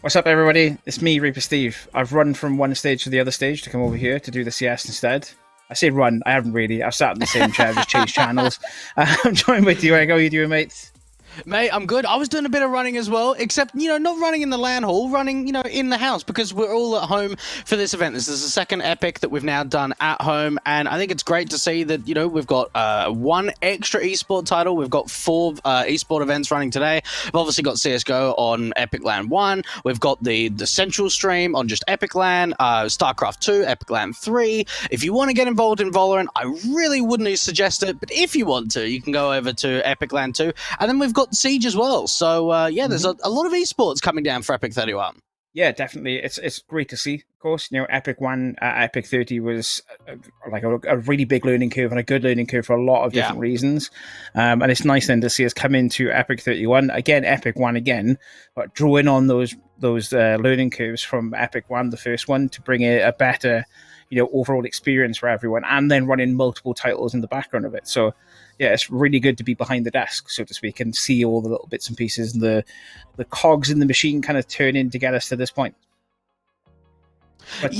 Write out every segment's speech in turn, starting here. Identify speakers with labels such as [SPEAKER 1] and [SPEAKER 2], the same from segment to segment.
[SPEAKER 1] What's up, everybody? It's me, Reaper Steve. I've run from one stage to the other stage to come over here to do the CS instead. I say run, I haven't really. I've sat in the same chair, just changed channels. I'm joined with you, Egg. How are you doing, mate?
[SPEAKER 2] Mate, I'm good. I was doing a bit of running as well, except, not running in the LAN hall, running, in the house, because we're all at home for this event. This is the second Epic that we've now done at home, and I think it's great to see that, we've got one extra esport title. We've got 4 esport events running today. We've obviously got CSGO on epic.LAN 1. We've got the central stream on just epic.LAN, StarCraft 2, epic.LAN 3. If you want to get involved in Valorant, I really wouldn't suggest it, but if you want to, you can go over to epic.LAN 2, and then we've got Siege as well. So there's a lot of esports coming down for epic31.
[SPEAKER 1] Yeah, definitely. It's great to see. Of course, Epic 1 at Epic 30 was like a really big learning curve and a good learning curve for a lot of different reasons. And it's nice then to see us come into Epic 31 again, Epic 1 again, but drawing on those learning curves from Epic 1, the first one, to bring a better overall experience for everyone, and then running multiple titles in the background of it. So yeah, it's really good to be behind the desk, so to speak, and see all the little bits and pieces and the cogs in the machine kind of turning to get us to this point. But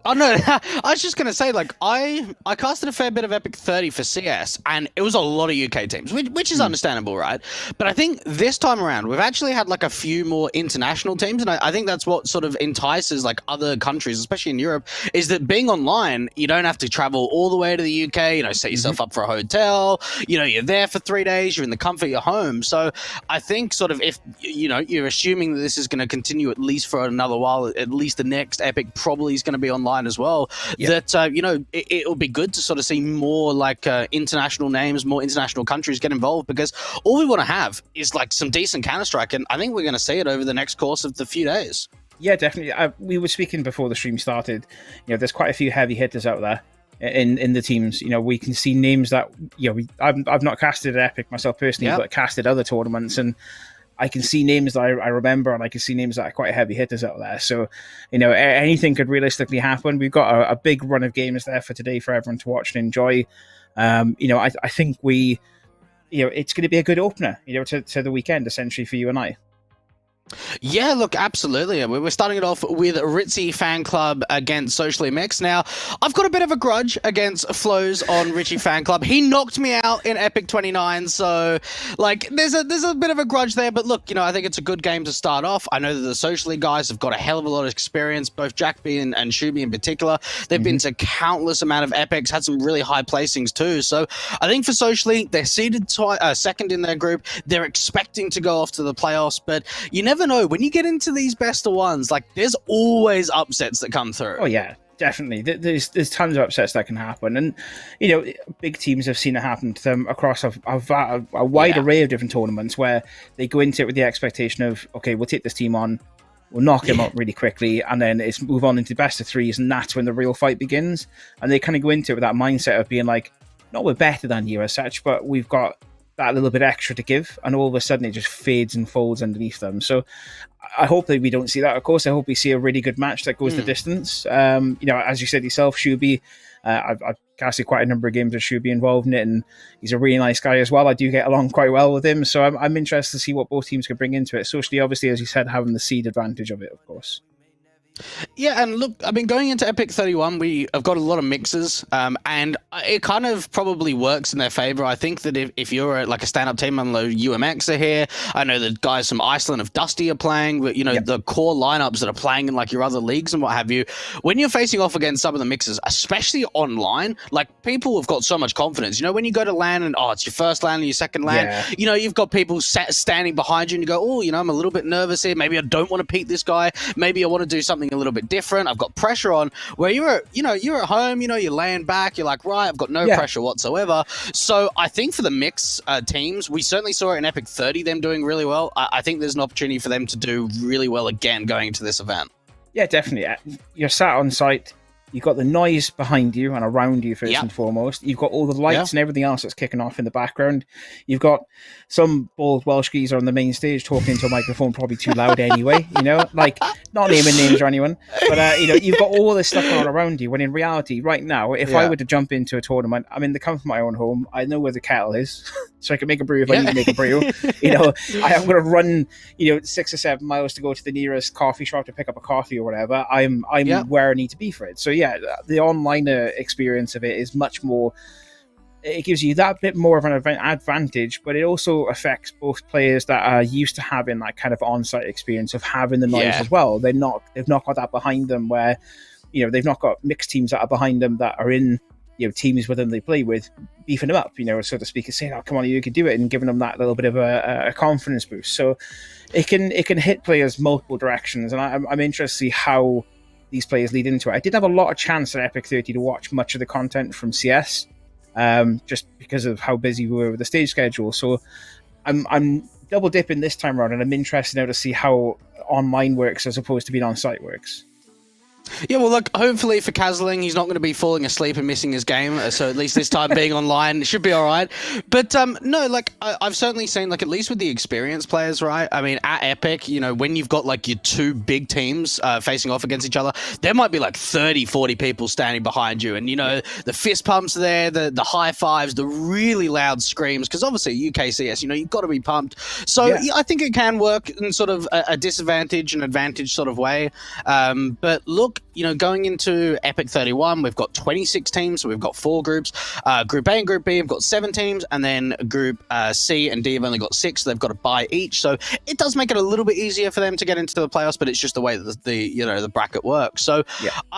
[SPEAKER 1] Oh, no, I was just going to say, I casted a fair bit of Epic 30 for CS, and it was a lot of UK teams, which is understandable, right? But I think this time around, we've actually had, a few more international teams, and I think that's what sort of entices, other countries, especially in Europe, is that being online, you don't have to travel all the way to the UK, set yourself up for a hotel, you're there for 3 days, you're in the comfort of your home. So I think sort of if, you're assuming that this is going to continue at least for another while, at least the next Epic probably is going to be online as well, that it'll be good to sort of see more international names, more international countries get involved, because all we want to have is some decent Counter-Strike, and I think we're going to see it over the next course of the few days. Yeah, definitely. We were speaking before the stream started. There's quite a few heavy hitters out there in the teams. We can see names that I've not casted at Epic myself personally, but casted other tournaments, and I can see names that I remember, and I can see names that are quite heavy hitters out there. So, anything could realistically happen. We've got a big run of games there for today for everyone to watch and enjoy. I think it's going to be a good opener, to the weekend, essentially, for you and I.
[SPEAKER 2] Yeah, look, absolutely. We're starting it off with Ritzy Fan Club against Socially Mixed. Now, I've got a bit of a grudge against Flows on Richie Fan Club. He knocked me out in Epic 29, so there's a bit of a grudge there. But look, I think it's a good game to start off. I know that the Socially guys have got a hell of a lot of experience, both Jackby and Shuby in particular. They've been to countless amount of Epics, had some really high placings too. So I think for Socially, they're seeded second in their group. They're expecting to go off to the playoffs, but you never know. When you get into these best of ones, there's always upsets that come through.
[SPEAKER 1] Oh yeah, definitely. There's tons of upsets that can happen, and big teams have seen it happen to them across a wide array of different tournaments, where they go into it with the expectation of, okay, we'll take this team on, we'll knock him out really quickly, and then it's move on into best of threes, and that's when the real fight begins. And they kind of go into it with that mindset of being not we're better than you as such, but we've got that little bit extra to give, and all of a sudden it just fades and folds underneath them. So I hope that we don't see that. Of course, I hope we see a really good match that goes the distance. As you said yourself, Shuby, I've casted quite a number of games with Shuby involved in it, and he's a really nice guy as well. I do get along quite well with him, so I'm interested to see what both teams can bring into it. Socially, obviously, as you said, having the seed advantage of it, of course.
[SPEAKER 2] Yeah, and look, I mean, going into Epic 31, we have got a lot of mixes, and it kind of probably works in their favor. I think that if you're a stand-up team, I know UMX are here. I know the guys from Iceland of Dusty are playing, but, the core lineups that are playing in, your other leagues and what have you. When you're facing off against some of the mixes, especially online, people have got so much confidence. When you go to LAN and, it's your first LAN and your second LAN, you've got people standing behind you and you go, I'm a little bit nervous here. Maybe I don't want to peek this guy. Maybe I want to do something a little bit different. I've got pressure on. Where you're at home, you're laying back, you're right, I've got no pressure whatsoever. So I think for the mix teams, we certainly saw it in Epic 30, them doing really well. I think there's an opportunity for them to do really well again going into this event.
[SPEAKER 1] Yeah, definitely. You're sat on site. You've got the noise behind you and around you, first and foremost. You've got all the lights and everything else that's kicking off in the background. You've got some bald Welsh geezer on the main stage talking into a microphone, probably too loud anyway.
[SPEAKER 3] not naming names or anyone, but you've got all this stuff going on around you. When in reality, right now, if I were to jump into a tournament, I'm in the comfort of my own home. I know where the kettle is, so I can make a brew if I need to make a brew. I am going to run 6 or 7 miles to go to the nearest coffee shop to pick up a coffee or whatever. I'm where I need to be for it. So yeah, the online experience of it is much more. It gives you that bit more of an advantage, but it also affects both players that are used to having that kind of on-site experience of having the noise as well. They've not got that behind them where, they've not got mixed teams that are behind them that are in, teams with them they play with, beefing them up, so to speak, and saying, "Oh, come on, you can do it," and giving them that little bit of a confidence boost. So it can hit players multiple directions, and I'm interested to see how these players lead into it. I did have a lot of chance at Epic 30 to watch much of the content from CS. Just because of how busy we were with the stage schedule. So I'm double dipping this time around, and I'm interested now to see how online works as opposed to being on site works.
[SPEAKER 1] Yeah, well, look, hopefully for Kazling, he's not going to be falling asleep and missing his game. So at least this time being online, it should be all right. But no, like I've certainly seen, like at least with the experienced players, right? I mean, at Epic, when you've got like your 2 big teams facing off against each other, there might be like 30, 40 people standing behind you. And, the fist pumps there, the high fives, the really loud screams, because obviously UKCS, you've got to be pumped. So yeah, I think it can work in sort of a disadvantage and advantage sort of way. But look, going into Epic 31, we've got 26 teams, so we've got 4 groups. Group A and Group B have got 7 teams, and then Group C and D have only got 6, so they've got to bye each. So it does make it a little bit easier for them to get into the playoffs, but it's just the way that the bracket works. So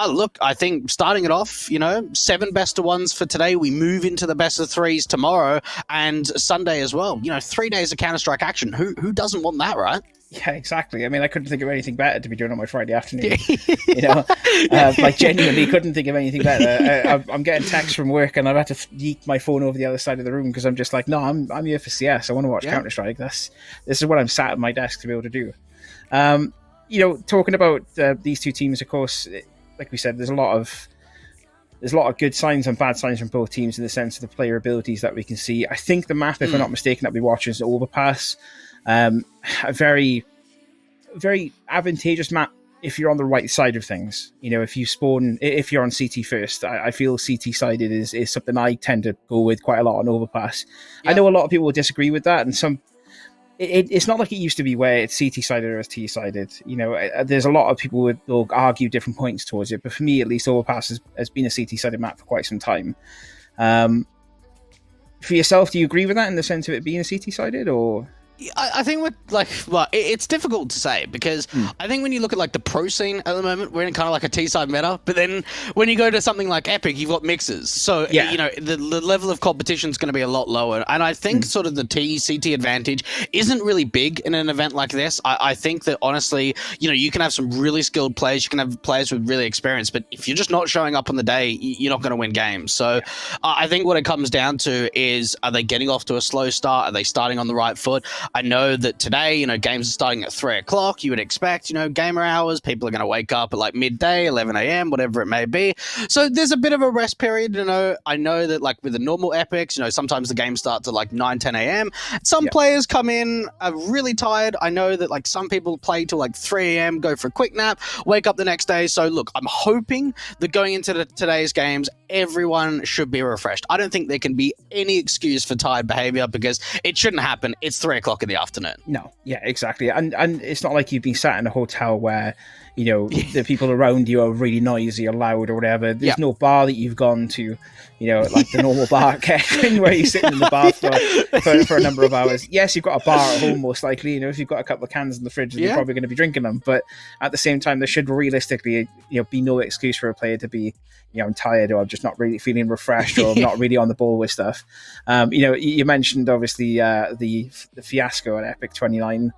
[SPEAKER 1] look, I think starting it off, 7 best of 1s for today. We move into the best of 3s tomorrow and Sunday as well. 3 days of Counter-Strike action. Who doesn't want that, right?
[SPEAKER 3] Yeah, exactly. I mean, I couldn't think of anything better to be doing on my Friday afternoon. Like genuinely couldn't think of anything better. I'm getting texts from work, and I've had to yeet my phone over the other side of the room because I'm just like, no, I'm here for CS. I want to watch Counter-Strike. This is what I'm sat at my desk to be able to do. Talking about these 2 teams, of course, like we said, there's a lot of good signs and bad signs from both teams in the sense of the player abilities that we can see. I think the map, if I'm not mistaken, that we watch is Overpass. A very, very advantageous map if you're on the right side of things. If you're on CT first, I feel CT sided is something I tend to go with quite a lot on Overpass. I know a lot of people will disagree with that, and it's not like it used to be where it's CT sided or it's T sided. There's a lot of people who will argue different points towards it, but for me at least, Overpass has been a CT sided map for quite some time. For yourself, do you agree with that in the sense of it being a CT sided, or?
[SPEAKER 1] I think it's difficult to say because I think when you look at like the pro scene at the moment, we're in kind of like a T-side meta. But then when you go to something like Epic, you've got mixes. So, the level of competition is going to be a lot lower. And I think sort of the CT advantage isn't really big in an event like this. I think that honestly, you can have some really skilled players. You can have players with really experience. But if you're just not showing up on the day, you're not going to win games. So I think what it comes down to is, are they getting off to a slow start? Are they starting on the right foot? I know that today, games are starting at 3 o'clock. You would expect, gamer hours. People are going to wake up at like midday, 11 a.m., whatever it may be. So there's a bit of a rest period. I know that like with the normal epics, sometimes the game starts at like 9, 10 a.m. Some players come in are really tired. I know that like some people play till like 3 a.m., go for a quick nap, wake up the next day. So look, I'm hoping that going into today's games, everyone should be refreshed. I don't think there can be any excuse for tired behavior because it shouldn't happen. It's 3 o'clock in the afternoon.
[SPEAKER 3] No, yeah, exactly. And it's not like you've been sat in a hotel where, the people around you are really noisy or loud or whatever. There's no bar that you've gone to, like the normal bar, Kevin, where you're sitting in the bar for a number of hours. Yes, you've got a bar at home, most likely. If you've got a couple of cans in the fridge, you're probably going to be drinking them. But at the same time, there should realistically, be no excuse for a player to be, I'm tired, or I'm just not really feeling refreshed, or I'm not really on the ball with stuff. You mentioned obviously the fiasco at Epic 29.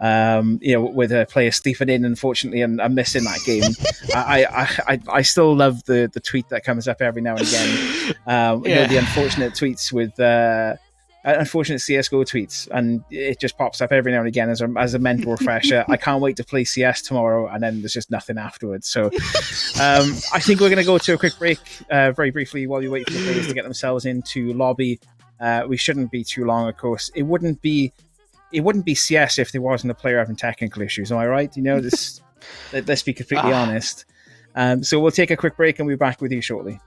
[SPEAKER 3] With a player sleeping in, unfortunately, and I'm missing that game. I still love the tweet that comes up every now and again. The unfortunate tweets with unfortunate CSGO tweets, and it just pops up every now and again as a mental refresher. I can't wait to play CS tomorrow, and then there's just nothing afterwards. So I think we're going to go to a quick break very briefly while we wait for the players to get themselves into lobby. We shouldn't be too long, of course. It wouldn't be CS if there wasn't a player having technical issues. Am I right? This Let's be completely honest. So we'll take a quick break and we'll be back with you shortly.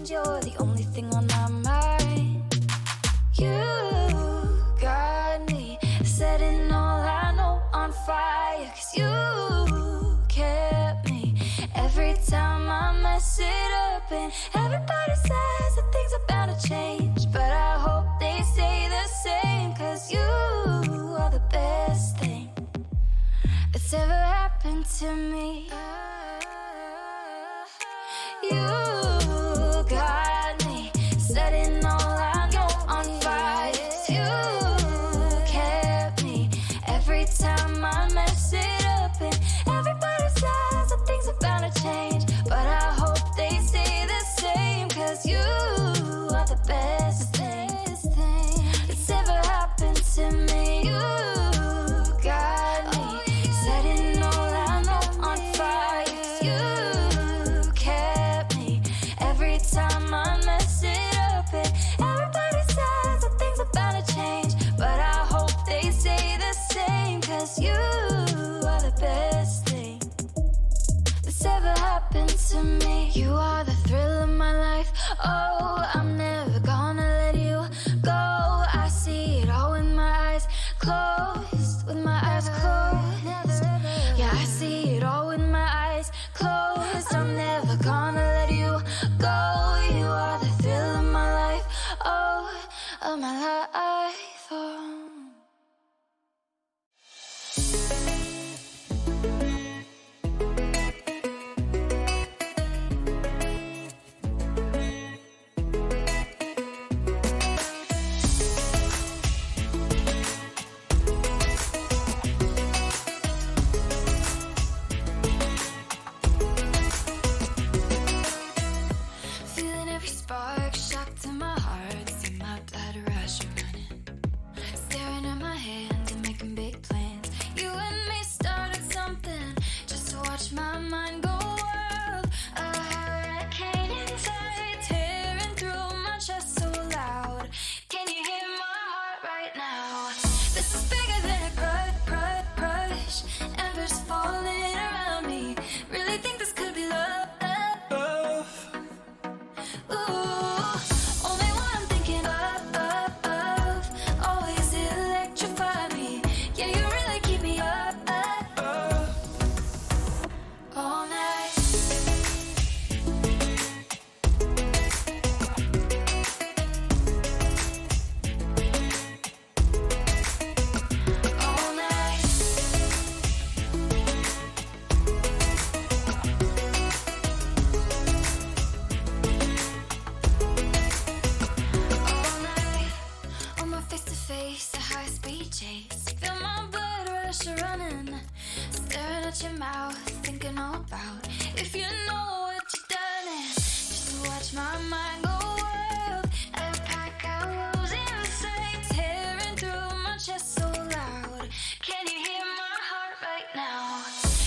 [SPEAKER 4] You're the only thing on my mind. You got me setting all I know on fire. 'Cause you kept me every time I mess it up. And everybody says that things are bound to change, but I hope they stay the same. 'Cause you are the best thing that's ever happened to me. You got me setting all I know on fire. You kept me every time I mess it up. And everybody says that things are bound to change, but I hope they stay the same. 'Cause you are the best thing that's ever happened to me. You got me setting all I know on fire. You kept me every time I mess it up. And everybody says that things are bound to change, but I hope they stay the same. 'Cause you are the best thing that's ever happened to me. You are the thrill of my life. Oh, I'm never gonna let you go. I see it all with my eyes closed, with my eyes closed. Yeah, I see it all with my eyes closed. I'm never gonna let you go. You are the thrill of my life. Oh, of my life. Oh. Feeling every spark, shock to my heart. See my blood rush running. Staring at my hands and making big plans. You and me started something just to watch my mind go wild. A hurricane inside, tearing through my chest so loud. Can you hear my heart right now? This is bigger than a crush. Embers falling around me. Really think this could be love. Ooh, only one I'm thinking of. Always electrify me. Yeah, you really keep me up all night. All night. All night, on my face to face, a high speed chase. Feel my blood rush running. Staring at your mouth, thinking all about if you know what you've done. And just to watch my mind go wild. A pack of wolves in sight, tearing through my chest so loud. Can you hear my heart right now?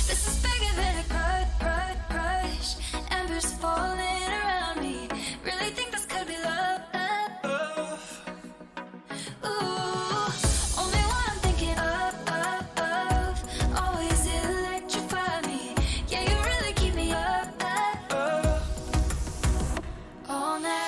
[SPEAKER 4] This is bigger than a crush. Embers falling around me. Really think this could be love. Ooh, only one I'm thinking of. Always electrify me. Yeah, you really keep me up all night.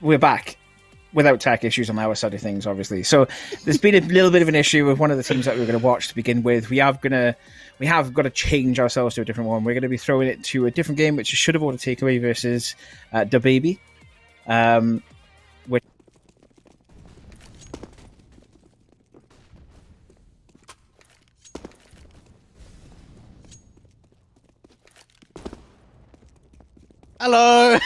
[SPEAKER 3] We're back without tech issues on our side of things, obviously. So there's been a little bit of an issue with one of the teams that we were going to watch to begin with. We have got to change ourselves to a different one. We're going to be throwing it to a different game, which is Should Have Ordered Takeaway versus Da Baby. Which
[SPEAKER 1] Hello.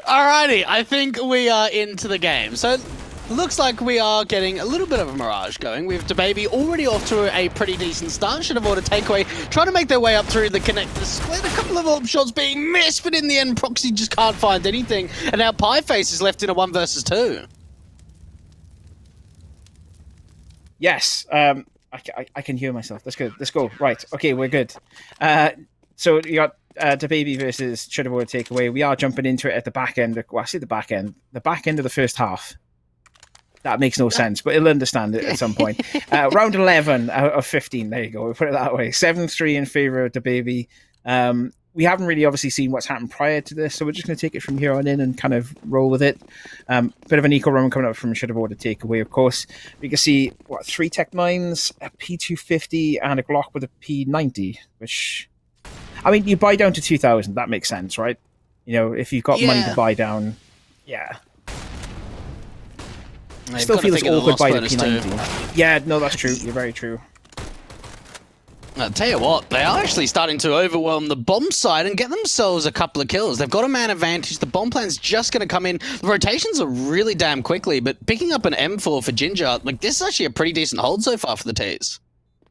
[SPEAKER 1] Alrighty, I think we are into the game. So looks like we are getting a little bit of a mirage going. We have DaBaby already off to a pretty decent start. Should Have Ordered Takeaway, trying to make their way up through the connector split. A couple of AWP shots being missed, but in the end, Proxy just can't find anything. And now Pieface is left in a 1 versus 2.
[SPEAKER 3] yes, I can hear myself. That's good. Let's go. Right. Okay, we're good. So you got DaBaby versus Should Have Ordered Takeaway. We are jumping into it at the back end. Well, I say the back end of the first half. That makes no sense, but he'll understand it at some point. Round 11 out of 15. There you go. We'll put it that way. 7-3 in favor of DaBaby. We haven't really obviously seen what's happened prior to this, so we're just going to take it from here on in and kind of roll with it. Bit of an eco run coming up from Should Have Ordered Takeaway, of course. We can see, 3 Tech 9s, a P250, and a Glock with a P90, which... I mean, you buy down to 2,000. That makes sense, right? You know, if you've got money to buy down, yeah. I still feel it's awkward buying a P90. Too. Yeah, no, that's true. You're very true.
[SPEAKER 1] I'll tell you what, they are actually starting to overwhelm the bomb side and get themselves a couple of kills. They've got a man advantage. The bomb plan's just going to come in. The rotations are really damn quickly, but picking up an M4 for Ginger, like, this is actually a pretty decent hold so far for the T's.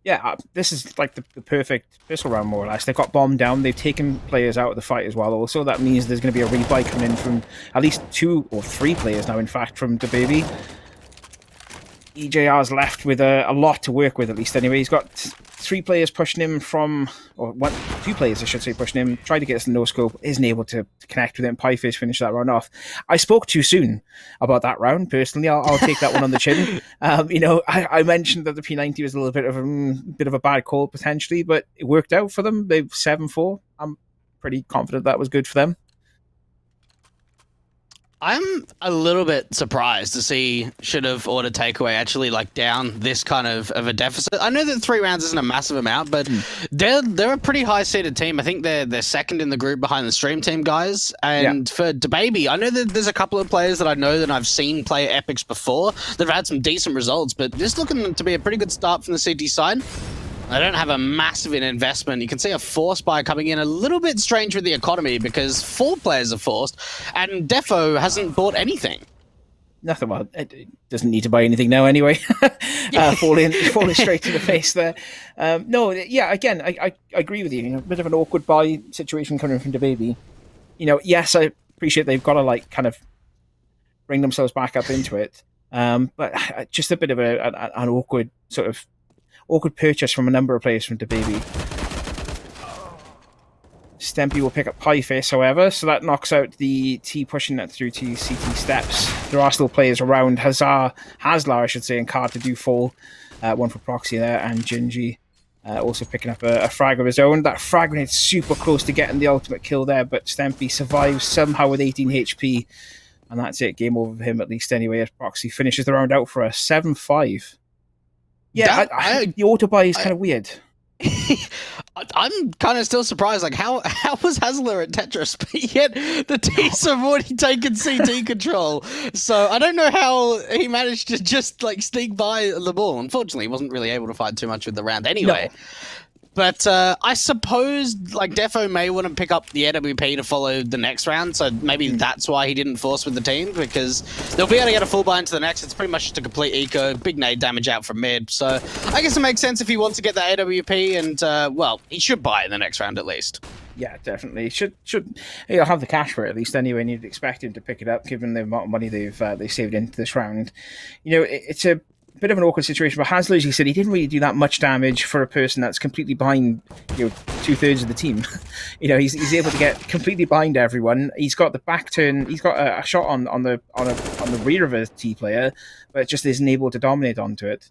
[SPEAKER 3] Yeah, this is like the perfect pistol round, more or less. They've got bomb down. They've taken players out of the fight as well. Also, that means there's going to be a rebuy coming in from at least 2 or 3 players now, in fact, from DaBaby. EJR's left with a lot to work with, at least anyway. He's got 3 players pushing him from, or 2 players, I should say, pushing him, tried to get us in no scope, isn't able to connect with him. Pieface finished that round off. I spoke too soon about that round, personally. I'll take that one on the chin. I mentioned that the P90 was a little bit of a bad call, potentially, but it worked out for them. They've 7-4. I'm pretty confident that was good for them.
[SPEAKER 2] I'm a little bit surprised to see should have ordered takeaway actually like down this kind of a deficit. I know that 3 rounds isn't a massive amount, but they're a pretty high seeded team. I think they're second in the group behind the Stream Team guys. And for DeBaby, I know that there's a couple of players that I know that I've seen play Epics before that have had some decent results, but this looking to be a pretty good start from the CT side. They don't have a massive investment. You can see a force buy coming in a little bit strange with the economy because 4 players are forced and Defo hasn't bought anything.
[SPEAKER 3] Nothing. Well, it doesn't need to buy anything now anyway. Falling straight to the face there. Again, I agree with you. A bit of an awkward buy situation coming from DeBaby. Yes, I appreciate they've got to kind of bring themselves back up into it. But just a bit of an awkward awkward purchase from a number of players from DeBaby. Stempy will pick up Pieface, however, so that knocks out the T pushing that through to CT steps. There are still players around. Haslar, I should say, and Carter do fall. One for Proxy there, and Gingy also picking up a frag of his own. That frag grenade super close to getting the ultimate kill there, but Stempy survives somehow with 18 HP, and that's it. Game over for him at least anyway, as Proxy finishes the round out for a 7-5. Yeah, the auto buy is kind of weird.
[SPEAKER 2] I'm kind of still surprised. Like, how was Hasler at Tetris, but yet the T's have already taken CT control? So I don't know how he managed to just sneak by the ball. Unfortunately, he wasn't really able to fight too much with the round anyway. No. But I suppose Defo may want to pick up the AWP to follow the next round, so maybe that's why he didn't force with the team, because they'll be able to get a full buy into the next. It's pretty much just a complete eco, big nade damage out from mid. So I guess it makes sense if he wants to get that AWP, and he should buy it in the next round at least.
[SPEAKER 3] Yeah, definitely. He'll have the cash for it at least anyway, and you'd expect him to pick it up given the amount of money they've saved into this round. It's a bit of an awkward situation, but Hasler, as you said, he didn't really do that much damage for a person that's completely behind 2/3 of the team. He's able to get completely behind everyone. He's got the back turn. He's got a shot on the rear of a T player, but just isn't able to dominate onto it.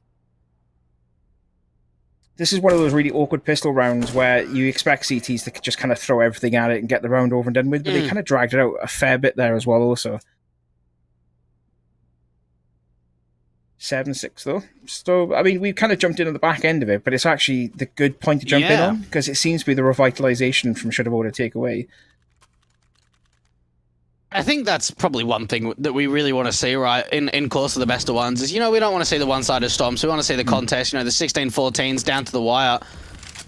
[SPEAKER 3] This is one of those really awkward pistol rounds where you expect CTs to just kind of throw everything at it and get the round over and done with, but they kind of dragged it out a fair bit there as well also. 7-6 though. So, I mean, we've kind of jumped in on the back end of it, but it's actually the good point to jump in on, because it seems to be the revitalization from should have ordered takeaway.
[SPEAKER 2] I think that's probably one thing that we really want to see, right, in course of the best of ones, is, we don't want to see the one-sided storms. We want to see the contest, the 16-14s down to the wire.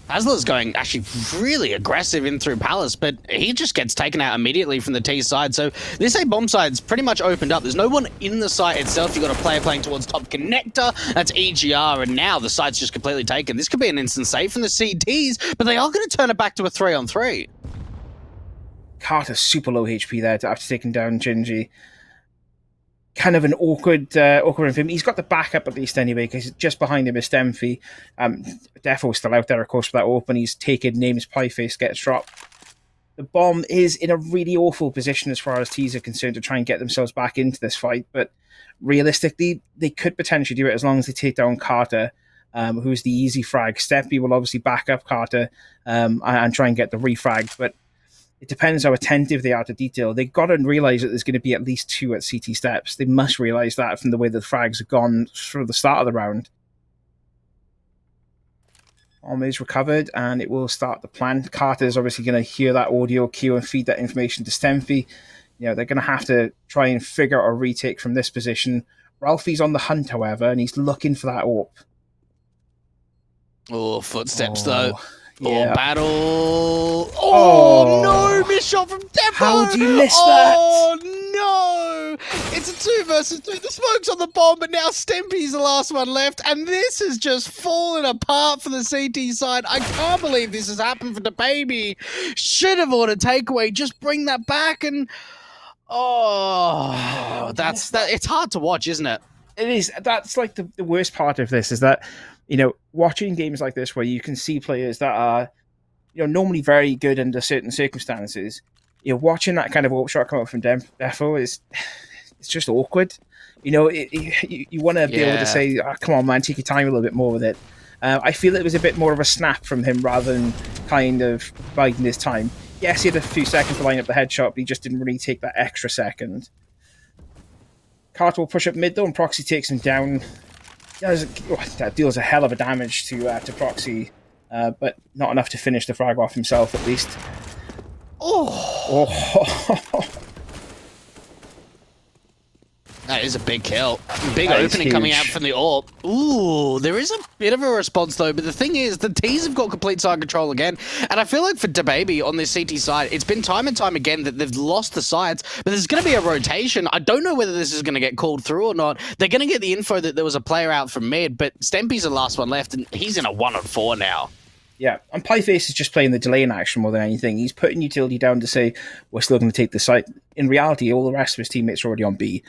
[SPEAKER 2] Hasler's going actually really aggressive in through Palace, but he just gets taken out immediately from the T side. So this A bomb side's pretty much opened up. There's no one in the site itself. You've got a player playing towards top connector. That's EGR, and now the site's just completely taken. This could be an instant save from the CTs, but they are going to turn it back to a 3-on-3.
[SPEAKER 3] Carter's super low HP there after taking down Gingy. Kind of an awkward for him. He's got the backup at least anyway, because just behind him is Stempy. Defo's still out there, of course, for that open. He's taken, names Pieface, gets dropped. The bomb is in a really awful position as far as T's are concerned to try and get themselves back into this fight, but realistically, they could potentially do it as long as they take down Carter, who's the easy frag. Steppy will obviously back up Carter and try and get the refrag, but it depends how attentive they are to detail. They've got to realise that there's going to be at least 2 at CT steps. They must realise that from the way the frags have gone through the start of the round. Bomb is recovered, and it will start the plan. Carter's obviously going to hear that audio cue and feed that information to Stempy. They're going to have to try and figure a retake from this position. Ralphie's on the hunt, however, and he's looking for that AWP.
[SPEAKER 2] Oh, footsteps, though.
[SPEAKER 3] Yeah.
[SPEAKER 2] Oh, battle. Oh, no, miss shot from Defo.
[SPEAKER 3] How do you miss that?
[SPEAKER 2] Oh, no. It's a 2 versus 2. The smoke's on the bomb, but now Stempy's the last one left, and this has just fallen apart for the CT side. I can't believe this has happened for DeBaby. Should have ordered takeaway. Just bring that back, and it's hard to watch, isn't it?
[SPEAKER 3] It is. That's the worst part of this, is that watching games like this where you can see players that are, normally very good under certain circumstances, watching that kind of warp shot come up from Defo it's just awkward. You want to be able to say, oh, come on, man, take your time a little bit more with it. I feel it was a bit more of a snap from him rather than kind of biding his time. Yes, he had a few seconds to line up the headshot, but he just didn't really take that extra second. Carter will push up mid, though, and Proxy takes him down. That deals a hell of a damage to Proxy, but not enough to finish the frag off himself, at least. Oh.
[SPEAKER 1] That is a big kill. Big opening coming out from the AWP. Ooh, there is a bit of a response though, but the thing is, the T's have got complete side control again, and I feel like for DaBaby on this CT side, it's been time and time again that they've lost the sides, but there's going to be a rotation. I don't know whether this is going to get called through or not. They're going to get the info that there was a player out from mid, but Stempy's the last one left, and he's in a 1-on-4 now.
[SPEAKER 3] Yeah, and Pieface is just playing the delay in action more than anything. He's putting utility down to say, we're still going to take the site. In reality, all the rest of his teammates are already on B.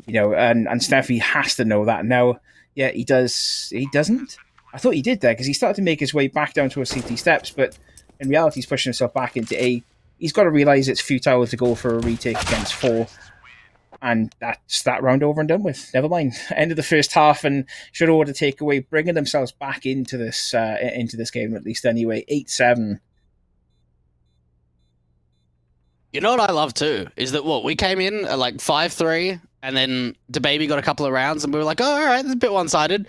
[SPEAKER 3] And Steffi has to know that. Now, yeah, he does. He doesn't? I thought he did there, because he started to make his way back down towards CT steps, but in reality, he's pushing himself back into A. He's got to realise it's futile to go for a retake against 4. And that's that round over and done with. Never mind. End of the first half, and should order takeaway, bringing themselves back into this game at least. Anyway, 8-7.
[SPEAKER 1] You know what I love too is that we came in at like 5-3, and then DaBaby got a couple of rounds, and we were like, oh, all right, it's a bit one-sided.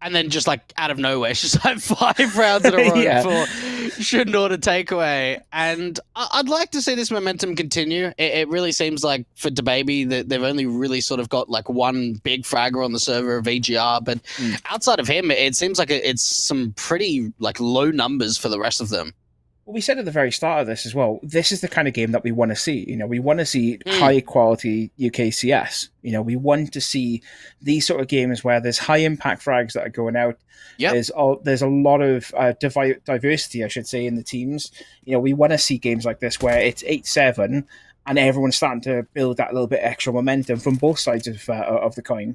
[SPEAKER 1] And then just like out of nowhere, she's like 5 rounds in a row for shouldn't order takeaway. And I'd like to see this momentum continue. It really seems like for DaBaby that they've only really sort of got like one big fragger on the server of VGR. But outside of him, it seems like it's some pretty like low numbers for the rest of them.
[SPEAKER 3] Well, we said at the very start of this as well, this is the kind of game that we want to see. We want to see high-quality UKCS. We want to see these sort of games where there's high-impact frags that are going out. Yep. There's a lot of diversity, I should say, in the teams. We want to see games like this where it's 8-7 and everyone's starting to build that little bit extra momentum from both sides of the coin.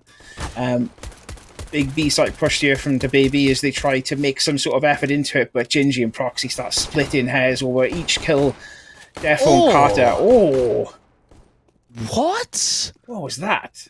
[SPEAKER 3] Big B site push here from DaBaby as they try to make some sort of effort into it, but Gingy and Proxy start splitting hairs over each kill. Defo and Carter. Oh!
[SPEAKER 1] What?
[SPEAKER 3] What was that?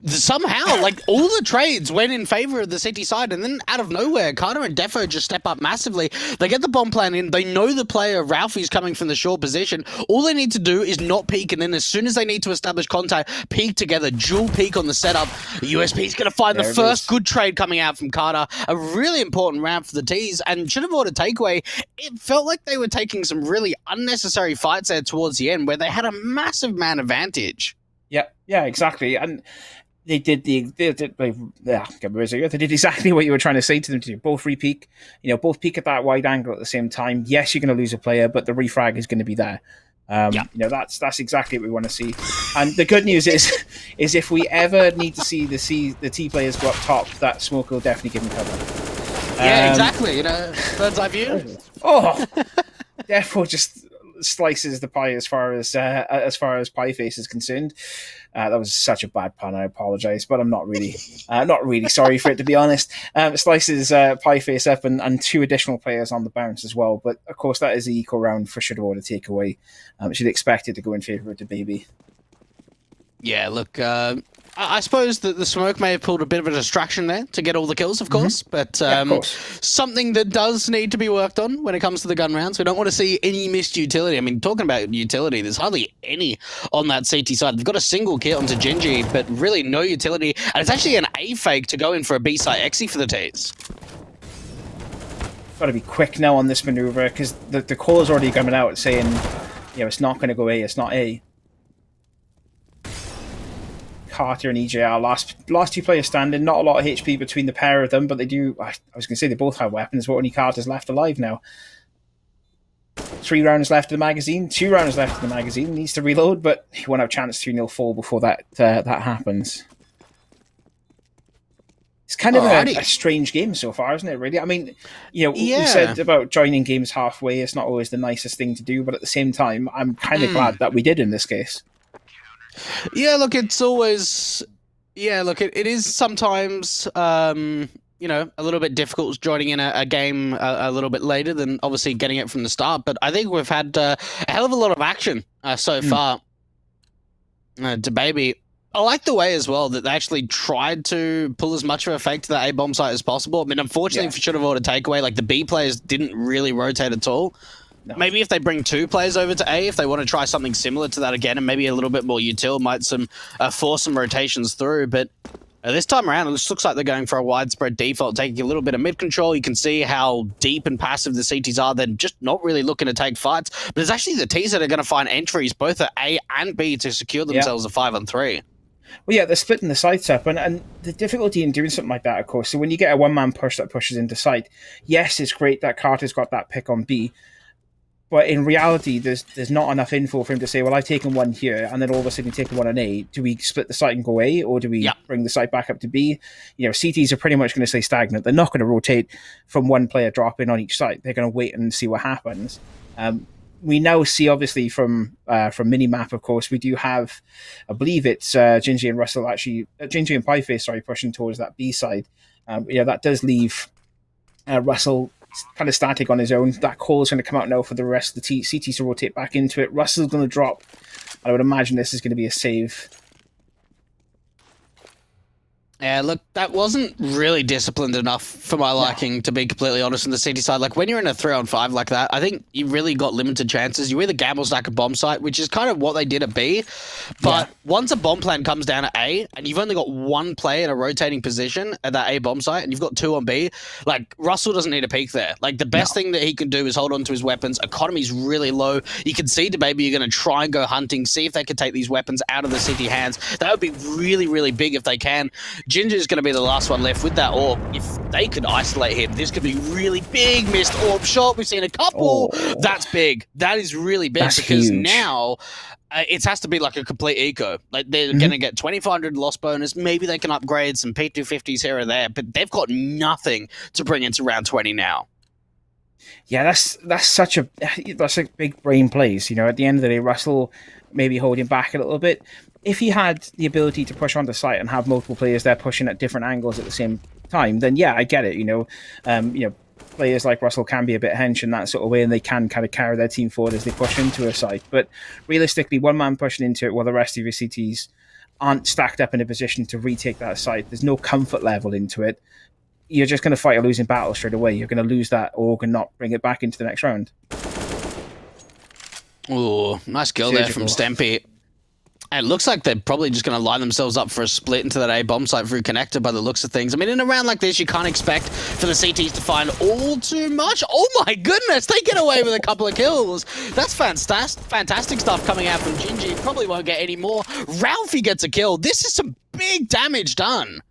[SPEAKER 1] Somehow, like, all the trades went in favor of the CT side, and then out of nowhere, Carter and Defo just step up massively. They get the bomb plan in. They know the player, Ralphie's coming from the short position. All they need to do is not peek, and then as soon as they need to establish contact, peek together, dual peek on the setup. USP's going to find the first good trade coming out from Carter. A really important round for the T's, and should have ordered takeaway. It felt like they were taking some really unnecessary fights there towards the end, where they had a massive man advantage.
[SPEAKER 3] Yeah, exactly. And they did exactly what you were trying to say to them to do. Both re-peek, both peek at that wide angle at the same time. Yes, you're going to lose a player, but the refrag is going to be there. That's exactly what we want to see. And the good news is if we ever need to see the T players go up top, that smoke will definitely give them cover.
[SPEAKER 1] Yeah, exactly. Bird's eye view.
[SPEAKER 3] Defo just slices the pie as far as Pieface is concerned. That was such a bad pun. I apologize, but I'm not really sorry for it, to be honest. Slices Pieface up and 2 additional players on the bounce as well. But of course, that is the equal round for should order takeaway. Should expect it to go in favor of DaBaby.
[SPEAKER 1] Yeah, look, I suppose that the smoke may have pulled a bit of a distraction there to get all the kills, of course, but
[SPEAKER 3] of course.
[SPEAKER 1] Something that does need to be worked on when it comes to the gun rounds. We don't want to see any missed utility. I mean, talking about utility, there's hardly any on that CT side. They've got a single kill onto Gingy, but really no utility, and it's actually an A fake to go in for a B site exi for the T's.
[SPEAKER 3] Got to be quick now on this maneuver, because the call is already coming out saying, it's not going to go A, it's not A. Carter and EJR, last 2 players standing. Not a lot of HP between the pair of them, but they do. I was going to say they both have weapons, but only Carter's left alive now. 3 rounds left in the magazine. 2 rounds left in the magazine. Needs to reload, but he won't have a chance to 2-0 fall before that happens. It's kind of a strange game so far, isn't it, really? I mean, we said about joining games halfway. It's not always the nicest thing to do, but at the same time, I'm kind of glad that we did in this case.
[SPEAKER 1] Yeah, look, it's always
[SPEAKER 2] Yeah, look, it is sometimes, you know, a little bit difficult joining in a game a little bit later than obviously getting it from the start. But I think we've had a hell of a lot of action so far. To baby. I like the way as well that they actually tried to pull as much of a fake to the A bomb site as possible. I mean, unfortunately, if you should have ordered takeaway, like the B players didn't really rotate at all. No. Maybe if they bring 2 players over to A, if they want to try something similar to that again, and maybe a little bit more util, might force some rotations through. But this time around, it looks like they're going for a widespread default, taking a little bit of mid control. You can see how deep and passive the CTs are. They're just not really looking to take fights. But it's actually the Ts that are going to find entries, both at A and B, to secure themselves a 5-on-3.
[SPEAKER 3] Well, yeah, they're splitting the sites up, and the difficulty in doing something like that, of course, so when you get a one-man push that pushes into site, yes, it's great that Carter's got that pick on B, but in reality, there's not enough info for him to say, well, I've taken one here, and then all of a sudden taking one on A. Do we split the site and go A, or do we bring the site back up to B? You know, CTs are pretty much going to stay stagnant. They're not going to rotate from one player dropping on each site. They're going to wait and see what happens. We now see, obviously, from Minimap, of course, we do have, I believe it's Gingy and Russell, actually, Gingy and Pieface, sorry, pushing towards that B side. That does leave Russell kind of static on his own. That call is going to come out now for the rest of the CTs to rotate back into it. Russell's going to drop. I would imagine this is going to be a save.
[SPEAKER 2] Yeah, look, that wasn't really disciplined enough for my liking, to be completely honest, on the CT side. Like, when you're in a 3-on-5 like that, I think you really got limited chances. You either gamble stack a bomb site, which is kind of what they did at B, but once a bomb plan comes down at A, and you've only got 1 player in a rotating position at that A bomb site, and you've got 2 on B, like, Russell doesn't need a peek there. Like, the best thing that he can do is hold on to his weapons. Economy's really low. You can see maybe you're going to try and go hunting, see if they can take these weapons out of the CT hands. That would be really, really big if they can. Ginger is going to be the last one left with that orb. If they could isolate him, this could be really big. Missed orb shot. We've seen a couple. That's big. That is really big. That's because huge. Now it has to be like a complete eco. Like, they're going to get 2,500 loss bonus. Maybe they can upgrade some P250s here or there, but they've got nothing to bring into round 20 now.
[SPEAKER 3] Yeah, that's a big brain plays. You know, at the end of the day, Russell maybe holding back a little bit. If he had the ability to push onto site and have multiple players there pushing at different angles at the same time, then yeah, I get it. Players like Russell can be a bit hench in that sort of way, and they can kind of carry their team forward as they push into a site. But realistically, one man pushing into it while the rest of your CTs aren't stacked up in a position to retake that site, there's no comfort level into it. You're just going to fight a losing battle straight away. You're going to lose that org and not bring it back into the next round.
[SPEAKER 2] Oh, nice kill there from Stempy. And it looks like they're probably just going to line themselves up for a split into that A bomb site through connector by the looks of things. I mean, in a round like this, you can't expect for the CTs to find all too much. Oh my goodness, they get away with a couple of kills. That's fantastic stuff coming out from Gingy. Probably won't get any more. Ralphie gets a kill. This is some big damage done.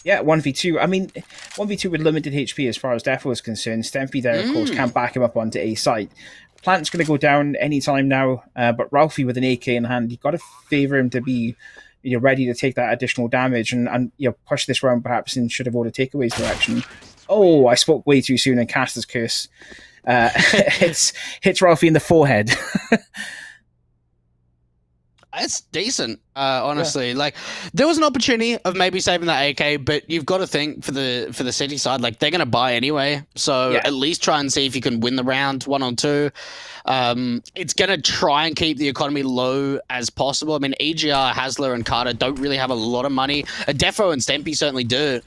[SPEAKER 3] Yeah, 1v2. I mean, 1v2 with limited HP as far as Defo is concerned. Stempy there, of course, can't back him up onto A site. Plant's going to go down anytime now, but Ralphie with an AK in hand, you've got to favour him to be ready to take that additional damage and push this round perhaps in should have ordered takeaways direction. Oh, I spoke way too soon and cast his curse. Hits Ralphie in the forehead.
[SPEAKER 2] It's decent, honestly. Yeah. Like, there was an opportunity of maybe saving that AK, but you've got to think for the city side, like, they're going to buy anyway. So at least try and see if you can win the round 1-on-2. It's going to try and keep the economy low as possible. I mean, EGR, Hasler, and Carter don't really have a lot of money. Defo and Stempy certainly do.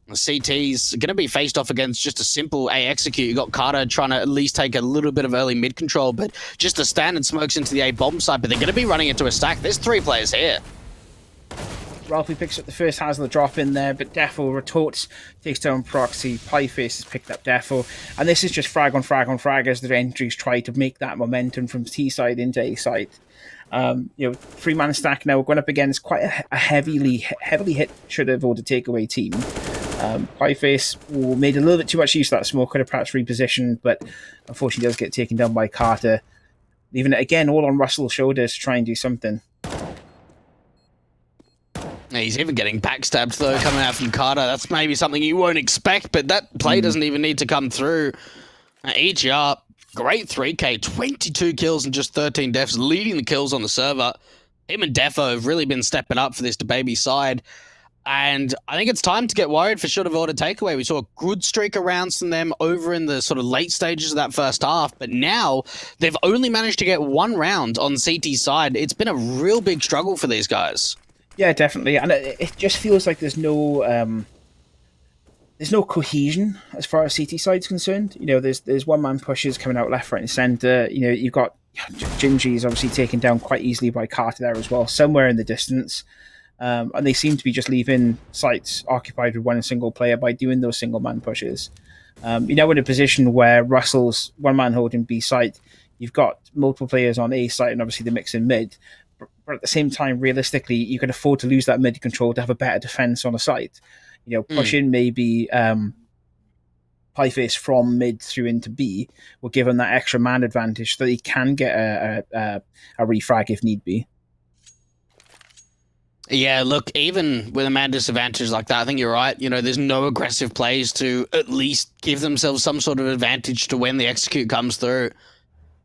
[SPEAKER 2] The CT's going to be faced off against just a simple A execute. You got Carter trying to at least take a little bit of early mid control, but just a stand and smokes into the A bomb side. But they're going to be running into a stack. There's 3 players here.
[SPEAKER 3] Ralphie picks up the first Hasler drop in there, but Defo retorts, takes down Proxy. Pieface has picked up Defo, and this is just frag on frag on frag as their entries try to make that momentum from T side into A side. 3-man stack now going up against quite a heavily hit should have ordered takeaway team. Pieface made a little bit too much use of that smoke, could have perhaps repositioned, but unfortunately does get taken down by Carter. Leaving it again all on Russell's shoulders to try and do something.
[SPEAKER 2] He's even getting backstabbed though, coming out from Carter. That's maybe something you won't expect, but that play doesn't even need to come through. EGR, great 3K, 22 kills and just 13 deaths, leading the kills on the server. him and Defo have really been stepping up for this DaBaby side. And I think it's time to get worried for should have ordered takeaway. We saw a good streak of rounds from them over in the sort of late stages of that first half, but now they've only managed to get one round on CT's side. It's been a real big struggle for these guys.
[SPEAKER 3] Yeah, definitely, and it just feels like there's no cohesion as far as CT side's concerned. You know, there's one man pushes coming out left, right, and center. You know, you've got Gingy's obviously taken down quite easily by Carter there as well, somewhere in the distance. And they seem to be just leaving sites occupied with one single player by doing those single man pushes. You're now in a position where Russell's one man holding B site, you've got multiple players on A site, and obviously the mix in mid. But at the same time, realistically, you can afford to lose that mid control to have a better defense on a site. You know, pushing maybe Pieface from mid through into B will give him that extra man advantage so that he can get a refrag if need be.
[SPEAKER 2] Yeah, look, even with a man disadvantage like that, I think you're right. You know, there's no aggressive plays to at least give themselves some sort of advantage to when the execute comes through.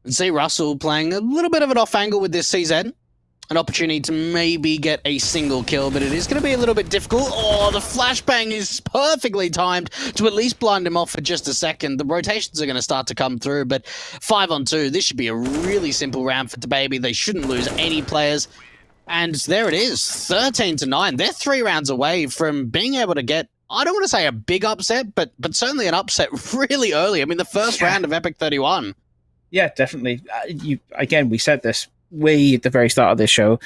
[SPEAKER 2] And see Russell playing a little bit of an off angle with this CZ. An opportunity to maybe get a single kill, but it is going to be a little bit difficult. Oh, the flashbang is perfectly timed to at least blind him off for just a second. The rotations are going to start to come through, but 5-on-2, this should be a really simple round for DaBaby. They shouldn't lose any players. And there it is, 13-9. They're 3 rounds away from being able to get, I don't want to say a big upset, but certainly an upset really early. I mean, the first round of epic.31.
[SPEAKER 3] Yeah, definitely. We said this way at the very start of this show,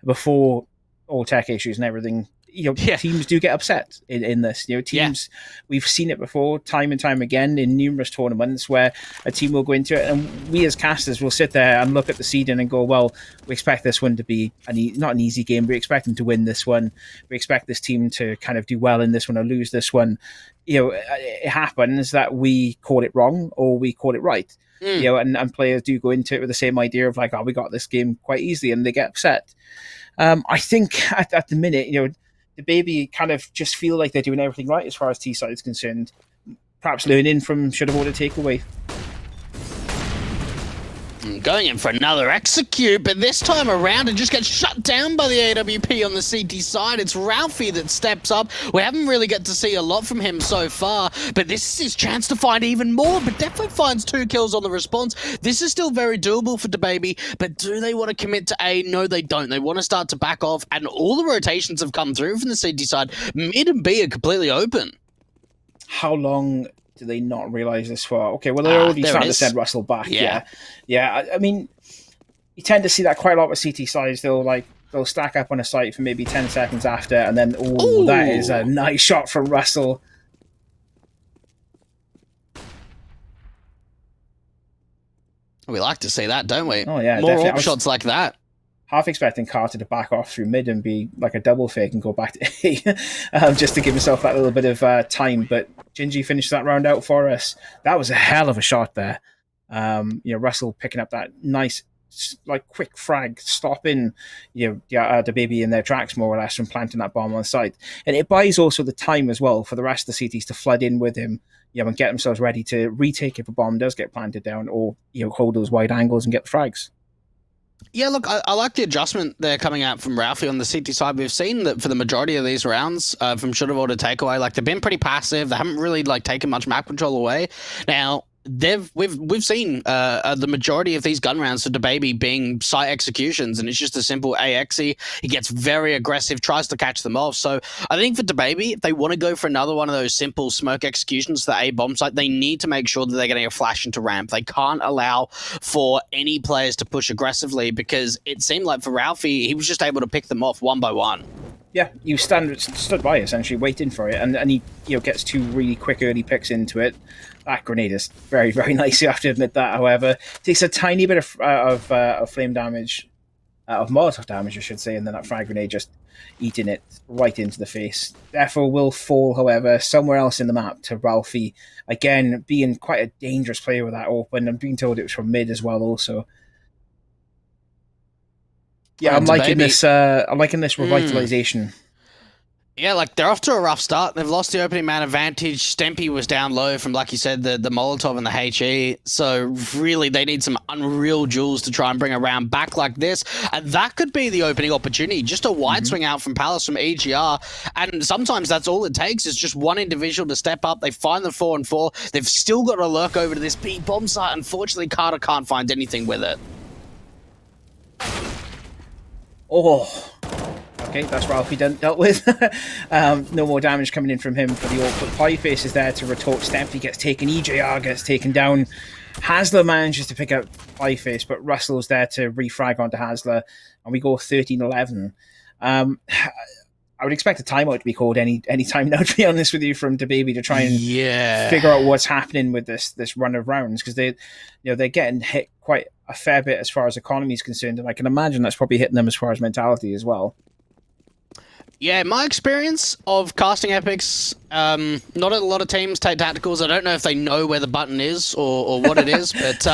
[SPEAKER 3] before all tech issues and everything. You know, teams do get upset in this. You know, teams, we've seen it before, time and time again, in numerous tournaments where a team will go into it, and we as casters will sit there and look at the seeding and go, well, we expect this one to be not an easy game. We expect them to win this one. We expect this team to kind of do well in this one or lose this one. You know, it happens that we call it wrong or we call it right. You know, and players do go into it with the same idea of like, oh, we got this game quite easily, and they get upset. I think at the minute, you know, DaBaby kind of just feel like they're doing everything right as far as T-side is concerned. Perhaps learning from should have ordered takeaway.
[SPEAKER 2] Going in for another execute, but this time around it just gets shut down by the AWP on the CT side. It's Ralphie that steps up. We haven't really got to see a lot from him so far, but this is his chance to find even more, but definitely finds 2 kills on the response. This is still very doable for DaBaby, but do they want to commit to A? No, they don't. They want to start to back off, and all the rotations have come through from the CT side. Mid and B are completely open.
[SPEAKER 3] How long do they not realize this for? Okay, well, they're already starting to send Russell back. Yeah. I mean, you tend to see that quite a lot with CT sides. They'll stack up on a site for maybe 10 seconds after, and then, that is a nice shot from Russell.
[SPEAKER 2] We like to see that, don't we?
[SPEAKER 3] Oh, yeah,
[SPEAKER 2] more
[SPEAKER 3] definitely.
[SPEAKER 2] shots like that.
[SPEAKER 3] Half expecting Carter to back off through mid and be like a double fake and go back to A, just to give himself that little bit of time. But Gingy finished that round out for us. That was a hell of a shot there. You know, Russell picking up that nice, like, quick frag, stopping DaBaby in their tracks more or less from planting that bomb on site. And it buys also the time as well for the rest of the CTs to flood in with him, you know, and get themselves ready to retake if a bomb does get planted down, or, you know, hold those wide angles and get the frags.
[SPEAKER 2] Yeah, look, I like the adjustment there coming out from Ralphie on the CT side. We've seen that for the majority of these rounds from should have ordered takeaway, like, they've been pretty passive. They haven't really like taken much map control away. Now, we've seen the majority of these gun rounds for DaBaby being site executions, and it's just a simple AXE. He gets very aggressive, tries to catch them off. So I think for DaBaby, if they want to go for another one of those simple smoke executions to the A bomb site, they need to make sure that they're getting a flash into ramp. They can't allow for any players to push aggressively, because it seemed like for Ralphie, he was just able to pick them off one by one.
[SPEAKER 3] Yeah, you stood by essentially waiting for it, and he, you know, gets 2 really quick early picks into it. That grenade is very, very nice. You have to admit that. However, takes a tiny bit of flame damage, of Molotov damage, I should say, and then that frag grenade just eating it right into the face. Therefore, will fall, however, somewhere else in the map to Ralphie. Again, being quite a dangerous player with that open, and being told it was from mid as well. Also, yeah, I'm liking this. I'm liking this revitalization.
[SPEAKER 1] Yeah, like they're off to a rough start. They've lost the opening man advantage. Stempy was down low from, like you said, the Molotov and the HE. So really, they need some unreal jewels to try and bring a round back like this. And that could be the opening opportunity. Just a wide swing out from Palace from EGR. And sometimes that's all it takes is just one individual to step up. They find the 4-4. They've still got to lurk over to this B bomb site. Unfortunately, Carter can't find anything with it.
[SPEAKER 3] Oh. Okay, that's Ralphie dealt with. No more damage coming in from him for the ult, but Pieface is there to retort. Stempy gets taken, EJR gets taken down. Hasler manages to pick up Pieface, but Russell's there to refrag onto Hasler, and we go 13-11. I would expect a timeout to be called any time now, to be honest with you, from DaBaby to try and figure out what's happening with this run of rounds, because they're getting hit quite a fair bit as far as economy is concerned, and I can imagine that's probably hitting them as far as mentality as well.
[SPEAKER 1] Yeah, my experience of casting epics, not a lot of teams take tacticals. I don't know if they know where the button is or what it is, but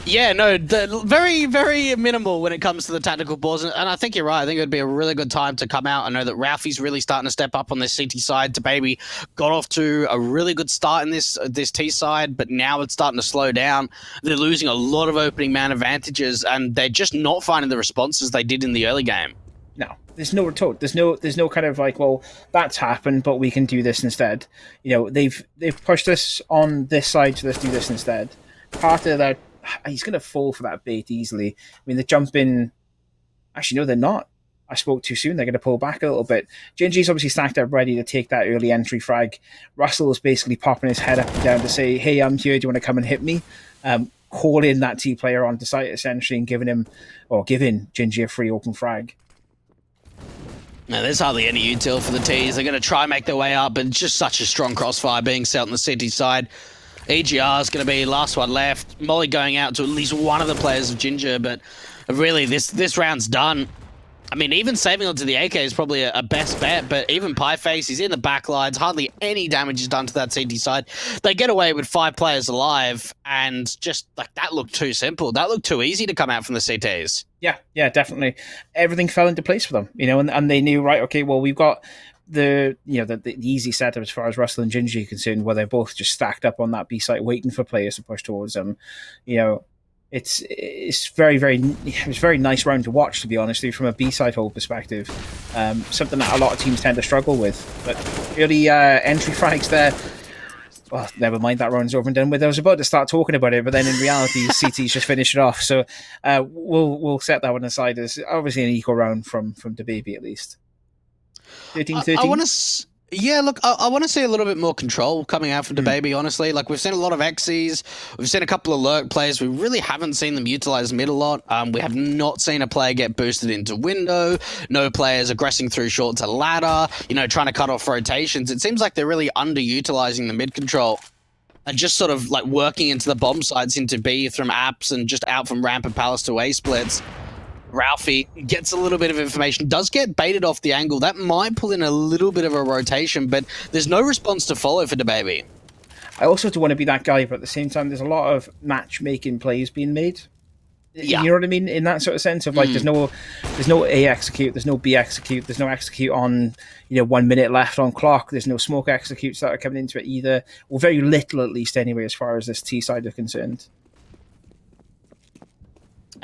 [SPEAKER 1] yeah, no, very, very minimal when it comes to the tactical pause. And I think you're right. I think it would be a really good time to come out. I know that Ralphie's really starting to step up on this CT side. DaBaby got off to a really good start in this T side, but now it's starting to slow down. They're losing a lot of opening man advantages, and they're just not finding the responses they did in the early game.
[SPEAKER 3] No, there's no retort. There's no kind of like, well, that's happened, but we can do this instead. They've pushed us on this side, so let's do this instead. Carter, that he's going to fall for that bait easily. I mean, the jump in. Actually, no, they're not. I spoke too soon. They're going to pull back a little bit. Gingy's obviously stacked up, ready to take that early entry frag. Russell's basically popping his head up and down to say, "Hey, I'm here. Do you want to come and hit me?" Calling that T player onto site essentially and giving Gingy a free open frag.
[SPEAKER 1] No, there's hardly any util for the T's. They're going to try and make their way up, but it's just such a strong crossfire being set on the city side. EGR is going to be last one left. Molly going out to at least one of the players of Ginger, but really this round's done. I mean, even saving onto the AK is probably a best bet, but even Pieface, he's in the back lines. Hardly any damage is done to that CT side. They get away with 5 players alive, and just like that looked too simple. That looked too easy to come out from the CTs.
[SPEAKER 3] Yeah, definitely. Everything fell into place for them, and they knew, right, okay, well, we've got the easy setup as far as Russell and Gingy are concerned, where they're both just stacked up on that B site waiting for players to push towards them. It's very, very, it was a very nice round to watch, to be honest with you, from a B-side hold perspective. Something that a lot of teams tend to struggle with. But early entry frags there, well, never mind, that round's over and done with. I was about to start talking about it, but then in reality, CT's just finished it off. So we'll set that one aside as obviously an equal round from DaBaby at least. 13-13.
[SPEAKER 1] I want to... Yeah, look, I want to see a little bit more control coming out from DaBaby, honestly. Like, we've seen a lot of Xyz, we've seen a couple of lurk plays. We really haven't seen them utilize mid a lot. We have not seen a player get boosted into window, no players aggressing through short to ladder, trying to cut off rotations. It seems like they're really underutilizing the mid control and just sort of like working into the bomb sites into B from apps and just out from ramp and palace to A splits. Ralphie gets a little bit of information, does get baited off the angle. That might pull in a little bit of a rotation, but there's no response to follow for DaBaby.
[SPEAKER 3] I also don't want to be that guy, but at the same time, there's a lot of matchmaking plays being made. Yeah. You know what I mean? In that sort of sense of like, there's no A execute, there's no B execute, there's no execute on 1 minute left on clock. There's no smoke executes that are coming into it either, or very little at least anyway, as far as this T side are concerned.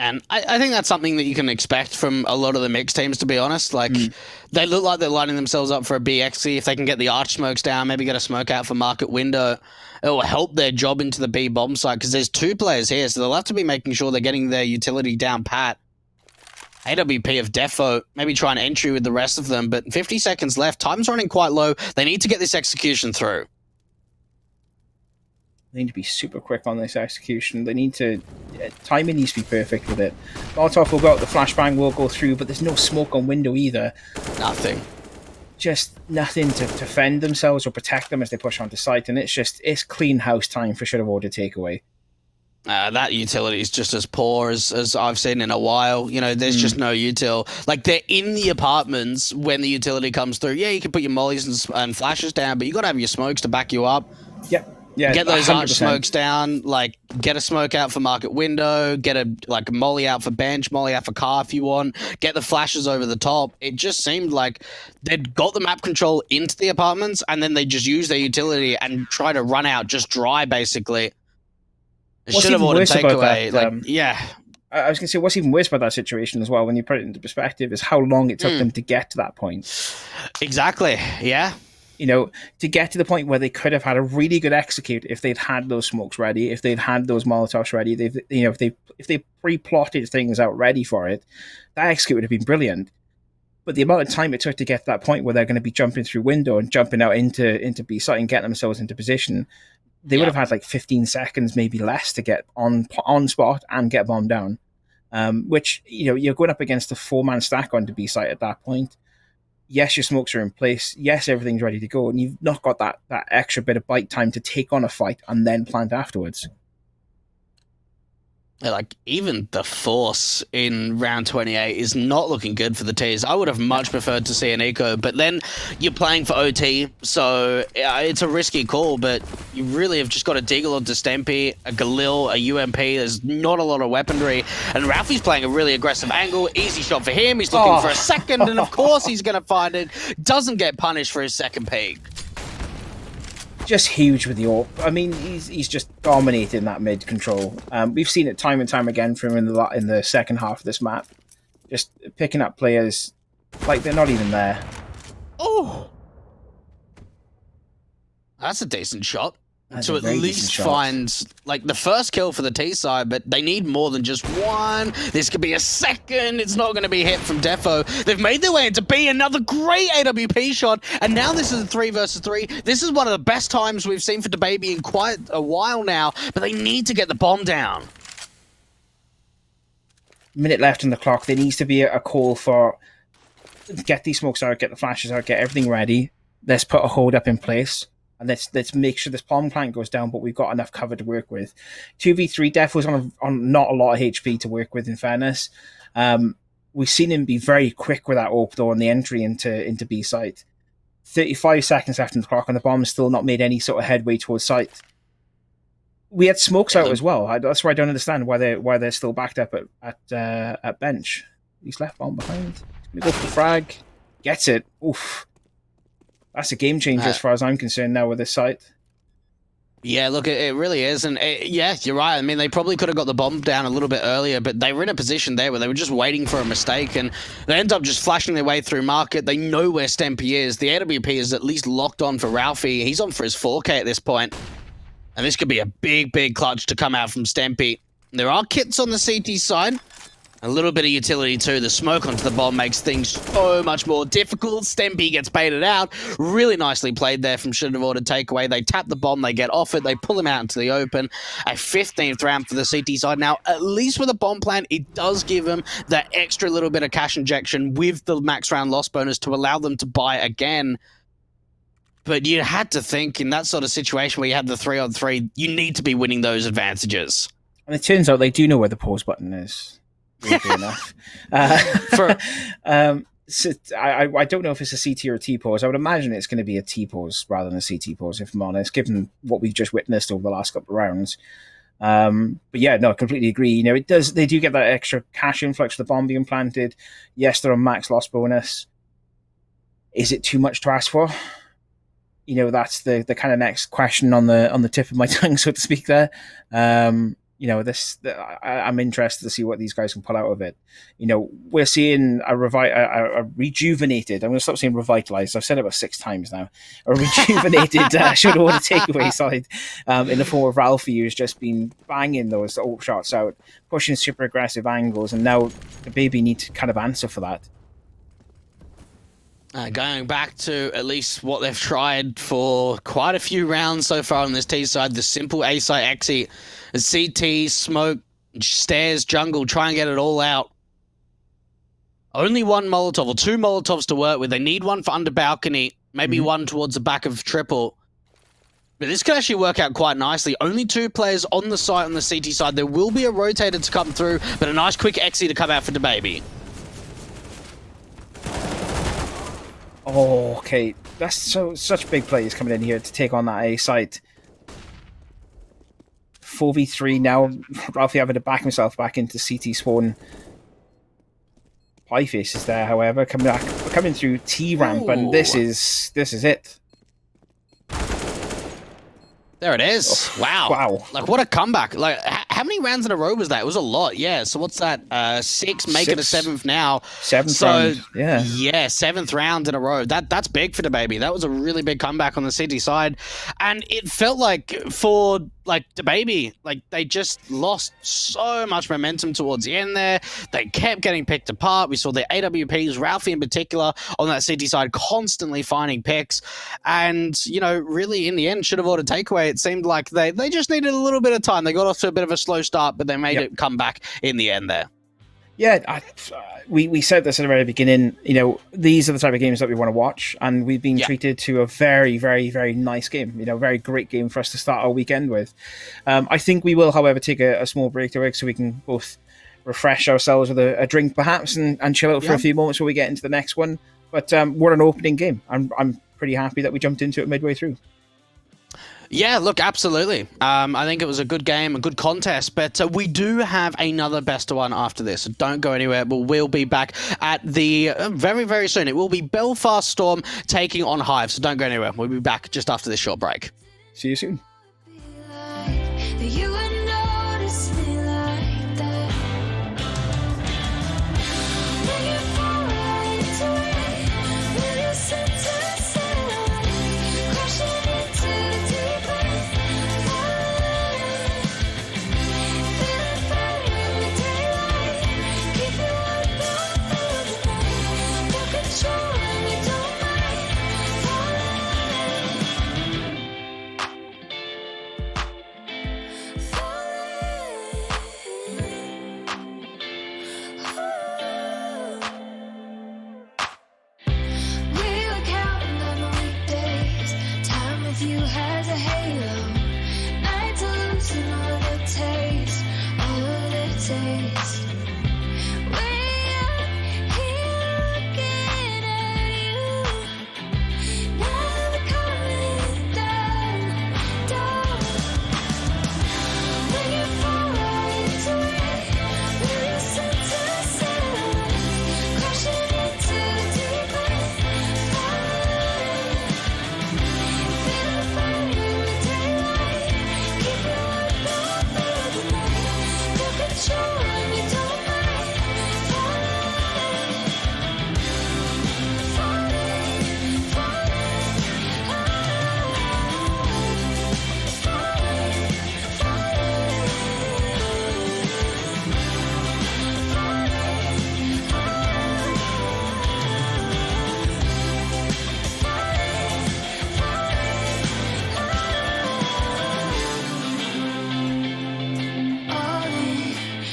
[SPEAKER 1] And I think that's something that you can expect from a lot of the mixed teams, to be honest. Like, they look like they're lining themselves up for a BXC. If they can get the arch smokes down, maybe get a smoke out for market window, it will help their job into the B bomb site, because there's 2 players here, so they'll have to be making sure they're getting their utility down pat. AWP of Defo, maybe try an entry with the rest of them, but 50 seconds left. Time's running quite low. They need to get this execution through.
[SPEAKER 3] They need to be super quick on this execution. They need to... timing needs to be perfect with it. Molotov will go out, the flashbang will go through, but there's no smoke on window either.
[SPEAKER 1] Nothing.
[SPEAKER 3] Just nothing to defend themselves or protect them as they push onto site, and it's clean house time for should have ordered takeaway.
[SPEAKER 1] That utility is just as poor as I've seen in a while. There's just no util. Like, they're in the apartments when the utility comes through. Yeah, you can put your mollies and flashes down, but you got to have your smokes to back you up.
[SPEAKER 3] Yep. Yeah,
[SPEAKER 1] get those arch
[SPEAKER 3] 100%.
[SPEAKER 1] smokes down, like get a smoke out for market window, get a molly out for bench, molly out for car if you want, get the flashes over the top. It just seemed like they'd got the map control into the apartments and then they just use their utility and try to run out just dry basically. It should have ordered takeaway.
[SPEAKER 3] I was going to say, what's even worse about that situation as well, when you put it into perspective, is how long it took them to get to that point.
[SPEAKER 1] Exactly. Yeah.
[SPEAKER 3] You know, to get to the point where they could have had a really good execute if they'd had those smokes ready, if they'd had those Molotovs ready, if they pre-plotted things out ready for it, that execute would have been brilliant. But the amount of time it took to get to that point where they're going to be jumping through window and jumping out into B site and getting themselves into position, they would have had like 15 seconds, maybe less, to get on spot and get bombed down. Which, you're going up against a 4-man stack onto B site at that point. Yes, your smokes are in place. Yes, everything's ready to go. And you've not got that extra bit of bite time to take on a fight and then plant afterwards.
[SPEAKER 1] Like, even the force in round 28 is not looking good for the T's. I would have much preferred to see an eco, but then you're playing for OT, so it's a risky call, but you really have just got a Deagle onto Stempy, a Galil, a UMP. There's not a lot of weaponry, and Ralphie's playing a really aggressive angle. Easy shot for him. He's looking for a second, and of course he's going to find it. Doesn't get punished for his second peak.
[SPEAKER 3] Just huge with the AWP. I mean, he's just dominating that mid control. We've seen it time and time again from him in the second half of this map. Just picking up players like they're not even there.
[SPEAKER 1] Oh, that's a decent shot.
[SPEAKER 3] That's
[SPEAKER 1] to at least find like the first kill for the T side, but they need more than just one. This could be a second. It's not going to be hit from Defo. They've made their way into B. Another great AWP shot, and now this is a 3 versus 3. This is one of the best times we've seen for DaBaby in quite a while now, but they need to get the bomb down.
[SPEAKER 3] Minute left on the clock. There needs to be a call for get these smokes out, get the flashes out, get everything ready. Let's put a hold up in place. And let's make sure this palm plant goes down, but we've got enough cover to work with. 2v3, Defo's on not a lot of HP to work with, in fairness. We've seen him be very quick with that AWP, though, on the entry into B site. 35 seconds left on the clock, and the bomb's still not made any sort of headway towards site. We had smokes out as well. That's why I don't understand why they're still backed up at bench. He's left bomb behind. He's going to go for the frag. Gets it. Oof. That's a game changer as far as I'm concerned now with this site.
[SPEAKER 1] Yeah, look, it really is. And yeah, you're right. I mean, they probably could have got the bomb down a little bit earlier, but they were in a position there where they were just waiting for a mistake, and they end up just flashing their way through market. They know where Stempy is. The AWP is at least locked on for Ralphie. He's on for his 4K at this point. And this could be a big, big clutch to come out from Stempy. There are kits on the CT side. A little bit of utility too. The smoke onto the bomb makes things so much more difficult. Stempy gets baited out. Really nicely played there from should have ordered takeaway. They tap the bomb, they get off it, they pull him out into the open. A 15th round for the CT side. Now, at least with a bomb plan, it does give them that extra little bit of cash injection with the max round loss bonus to allow them to buy again. But you had to think in that sort of situation where you had the 3-on-3, you need to be winning those advantages.
[SPEAKER 3] And it turns out they do know where the pause button is. Enough. So I don't know if it's a CT or a T pause. I would imagine it's going to be a T pause rather than a CT pause, if I'm honest, given what we've just witnessed over the last couple of rounds. But yeah, no, I completely agree. You know, they do get that extra cash influx with the bomb being planted. Yes, they're on max loss bonus. Is it too much to ask for? You know, that's the kind of next question on the tip of my tongue, so to speak. There. You know, I'm interested to see what these guys can pull out of it. You know, we're seeing a rejuvenated, I'm going to stop saying revitalized, I've said it about 6 times now, a rejuvenated should order takeaway side in the form of Ralphie, who's just been banging those AWP shots out, pushing super aggressive angles, and now DaBaby need to kind of answer for that.
[SPEAKER 1] Going back to at least what they've tried for quite a few rounds so far on this T side, the simple A site exit, CT, smoke, stairs, jungle, try and get it all out. Only one Molotov or 2 Molotovs to work with. They need one for under balcony, maybe one towards the back of triple. But this could actually work out quite nicely. Only 2 players on the site on the CT side. There will be a rotator to come through, but a nice quick exit to come out for DaBaby.
[SPEAKER 3] Oh, okay. That's such big plays coming in here to take on that A site. 4v3 now. Ralphie having to back himself back into CT spawn. Pieface is there, however, coming through T ramp, and this is it.
[SPEAKER 1] There it is.
[SPEAKER 3] Oh,
[SPEAKER 1] wow.
[SPEAKER 3] wow.
[SPEAKER 1] Like, what a comeback. Like, how many rounds in a row was that? It was a lot. Yeah. So what's that? 6, make it a 7th now.
[SPEAKER 3] 7th round. Yeah.
[SPEAKER 1] Yeah, 7th round in a row. That's big for the baby. That was a really big comeback on the City side. And it felt like for the baby, like they just lost so much momentum towards the end there. They kept getting picked apart. We saw the AWPs, Ralphie in particular, on that City side constantly finding picks. And, really in the end should have ordered takeaway. It seemed like they just needed a little bit of time. They got off to a bit of a slow start, but they made it come back in the end there.
[SPEAKER 3] Yeah, we said this at the very beginning. These are the type of games that we want to watch, and we've been treated to a very, very, very nice game. Very great game for us to start our weekend with. I think we will, however, take a small break to work so we can both refresh ourselves with a drink, perhaps, and chill out for a few moments before we get into the next one. But what an opening game! I'm pretty happy that we jumped into it midway through.
[SPEAKER 1] Yeah, look, absolutely. I think it was a good game, a good contest, but we do have another best of one after this. So don't go anywhere, but we'll be back at the very, very soon. It will be Belfast Storm taking on Hive, so don't go anywhere. We'll be back just after this short break.
[SPEAKER 3] See you soon.
[SPEAKER 4] You would notice me like that. When you fall right to it, when you sit to side, crashing into deep end, feeling fire in the daylight, keep you up all through the night, no control and you don't mind you has a halo. Night to lose and all of the taste, all of the taste. Way up here looking at you. Never coming down. When you fall right to it, when you sit to side, crashing into deep end.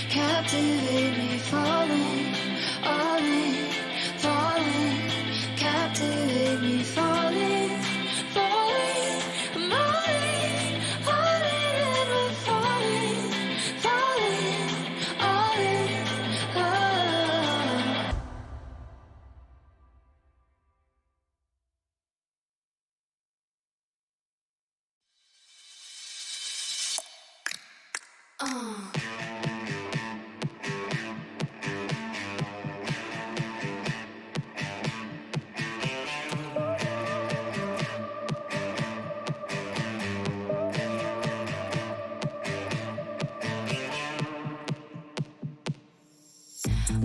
[SPEAKER 4] Captivate me, falling, all in, falling, captivate me, falling, falling, I'm all in, and we're falling, falling, all in,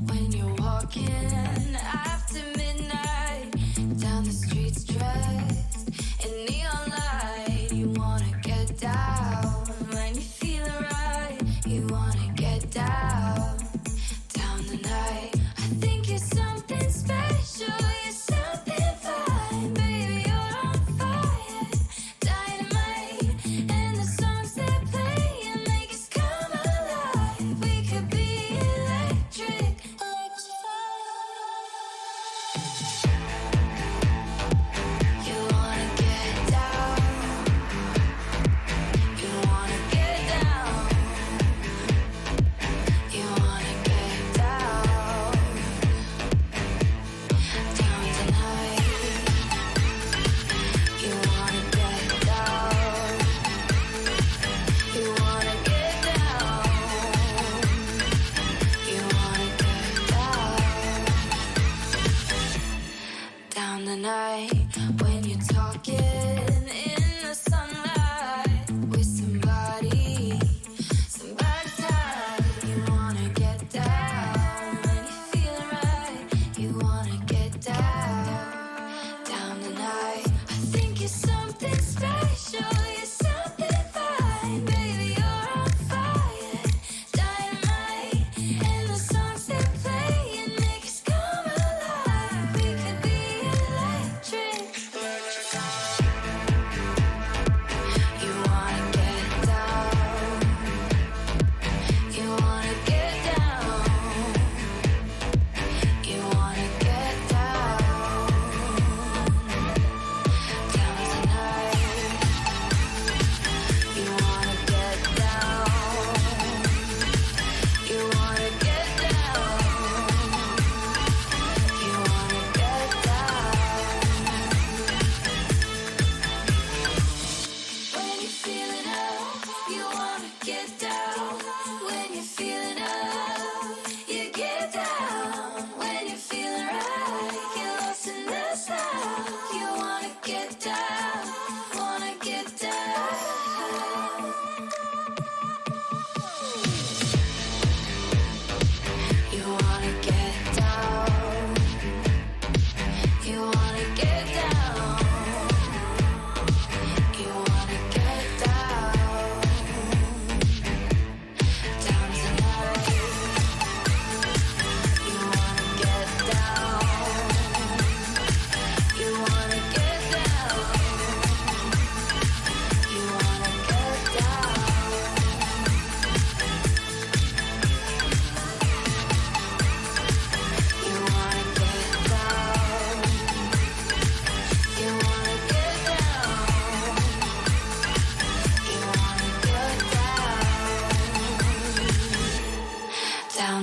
[SPEAKER 4] when you're walking after midnight down the streets dressed in neon light, you wanna get down when you feel right. You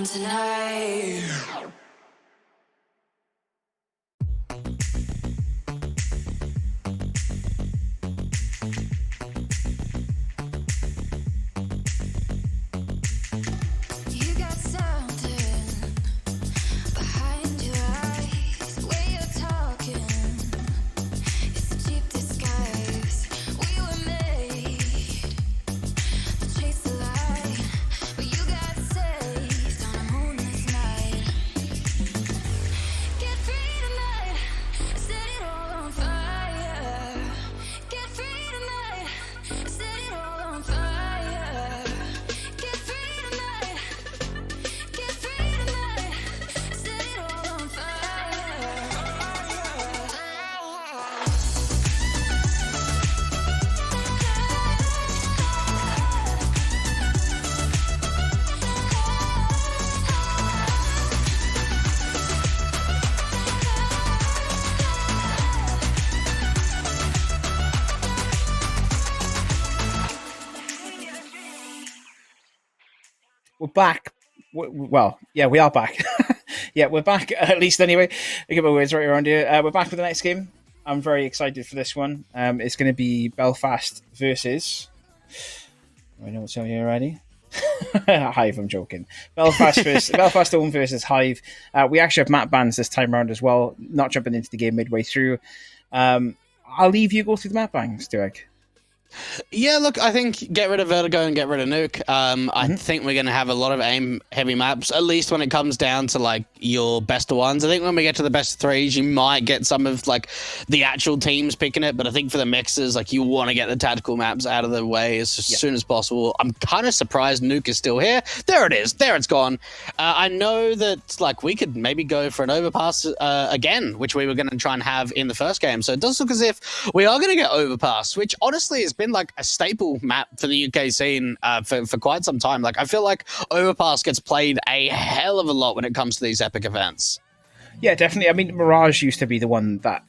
[SPEAKER 4] tonight. You got something behind your eyes, the way you're talking. It's a cheap disguise. We were made to chase the light, but you got saved on a moonless night. Get free tonight, set it all on fire. Get free tonight, set it all on fire. Get free tonight, get free tonight, set it all on fire.
[SPEAKER 3] We're back. Well, yeah, we are back. Yeah, we're back, at least anyway. I get my words right around here. We're back with the next game. I'm very excited for this one. It's going to be Belfast versus... I know what's on here already. Hive, I'm joking. Belfast Home versus Hive. We actually have map bans this time around as well, not jumping into the game midway through. I'll leave you go through the map bans, Derek.
[SPEAKER 2] Yeah, look, I think get rid of Vertigo and get rid of Nuke. I think we're going to have a lot of aim-heavy maps, at least when it comes down to, like, your best of ones. I think when we get to the best of threes, you might get some of, like, the actual teams picking it, but I think for the mixers, like, you want to get the tactical maps out of the way as soon as possible. I'm kind of surprised Nuke is still here. There it is. There it's gone. I know that, like, we could maybe go for an overpass again, which we were going to try and have in the first game. So it does look as if we are going to get overpass, which honestly has been like a staple map for the UK scene for quite some time. Like, I feel like overpass gets played a hell of a lot when it comes to these epic events.
[SPEAKER 3] Yeah, definitely. I mean, Mirage used to be the one that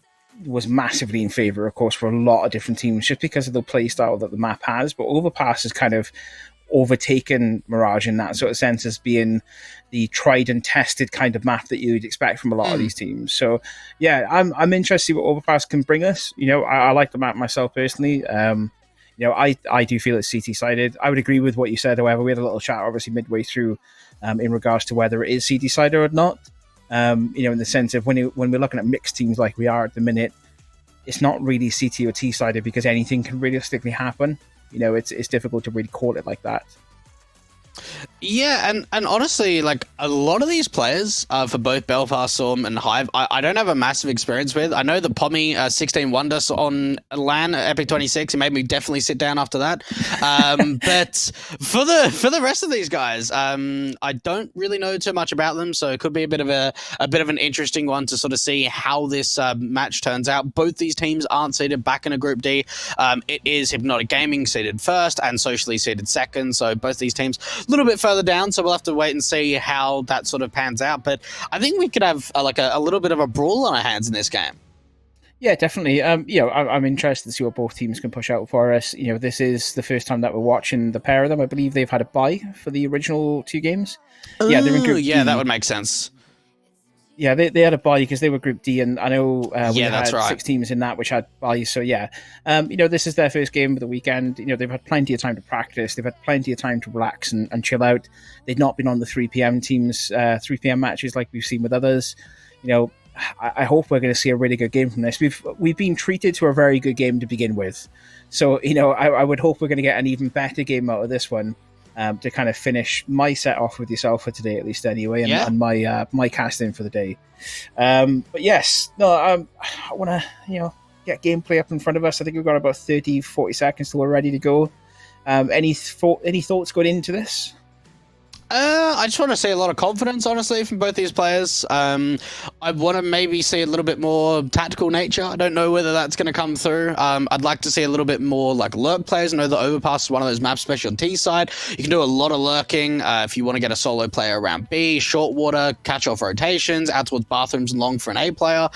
[SPEAKER 3] was massively in favour, of course, for a lot of different teams, just because of the play style that the map has. But overpass has kind of overtaken Mirage in that sort of sense as being the tried and tested kind of map that you'd expect from a lot of these teams. So yeah, I'm interested to see what overpass can bring us. You know, I like the map myself personally. You know, I do feel it's CT sided. I would agree with what you said. However, we had a little chat obviously midway through in regards to whether it is CT sided or not. You know, in the sense of when we're looking at mixed teams like we are at the minute, it's not really CT or T sided because anything can realistically happen. You know, it's difficult to really call it like that.
[SPEAKER 2] Yeah, and honestly, like, a lot of these players for both Belfast Storm and Hive, I don't have a massive experience with. I know that Pommy 16 Wonders on LAN at Epic 26, it made me definitely sit down after that. But for the rest of these guys, I don't really know too much about them, so it could be a bit of an interesting one to sort of see how this match turns out. Both these teams aren't seeded back in a Group D. It is Hypnotic Gaming seeded first and Socially seeded second, so both these teams a little bit further down, so we'll have to wait and see how that sort of pans out. But I think we could have a little bit of a brawl on our hands in this game.
[SPEAKER 3] Yeah, definitely. You know, I'm interested to see what both teams can push out for us. You know, this is the first time that we're watching the pair of them. I believe they've had a bye for the original two games. Yeah, they're in Group D.
[SPEAKER 2] That would make sense.
[SPEAKER 3] Yeah, they had a bye because they were Group D, and I know we had
[SPEAKER 2] right.
[SPEAKER 3] 6 teams in that which had byes. So yeah, you know, this is their first game of the weekend. You know, they've had plenty of time to practice. They've had plenty of time to relax and chill out. They've not been on the 3 p.m. teams, 3 p.m. matches like we've seen with others. You know, I hope we're going to see a really good game from this. We've been treated to a very good game to begin with, so you know, I would hope we're going to get an even better game out of this one. To kind of finish my set off with yourself for today, at least anyway, and my casting for the day. But yes, no, I want to, you know, get gameplay up in front of us. I think we've got about 30-40 seconds till we're ready to go. Any thoughts going into this?
[SPEAKER 2] I just want to see a lot of confidence, honestly, from both these players. I want to maybe see a little bit more tactical nature. I don't know whether that's going to come through. I'd like to see a little bit more like lurk players. I know that Overpass is one of those maps, especially on T side. You can do a lot of lurking if you want to get a solo player around B, short water, catch off rotations, out towards bathrooms and long for an A player.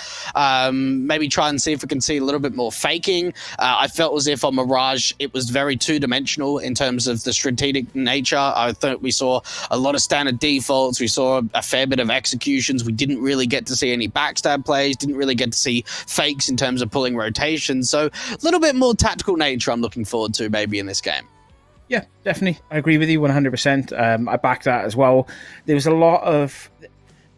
[SPEAKER 2] Maybe try and see if we can see a little bit more faking. I felt as if on Mirage, it was very two-dimensional in terms of the strategic nature. I thought we saw a lot of standard defaults. We saw a fair bit of executions. We didn't really get to see any backstab plays, didn't really get to see fakes in terms of pulling rotations. So a little bit more tactical nature I'm looking forward to maybe in this game.
[SPEAKER 3] Yeah, definitely. I agree with you 100%. I back that as well. There was a lot of...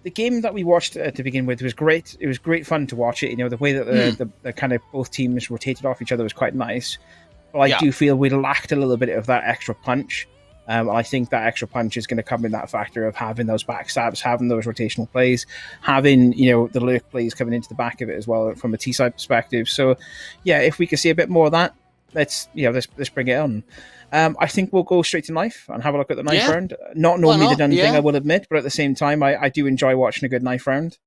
[SPEAKER 3] The game that we watched to begin with was great. It was great fun to watch it. You know, the way that the kind of both teams rotated off each other was quite nice. But I do feel we lacked a little bit of that extra punch. I think that extra punch is going to come in that factor of having those backstabs, having those rotational plays, having, you know, the lurk plays coming into the back of it as well from a T-side perspective. So, yeah, if we can see a bit more of that, let's bring it on. I think we'll go straight to knife and have a look at the knife round. Not normally the done thing, I will admit, but at the same time, I do enjoy watching a good knife round.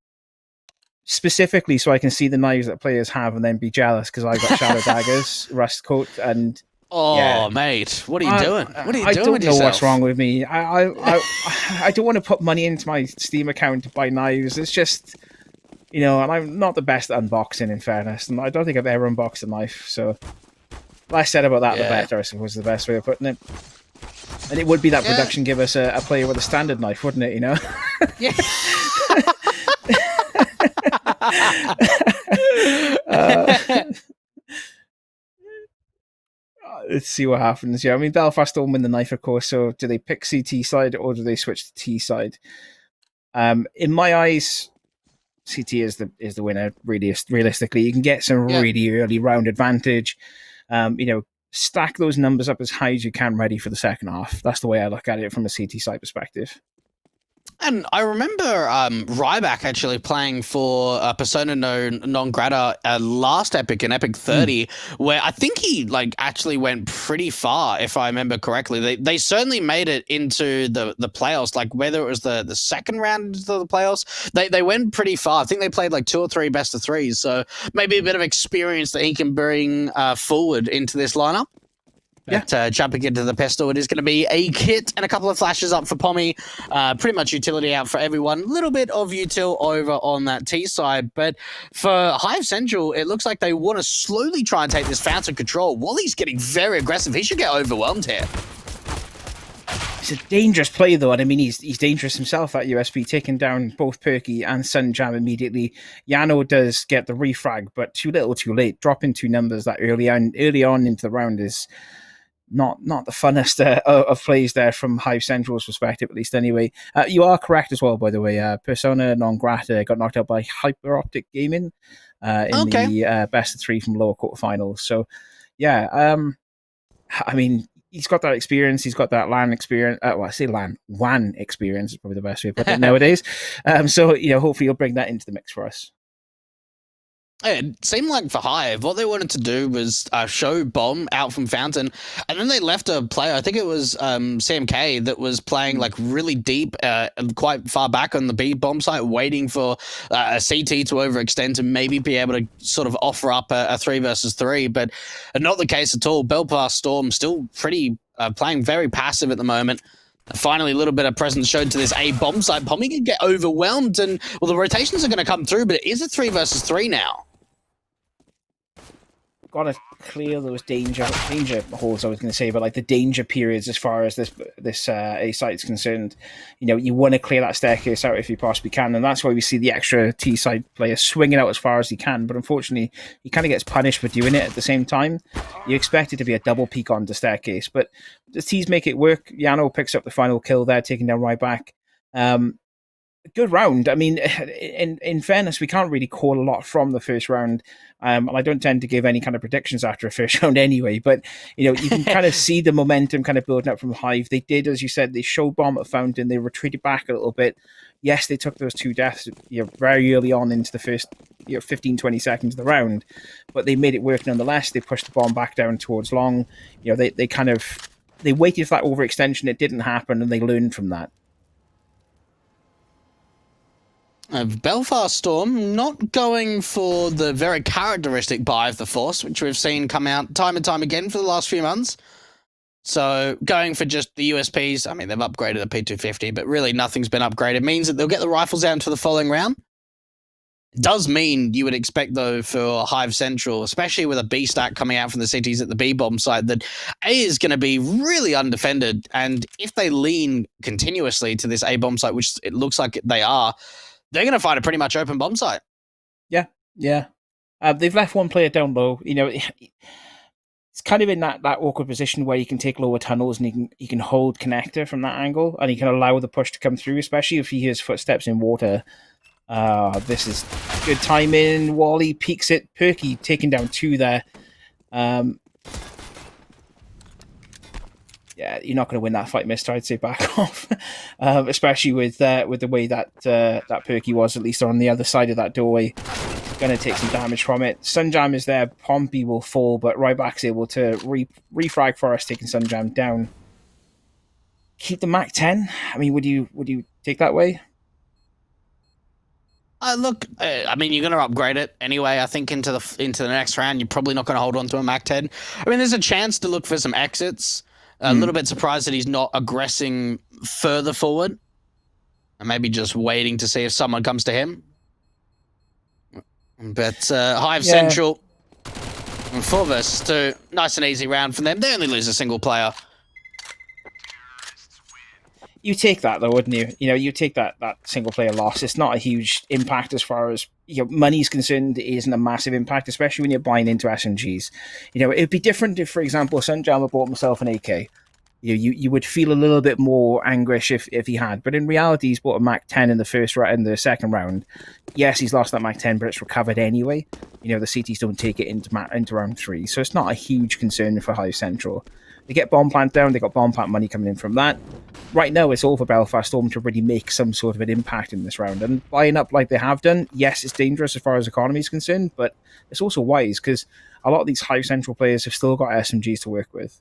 [SPEAKER 3] Specifically so I can see the knives that players have and then be jealous because I got shadow daggers, rust coat, and...
[SPEAKER 2] mate, what are you doing? What are you doing with yourself?
[SPEAKER 3] I don't know what's wrong with me. I don't want to put money into my Steam account to buy knives. It's just, you know, and I'm not the best at unboxing, in fairness, and I don't think I've ever unboxed a knife, so... Less said about that, the better, I suppose, is the best way of putting it. And it would be that production give us a player with a standard knife, wouldn't it, you know?
[SPEAKER 2] Yeah.
[SPEAKER 3] Let's see what happens. Yeah, I mean, Belfast don't win the knife, of course, so do they pick CT side or do they switch to T side? In my eyes... CT is the winner, really, realistically. You can get some really early round advantage. You know, stack those numbers up as high as you can ready for the second half. That's the way I look at it from a CT side perspective.
[SPEAKER 2] And I remember Ryback actually playing for Persona non grata last Epic in Epic 30, where I think he actually went pretty far, if I remember correctly. They certainly made it into the playoffs, like whether it was the second round of the playoffs, they went pretty far. I think they played like 2 or 3 best of 3s, so maybe a bit of experience that he can bring forward into this lineup. But jumping into the pistol, it is going to be a kit and a couple of flashes up for Pommy. Pretty much utility out for everyone. A little bit of util over on that T side. But for Hive Central, it looks like they want to slowly try and take this fountain control. Wally's getting very aggressive. He should get overwhelmed here.
[SPEAKER 3] It's a dangerous play, though, and I mean, he's dangerous himself at USP, taking down both Perky and Sunjam immediately. Yano does get the refrag, but too little, too late. Dropping 2 numbers that early on into the round is... Not the funnest of plays there from Hive Central's perspective, at least anyway. You are correct as well, by the way. Persona non grata got knocked out by Hyper Optic Gaming in the best of 3 from lower quarterfinals. So, yeah, I mean, he's got that experience. He's got that LAN experience. Well, I say LAN, WAN experience is probably the best way to put it nowadays. So, you know, hopefully he'll bring that into the mix for us.
[SPEAKER 2] It seemed like for Hive, what they wanted to do was show Bomb out from Fountain, and then they left a player, I think it was CMK, that was playing like really deep and quite far back on the B bomb site, waiting for a CT to overextend to maybe be able to sort of offer up a 3 versus 3, but not the case at all. Belfast Storm still pretty playing very passive at the moment. Finally, a little bit of presence showed to this A bomb site. Pommy can get overwhelmed, and well, the rotations are going to come through, but it is a 3 versus 3 now.
[SPEAKER 3] Got to clear those danger holes, I was going to say, but like the danger periods as far as this A site is concerned. You know, you want to clear that staircase out if you possibly can, and that's why we see the extra T side player swinging out as far as he can. But unfortunately, he kind of gets punished for doing it at the same time. You expect it to be a double peak on the staircase, but the T's make it work. Yano picks up the final kill there, taking down right back. Good round. I mean, in fairness, we can't really call a lot from the first round, and I don't tend to give any kind of predictions after a first round anyway, but, you know, you can kind of see the momentum kind of building up from Hive. They did, as you said, they showed bomb at Fountain, they retreated back a little bit. Yes, they took those 2 deaths, you know, very early on into the first 15-20 seconds of the round, but they made it work nonetheless. They pushed the bomb back down towards long. You know, they waited for that overextension, it didn't happen, and they learned from that.
[SPEAKER 2] Belfast Storm not going for the very characteristic buy of the Force, which we've seen come out time and time again for the last few months. So going for just the USPs, I mean, they've upgraded the P250, but really nothing's been upgraded. It means that they'll get the rifles out into the following round.
[SPEAKER 1] Does mean you would expect, though, for Hive Central, especially with a B stack coming out from the cities at the B bomb site, that A is going to be really undefended. And if they lean continuously to this A bomb site, which it looks like they are, they're going to find a pretty much open bomb site.
[SPEAKER 3] Yeah. They've left one player down low. You know, it's kind of in that awkward position where you can take lower tunnels and you can hold connector from that angle, and you can allow the push to come through, especially if he hears footsteps in water. This is good timing. Wally peeks it. Perky taking down 2 there. Yeah, you're not going to win that fight, Mister. I'd say back off, especially with the way that that Perky was, at least on the other side of that doorway. Going to take some damage from it. Sunjam is there. Pompey will fall, but Ryback's able to refrag for us, taking Sunjam down. Keep the Mac 10. I mean, would you take that way?
[SPEAKER 1] Look, I mean, you're going to upgrade it anyway. I think into the next round, you're probably not going to hold on to a Mac 10. I mean, there's a chance to look for some exits. A little bit surprised that he's not aggressing further forward, and maybe just waiting to see if someone comes to him. But Hive Central, 4 versus 2, nice and easy round for them. They only lose a single player.
[SPEAKER 3] You take that though, wouldn't you? You know, you take that single player loss. It's not a huge impact as far as money's concerned. It isn't a massive impact, especially when you're buying into SMGs. You know, it'd be different if, for example, Sunjammer bought himself an AK. You would feel a little bit more anguish if he had, but in reality, he's bought a Mac 10 in the second round. Yes, he's lost that Mac 10, but it's recovered anyway. You know, the CTs don't take it into round 3, so it's not a huge concern for Hive Central. They get bomb plant down. They got bomb plant money coming in from that. Right now, it's all for Belfast Storm to really make some sort of an impact in this round, and buying up like they have done. Yes, it's dangerous as far as economy is concerned, but it's also wise because a lot of these Hive Central players have still got SMGs to work with.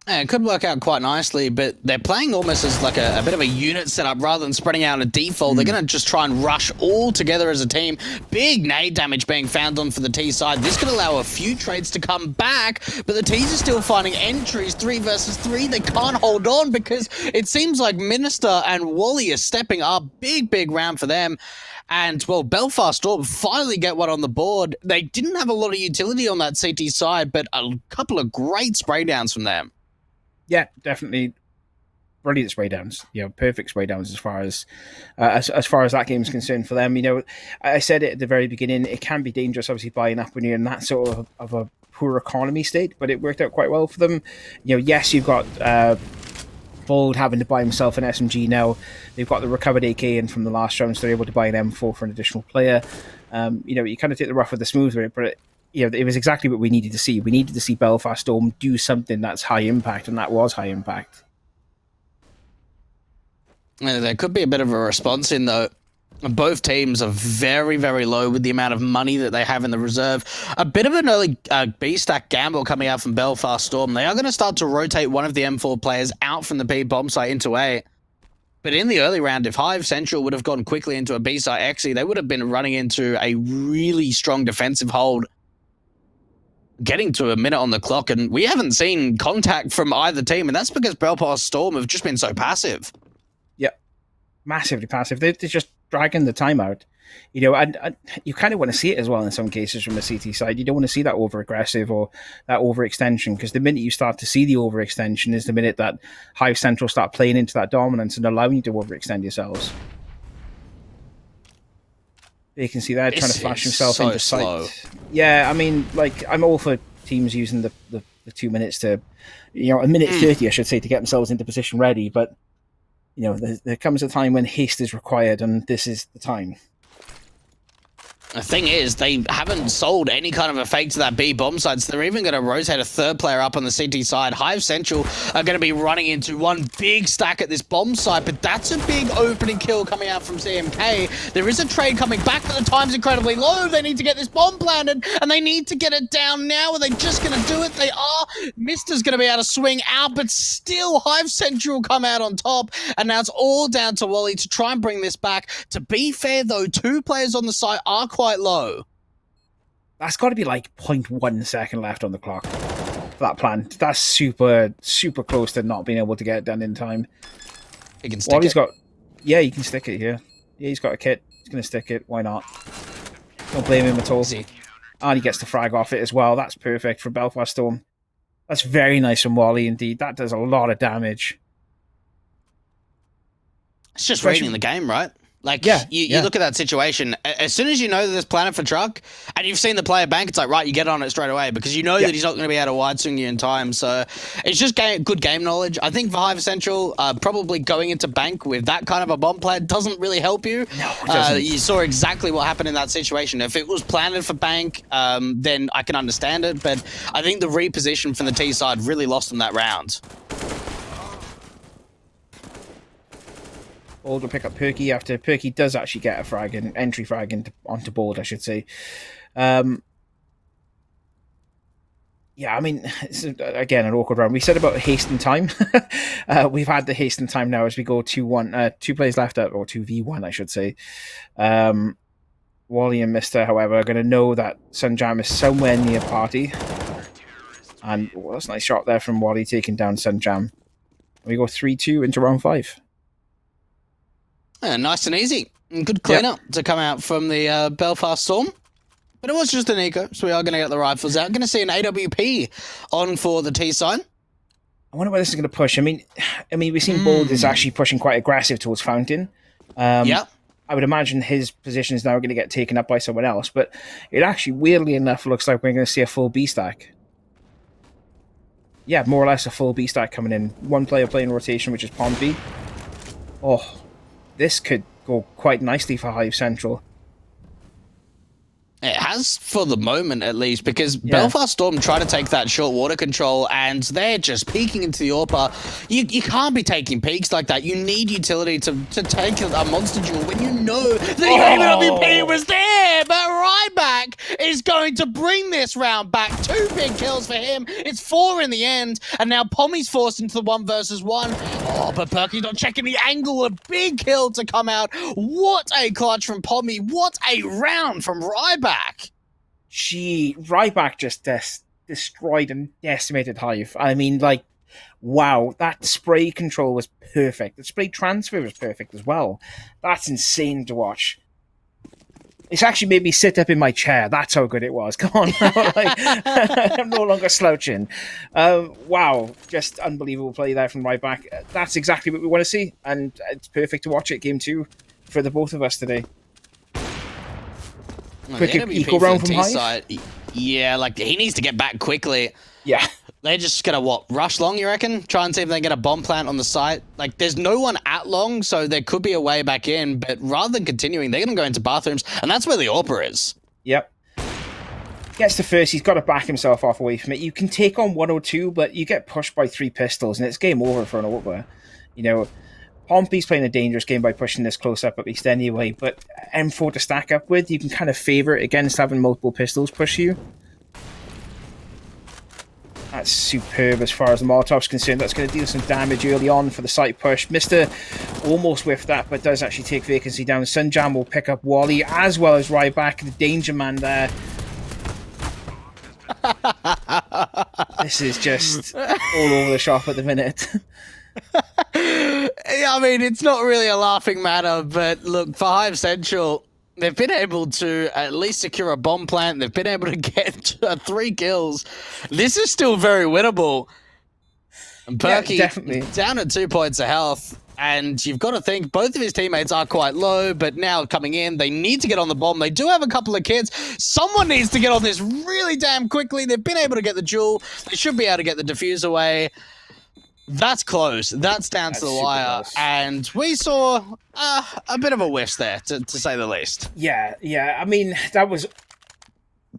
[SPEAKER 1] Yeah, it could work out quite nicely, but they're playing almost as like a bit of a unit setup rather than spreading out a default. They're going to just try and rush all together as a team. Big nade damage being found on for the T side. This could allow a few trades to come back, but the T's are still finding entries 3 versus 3. They can't hold on because it seems like Minister and Wally are stepping up. Big round for them. And, well, Belfast Storm finally get one on the board. They didn't have a lot of utility on that CT side, but a couple of great spray downs from them.
[SPEAKER 3] Yeah, definitely brilliant spray downs. You know, perfect spray downs as far as that game is concerned for them. You know, I said it at the very beginning. It can be dangerous, obviously, buying up when you're in that sort of a poor economy state, but it worked out quite well for them. You know, yes, you've got Bold having to buy himself an SMG now. They've got the recovered AK in from the last round, so they're able to buy an M4 for an additional player. You know, you kind of take the rough with the smooth with it, but it was exactly what we needed to see. We needed to see Belfast Storm do something that's high impact, and that was high impact.
[SPEAKER 1] There could be a bit of a response in, though. Both teams are very low with the amount of money that they have in the reserve. A bit of an early B-stack gamble coming out from Belfast Storm. They are going to start to rotate one of the M4 players out from the B bomb site into A. But in the early round, if Hive Central would have gone quickly into a B site XE, they would have been running into a really strong defensive hold, getting to a minute on the clock, and we haven't seen contact from either team, and that's because Belfast Storm have just been so passive.
[SPEAKER 3] Yep, massively passive. They're just dragging the time out. You know, and you kind of want to see it as well in some cases from the CT side. You don't want to see that over-aggressive or that overextension, because the minute you start to see the overextension is the minute that Hive Central start playing into that dominance and allowing you to overextend yourselves. You can see that trying to flash himself into sight. Yeah, I mean, like, I'm all for teams using the 2 minutes to, a minute 30, I should say, to get themselves into position ready. But, there comes a time when haste is required, and this is the time.
[SPEAKER 1] The thing is, they haven't sold any kind of a fake to that B bomb side, so they're even going to rotate a third player up on the CT side. Hive Central are going to be running into one big stack at this bomb site, but that's a big opening kill coming out from CMK. There is a trade coming back, but the time's incredibly low. They need to get this bomb planted, and they need to get it down now. Are they just going to do it? They are. Mister's going to be able to swing out, but still Hive Central come out on top, and now it's all down to Wally to try and bring this back. To be fair, though, 2 players on the site are quite low.
[SPEAKER 3] That's got to be like 0.1 second left on the clock for that plan. That's super close to not being able to get it done in time.
[SPEAKER 1] He can stick it.
[SPEAKER 3] Yeah, he can stick it here. Yeah, he's got a kit. He's going to stick it. Why not? Don't blame him at all.
[SPEAKER 1] Easy.
[SPEAKER 3] And he gets the frag off it as well. That's perfect for Belfast Storm. That's very nice from Wally, indeed. That does a lot of damage.
[SPEAKER 1] It's just reading the game, right? Like, you look at that situation, as soon as you know that there's planet for truck, and you've seen the player bank, it's like, right, you get on it straight away, because you know that he's not going to be able to wide swing you in time, so it's just good game knowledge. I think for Hive Central, probably going into bank with that kind of a bomb plan doesn't really help you.
[SPEAKER 3] No, it doesn't.
[SPEAKER 1] You saw exactly what happened in that situation. If it was planted for bank, then I can understand it, but I think the reposition from the T side really lost them that round.
[SPEAKER 3] Bold will pick up Perky after Perky does actually get a frag, an entry frag onto Bold, I should say. Yeah, I mean, it's, again, an awkward round. We said about haste and time. We've had the haste and time now as we go 2-1, 2 plays left up, or 2v1, I should say. Wally and Mister, however, are going to know that Sunjam is somewhere near party. And that's a nice shot there from Wally taking down Sunjam. We go 3-2 into round 5.
[SPEAKER 1] Yeah, nice and easy. Good cleanup to come out from the Belfast Storm. But it was just an eco, so we are going to get the rifles out. Going to see an AWP on for the T side.
[SPEAKER 3] I wonder where this is going to push. I mean, we've seen Bold is actually pushing quite aggressive towards Fountain. I would imagine his position is now going to get taken up by someone else, but it actually, weirdly enough, looks like we're going to see a full B stack. Yeah, more or less a full B stack coming in. One player playing rotation, which is Pompey. Oh, this could go quite nicely for Hive Central.
[SPEAKER 1] It has for the moment, at least, because Belfast Storm try to take that short water control, and they're just peeking into the AWPer. You can't be taking peeks like that. You need utility to take a monster duel when you know the AWP was there. But Ryback is going to bring this round back. 2 big kills for him. It's 4 in the end, and now Pommy's forced into the 1 versus 1. Oh, but Perky's not checking the angle. A big kill to come out. What a clutch from Pommy. What a round from Ryback.
[SPEAKER 3] Ryback just destroyed and decimated Hive. I mean, like, wow, that spray control was perfect. The spray transfer was perfect as well. That's insane to watch. It's actually made me sit up in my chair. That's how good it was. Come on. I'm no longer slouching. Wow, just unbelievable play there from Ryback. That's exactly what we want to see, and it's perfect to watch it. Game 2 for the both of us today. Quick equal round from Hive?
[SPEAKER 1] Yeah, like, he needs to get back quickly.
[SPEAKER 3] Yeah.
[SPEAKER 1] They're just gonna, rush long, you reckon? Try and see if they get a bomb plant on the site? Like, there's no one at long, so there could be a way back in, but rather than continuing, they're gonna go into bathrooms, and that's where the AWPer is.
[SPEAKER 3] Yep. Gets to first, he's got to back himself off away from it. You can take on 102, but you get pushed by 3 pistols, and it's game over for an AWPer. You know, Pompey's playing a dangerous game by pushing this close up at least anyway, but M4 to stack up with, you can kind of favour it against having multiple pistols push you. That's superb as far as the Molotov's concerned. That's going to deal some damage early on for the site push. Mister almost whiffed that, but does actually take vacancy down. Sunjam will pick up Wally as well as Ryback, the danger man there. This is just all over the shop at the minute.
[SPEAKER 1] I mean, it's not really a laughing matter, but look, for Hive Central, they've been able to at least secure a bomb plant. They've been able to get 3 kills. This is still very winnable. And Perky down at 2 points of health. And you've got to think both of his teammates are quite low, but now coming in, they need to get on the bomb. They do have a couple of kids. Someone needs to get on this really damn quickly. They've been able to get the duel. They should be able to get the defuse away. That's close. That's down to the wire. Close. And we saw a bit of a whiff there, to say the least.
[SPEAKER 3] Yeah. I mean, that was...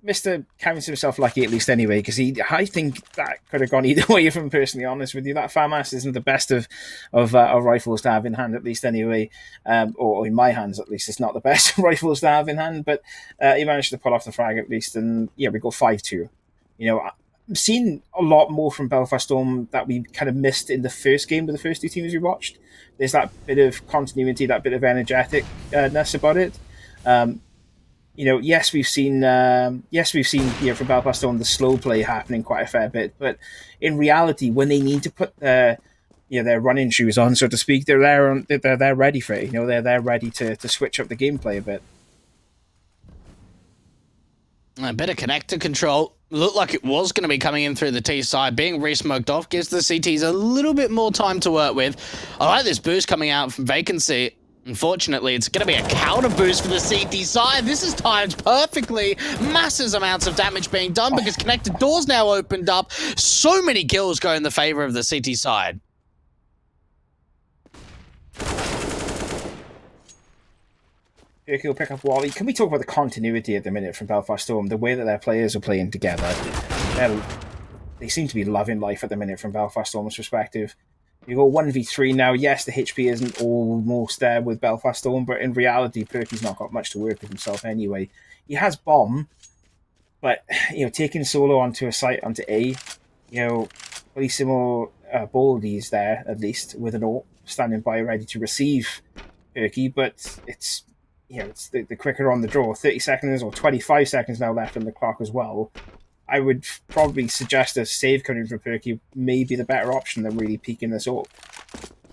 [SPEAKER 3] Mr. counts himself lucky at least anyway, because I think that could have gone either way, if I'm personally honest with you. That FAMAS isn't the best of rifles to have in hand, at least anyway. Or in my hands, at least. It's not the best rifles to have in hand, but he managed to pull off the frag at least. And yeah, we got 5-2. You know, I've seen a lot more from Belfast Storm that we kind of missed in the first game with the first 2 teams we watched. There's that bit of continuity, that bit of energeticness about it. You know, yes, we've seen from Belfast Storm the slow play happening quite a fair bit, but in reality, when they need to put their their running shoes on, so to speak. They're ready for it. They're ready to switch up the gameplay a bit.
[SPEAKER 2] A bit of connector control. Looked like it was going to be coming in through the T side. Being re-smoked off gives the CTs a little bit more time to work with. I like this boost coming out from Vacancy. Unfortunately, it's going to be a counter boost for the CT side. This is timed perfectly. Massive amounts of damage being done because connected doors now opened up. So many kills go in the favor of the CT side.
[SPEAKER 3] Perky will pick up Wally. Can we talk about the continuity at the minute from Belfast Storm? The way that their players are playing together. They seem to be loving life at the minute from Belfast Storm's perspective. You go 1v3 now. Yes, the HP isn't almost there with Belfast Storm, but in reality, Perky's not got much to work with himself anyway. He has Bomb, but taking solo onto a site, onto A, Bellissimo Baldy's there, at least, with an AWP, standing by ready to receive Perky, but it's the quicker on the draw. 30 seconds or 25 seconds now left on the clock as well. I would probably suggest a save coming from Perky may be the better option than really peeking this up.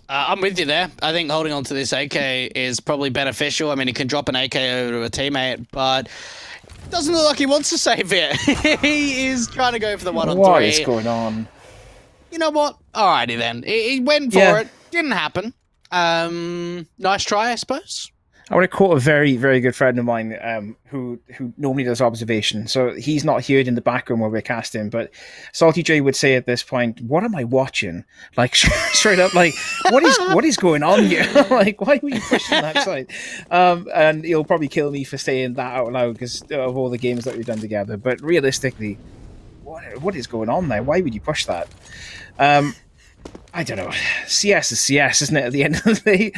[SPEAKER 2] I'm with you there. I think holding on to this AK is probably beneficial. I mean, he can drop an AK over to a teammate, but doesn't look like he wants to save it. He is trying to go for the 1-on-3.
[SPEAKER 3] What is going on?
[SPEAKER 2] You know what? Alrighty then. He went for it. Didn't happen. Nice try, I suppose.
[SPEAKER 3] I want to quote a very, very good friend of mine who normally does observation. So he's not here in the background where we're casting, but Salty J would say at this point, "What am I watching?" Like straight up, like what is going on here? Like, why were you pushing that side? And he'll probably kill me for saying that out loud because of all the games that we've done together. But realistically, what is going on there? Why would you push that? I don't know. CS is CS, isn't it, at the end of the day?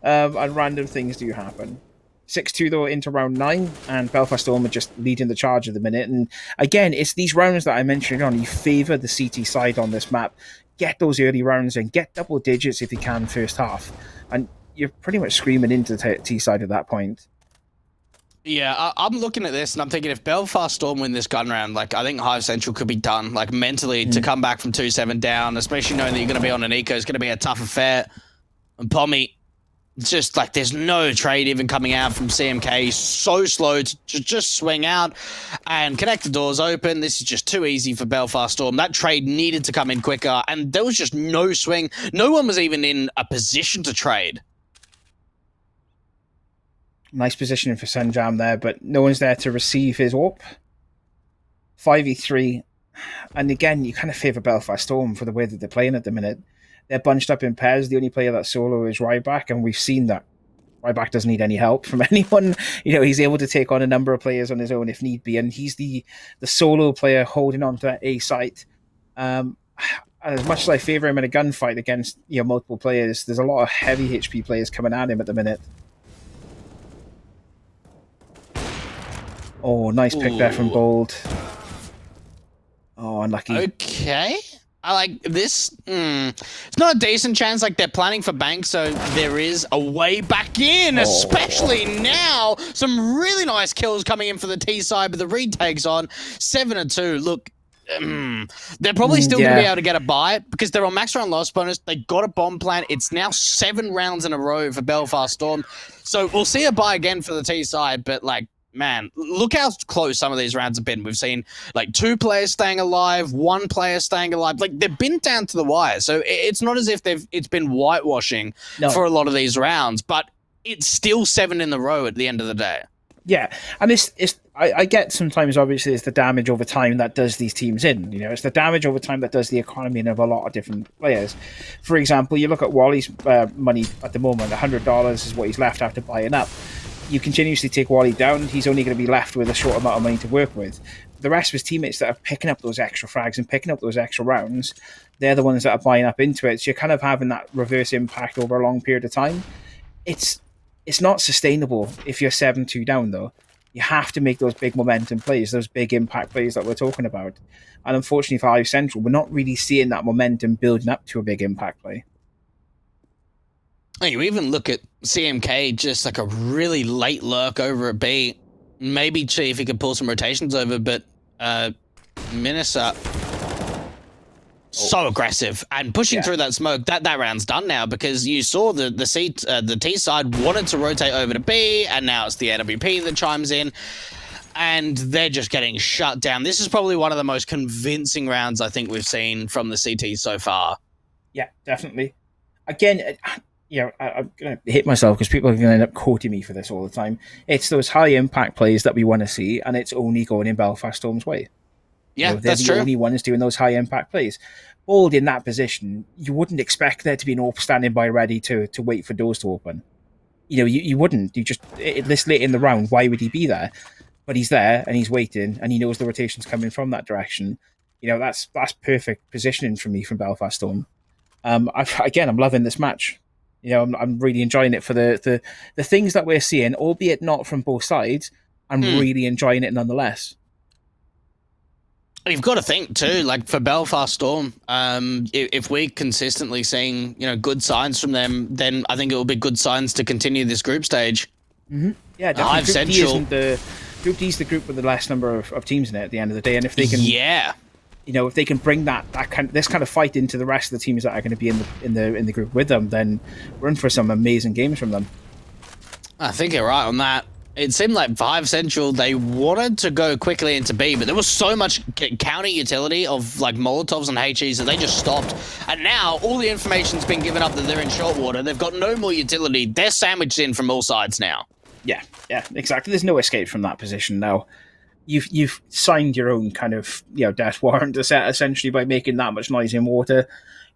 [SPEAKER 3] And random things do happen. 6-2, though, into round 9, and Belfast Storm are just leading the charge at the minute. And again, it's these rounds that I mentioned on. You favour the CT side on this map. Get those early rounds and get double digits if you can first half. And you're pretty much screaming into the T side at that point.
[SPEAKER 2] Yeah, I'm looking at this and I'm thinking if Belfast Storm win this gun round, like I think Hive Central could be done. Like mentally to come back from 2-7 down, especially knowing that you're going to be on an eco, is going to be a tough affair. And Pommy, it's just like there's no trade even coming out from CMK. So slow to just swing out and connect the doors open. This is just too easy for Belfast Storm. That trade needed to come in quicker and there was just no swing. No one was even in a position to trade.
[SPEAKER 3] Nice positioning for Sunjam there, but no one's there to receive his AWP. 5v3. And again, you kind of favour Belfast Storm for the way that they're playing at the minute. They're bunched up in pairs. The only player that's solo is Ryback, and we've seen that Ryback doesn't need any help from anyone. He's able to take on a number of players on his own if need be, and he's the solo player holding on to that A site. As much as I favour him in a gunfight against multiple players, there's a lot of heavy HP players coming at him at the minute. Oh, nice pick there from Bold. Oh, unlucky.
[SPEAKER 2] Okay. I like this. It's not a decent chance. Like they're planning for bank, so there is a way back in, especially now. Some really nice kills coming in for the T side, but the retake's on 7-2. Look, they're probably still going to be able to get a buy because they're on max round loss bonus. They got a bomb plant. It's now 7 rounds in a row for Belfast Storm. So we'll see a buy again for the T side, but like, man, look how close some of these rounds have been. We've seen like 2 players staying alive, 1 player staying alive. Like they've been down to the wire. So it's not as if it's been whitewashing for a lot of these rounds, but it's still 7 in a row at the end of the day.
[SPEAKER 3] Yeah, and I get sometimes obviously it's the damage over time that does these teams in. It's the damage over time that does the economy of a lot of different players. For example, you look at Wally's money at the moment. $100 is what he's left after buying up. You continuously take Wally down, he's only going to be left with a short amount of money to work with. The rest of his teammates that are picking up those extra frags and picking up those extra rounds, they're the ones that are buying up into it. So you're kind of having that reverse impact over a long period of time. It's not sustainable if you're 7-2 down, though. You have to make those big momentum plays, those big impact plays that we're talking about. And unfortunately for Hive Central, we're not really seeing that momentum building up to a big impact play.
[SPEAKER 2] You even look at CMK, just like a really late lurk over at B. Maybe see if he could pull some rotations over, but Minnesota
[SPEAKER 1] so aggressive and pushing through that smoke. That round's done now because you saw the T side wanted to rotate over to B, and now it's the AWP that chimes in, and they're just getting shut down. This is probably one of the most convincing rounds I think we've seen from the CT so far.
[SPEAKER 3] Yeah, definitely. Again, I'm going to hit myself because people are going to end up quoting me for this all the time. It's those high impact plays that we want to see, and it's only going in Belfast Storm's way.
[SPEAKER 1] Yeah,
[SPEAKER 3] they're the only ones doing those high impact plays. Bold in that position, you wouldn't expect there to be an AWP standing by ready to wait for doors to open. You wouldn't. You just, this late in the round, why would he be there? But he's there and he's waiting and he knows the rotation's coming from that direction. That's perfect positioning for me from Belfast Storm. I'm loving this match. I'm really enjoying it for the things that we're seeing, albeit not from both sides. I'm really enjoying it nonetheless.
[SPEAKER 1] You've got to think too, like for Belfast Storm, if we're consistently seeing good signs from them, then I think it will be good signs to continue this group stage.
[SPEAKER 3] Mm-hmm. Yeah, definitely. Group D is the group with the less number of teams in it at the end of the day, and if they can, if they can bring this kind of fight into the rest of the teams that are going to be in the group with them, then we're in for some amazing games from them.
[SPEAKER 1] I think you're right on that. It seemed like for Hive Central, they wanted to go quickly into B, but there was so much counter utility of like Molotovs and HEs that they just stopped. And now all the information's been given up that they're in short water. They've got no more utility. They're sandwiched in from all sides now.
[SPEAKER 3] Yeah, exactly. There's no escape from that position now. You've signed your own kind of death warrant essentially by making that much noise in water.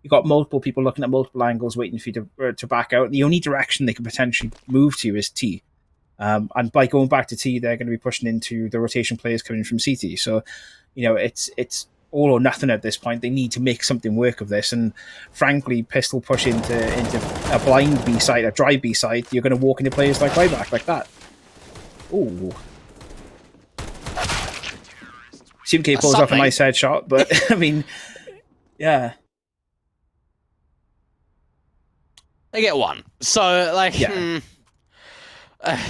[SPEAKER 3] You've got multiple people looking at multiple angles, waiting for you to back out. The only direction they can potentially move to is T. And by going back to T, they're going to be pushing into the rotation players coming from CT. So, it's all or nothing at this point. They need to make something work of this. And frankly, pistol push into a blind B site, a dry B site, you're going to walk into players like Ryback like that. Ooh. CMK pulls off a nice headshot, but I mean, yeah.
[SPEAKER 1] They get one. So,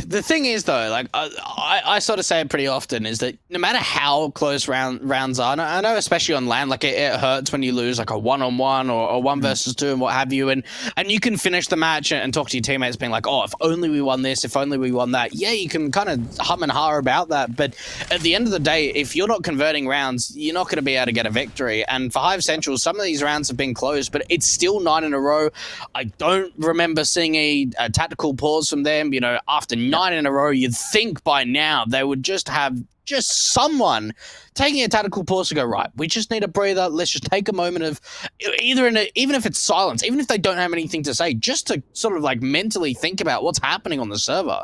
[SPEAKER 1] the thing is, though, like I sort of say it pretty often, is that no matter how close rounds are, and I know especially on LAN, like it hurts when you lose like a 1-on-1 or a 1 versus 2 and what have you, and you can finish the match and talk to your teammates being like, oh, if only we won this, if only we won that. Yeah, you can kind of hum and ha about that, but at the end of the day, if you're not converting rounds, you're not going to be able to get a victory. And for Hive Central, some of these rounds have been close, but it's still 9 in a row. I don't remember seeing a tactical pause from them, after 9 in a row. You'd think by now they would just have someone taking a tactical pause to go, right, we just need a breather. Let's just take a moment of even if it's silence, even if they don't have anything to say, just to sort of like mentally think about what's happening on the server.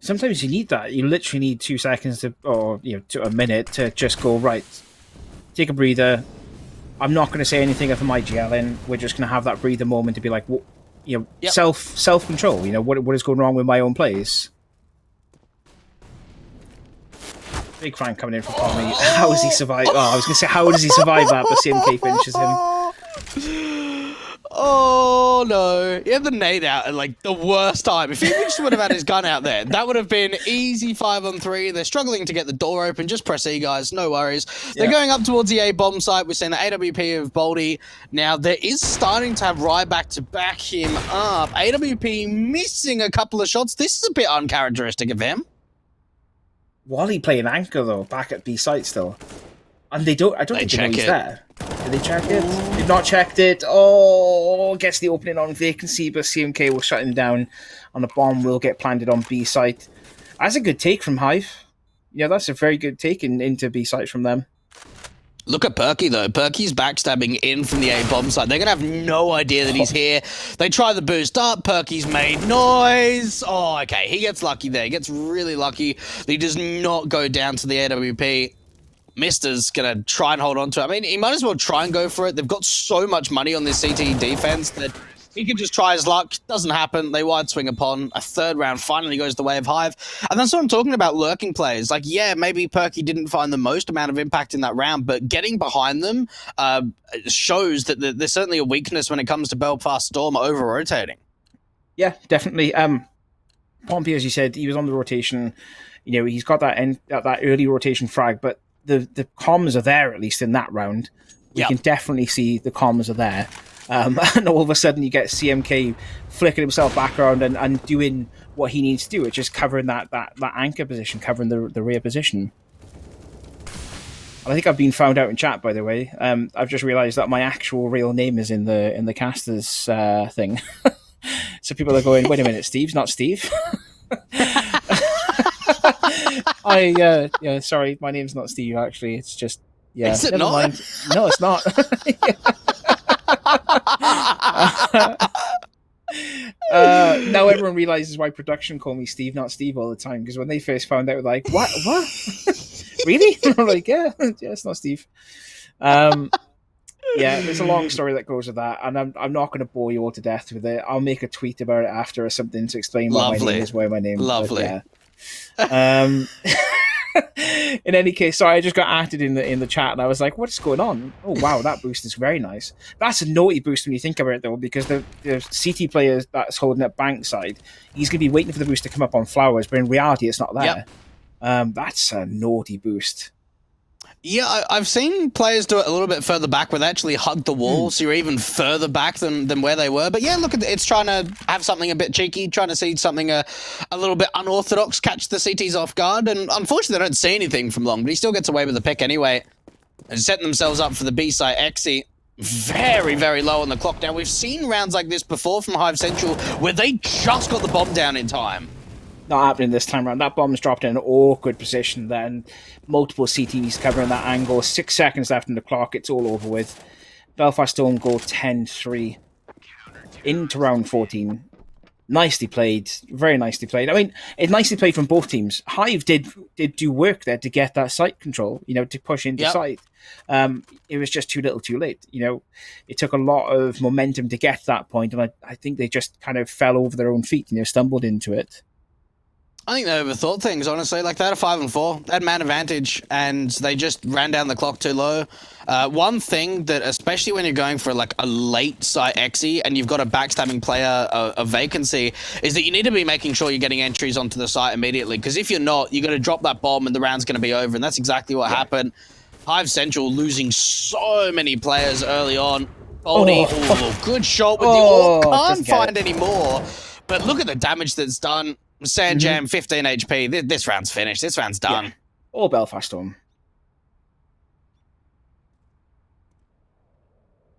[SPEAKER 3] Sometimes you need that. You literally need 2 seconds to a minute to just go, right, take a breather. I'm not going to say anything if I'm IGLing. We're just going to have that breather moment to be like, self control. What is going wrong with my own plays. Big Frank coming in from Tommy. How has he survived? Oh, I was going to say, how does he survive that? But CMK finishes him.
[SPEAKER 1] Oh no! He had the nade out at like the worst time. If he just would have had his gun out there, that would have been easy 5-on-3. They're struggling to get the door open. Just press E, guys. No worries. They're going up towards the A bomb site. We're seeing the AWP of Baldy. Now there is starting to have Ryback to back him up. AWP missing a couple of shots. This is a bit uncharacteristic of him.
[SPEAKER 3] Wally playing anchor though, back at B site still. And I don't think they know he's there. Did they check it? They've not checked it. Oh, gets the opening on vacancy, but CMK will shut him down. And the bomb will get planted on B site. That's a good take from Hive. Yeah, that's a very good take into B site from them.
[SPEAKER 1] Look at Perky, though. Perky's backstabbing in from the A bomb site. They're going to have no idea that he's here. They try the boost up. Perky's made noise. Oh, okay. He gets lucky there. He gets really lucky. He does not go down to the AWP. Mister's going to try and hold on to it. I mean, he might as well try and go for it. They've got so much money on this CT defense that he can just try his luck. Doesn't happen. They wide swing upon. A third round finally goes the way of Hive. And that's what I'm talking about, lurking players. Like, yeah, maybe Perky didn't find the most amount of impact in that round, but getting behind them shows that there's certainly a weakness when it comes to Belfast Storm over-rotating.
[SPEAKER 3] Yeah, definitely. Pompey, as you said, he was on the rotation. He's got that early rotation frag, but the comms are there, at least in that round. We can definitely see the comms are there. And all of a sudden you get CMK flicking himself back around and doing what he needs to do, which is covering that anchor position, covering the rear position. And I think I've been found out in chat, by the way. I've just realised that my actual real name is in the casters thing. So people are going, wait a minute, Steve's not Steve? Sorry, my name's not Steve, actually. It's just,
[SPEAKER 1] Is it not?
[SPEAKER 3] Mind. No, it's not. Now everyone realizes why production call me Steve, not Steve, all the time. Because when they first found out, like, what? Really? I'm like, yeah, it's not Steve. Yeah, there's a long story that goes with that, and I'm not going to bore you all to death with it. I'll make a tweet about it after or something to explain what my name is, why my name.
[SPEAKER 1] Lovely.
[SPEAKER 3] But, yeah. In any case, sorry, I just got acted in the chat, and I was like, "What's going on? Oh wow, that boost is very nice." That's a naughty boost when you think about it, though, because the CT player that's holding it bankside, he's going to be waiting for the boost to come up on flowers, but in reality, it's not there. Yep. That's a naughty boost.
[SPEAKER 1] Yeah, I've seen players do it a little bit further back where they actually hug the wall, so you're even further back than where they were. But yeah, look, it's trying to have something a bit cheeky, trying to see something a little bit unorthodox, catch the CTs off guard, and unfortunately they don't see anything from long, but he still gets away with the pick anyway. And setting themselves up for the B site exit. Very, very low on the clock. Now, we've seen rounds like this before from Hive Central where they just got the bomb down in time.
[SPEAKER 3] Not happening this time around. That bomb's dropped in an awkward position then. Multiple CTs covering that angle. 6 seconds left on the clock. It's all over with. Belfast Storm go 10-3 into round 14. Nicely played. Very nicely played. I mean, it nicely played from both teams. Hive did do work there to get that site control, to push into site. It was just too little too late. It took a lot of momentum to get to that point, and I think they just kind of fell over their own feet, stumbled into it.
[SPEAKER 1] I think they overthought things, honestly. Like, they had a 5 and 4. They had man advantage, and they just ran down the clock too low. One thing that, especially when you're going for, like, a late site exi and you've got a backstabbing player, a vacancy, is that you need to be making sure you're getting entries onto the site immediately. Because if you're not, you're going to drop that bomb and the round's going to be over. And that's exactly what happened. Hive Central losing so many players early on. Boldy, good shot with the AWP. Can't find any more. But look at the damage that's done. Sandjam, 15 HP. This round's finished. This round's done.
[SPEAKER 3] Yeah. All Belfast Storm.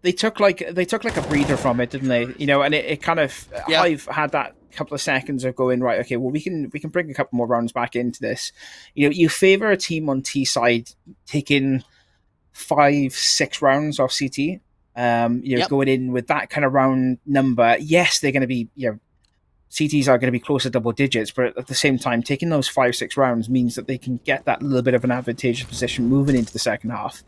[SPEAKER 3] They took like a breather from it, didn't they? And it kind of I've had that couple of seconds of going, right, okay, well we can bring a couple more rounds back into this. You favor a team on T side taking 5-6 rounds off CT. Going in with that kind of round number. Yes, they're going to be CTs are going to be close to double digits, but at the same time, taking those 5-6 rounds means that they can get that little bit of an advantageous position moving into the second half.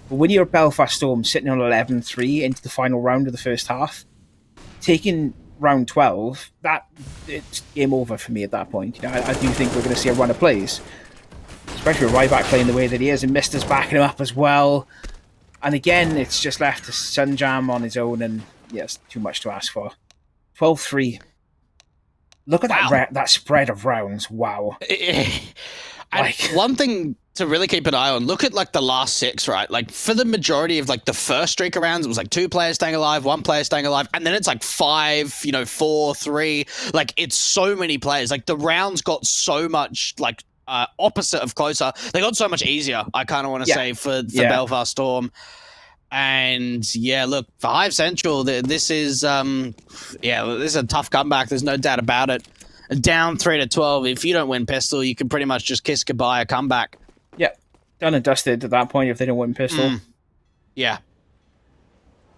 [SPEAKER 3] But when you're Belfast Storm sitting on 11-3 into the final round of the first half, taking round 12, it's game over for me at that point. I do think we're going to see a run of plays, especially with Ryback playing the way that he is, and Mister's backing him up as well. And again, it's just left to Sunjam on his own, and it's too much to ask for. 12-3. Look at that spread of rounds. Wow.
[SPEAKER 1] And one thing to really keep an eye on, look at like the last 6, right? Like for the majority of like the first streak of rounds, it was like 2 players staying alive, 1 player staying alive, and then it's like 5, 4, 3. Like it's so many players. Like the rounds got so much like opposite of closer. They got so much easier, I kind of want to say, for Belfast Storm. And look, for Hive Central, this is this is a tough comeback. There's no doubt about it. Down 3-12. If you don't win pistol, you can pretty much just kiss goodbye a comeback.
[SPEAKER 3] Yeah, done and dusted at that point if they don't win pistol.
[SPEAKER 1] Yeah,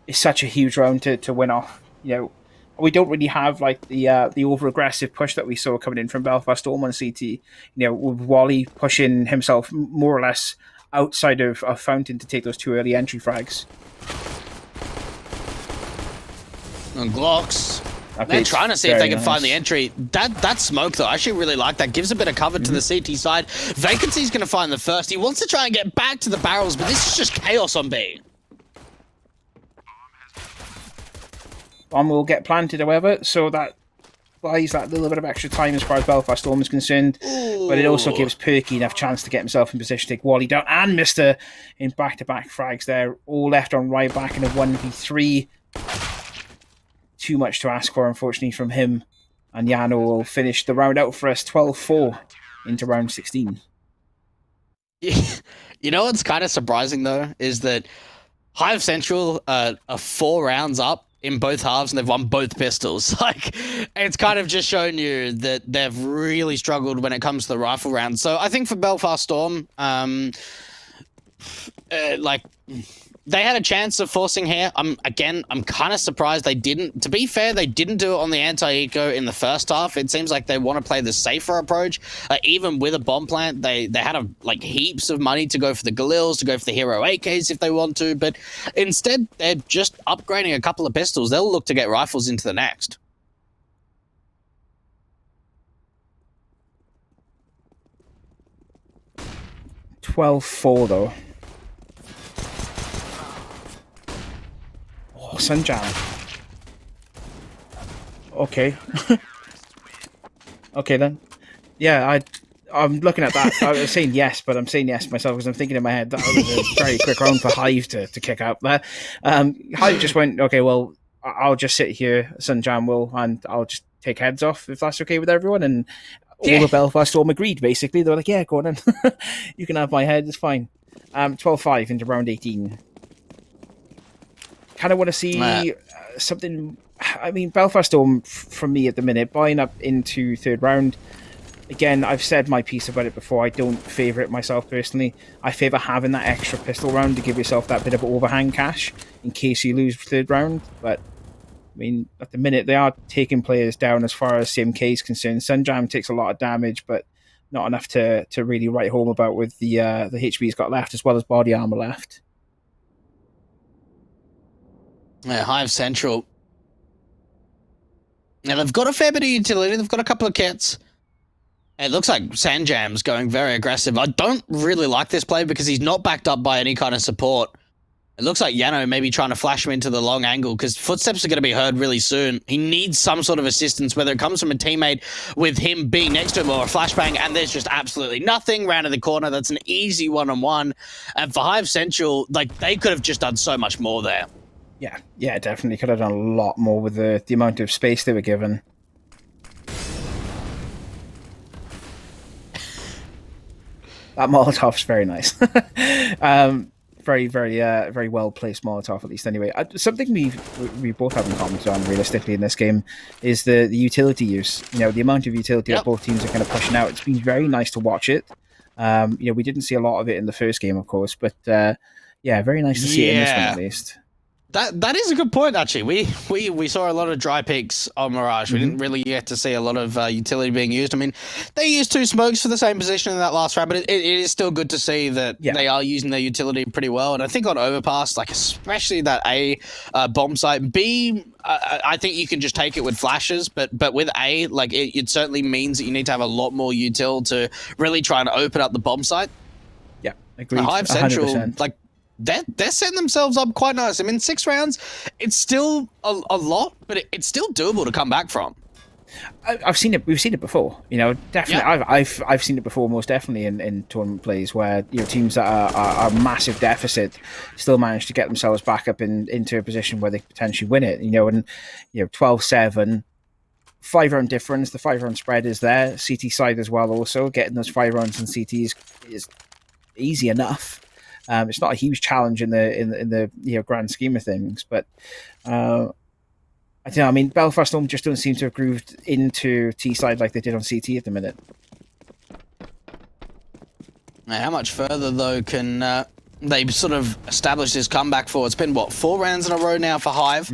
[SPEAKER 3] it's such a huge round to win off. We don't really have like the over aggressive push that we saw coming in from Belfast Storm on CT. With Wally pushing himself more or less outside of Fountain to take those 2 early entry frags.
[SPEAKER 1] And Glocks. They're trying to see if they can find the entry. That smoke, though, I actually really like that. Gives a bit of cover to the CT side. Vacancy's going to find the first. He wants to try and get back to the barrels, but this is just chaos on B.
[SPEAKER 3] Bomb will get planted, however, so that buys that little bit of extra time as far as Belfast Storm is concerned, but it also gives Perky enough chance to get himself in position to take Wally down and Mister in back-to-back frags there, all left on right back in a 1v3. Too much to ask for, unfortunately, from him. And Yano will finish the round out for us 12-4 into round 16.
[SPEAKER 1] You know what's kind of surprising, though, is that Hive Central are 4 rounds up in both halves, and they've won both pistols. Like, it's kind of just shown you that they've really struggled when it comes to the rifle round. So I think for Belfast Storm, like, they had a chance of forcing here. I'm kind of surprised they didn't. To be fair, they didn't do it on the anti-eco in the first half. It seems like they want to play the safer approach. Even with a bomb plant, they had like heaps of money to go for the Galils, to go for the Hero AKs if they want to. But instead, they're just upgrading a couple of pistols. They'll look to get rifles into the next.
[SPEAKER 3] $12-4 though. Sunjam. Okay. Okay then. Yeah, I'm looking at that. I was saying yes, but I'm saying yes myself because I'm thinking in my head that was a very quick round for Hive to kick out there. Hive just went, okay, well, I'll just sit here, Sunjam will, and I'll just take heads off if that's okay with everyone. And all the Belfast Storm agreed, basically. They were like, yeah, go on then. You can have my head, it's fine. 12-5 into round 18. Kind of want to see something. I mean, Belfast Storm, for me at the minute, buying up into third round. Again, I've said my piece about it before. I don't favour it myself personally. I favour having that extra pistol round to give yourself that bit of overhang cash in case you lose third round. But, I mean, at the minute, they are taking players down as far as CMK is concerned. Sunjam takes a lot of damage, but not enough to really write home about with the HP he's got left, as well as body armour left.
[SPEAKER 1] Yeah, Hive Central. Now, they've got a fair bit of utility. They've got a couple of kits. It looks like Sanjam's going very aggressive. I don't really like this play because he's not backed up by any kind of support. It looks like Yano may be trying to flash him into the long angle because footsteps are going to be heard really soon. He needs some sort of assistance, whether it comes from a teammate with him being next to him or a flashbang, and there's just absolutely nothing. Round in the corner, that's an easy one-on-one. And for Hive Central, like, they could have just done so much more there.
[SPEAKER 3] Yeah, definitely could have done a lot more with the amount of space they were given. That Molotov's very nice. Very well placed Molotov, at least. Anyway, something we both haven't commented on realistically in this game is the utility use. You know, the amount of utility that both teams are kind of pushing out. It's been very nice to watch it. You know, we didn't see a lot of it in the first game, of course, but yeah, very nice to see it in this one at least.
[SPEAKER 1] That is a good point, actually. We saw a lot of dry peaks on Mirage. We didn't really get to see a lot of utility being used. I mean, they used 2 smokes for the same position in that last round, but it is still good to see that they are using their utility pretty well. And I think on Overpass, like especially that A bomb site, B, I think you can just take it with flashes, but with A, like it certainly means that you need to have a lot more util to really try and open up the bomb site.
[SPEAKER 3] Yeah, agreed.
[SPEAKER 1] Hive Central,
[SPEAKER 3] 100%.
[SPEAKER 1] like, they're setting themselves up quite nice. I mean, 6 rounds, it's still a lot, but it's still doable to come back from.
[SPEAKER 3] I've seen it. We've seen it before. You know, definitely. Yeah. I've seen it before, most definitely in tournament plays where, you know, teams that are massive deficit still manage to get themselves back up into a position where they potentially win it. You know, and 12-7. 5-round difference. The 5-round spread is there. CT side as well. Also, getting those 5 rounds in CT is easy enough. It's not a huge challenge in the grand scheme of things, but I don't know. I mean, Belfast Storm just don't seem to have grooved into T side like they did on CT at the minute.
[SPEAKER 1] Now, how much further though can they sort of establish this comeback for? It's been what, 4 rounds in a row now for Hive.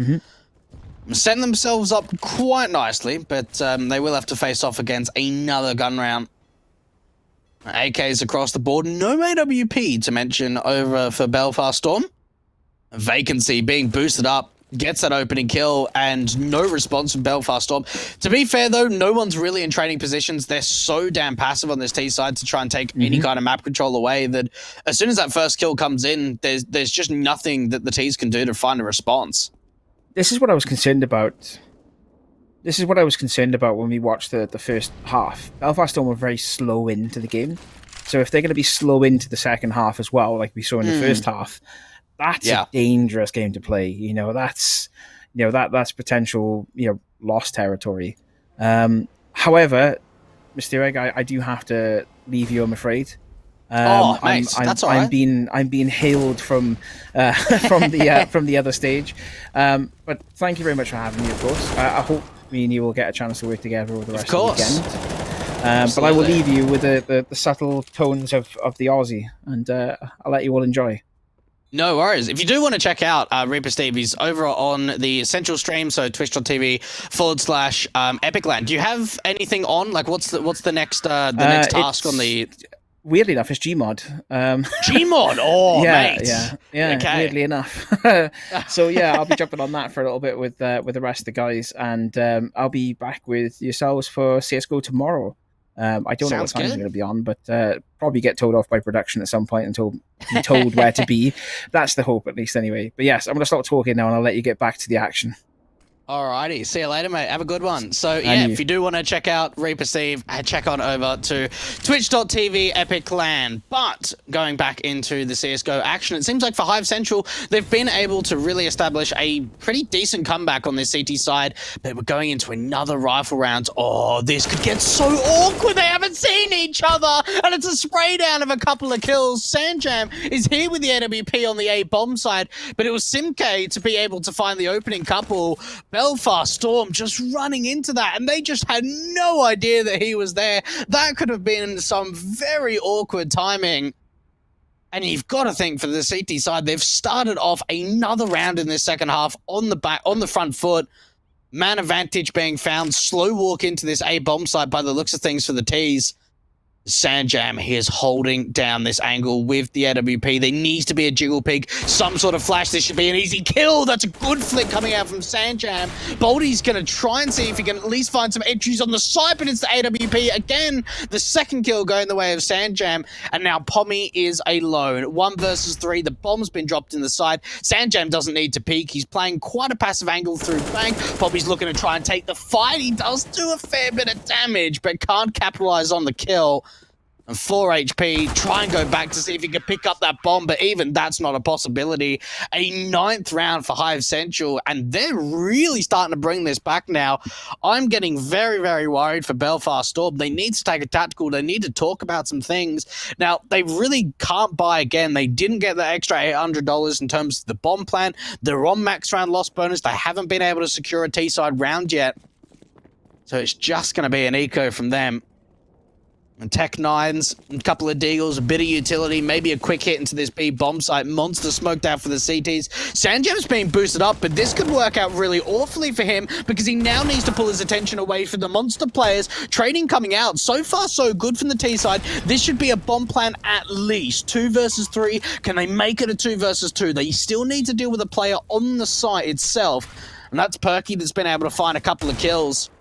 [SPEAKER 1] Setting themselves up quite nicely, but they will have to face off against another gun round. AKs across the board, no AWP to mention over for Belfast Storm. Vacancy being boosted up, gets that opening kill, and no response from Belfast Storm. To be fair though, no one's really in training positions. They're so damn passive on this T side to try and take any kind of map control away that as soon as that first kill comes in, there's just nothing that the T's can do to find a response.
[SPEAKER 3] This is what I was concerned about this is what I was concerned about when we watched the first half. Belfast Storm were very slow into the game. So if they're going to be slow into the second half as well, like we saw in the first half, that's a dangerous game to play. You know, that's potential, lost territory. However, Mr. Egg, I do have to leave you, I'm afraid.
[SPEAKER 1] That's all right.
[SPEAKER 3] I'm being hailed from the other stage. But thank you very much for having me, of course. I hope me and you will get a chance to work together over the rest of the weekend. But I will leave you with the subtle tones of the Aussie, and I'll let you all enjoy.
[SPEAKER 1] No worries. If you do want to check out Reaper Steve, he's over on the central stream, so twitch.tv/epic.LAN. Do you have anything on? Like, what's the next task on the...
[SPEAKER 3] Weirdly enough, it's Gmod.
[SPEAKER 1] Gmod? Oh, mate.
[SPEAKER 3] Yeah.
[SPEAKER 1] Okay.
[SPEAKER 3] Weirdly enough. So yeah, I'll be jumping on that for a little bit with the rest of the guys, and I'll be back with yourselves for CS:GO tomorrow. I don't know what time I'm going to be on, but probably get told off by production at some point until I'm told where to be. That's the hope, at least, anyway. But yes, I'm going to stop talking now, and I'll let you get back to the action.
[SPEAKER 1] Alrighty, see you later, mate. Have a good one. So yeah, if you do want to check out Reaper Steve, check on over to twitch.tv epic.LAN. But going back into the CSGO action, it seems like for Hive Central, they've been able to really establish a pretty decent comeback on this CT side, but we're going into another rifle round. Oh, this could get so awkward. They haven't seen each other, and it's a spray down of a couple of kills. Sanjam is here with the AWP on the A bomb side, but it was Simke to be able to find the opening couple. Belfast Storm just running into that, and they just had no idea that he was there. That could have been some very awkward timing. And you've got to think for the CT side, they've started off another round in this second half on the front foot. Man advantage being found. Slow walk into this A bomb site by the looks of things for the T's. Sanjam, he is holding down this angle with the AWP. There needs to be a jiggle peek, some sort of flash. This should be an easy kill. That's a good flick coming out from Sanjam. Boldy's going to try and see if he can at least find some entries on the side, but it's the AWP again. The second kill going the way of Sanjam, and now Pommy is alone. 1 versus 3. The bomb's been dropped in the side. Sanjam doesn't need to peek. He's playing quite a passive angle through flank. Pommy's looking to try and take the fight. He does do a fair bit of damage, but can't capitalize on the kill. And 4 HP, try and go back to see if he can pick up that bomb, but even that's not a possibility. A 9th round for Hive Central, and they're really starting to bring this back now. I'm getting very, very worried for Belfast Storm. They need to take a tactical. They need to talk about some things. Now, they really can't buy again. They didn't get the extra $800 in terms of the bomb plan. They're on max round loss bonus. They haven't been able to secure a T-side round yet. So it's just going to be an eco from them. And Tech 9s, a couple of deagles, a bit of utility, maybe a quick hit into this B bomb site. Monster smoked out for the CTs. Sanjam's being boosted up, but this could work out really awfully for him because he now needs to pull his attention away from the monster players. Trading coming out. So far, so good from the T side. This should be a bomb plan at least. 2 versus 3. Can they make it a 2 versus 2? They still need to deal with a player on the site itself. And that's Perky that's been able to find a couple of kills.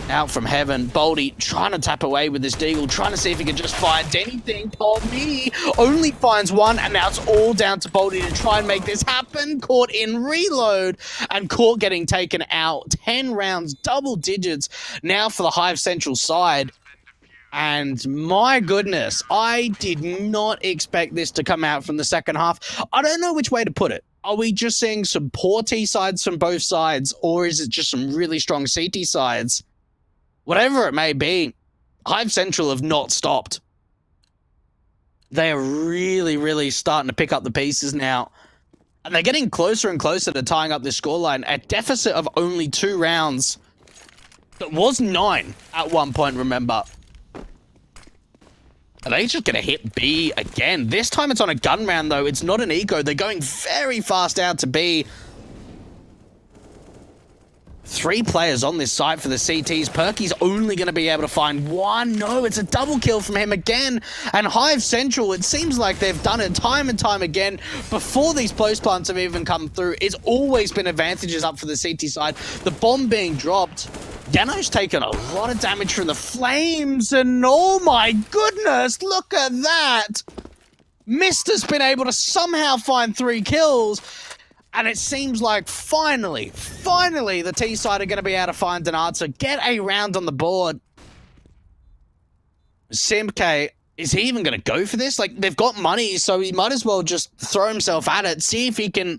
[SPEAKER 1] Out from heaven, Boldy trying to tap away with this deagle, trying to see if he can just find anything. Pommy only finds one, and now it's all down to Boldy to try and make this happen. Caught in reload, and caught getting taken out. 10 rounds, double digits now for the Hive Central side. And my goodness, I did not expect this to come out from the second half. I don't know which way to put it. Are we just seeing some poor T sides from both sides, or is it just some really strong CT sides? Whatever it may be, Hive Central have not stopped. They are really, really starting to pick up the pieces now. And they're getting closer and closer to tying up this scoreline. A deficit of only 2 rounds. That was 9 at one point, remember. Are they just going to hit B again? This time it's on a gun round, though. It's not an eco. They're going very fast out to B. 3 players on this site for the CTs. Perky's only going to be able to find 1. No, it's a double kill from him again. And Hive Central, it seems like they've done it time and time again. Before these post plants have even come through, it's always been advantages up for the CT side. The bomb being dropped. Dano's taken a lot of damage from the flames, and oh my goodness, look at that! Mister's been able to somehow find 3 kills, And it seems like finally, the T-side are going to be able to find an answer. Get a round on the board. Simk, is he even going to go for this? Like, they've got money, so he might as well just throw himself at it. See if he can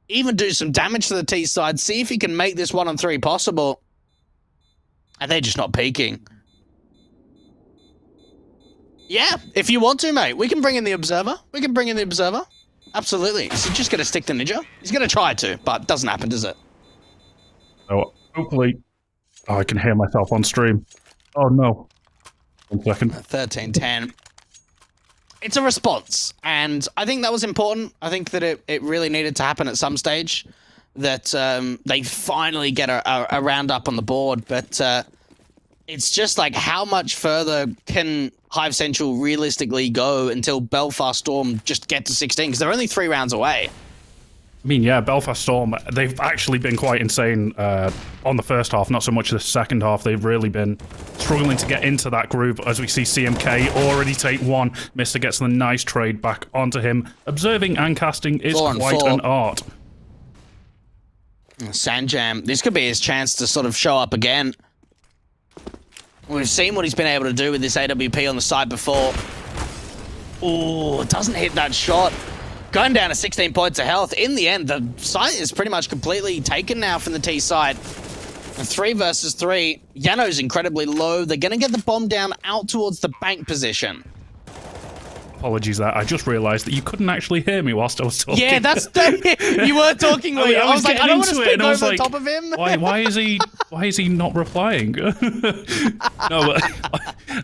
[SPEAKER 1] even do some damage to the T-side. See if he can make this 1-on-3 possible. And they're just not peeking. Yeah, if you want to, mate, we can bring in the Observer. Absolutely. Is he just going to stick to Ninja? He's going to try to, but it doesn't happen, does it?
[SPEAKER 5] Oh, hopefully... Oh, I can hear myself on stream. Oh, no. 1 second.
[SPEAKER 1] 13-10. It's a response, and I think that was important. I think that it really needed to happen at some stage, that they finally get a round up on the board, but it's just like, how much further can Hive Central realistically go until Belfast Storm just get to 16? Because they're only 3 rounds away.
[SPEAKER 5] I mean, yeah, Belfast Storm, they've actually been quite insane on the first half, not so much the second half. They've really been struggling to get into that group, as we see CMK already take 1. Mister gets the nice trade back onto him. Observing and casting is quite an art.
[SPEAKER 1] Sanjam, this could be his chance to sort of show up again. We've seen what he's been able to do with this AWP on the side before. Ooh, doesn't hit that shot. Going down to 16 points of health. In the end, the site is pretty much completely taken now from the T side. 3 versus 3. Yano's incredibly low. They're going to get the bomb down out towards the bank position.
[SPEAKER 5] Apologies that I just realised that you couldn't actually hear me whilst I was talking.
[SPEAKER 1] Yeah, that's you were talking. I was like, I don't want to speak over the top of him.
[SPEAKER 5] Why is he not replying? No, but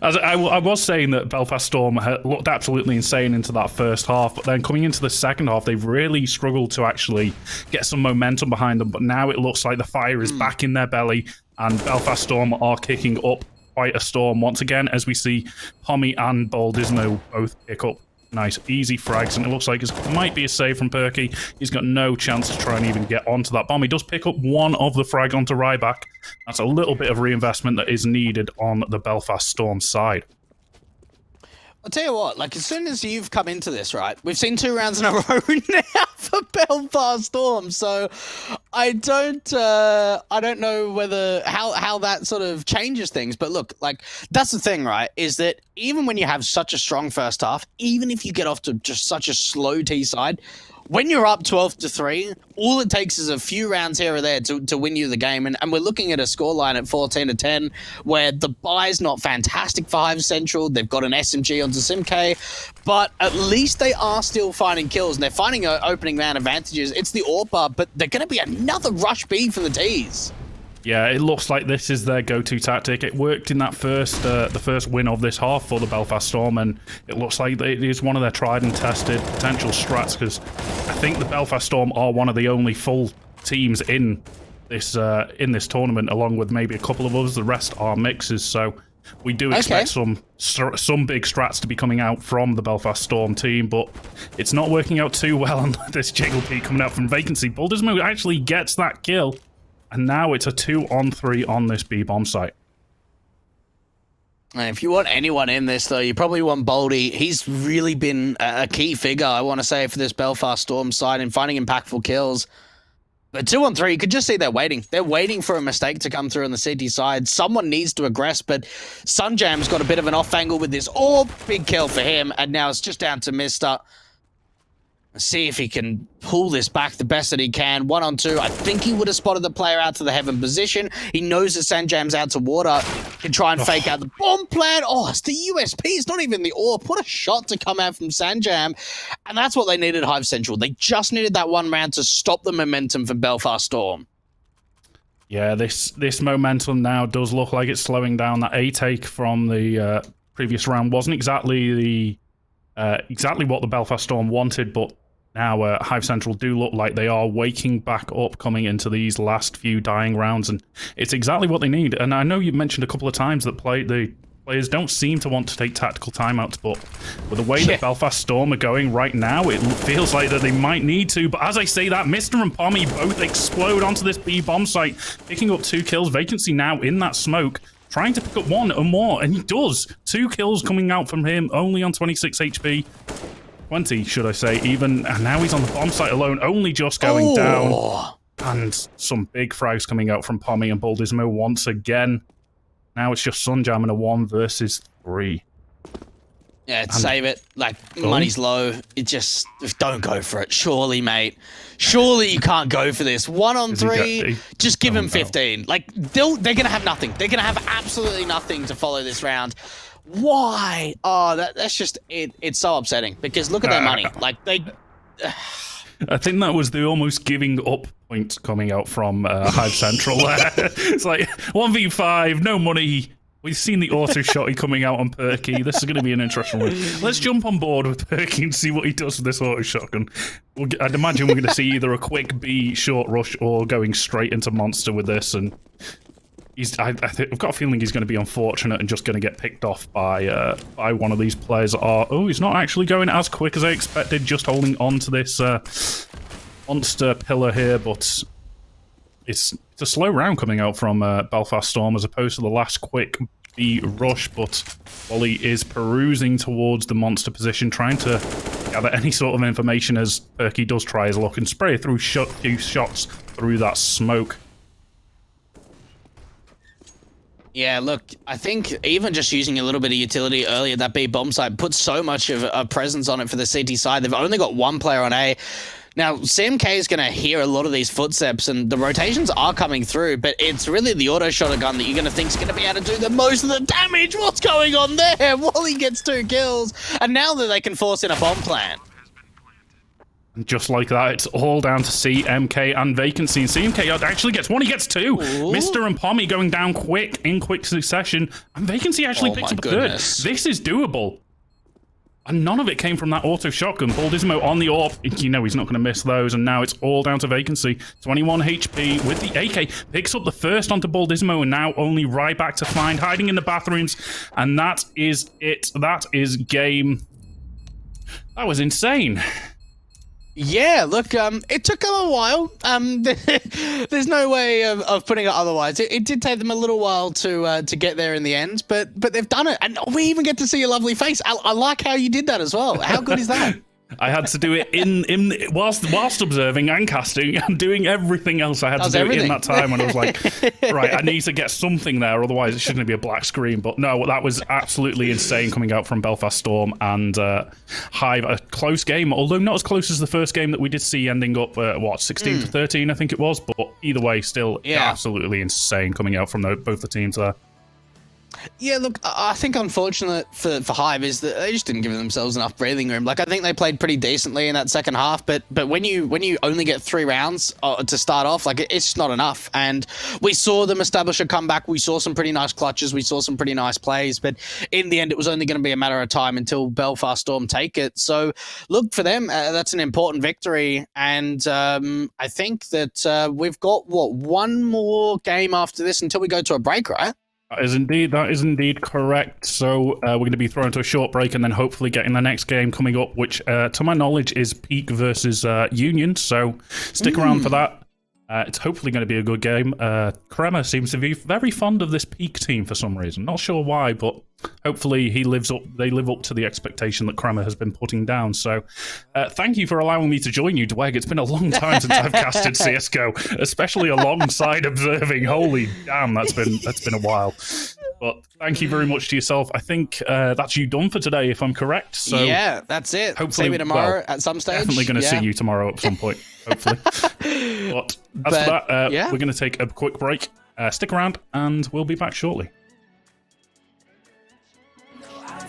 [SPEAKER 5] as I was saying that Belfast Storm looked absolutely insane into that first half, but then coming into the second half, they've really struggled to actually get some momentum behind them. But now it looks like the fire is back in their belly, and Belfast Storm are kicking up quite a storm once again, as we see Pommy and Baldismo both pick up nice easy frags, and it looks like it might be a save from Perky. He's got no chance to try and even get onto that bomb. He does pick up 1 of the frag onto Ryback. That's a little bit of reinvestment that is needed on the Belfast Storm side.
[SPEAKER 1] I'll tell you what, like, as soon as you've come into this, right, we've seen 2 rounds in a row now for Belfast Storm, so I don't know whether, how that sort of changes things, but look, like, that's the thing, right, is that even when you have such a strong first half, even if you get off to just such a slow T side, when you're up 12-3, all it takes is a few rounds here or there to win you the game. And we're looking at a scoreline at 14-10, where the buy's not fantastic for Hive Central. They've got an SMG onto Simk, but at least they are still finding kills, and they're finding opening man advantages. It's the AWP, but they're going to be another rush B from the Ts.
[SPEAKER 5] Yeah, it looks like this is their go-to tactic. It worked in that the first win of this half for the Belfast Storm, and it looks like it is one of their tried and tested potential strats, because I think the Belfast Storm are one of the only full teams in this tournament, along with maybe a couple of others. The rest are mixes, so we do expect some big strats to be coming out from the Belfast Storm team, but it's not working out too well on this Jiggle P coming out from Vacancy. Baldismo actually gets that kill, and now it's a 2-on-3 on this B-bomb site.
[SPEAKER 1] If you want anyone in this, though, you probably want Baldy. He's really been a key figure, I want to say, for this Belfast Storm side in finding impactful kills. But 2-on-3, you could just see they're waiting. They're waiting for a mistake to come through on the city side. Someone needs to aggress, but Sunjam's got a bit of an off angle with this. Oh, big kill for him, and now it's just down to Mister. See if he can pull this back the best that he can. 1-on-2. I think he would have spotted the player out to the heaven position. He knows that Sanjam's out to water. Can try and fake out the bomb plan. Oh, it's the USP. It's not even the AWP. What a shot to come out from Sanjam. And that's what they needed, Hive Central. They just needed that 1 round to stop the momentum from Belfast Storm.
[SPEAKER 5] Yeah, this momentum now does look like it's slowing down. That A take from the previous round wasn't exactly what the Belfast Storm wanted, but now Hive Central do look like they are waking back up coming into these last few dying rounds, and it's exactly what they need. And I know you mentioned a couple of times that the players don't seem to want to take tactical timeouts, but with the way that Belfast Storm are going right now, it feels like that they might need to. But as I say that, Mister and Pommy both explode onto this B-bomb site, picking up 2 kills. Vacancy now in that smoke, trying to pick up 1 or more, and he does. 2 kills coming out from him, only on 26 HP. 20, should I say, even. And now he's on the bomb site alone, only just going down. And some big frags coming out from Pommy and Baldismo once again. Now it's just Sunjam in a 1 versus 3.
[SPEAKER 1] Yeah, save it. Like, money's low. It just, don't go for it. Surely, mate. Surely you can't go for this. 1 on 3, just give him 15. Like, they're going to have nothing. They're going to have absolutely nothing to follow this round. Why? Oh, that's just, it's so upsetting. Because look at their money. Like, they...
[SPEAKER 5] I think that was the almost giving up point coming out from Hive Central there. It's like, 1v5, no money. We've seen the auto shotty coming out on Perky. This is going to be an interesting one. Let's jump on board with Perky and see what he does with this auto shotgun. I'd imagine we're going to see either a quick B short rush or going straight into Monster with this. And I've got a feeling he's going to be unfortunate and just going to get picked off by one of these players. Oh, he's not actually going as quick as I expected, just holding on to this Monster pillar here, but... It's a slow round coming out from Belfast Storm as opposed to the last quick B rush, but Wally is perusing towards the Monster position, trying to gather any sort of information as Perky does try his luck and spray through few shots through that smoke.
[SPEAKER 1] Yeah, look, I think even just using a little bit of utility earlier, that B bomb site puts so much of a presence on it for the CT side. They've only got 1 player on A. Now, CMK is going to hear a lot of these footsteps, and the rotations are coming through, but it's really the auto shotgun that you're going to think is going to be able to do the most of the damage. What's going on there? Wally gets 2 kills, and now that they can force in a bomb plant.
[SPEAKER 5] And just like that, it's all down to CMK and Vacancy. And CMK actually gets 1, he gets 2. Ooh. Mr. and Pommy going down in quick succession, and Vacancy actually picks up a 3rd. This is doable. And none of it came from that auto shotgun. Baldismo on the AWP. You know he's not going to miss those. And now it's all down to Vacancy. 21 HP with the AK. Picks up the first onto Baldismo. And now only right back to find. Hiding in the bathrooms. And that is it. That is game. That was insane.
[SPEAKER 1] Yeah, look, it took them a while. There's no way of putting it otherwise. It did take them a little while to get there in the end, but they've done it, and we even get to see your lovely face. I like how you did that as well. How good is that?
[SPEAKER 5] I had to do it whilst observing and casting and doing everything else. I had to do it in that time, and I was like, right, I need to get something there, otherwise it shouldn't be a black screen. But no, that was absolutely insane coming out from Belfast Storm and Hive. A close game, although not as close as the first game that we did see, ending up 16 to 13, I think it was. But either way, still absolutely insane coming out from both the teams there.
[SPEAKER 1] Yeah, look, I think unfortunate for Hive is that they just didn't give themselves enough breathing room. Like, I think they played pretty decently in that second half, but when you only get 3 rounds to start off, like, it's just not enough. And we saw them establish a comeback. We saw some pretty nice clutches. We saw some pretty nice plays, but in the end, it was only going to be a matter of time until Belfast Storm take it. So, look, for them, that's an important victory. And I think that we've got, 1 more game after this until we go to a break, right?
[SPEAKER 5] That is indeed correct. So we're going to be thrown to a short break and then hopefully getting the next game coming up, which to my knowledge is Peak versus Union. So stick around for that. It's hopefully going to be a good game. Kremer seems to be very fond of this Peak team for some reason. Not sure why, but hopefully they live up to the expectation that Kremer has been putting down. So thank you for allowing me to join you, Dweg. It's been a long time since I've casted CSGO, especially alongside observing. Holy damn, that's been a while. But thank you very much to yourself. I think that's you done for today, if I'm correct. So
[SPEAKER 1] yeah, that's it.
[SPEAKER 5] Hopefully,
[SPEAKER 1] see me tomorrow at some stage.
[SPEAKER 5] Definitely going to see you tomorrow at some point, hopefully. But as for that, we're going to take a quick break. Stick around, and we'll be back shortly.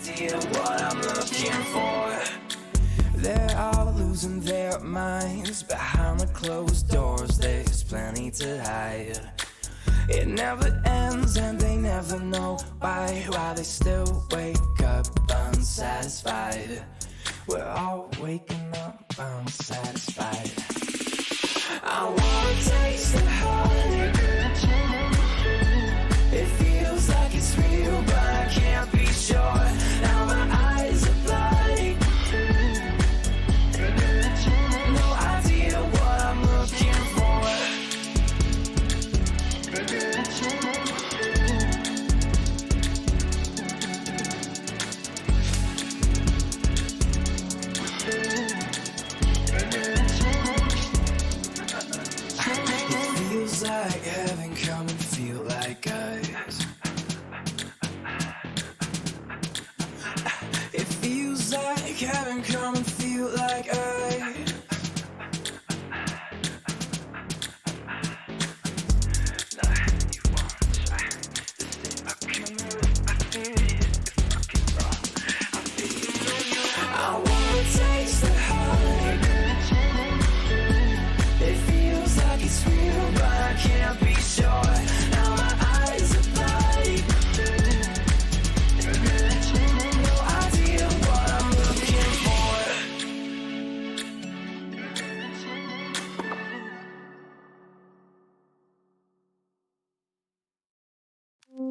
[SPEAKER 6] What I'm looking for. They're all losing their minds behind the closed doors. There's plenty to hide. It never ends and they never know why they still wake up unsatisfied. We're all waking up unsatisfied. I wanna taste the heartache. It feels like it's real, but I can't be sure. Now my eyes are bloody. No idea what I'm looking for.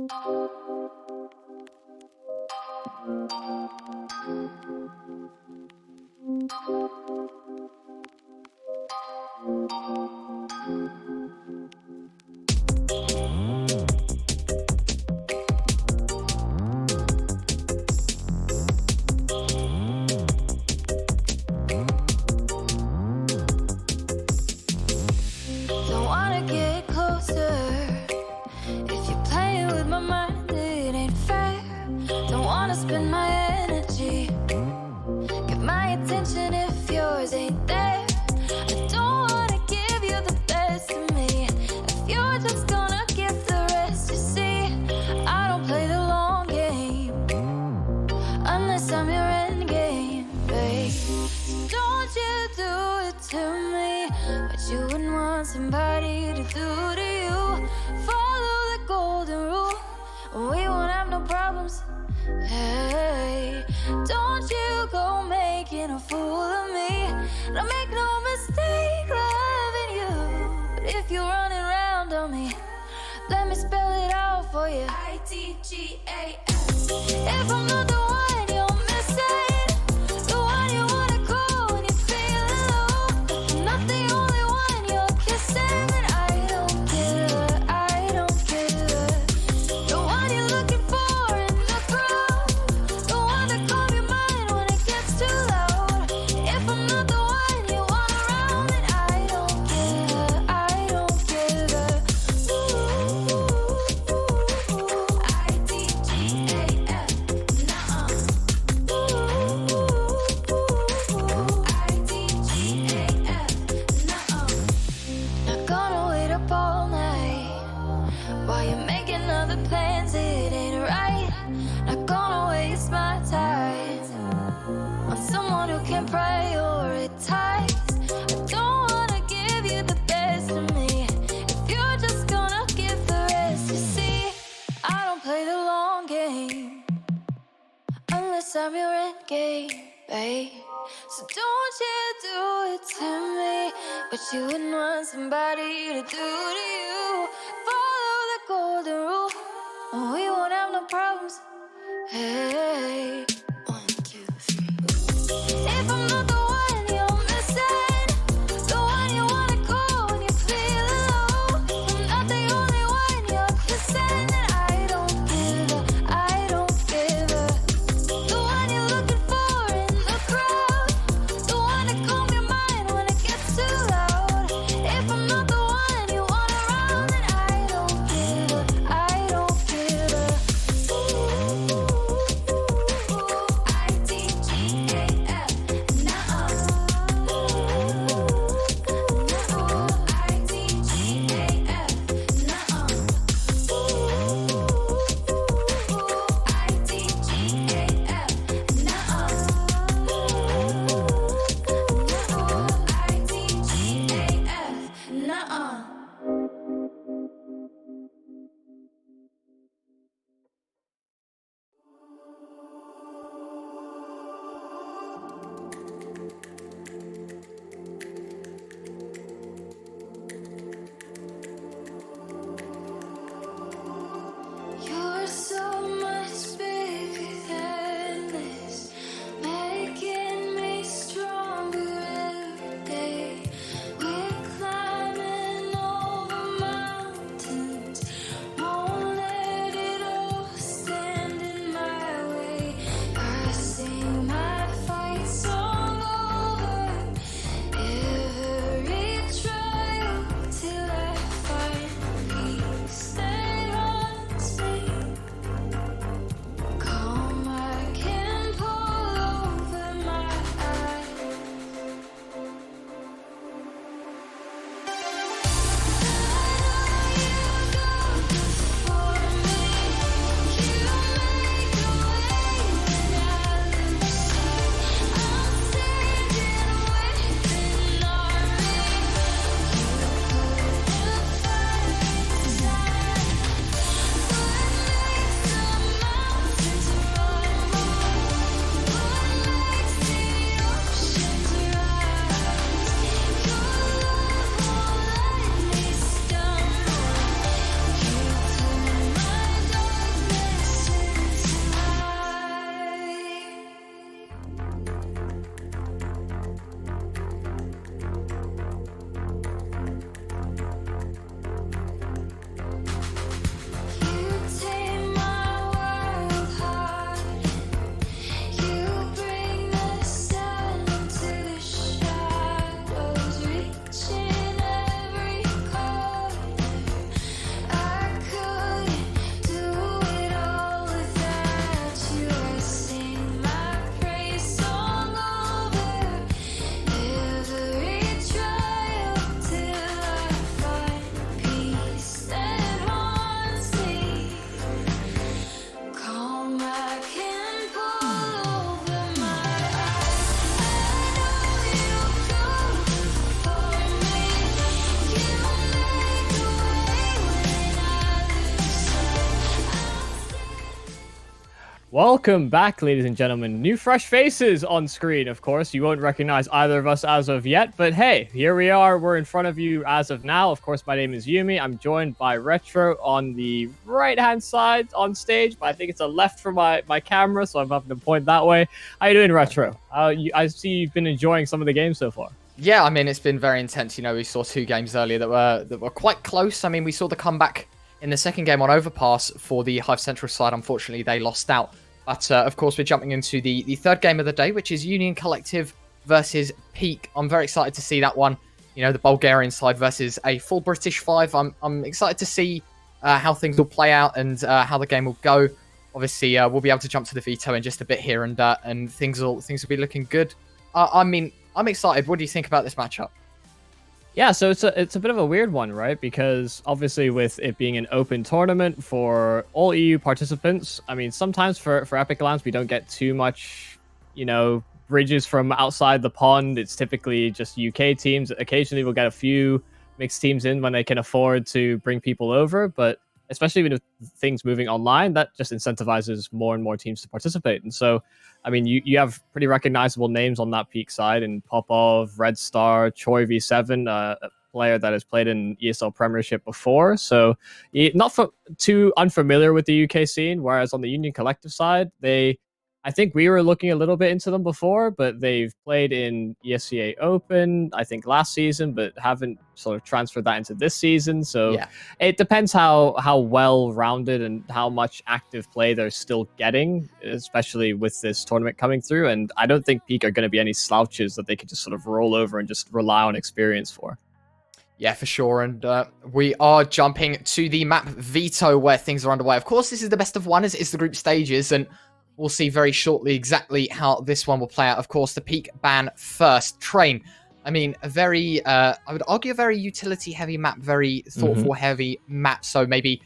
[SPEAKER 4] Don't wanna get closer. If you're playing with my mind, it ain't fair. Don't wanna spend my energy. Get my attention if yours ain't there. I don't wanna give you the best of me. If you're just gonna give the rest, you see, I don't play the long game unless I'm your end game, babe. Don't you do it to me what you wouldn't want somebody to do to you. Follow the golden rule, we won't have no problems. Hey, don't you go making a fool of me. Don't make no mistake loving you. But if you're running around on me, let me spell it out for you. ITGAS. If I'm not the one you're missing, the one you wanna call when you're feeling low, if I'm not the only one you're kissing, then I don't care, I don't care. The one you're looking for in the crowd, the one that calm your mind when it gets too loud. If I'm not the one you want around, then I don't care, I don't care. ITGAS, nuh-uh. ITGAS, nuh-uh. Not gonna wait up all night while you're making other plans, it ain't right. Not gonna waste my time on someone who can prioritize. I don't wanna give you the best of me if you're just gonna give the rest. You see, I don't play the long game unless I'm your end game, babe. So don't you do it to me what you wouldn't want somebody to do to you. Follow the golden rule, and we won't have no problems. Hey, 1, 2, 3. If I'm not the one you're missing, the one you wanna call when you're feeling low, if I'm not the only one you're kissing, then I don't give a, I don't give a. The one you're looking for in the crowd, the one that calm your mind when it gets too loud. If I'm not the one you want around, then I don't give a, I don't give a.
[SPEAKER 7] Welcome back, ladies and gentlemen. New fresh faces on screen, of course. You won't recognize either of us as of yet, but hey, here we are. We're in front of you as of now. Of course, my name is Yumi. I'm joined by Retro on the right-hand side on stage, but I think it's a left for my camera, so I'm having to point that way. How you doing, Retro? I see you've been enjoying some of the games so far.
[SPEAKER 8] Yeah, I mean, it's been very intense. You know, we saw 2 games earlier that were quite close. I mean, we saw the comeback in the second game on Overpass for the Hive Central side. Unfortunately, they lost out. But, of course, we're jumping into the third game of the day, which is Union Collective versus Peak. I'm very excited to see that one. You know, the Bulgarian side versus a full British 5. I'm excited to see how things will play out and how the game will go. Obviously, we'll be able to jump to the veto in just a bit here, and things will be looking good. I mean, I'm excited. What do you think about this matchup?
[SPEAKER 7] Yeah, so it's a bit of a weird one, right? Because obviously with it being an open tournament for all EU participants, I mean, sometimes for epic.LANs, we don't get too much, you know, bridges from outside the pond. It's typically just UK teams. Occasionally we'll get a few mixed teams in when they can afford to bring people over, but especially with things moving online, that just incentivizes more and more teams to participate. And so, I mean, you have pretty recognizable names on that Peak side, and Popov, Red Star, Choi V7, a player that has played in ESL Premiership before. So not too unfamiliar with the UK scene, whereas on the Union Collective side, I think we were looking a little bit into them before, but they've played in ESCA Open, I think last season, but haven't sort of transferred that into this season. So yeah, it depends how well-rounded and how much active play they're still getting, especially with this tournament coming through. And I don't think Peak are going to be any slouches that they could just sort of roll over and just rely on experience for.
[SPEAKER 8] Yeah, for sure. And we are jumping to the map Veto, where things are underway. Of course, this is the best of one, as it's the group stages, and we'll see very shortly exactly how this one will play out. Of course, the Peak ban first. Train. I mean, a very, I would argue a very utility-heavy map, very thoughtful-heavy map. So maybe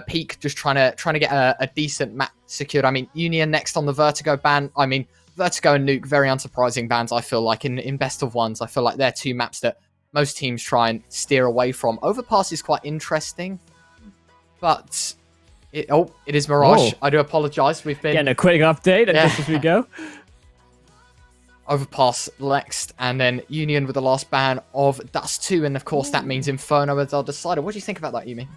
[SPEAKER 8] Peak just trying to get a decent map secured. I mean, Union next on the Vertigo ban. I mean, Vertigo and Nuke, very unsurprising bans, I feel like, in best of ones. I feel like they're 2 maps that most teams try and steer away from. Overpass is quite interesting, but it is Mirage. I do apologize. We've been
[SPEAKER 7] getting a quick update just as we go.
[SPEAKER 8] Overpass next, and then Union with the last ban of Dust 2, and of course that means Inferno as our decider. What do you think about that, Yumi?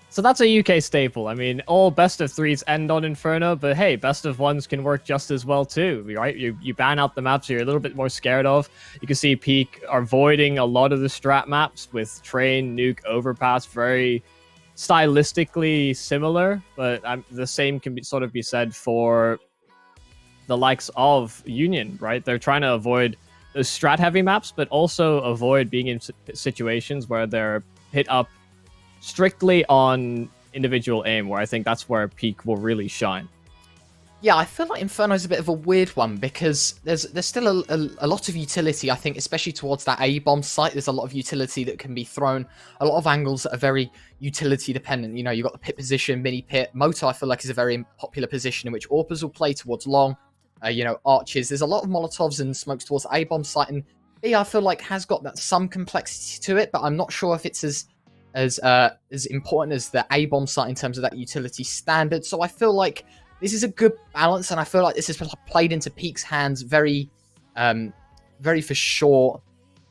[SPEAKER 7] So that's a UK staple. I mean, all best of 3s end on Inferno, but hey, best of 1s can work just as well too, right? You ban out the maps you're a little bit more scared of. You can see Peak are avoiding a lot of the strat maps with Train, Nuke, Overpass, very stylistically similar, but the same can sort of be said for the likes of Union, right? They're trying to avoid those strat-heavy maps, but also avoid being in situations where they're hit up strictly on individual aim, where I think that's where Peak will really shine.
[SPEAKER 8] Yeah, I feel like Inferno is a bit of a weird one because there's still a lot of utility, I think, especially towards that A-bomb site. There's a lot of utility that can be thrown, a lot of angles that are very utility dependent. You know, you've got the pit position, mini pit. Moto, I feel like, is a very popular position in which AWPers will play towards long, you know, arches. There's a lot of Molotovs and smokes towards A-bomb site, and B, I feel like, has got that some complexity to it, but I'm not sure if it's as important as the A-bomb site in terms of that utility standard. So I feel like this is a good balance, and I feel like this is played into Peak's hands very for sure.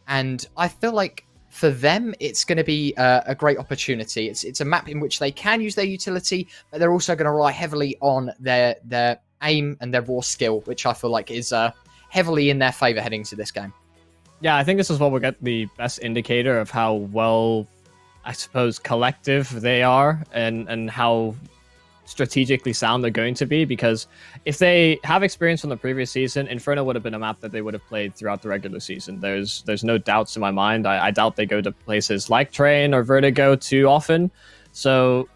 [SPEAKER 8] And I feel like for them, it's going to be a great opportunity. It's a map in which they can use their utility, but they're also going to rely heavily on their aim and their raw skill, which I feel like is heavily in their favor heading to this game.
[SPEAKER 7] Yeah, I think this is what we'll get the best indicator of how well, I suppose, collective they are, and how strategically sound they're going to be, because if they have experience from the previous season, Inferno would have been a map that they would have played throughout the regular season. There's no doubts in my mind. I doubt they go to places like Train or Vertigo too often. So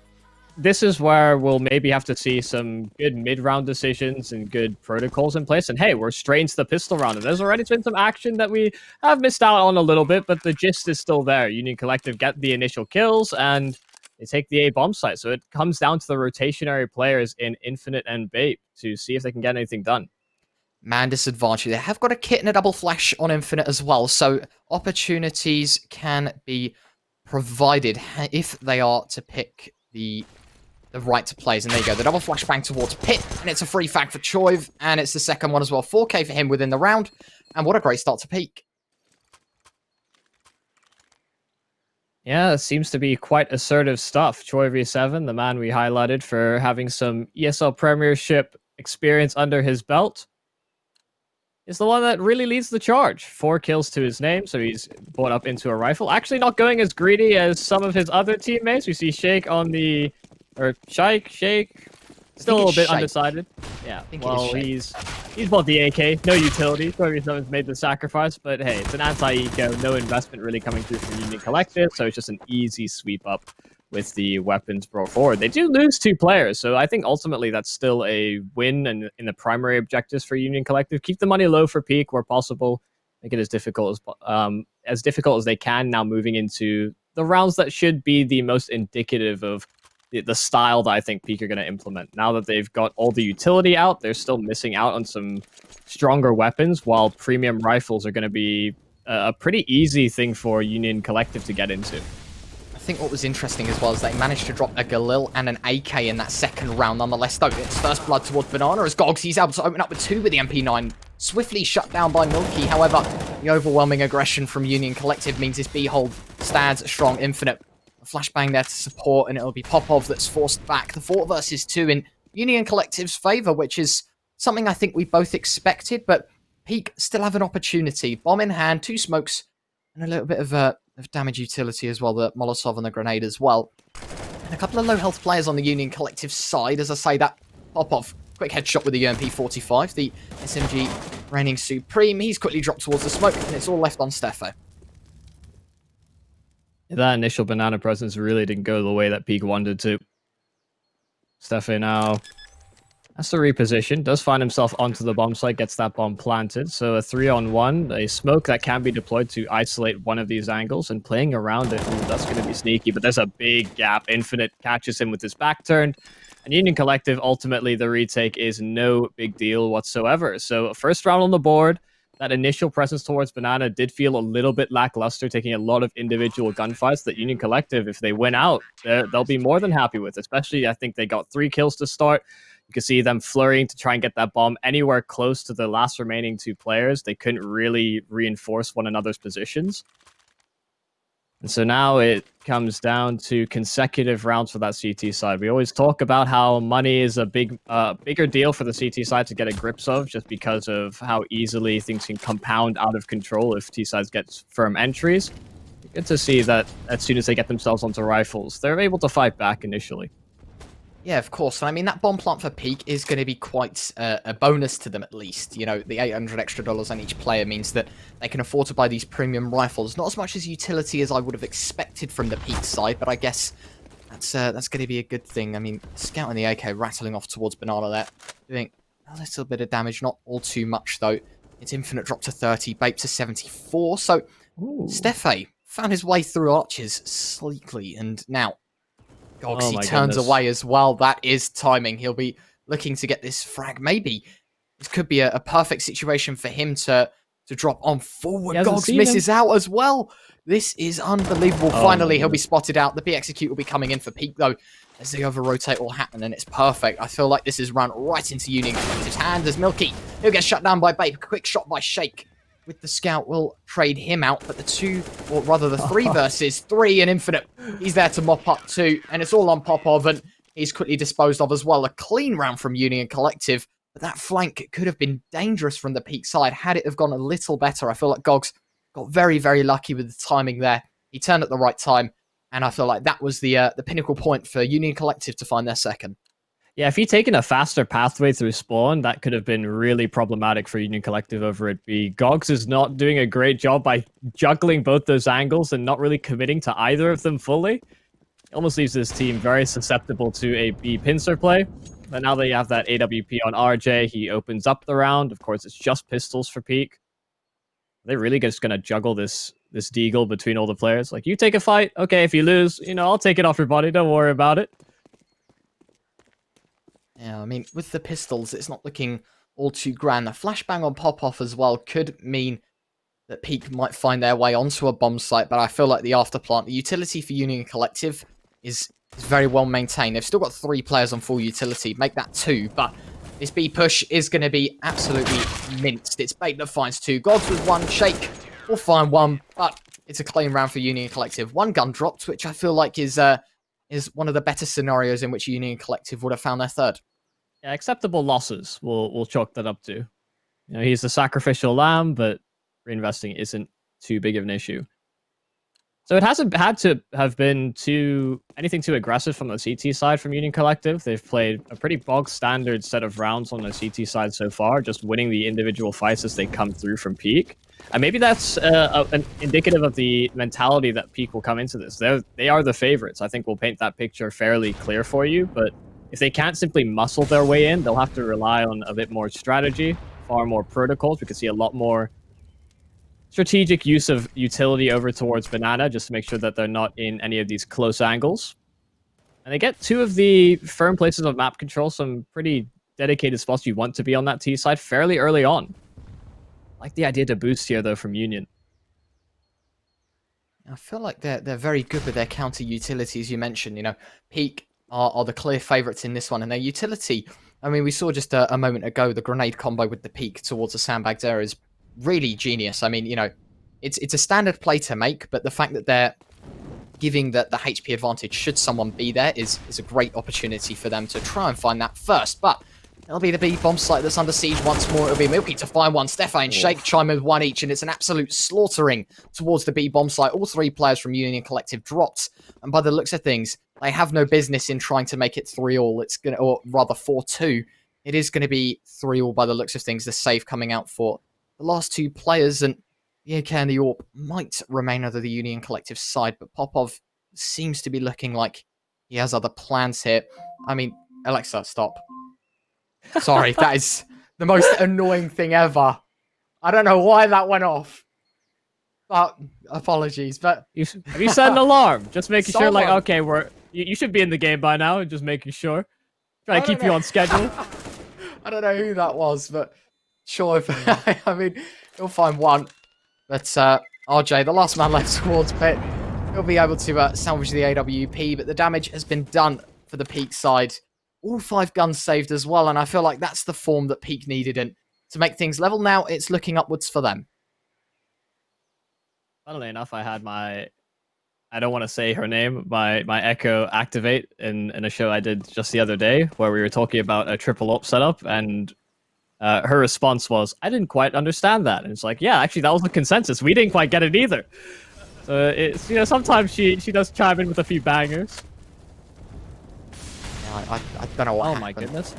[SPEAKER 7] this is where we'll maybe have to see some good mid-round decisions and good protocols in place. And hey, we're straight into the pistol round, and there's already been some action that we have missed out on a little bit, but the gist is still there. Union Collective get the initial kills, and they take the A-bomb site. So it comes down to the rotationary players in Infinite and Bape to see if they can get anything done.
[SPEAKER 8] Man disadvantage. They have got a kit and a double flash on Infinite as well, so opportunities can be provided if they are to pick the the right to plays. And there you go, the double flashbang towards Pit, and it's a free fag for Choiv, and it's the second one as well. 4k for him within the round, and what a great start to Peak.
[SPEAKER 7] Yeah, it seems to be quite assertive stuff. Choi V7, the man we highlighted for having some ESL Premiership experience under his belt, is the one that really leads the charge. 4 kills to his name, so he's brought up into a rifle. Actually not going as greedy as some of his other teammates. We see Shake on the... Or Shake? Still a little bit undecided. Yeah, well, he's bought the AK. No utility. Someone's made the sacrifice, but hey, it's an anti-eco. No investment really coming through from Union Collective, so it's just an easy sweep up with the weapons brought forward. They do lose 2 players, so I think ultimately that's still a win in the primary objectives for Union Collective. Keep the money low for Peak where possible. Make it as difficult as they can now moving into the rounds that should be the most indicative of the style that I think Peak are going to implement. Now that they've got all the utility out, they're still missing out on some stronger weapons, while premium rifles are going to be a pretty easy thing for Union Collective to get into.
[SPEAKER 8] I think what was interesting as well is they managed to drop a Galil and an AK in that second round nonetheless, though. It's first blood towards Banana as Gogs, he's able to open up with 2 with the MP9. Swiftly shut down by Milky, however, the overwhelming aggression from Union Collective means this B-hold stands strong. Infinite. A flashbang there to support, and it'll be Popov that's forced back. The 4 versus 2 in Union Collective's favour, which is something I think we both expected, but Peak still have an opportunity. Bomb in hand, 2 smokes, and a little bit of damage utility as well, the Molotov and the grenade as well. And a couple of low health players on the Union Collective side, as I say that. Popov, quick headshot with the UMP-45, the SMG reigning supreme. He's quickly dropped towards the smoke, and it's all left on Stefo.
[SPEAKER 7] That initial banana presence really didn't go the way that Peak wanted to. Stefan now has to reposition, does find himself onto the bomb site, gets that bomb planted. So a 3-on-1, a smoke that can be deployed to isolate one of these angles, and playing around it, ooh, that's going to be sneaky, but there's a big gap. Infinite catches him with his back turned, and Union Collective, ultimately the retake is no big deal whatsoever. So first round on the board. That initial presence towards Banana did feel a little bit lackluster, taking a lot of individual gunfights that Union Collective, if they win out, they'll be more than happy with. Especially, I think they got 3 kills to start. You can see them flurrying to try and get that bomb anywhere close to the last remaining 2 players. They couldn't really reinforce one another's positions. And so now it comes down to consecutive rounds for that CT side. We always talk about how money is a bigger deal for the CT side to get a grips of, just because of how easily things can compound out of control if T-sides get firm entries. Good to see that as soon as they get themselves onto rifles, they're able to fight back initially.
[SPEAKER 8] Yeah, of course. And I mean, that bomb plant for Peak is going to be quite a bonus to them, at least. You know, the $800 extra on each player means that they can afford to buy these premium rifles. Not as much as utility as I would have expected from the Peak side, but I guess that's going to be a good thing. I mean, Scout and the AK rattling off towards Banana there, doing a little bit of damage, not all too much, though. It's Infinite drop to 30, Bape to 74. So, Stefe found his way through arches sleekly, and now Gogs, he turns away as well. That is timing. He'll be looking to get this frag. Maybe this could be a perfect situation for him to drop on forward. Gogs misses out as well. This is unbelievable. Finally, he'll be spotted out. The B-Execute will be coming in for Peak, though, as the over-rotate will happen, and it's perfect. I feel like this is run right into Union Collective's hand as Milky. He'll get shut down by Bape. Quick shot by Shake. With the Scout, will trade him out, but the 3 versus 3 and Infinite, he's there to mop up 2, and it's all on Popov, and he's quickly disposed of as well. A clean round from Union Collective, but that flank could have been dangerous from the Peak side had it have gone a little better. I feel like Gogs got very, very lucky with the timing there. He turned at the right time, and I feel like that was the pinnacle point for Union Collective to find their second.
[SPEAKER 7] Yeah, if he'd taken a faster pathway through spawn, that could have been really problematic for Union Collective over at B. Gogs is not doing a great job by juggling both those angles and not really committing to either of them fully. It almost leaves this team very susceptible to a B pincer play. But now that you have that AWP on RJ, he opens up the round. Of course, it's just pistols for Peak. They're really just going to juggle this deagle between all the players. Like, you take a fight. Okay, if you lose, I'll take it off your body. Don't worry about it.
[SPEAKER 8] Yeah, I mean, with the pistols, it's not looking all too grand. The flashbang on Pop-Off as well could mean that Peak might find their way onto a bomb site, but I feel like the afterplant, the utility for Union Collective is is very well maintained. They've still got 3 players on full utility. Make that 2, but this B push is going to be absolutely minced. It's Bait that finds 2. Gods with 1. Shake will find 1, but it's a clean round for Union Collective. 1 gun dropped, which I feel like is one of the better scenarios in which Union Collective would have found their 3rd.
[SPEAKER 7] Yeah, acceptable losses. We'll chalk that up to. You know, he's the sacrificial lamb, but reinvesting isn't too big of an issue. So it hasn't had to have been anything too aggressive from the CT side from Union Collective. They've played a pretty bog standard set of rounds on the CT side so far, just winning the individual fights as they come through from Peak. And maybe that's an indicative of the mentality that Peak will come into this. They are the favorites. I think we'll paint that picture fairly clear for you. But if they can't simply muscle their way in, they'll have to rely on a bit more strategy, far more protocols. We could see a lot more strategic use of utility over towards Banana just to make sure that they're not in any of these close angles. And they get 2 of the firm places of map control, some pretty dedicated spots you want to be on that T side fairly early on. I like the idea to boost here, though, from Union.
[SPEAKER 8] I feel like they're very good with their counter utilities. You mentioned, you know, Peak are the clear favourites in this one, and their utility, I mean, we saw just a moment ago the grenade combo with the Peak towards the sandbags there is really genius. I mean, you know, it's a standard play to make, but the fact that they're giving the HP advantage should someone be there is a great opportunity for them to try and find that first. But it'll be the B bomb site that's under siege once more. It'll be Milky to find 1. Stefan and Shake chime with 1 each, and it's an absolute slaughtering towards the B bomb site. All 3 players from Union Collective dropped, and by the looks of things, they have no business in trying to make it 3-all. It's gonna, or rather 4-2. It is going to be 3-all by the looks of things. The save coming out for the last 2 players, and the AK and the AWP might remain under the Union Collective side, but Popov seems to be looking like he has other plans here. I mean, Alexa, stop. Sorry, that is the most annoying thing ever. I don't know why that went off. But apologies, but
[SPEAKER 7] Have you set an alarm? Just making sure, like,
[SPEAKER 8] Someone-
[SPEAKER 7] okay, you should be in the game by now, and just making sure. Try to keep you on schedule.
[SPEAKER 8] I don't know who that was, but sure, if, I mean, he'll find 1. But RJ, the last man left towards Pit, he'll be able to salvage the AWP, but the damage has been done for the Peak side. All 5 guns saved as well, and I feel like that's the form that Peak needed, and to make things level now, it's looking upwards for them.
[SPEAKER 7] Funnily enough, I had I don't want to say her name, my Echo activate in a show I did just the other day, where we were talking about a triple up setup, and her response was, I didn't quite understand that. And it's like, yeah, actually, that was the consensus. We didn't quite get it either. So it's, you know, sometimes she does chime in with a few bangers.
[SPEAKER 8] Yeah, I don't know what
[SPEAKER 7] Oh
[SPEAKER 8] happened.
[SPEAKER 7] my goodness.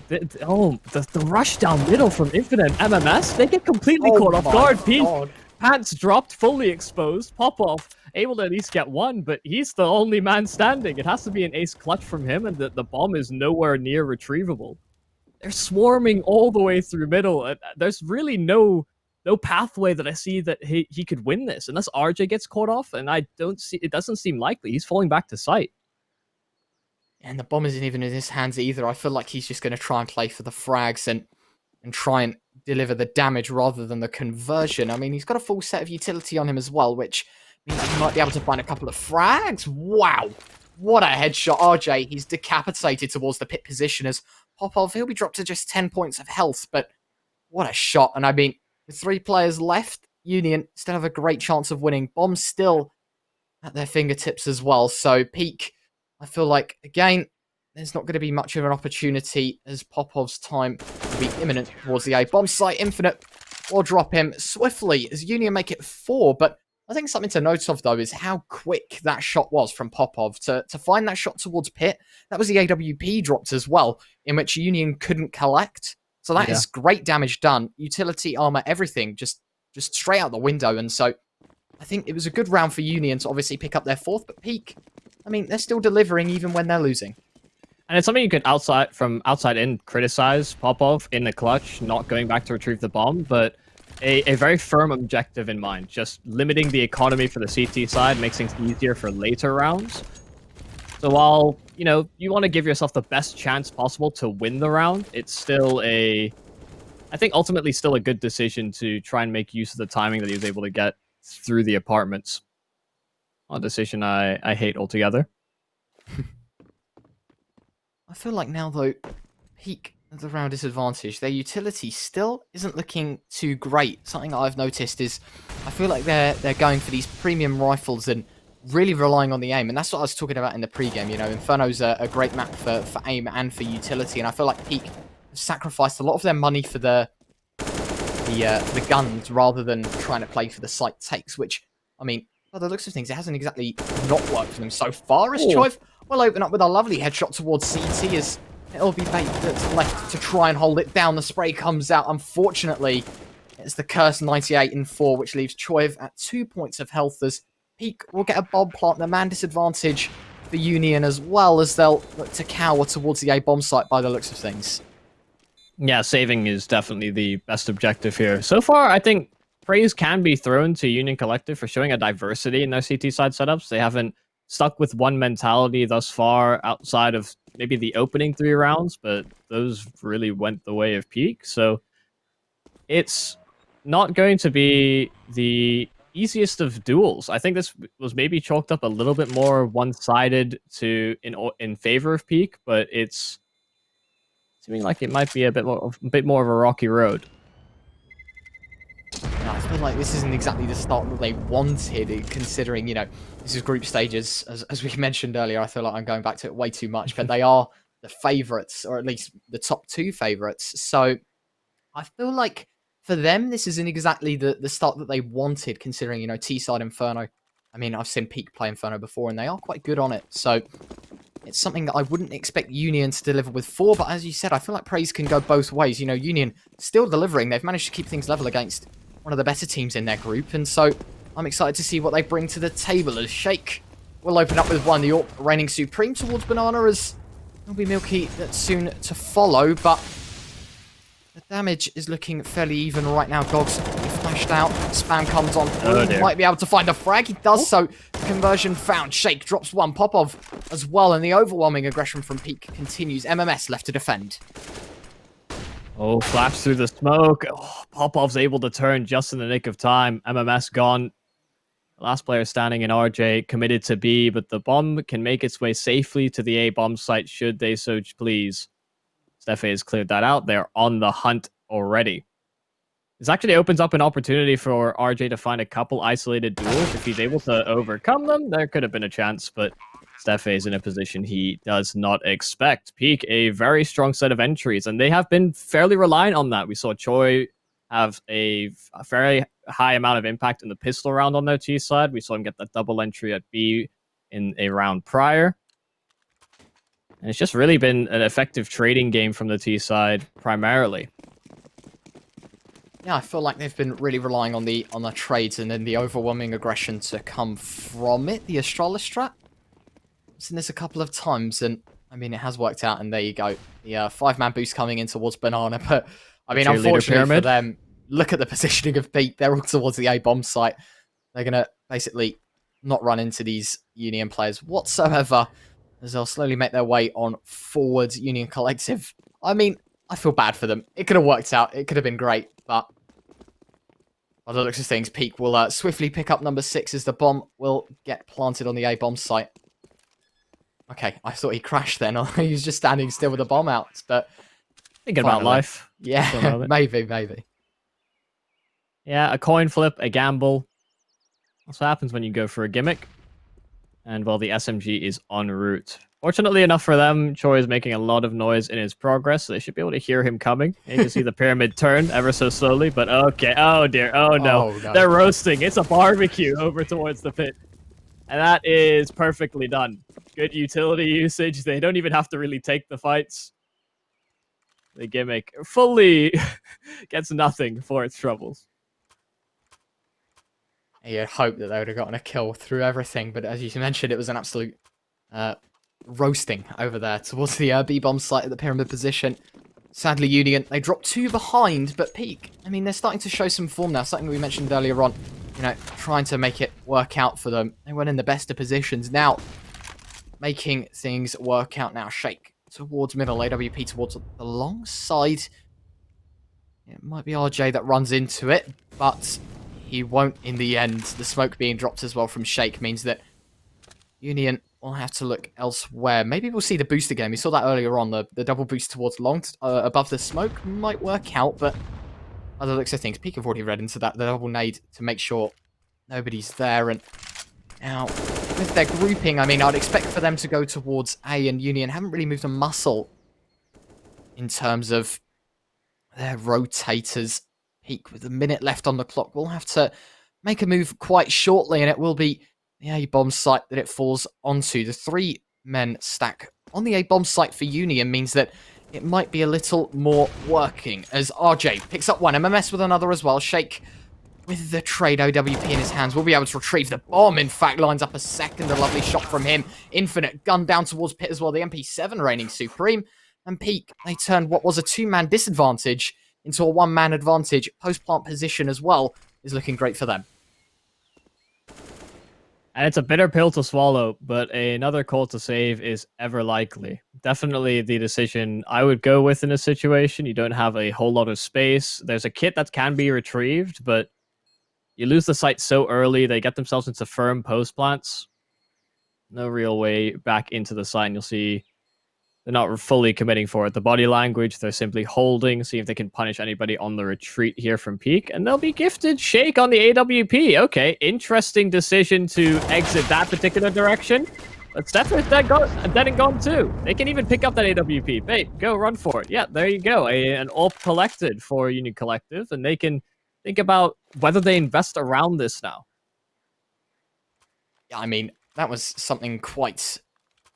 [SPEAKER 7] The rush down middle from Infinite and MMS, they get completely
[SPEAKER 8] Oh
[SPEAKER 7] caught off
[SPEAKER 8] my
[SPEAKER 7] guard. Pete,
[SPEAKER 8] God.
[SPEAKER 7] pants dropped, fully exposed. Popov able to at least get 1, but he's the only man standing. It has to be an ace clutch from him, and the bomb is nowhere near retrievable. They're swarming all the way through middle. There's really no pathway that I see that he could win this, unless RJ gets caught off, and it doesn't seem likely. He's falling back to site.
[SPEAKER 8] And the bomb isn't even in his hands either. I feel like he's just going to try and play for the frags and try and deliver the damage rather than the conversion. I mean, he's got a full set of utility on him as well, which means he might be able to find a couple of frags. Wow. What a headshot. RJ, he's decapitated towards the Pit position as Popov, he'll be dropped to just 10 points of health, but what a shot. And I mean, with 3 players left, Union still have a great chance of winning. Bombs still at their fingertips as well. So Peak, I feel like, again, there's not going to be much of an opportunity as Popov's time will be imminent towards the A. Bomb site, Infinite will drop him swiftly as Union make it 4. But I think something to note of, though, is how quick that shot was from Popov to find that shot towards Pit. That was the AWP dropped as well, in which Union couldn't collect. So that is great damage done. Utility, armor, everything just straight out the window. And so I think it was a good round for Union to obviously pick up their 4th, but Peak, I mean, they're still delivering even when they're losing.
[SPEAKER 7] And it's something you could from outside in criticize Popov in the clutch, not going back to retrieve the bomb, but a very firm objective in mind. Just limiting the economy for the CT side makes things easier for later rounds. So while, you know, you want to give yourself the best chance possible to win the round, it's still I think ultimately still a good decision to try and make use of the timing that he was able to get through the apartments. A decision I hate altogether.
[SPEAKER 8] feel like now, though, Peak at the round disadvantage, their utility still isn't looking too great. Something that I've noticed is I feel like they're going for these premium rifles and really relying on the aim. And that's what I was talking about in the pre-game. You know, Inferno's a great map for aim and for utility. And I feel like Peak have sacrificed a lot of their money for the guns rather than trying to play for the site takes, which, I mean, by the looks of things, it hasn't exactly not worked for them so far, as Choiv will open up with a lovely headshot towards CT as it'll be bait that's left to try and hold it down. The spray comes out. Unfortunately, it's the cursed 98 in 4, which leaves Choiv at 2 points of health as Peak will get a bomb plant, the man disadvantage for Union, as well as they'll look to cower towards the A bomb site by the looks of things.
[SPEAKER 7] Yeah, saving is definitely the best objective here. So far, I think praise can be thrown to Union Collective for showing a diversity in their CT side setups. They haven't stuck with one mentality thus far outside of maybe the opening 3 rounds, but those really went the way of Peak. So it's not going to be the easiest of duels. I think this was maybe chalked up a little bit more one-sided in favor of Peak, but it's seeming like it might be a bit more of a rocky road.
[SPEAKER 8] Now, I feel like this isn't exactly the start that they wanted, considering, you know, this is group stages. As we mentioned earlier, I feel like I'm going back to it way too much, but they are the favourites, or at least the top 2 favourites. So I feel like for them, this isn't exactly the start that they wanted, considering, you know, T-side Inferno. I mean, I've seen Peak play Inferno before, and they are quite good on it. So it's something that I wouldn't expect Union to deliver with 4, but as you said, I feel like praise can go both ways. You know, Union still delivering. They've managed to keep things level against one of the better teams in their group, and so I'm excited to see what they bring to the table as Shake will open up with one. The Orc reigning supreme towards Banana, as it'll be Milky that's soon to follow, but the damage is looking fairly even right now. Gogs flashed out, spam comes on. He might be able to find a frag. He does so. Conversion found. Shake drops one. Popov as well, and the overwhelming aggression from Peak continues. MMS left to defend.
[SPEAKER 7] Oh, flash through the smoke. Oh, Popov's able to turn just in the nick of time. MMS gone. Last player standing in RJ, committed to B, but the bomb can make its way safely to the A bomb site should they so please. Steffe has cleared that out. They're on the hunt already. This actually opens up an opportunity for RJ to find a couple isolated duels. If he's able to overcome them, there could have been a chance, but Steffe is in a position he does not expect. Peak, a very strong set of entries, and they have been fairly reliant on that. We saw Choi have a very high amount of impact in the pistol round on their T side. We saw him get that double entry at B in a round prior. And it's just really been an effective trading game from the T side, primarily.
[SPEAKER 8] Yeah, I feel like they've been really relying on the trades and then the overwhelming aggression to come from it. The Astralis strat. I've seen this a couple of times, and I mean, it has worked out, and there you go. The 5-man boost coming in towards Banana, but I mean, unfortunately for them, look at the positioning of Peak. They're all towards the A bomb site. They're going to basically not run into these Union players whatsoever, as they'll slowly make their way on forwards. Union Collective. I mean, I feel bad for them. It could have worked out. It could have been great, but by the looks of things, Peak will swiftly pick up number 6 as the bomb will get planted on the A bomb site. Okay, I thought he crashed then. He was just standing still with the bomb out, but
[SPEAKER 7] thinking about life.
[SPEAKER 8] Yeah, maybe.
[SPEAKER 7] Yeah, a coin flip, a gamble. That's what happens when you go for a gimmick. And well, the SMG is en route. Fortunately enough for them, Choi is making a lot of noise in his progress, so they should be able to hear him coming. You can see the pyramid turn ever so slowly, but okay. Oh dear, oh no. They're roasting. It's a barbecue over towards the pit. And that is perfectly done. Good utility usage. They don't even have to really take the fights. The gimmick fully gets nothing for its troubles.
[SPEAKER 8] You'd hope that they would have gotten a kill through everything, but as you mentioned, it was an absolute roasting over there towards the B-bomb site at the pyramid position. Sadly, Union, they dropped 2 behind, but Peak, I mean, they're starting to show some form now, something we mentioned earlier on, you know, trying to make it work out for them. They went in the best of positions. Now, making things work out now. Shake towards middle, AWP towards the long side. It might be RJ that runs into it, but he won't in the end. The smoke being dropped as well from Shake means that Union we'll have to look elsewhere. Maybe we'll see the boost again. We saw that earlier on. The double boost towards long above the smoke might work out, but by the looks of things, Peak have already read into that. The double nade to make sure nobody's there. And now, with their grouping, I mean, I'd expect for them to go towards A, and Union haven't really moved a muscle in terms of their rotators. Peak with a minute left on the clock. We'll have to make a move quite shortly, and it will be the A-bomb site that it falls onto. The 3-men stack on the A-bomb site for Union means that it might be a little more working, as RJ picks up one, MMS with another as well. Shake with the trade OWP in his hands will be able to retrieve the bomb. In fact, lines up a second, a lovely shot from him. Infinite gun down towards Pit as well, the MP7 reigning supreme. And Peak, they turned what was a 2-man disadvantage into a 1-man advantage. Post-plant position as well is looking great for them.
[SPEAKER 7] And it's a bitter pill to swallow, but another call to save is ever likely. Definitely the decision I would go with in a situation. You don't have a whole lot of space. There's a kit that can be retrieved, but you lose the site so early, they get themselves into firm post plants. No real way back into the site, and you'll see they're not fully committing for it. The body language, they're simply holding, see if they can punish anybody on the retreat here from Peak, and they'll be gifted Shake on the AWP. Okay, interesting decision to exit that particular direction. But Stefan is dead and gone too. They can even pick up that AWP. Babe, go run for it. Yeah, there you go. An AWP collected for Union Collective, and they can think about whether they invest around this now.
[SPEAKER 8] Yeah, I mean, that was something quite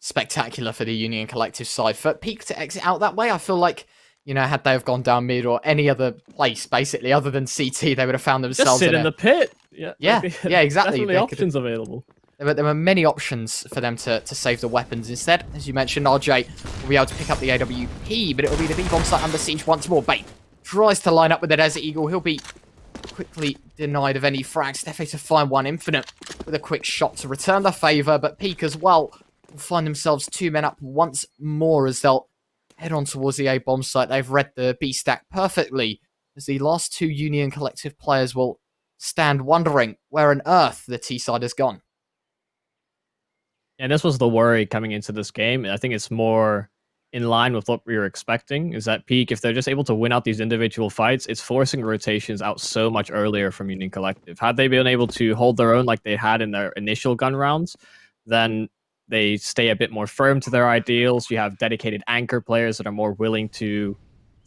[SPEAKER 8] spectacular for the Union Collective side. For Peak to exit out that way, I feel like, you know, had they have gone down mid or any other place, basically, other than CT, they would have found themselves
[SPEAKER 7] just sit in the pit.
[SPEAKER 8] Yeah, exactly.
[SPEAKER 7] Definitely options available.
[SPEAKER 8] There were many options for them to save the weapons. Instead, as you mentioned, RJ will be able to pick up the AWP, but it will be the B-bomb site under siege once more. Bait tries to line up with the Desert Eagle. He'll be quickly denied of any frags. Stefe to find one. Infinite with a quick shot to return the favour, but Peak as well will find themselves 2 men up once more as they'll head on towards the A-bomb site. They've read the B-stack perfectly, as the last 2 Union Collective players will stand wondering where on earth the T-side has gone.
[SPEAKER 7] And this was the worry coming into this game. I think it's more in line with what we were expecting, is that Peak, if they're just able to win out these individual fights, it's forcing rotations out so much earlier from Union Collective. Had they been able to hold their own like they had in their initial gun rounds, then they stay a bit more firm to their ideals. You have dedicated anchor players that are more willing to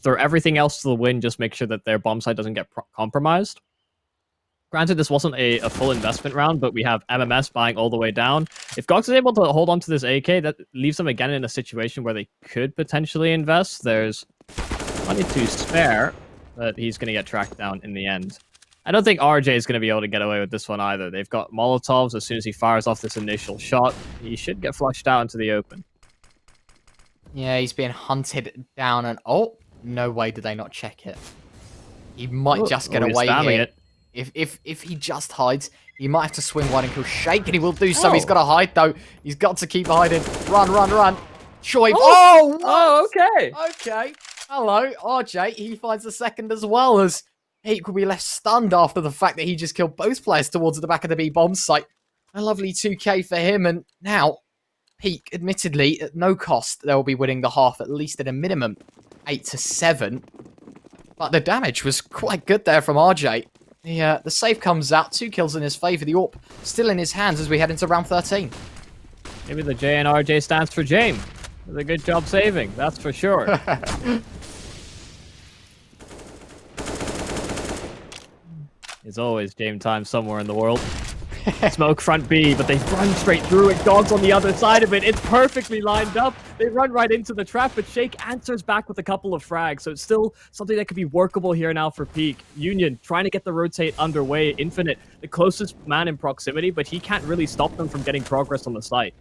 [SPEAKER 7] throw everything else to the wind, just make sure that their bomb site doesn't get compromised. Granted, this wasn't a full investment round, but we have MMS buying all the way down. If Gox is able to hold on to this AK, that leaves them again in a situation where they could potentially invest. There's money to spare, but he's going to get tracked down in the end. I don't think RJ is going to be able to get away with this one either. They've got Molotovs. As soon as he fires off this initial shot, he should get flushed out into the open.
[SPEAKER 8] Yeah, he's being hunted down, and oh, no way did they not check it. He might just get away here. If he just hides, he might have to swing one and kill Shake, and he will do so. He's got to hide, though. He's got to keep hiding. Run, run, run. Choi.
[SPEAKER 7] Oh, okay.
[SPEAKER 8] Okay. Hello, RJ. He finds the second as well, as Peak will be left stunned after the fact that he just killed both players towards the back of the B-bomb site. A lovely 2k for him, and now Peak, admittedly, at no cost, they'll be winning the half, at least at a minimum 8-7. But the damage was quite good there from RJ. The save comes out, 2 kills in his favour. The AWP still in his hands as we head into round 13.
[SPEAKER 7] Maybe the J and RJ stands for Jame. Does a good job saving, that's for sure. It's always Jame time somewhere in the world. Smoke front B, but they run straight through it. Dogs on the other side of it. It's perfectly lined up. They run right into the trap, but Shake answers back with a couple of frags. So it's still something that could be workable here now for Peak. Union trying to get the rotate underway. Infinite, the closest man in proximity, but he can't really stop them from getting progress on the site.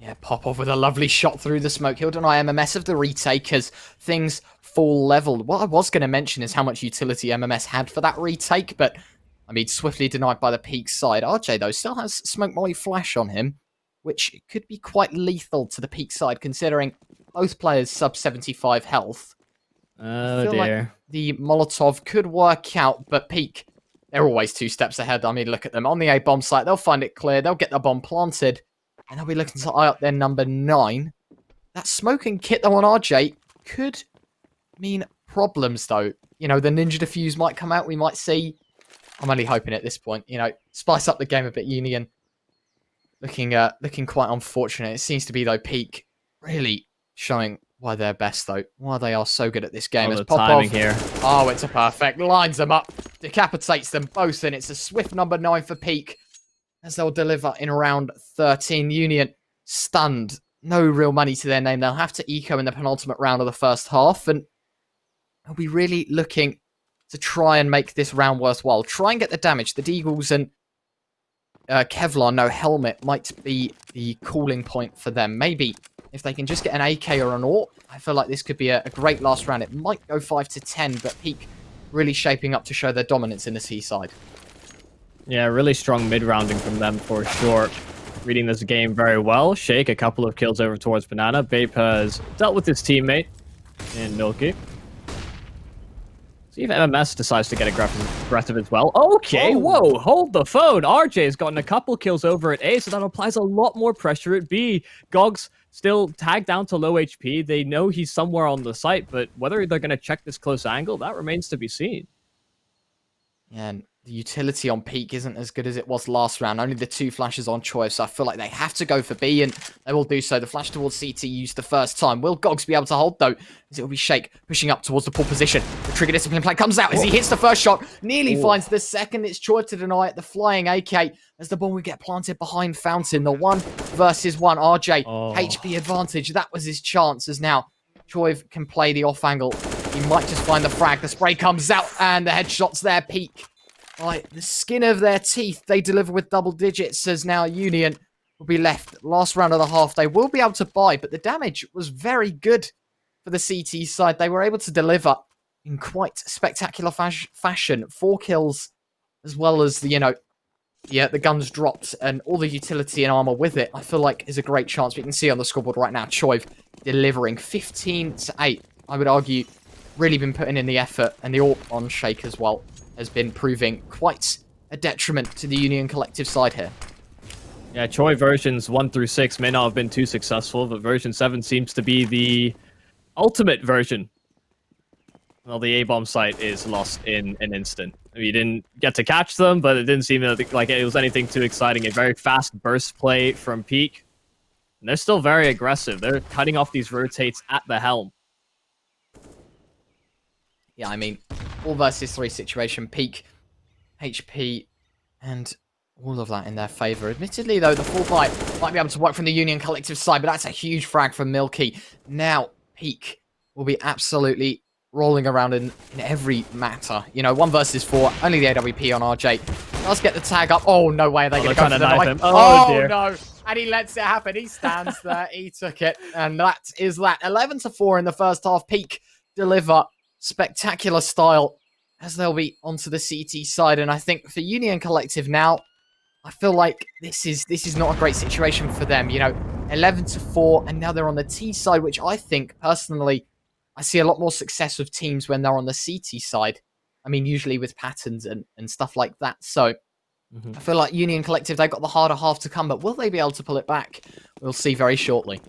[SPEAKER 8] Yeah, Popov with a lovely shot through the smoke. He'll deny MMS of the retake as things fall leveled. What I was going to mention is how much utility MMS had for that retake, but I mean, swiftly denied by the Peak side. RJ, though, still has Smoke Molly Flash on him, which could be quite lethal to the Peak side, considering both players sub 75 health.
[SPEAKER 7] Oh,
[SPEAKER 8] I feel
[SPEAKER 7] dear.
[SPEAKER 8] like the Molotov could work out, but Peak, they're always 2 steps ahead. I mean, look at them. On the A-bomb site, they'll find it clear. They'll get the bomb planted. and they'll be looking to eye up their number 9. That smoking kit, though, on RJ could mean problems, though. You know, the Ninja Diffuse might come out. We might see. I'm only hoping at this point. You know, spice up the game a bit, Union. Looking quite unfortunate. It seems to be, though, Peak really showing why they're best, though. Why they are so good at this game.
[SPEAKER 7] Oh,
[SPEAKER 8] As
[SPEAKER 7] the
[SPEAKER 8] Popov,
[SPEAKER 7] timing here.
[SPEAKER 8] Oh, it's a perfect. Lines them up. Decapitates them both, and it's a swift number 9 for Peak. As they'll deliver in round 13. Union stunned. No real money to their name. They'll have to eco in the penultimate round of the first half, and they'll be really looking to try and make this round worthwhile. Try and get the damage. The Deagles and Kevlar, no helmet, might be the calling point for them. Maybe if they can just get an AK or an AWP, I feel like this could be a great last round. It might go 5 to 10, but Peak really shaping up to show their dominance in the C side.
[SPEAKER 7] Yeah, really strong mid-rounding from them for sure. Reading this game very well. Shake, a couple of kills over towards Banana. Bape has dealt with his teammate in Milky. See if MMS decides to get aggressive as well. Okay, whoa, hold the phone. RJ's gotten a couple kills over at A, so that applies a lot more pressure at B. Gogs still tagged down to low HP. They know he's somewhere on the site, but whether they're going to check this close angle, that remains to be seen.
[SPEAKER 8] And the utility on Peak isn't as good as it was last round. Only the 2 flashes on choice, so I feel like they have to go for B, and they will do so. The flash towards CT used the first time. Will Gogs be able to hold, though? As it will be Shake pushing up towards the poor position. The trigger discipline play comes out as he hits the first shot. Nearly finds the second. It's Choi to deny it. The flying AK as the bomb will get planted behind Fountain. The 1 versus 1. RJ, HP advantage. That was his chance, as now Choi can play the off angle. He might just find the frag. The spray comes out, and the headshot's there. Peak. By the skin of their teeth, they deliver with double digits, as now Union will be left. Last round of the half, they will be able to buy, but the damage was very good for the CT side. They were able to deliver in quite spectacular fashion. 4 kills, as well as the guns dropped and all the utility and armor with it. I feel like is a great chance. We can see on the scoreboard right now, Choi delivering 15 to 8. I would argue, really been putting in the effort, and the AWP on Shake as well has been proving quite a detriment to the Union Collective side here.
[SPEAKER 7] Yeah, Choi versions 1 through 6 may not have been too successful, but version 7 seems to be the ultimate version. Well, the A-bomb site is lost in an instant. You didn't get to catch them, but it didn't seem like it was anything too exciting. A very fast burst play from Peak. And they're still very aggressive. They're cutting off these rotates at the helm.
[SPEAKER 8] Yeah, I mean, 4 versus 3 situation. Peak, HP, and all of that in their favor. Admittedly, though, the full fight might be able to work from the Union Collective side, but that's a huge frag from Milky. Now, Peak will be absolutely rolling around in every matter. 1 versus 4, only the AWP on RJ. Does get the tag up. Oh, no way are they going to go for the knife him.
[SPEAKER 7] Oh, dear.
[SPEAKER 8] No. And he lets it happen. He stands there. He took it. And that is that. 11 to 4 in the first half. Peak deliver spectacular style as they'll be onto the CT side. And I think for Union Collective now, I feel like this is not a great situation for them. 11 to 4, and now they're on the T side, which I think personally, I see a lot more success with teams when they're on the CT side. I mean, usually with patterns and stuff like that. So I feel like Union Collective, they've got the harder half to come, but will they be able to pull it back? We'll see very shortly.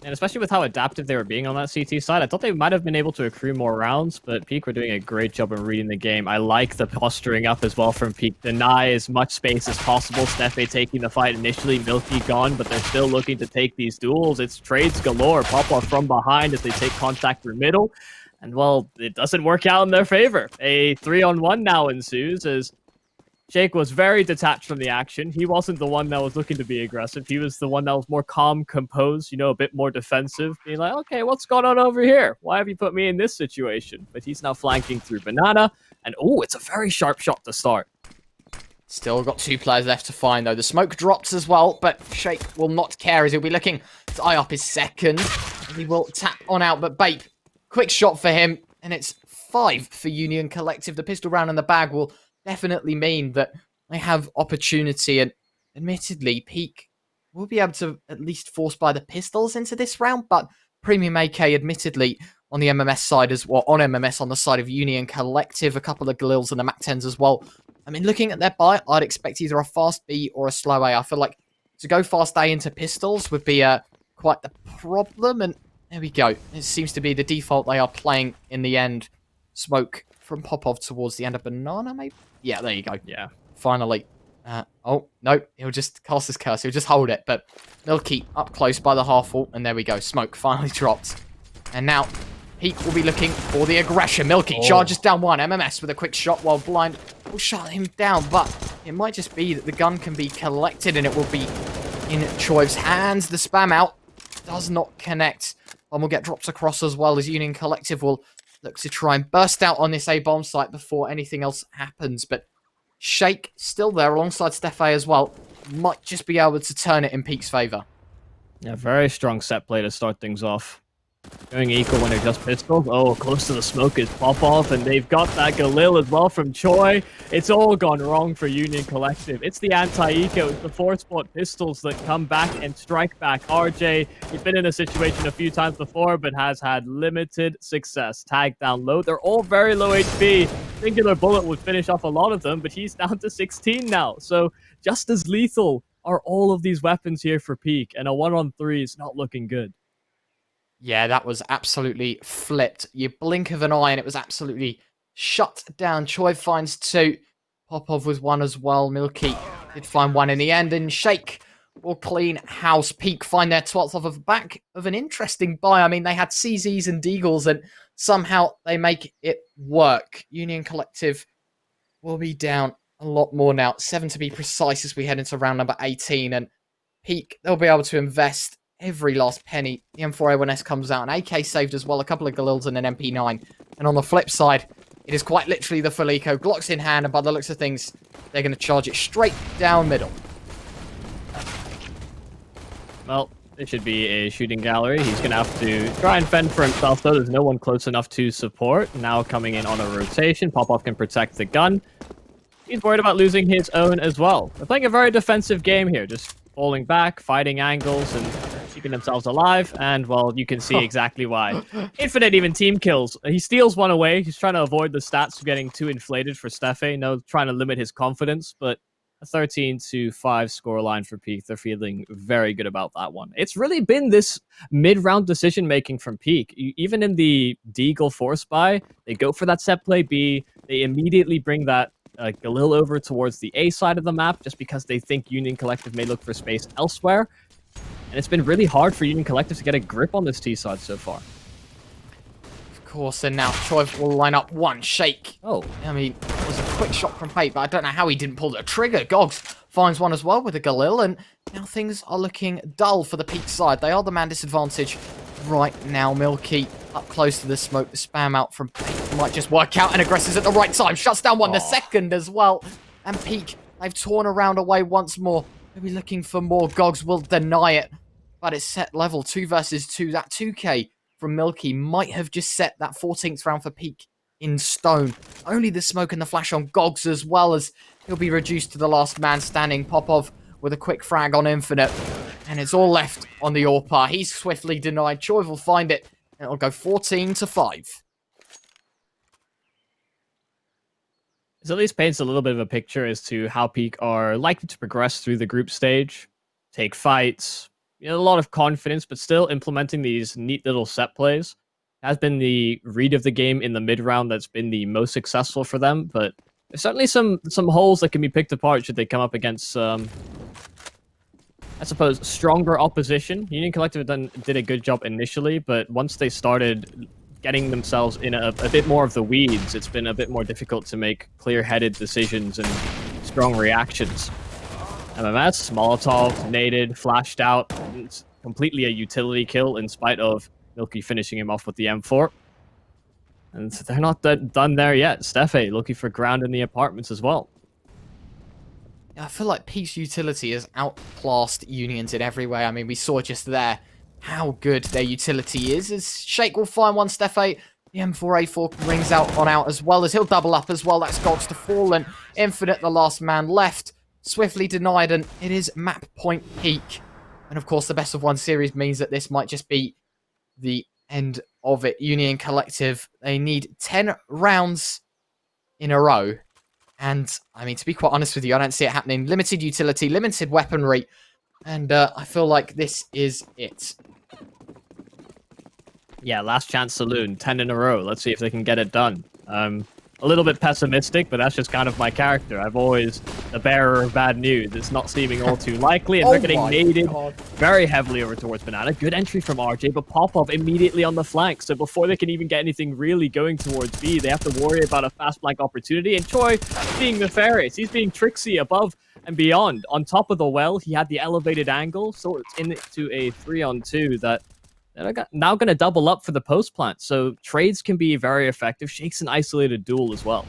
[SPEAKER 7] And especially with how adaptive they were being on that CT side, I thought they might have been able to accrue more rounds, but Peak were doing a great job of reading the game. I like the posturing up as well from Peak. Deny as much space as possible. Stefe taking the fight initially, Milky gone, but they're still looking to take these duels. It's trades galore. Poplar from behind as they take contact through middle. And, well, it doesn't work out in their favor. A 3-on-1 now ensues as Shake was very detached from the action. He wasn't the one that was looking to be aggressive. He was the one that was more calm, composed, a bit more defensive. Being like, okay, what's going on over here? Why have you put me in this situation? But he's now flanking through Banana. And, it's a very sharp shot to start.
[SPEAKER 8] Still got 2 players left to find, though. The smoke drops as well, but Shake will not care as he'll be looking to eye up his second. He will tap on out, but Bape, quick shot for him. And it's 5 for Union Collective. The pistol round in the bag will definitely mean that they have opportunity, and admittedly, Peak will be able to at least force by the pistols into this round, but Premium AK, admittedly, on the MMS side as well, on MMS on the side of Union Collective, a couple of Galils and the MAC-10s as well, I mean, looking at their buy, I'd expect either a fast B or a slow A. I feel like to go fast A into pistols would be quite the problem, and there we go. It seems to be the default they are playing in the end. Smoke from Popov towards the end of Banana, maybe? Yeah, there you go.
[SPEAKER 7] Yeah.
[SPEAKER 8] Finally. Oh, no, he'll just cast his curse. He'll just hold it, but Milky up close by the half wall, and there we go. Smoke finally dropped. And now, Peak will be looking for the aggression. Milky charges down one. MMS with a quick shot while Blind will shut him down, but it might just be that the gun can be collected and it will be in Choiv's hands. The spam out does not connect. Bomb will get dropped across as well as Union Collective will look to try and burst out on this A-bomb site before anything else happens, but Shake still there alongside Steffe as well. Might just be able to turn it in Peak's favor.
[SPEAKER 7] Yeah, very strong set play to start things off. Going equal when they're just pistols. Oh, close to the smoke is Popov, and they've got that Galil as well from Choi. It's all gone wrong for Union Collective. It's the anti-eco, it's the 4-spot pistols that come back and strike back. RJ, he's been in a situation a few times before, but has had limited success. Tagged down low. They're all very low HP. Singular Bullet would finish off a lot of them, but he's down to 16 now. So just as lethal are all of these weapons here for Peak, and a 1-on-3 is not looking good.
[SPEAKER 8] Yeah, that was absolutely flipped. You blink of an eye and it was absolutely shut down. Choi finds 2. Popov with 1 as well. Milky did find 1 in the end. And Shake will clean house. Peak find their 12th off of the back of an interesting buy. I mean, they had CZs and Deagles and somehow they make it work. Union Collective will be down a lot more now. 7 to be precise as we head into round number 18. And Peak, they'll be able to invest every last penny. The M4A1S comes out, an AK saved as well, a couple of Galils and an MP9. And on the flip side, it is quite literally the full eco, Glocks in hand, and by the looks of things, they're going to charge it straight down middle.
[SPEAKER 7] Well, it should be a shooting gallery. He's going to have to try and fend for himself, though. There's no one close enough to support. Now coming in on a rotation, Popov can protect the gun. He's worried about losing his own as well. They're playing a very defensive game here, just falling back, fighting angles, and keeping themselves alive, and, well, you can see exactly why. Infinite even team kills. He steals one away. He's trying to avoid the stats getting too inflated for Steffe. No, trying to limit his confidence, but a 13-5 scoreline for Peak. They're feeling very good about that one. It's really been this mid-round decision-making from Peak. Even in the Deagle force buy, they go for that set play B. They immediately bring that Galil over towards the A side of the map just because they think Union Collective may look for space elsewhere. And it's been really hard for Union Collective to get a grip on this T side so far.
[SPEAKER 8] Of course, and now Choi will line up 1. Shake.
[SPEAKER 7] Oh.
[SPEAKER 8] I mean, it was a quick shot from Pate, but I don't know how he didn't pull the trigger. Gogs finds 1 as well with a Galil, and now things are looking dull for the Peak side. They are the man disadvantage right now. Milky up close to the smoke. The spam out from Peak might just work out, and aggressors at the right time. Shuts down 1, the second as well. And Peak, they've torn around away once more. Maybe looking for more. Gogs will deny it, but it's set level 2 versus 2. That 2k from Milky might have just set that 14th round for Peak in stone. Only the smoke and the flash on Gogs, as well as he'll be reduced to the last man standing. Popov with a quick frag on Infinite, and it's all left on the AWP. He's swiftly denied. Choi will find it, and it'll go 14-5.
[SPEAKER 7] This at least paints a little bit of a picture as to how Peak are likely to progress through the group stage, take fights, a lot of confidence, but still implementing these neat little set plays. Has been the read of the game in the mid-round that's been the most successful for them, but there's certainly some holes that can be picked apart should they come up against, I suppose, stronger opposition. Union Collective did a good job initially, but once they started getting themselves in a bit more of the weeds, it's been a bit more difficult to make clear-headed decisions and strong reactions. MMS, Molotov, naded, flashed out. It's completely a utility kill in spite of Milky finishing him off with the M4. And they're not done there yet. Steffe looking for ground in the apartments as well.
[SPEAKER 8] I feel like Peak's utility has outclassed Union's in every way. I mean, we saw just there how good their utility is. As Shake will find 1, Steffe. The M4A4 rings out on out, as well as he'll double up as well. That's Gogs to fall, and Infinite, the last man left. Swiftly denied, and it is map point Peak. And of course, the best of 1 series means that this might just be the end of it. Union Collective, they need 10 rounds in a row And I mean, to be quite honest with you, I don't see it happening. Limited utility, limited weaponry, and I feel like this is it.
[SPEAKER 7] Yeah, last chance saloon, 10 in a row. Let's see if they can get it done. A little bit pessimistic, but that's just kind of my character. I'm always the bearer of bad news. It's not seeming all too likely, and they're getting naded very heavily over towards Banana. Good entry from RJ, but pop-up immediately on the flank. So before they can even get anything really going towards B, they have to worry about a fast flank opportunity. And Choi being nefarious. He's being tricksy above and beyond. On top of the well, he had the elevated angle, so it's into a 3-on-2 that they're now going to double up for the post plant, so trades can be very effective. Shake's an isolated duel as well.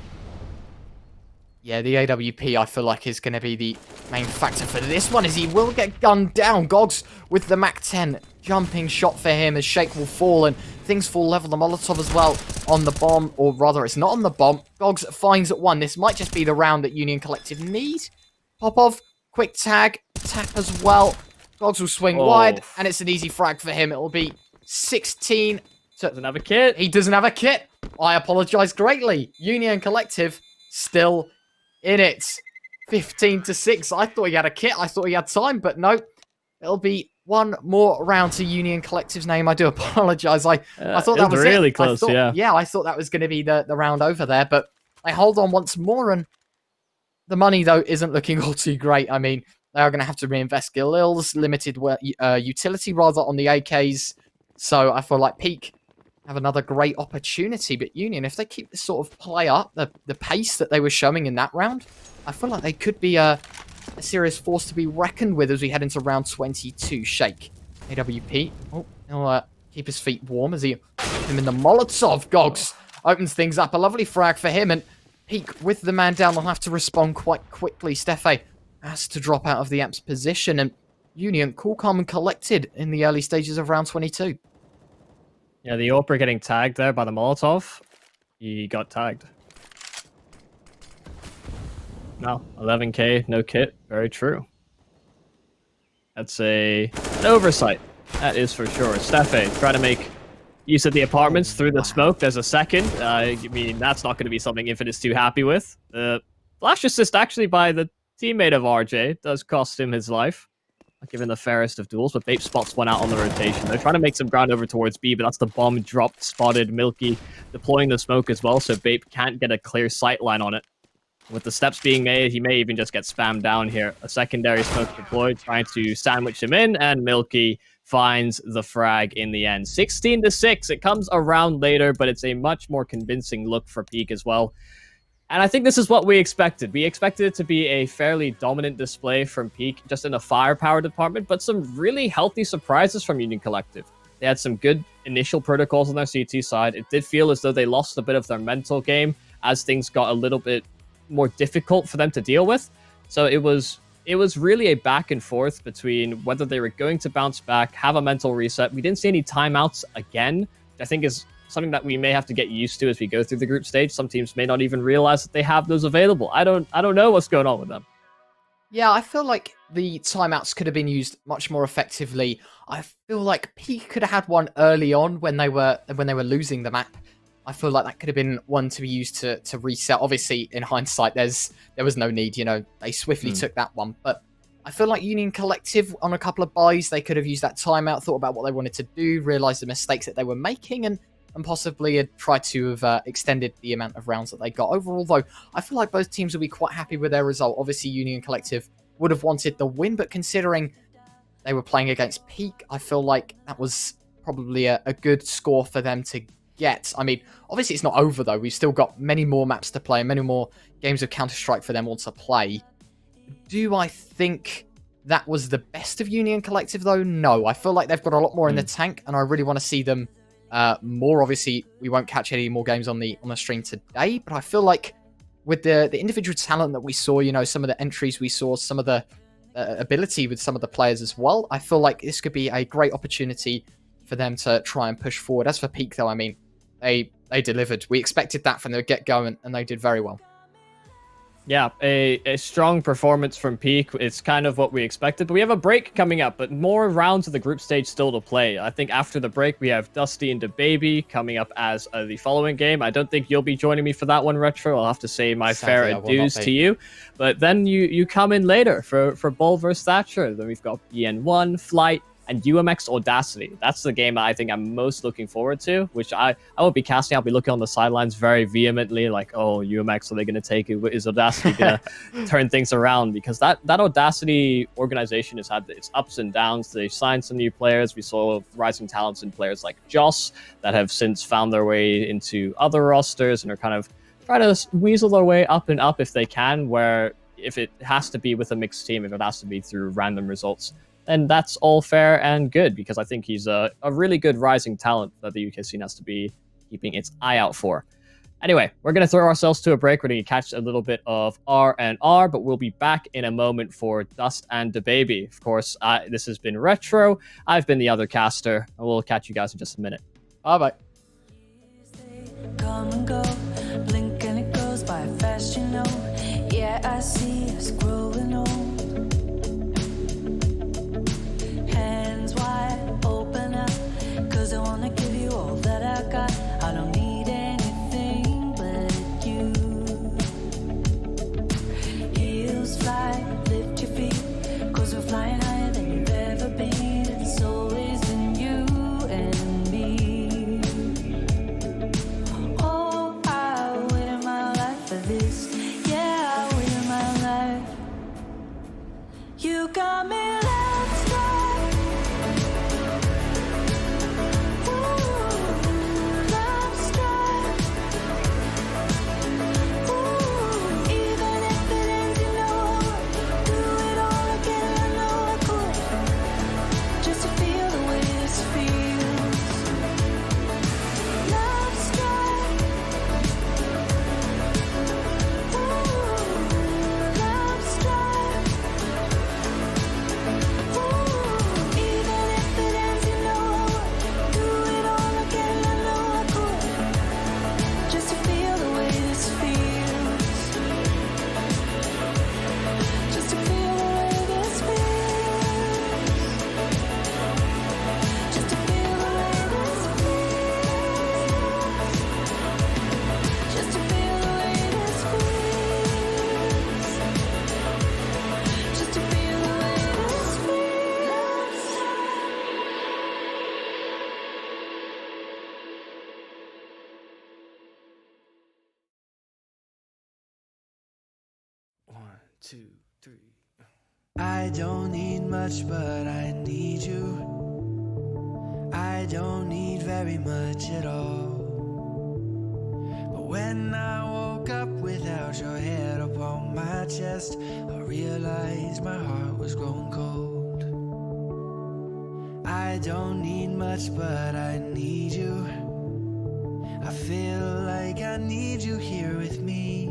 [SPEAKER 8] Yeah, the AWP, I feel like, is going to be the main factor for this one, as he will get gunned down. Gogs with the MAC-10. Jumping shot for him as Shake will fall, and things fall level. The Molotov as well on the bomb, or rather, it's not on the bomb. Gogs finds at 1. This might just be the round that Union Collective need. Popov, quick tag, tap as well. Gogs will swing wide, and it's an easy frag for him. It will be 16.
[SPEAKER 7] Doesn't have a kit.
[SPEAKER 8] He doesn't have a kit. I apologize greatly. Union Collective still in it. 15-6. I thought he had a kit. I thought he had time, but no. It'll be one more round to Union Collective's name. I do apologize. I thought that was
[SPEAKER 7] really
[SPEAKER 8] it.
[SPEAKER 7] Close, yeah.
[SPEAKER 8] Yeah, I thought that was going to be the round over there, but I hold on once more, and the money, though, isn't looking all too great. I mean, they are going to have to reinvest Galil's limited utility, rather, on the AKs. So I feel like Peak have another great opportunity. But Union, if they keep this sort of play up, the pace that they were showing in that round, I feel like they could be a serious force to be reckoned with as we head into round 22. Shake. AWP. Oh, he'll keep his feet warm as he him in the Molotov. Gogs opens things up. A lovely frag for him. And Peak with the man down will have to respond quite quickly. Steffe has to drop out of the Amp's position, and Union cool, calm, and collected in the early stages of round 22.
[SPEAKER 7] Yeah, the Opera getting tagged there by the Molotov. He got tagged. No, 11k, no kit. Very true. That's an oversight. That is for sure. Steffe trying to make use of the apartments through the smoke. There's a second. I mean, that's not going to be something Infinite is too happy with. Flash assist actually by the teammate of RJ does cost him his life. Not given the fairest of duels, but Bape spots one out on the rotation. They're trying to make some ground over towards B, but that's the bomb dropped, spotted. Milky deploying the smoke as well, so Bape can't get a clear sight line on it. With the steps being made, he may even just get spammed down here. A secondary smoke deployed, trying to sandwich him in, and Milky finds the frag in the end. 16-6. It comes around later, but it's a much more convincing look for Peak as well. And I think this is what we expected. We expected it to be a fairly dominant display from Peak, just in a firepower department, but some really healthy surprises from Union Collective. They had some good initial protocols on their CT side. It did feel as though they lost a bit of their mental game as things got a little bit more difficult for them to deal with. So it was really a back and forth between whether they were going to bounce back, have a mental reset. We didn't see any timeouts again, which I think is something that we may have to get used to as we go through the group stage. Some teams may not even realize that they have those available. I don't know what's going on with them.
[SPEAKER 8] Yeah, I feel like the timeouts could have been used much more effectively. I feel like Peak could have had one early on when they were losing the map. I feel like that could have been one to be used to reset. Obviously, in hindsight, there was no need. You know, they swiftly took that one. But I feel like Union Collective, on a couple of buys, they could have used that timeout, thought about what they wanted to do, realized the mistakes that they were making, and possibly had tried to have extended the amount of rounds that they got. Overall, though, I feel like both teams will be quite happy with their result. Obviously, Union Collective would have wanted the win, but considering they were playing against Peak, I feel like that was probably a good score for them to get. I mean, obviously it's not over, though. We've still got many more maps to play, many more games of Counter-Strike for them all to play. Do I think that was the best of Union Collective, though? No. I feel like they've got a lot more in the tank, and I really want to see them more. Obviously, we won't catch any more games on the stream today, but I feel like with the individual talent that we saw, you know, some of the entries we saw, some of the ability with some of the players as well, I feel like this could be a great opportunity for them to try and push forward. As for Peak, though, I mean, they delivered. We expected that from the get-go, and they did very well.
[SPEAKER 7] Yeah, a strong performance from Peak. It's kind of what we expected, but we have a break coming up, but more rounds of the group stage still to play. I think after the break, we have Dusty and DaBaby coming up as the following game. I don't think you'll be joining me for that one, Retro. I'll have to say my fair adieus to you. But then you come in later for Bull vs. Thatcher. Then we've got BN1, Flight, and UMX Audacity. That's the game that I think I'm most looking forward to, which I will be casting. I'll be looking on the sidelines very vehemently, like, oh, UMX, are they going to take it? Is Audacity going to turn things around? Because that Audacity organization has had its ups and downs. They've signed some new players. We saw rising talents in players like Joss that have since found their way into other rosters and are kind of trying to weasel their way up and up if they can, where if it has to be with a mixed team, if it has to be through random results, and that's all fair and good, because I think he's a really good rising talent that the UK scene has to be keeping its eye out for. Anyway, we're going to throw ourselves to a break. We're going to catch a little bit of R&R, but we'll be back in a moment for Dust and DaBaby. Of course, this has been Retro. I've been the other caster, and we'll catch you guys in just a minute. Bye-bye.
[SPEAKER 4] Come and go, blink and it goes by fast, you know. Yeah, I see us growing old. Hands wide open up, 'cause I wanna give you all that I got. I don't need anything but you. Heels fly, lift your feet, 'cause we're flying higher than you've ever been. It's always been you and me. Oh, I waited my life for this. Yeah, I waited my life. You got me lost.
[SPEAKER 6] I don't need much, but I need you. I don't need very much at all. But when I woke up without your head upon my chest, I realized my heart was growing cold. I don't need much, but I need you. I feel like I need you here with me.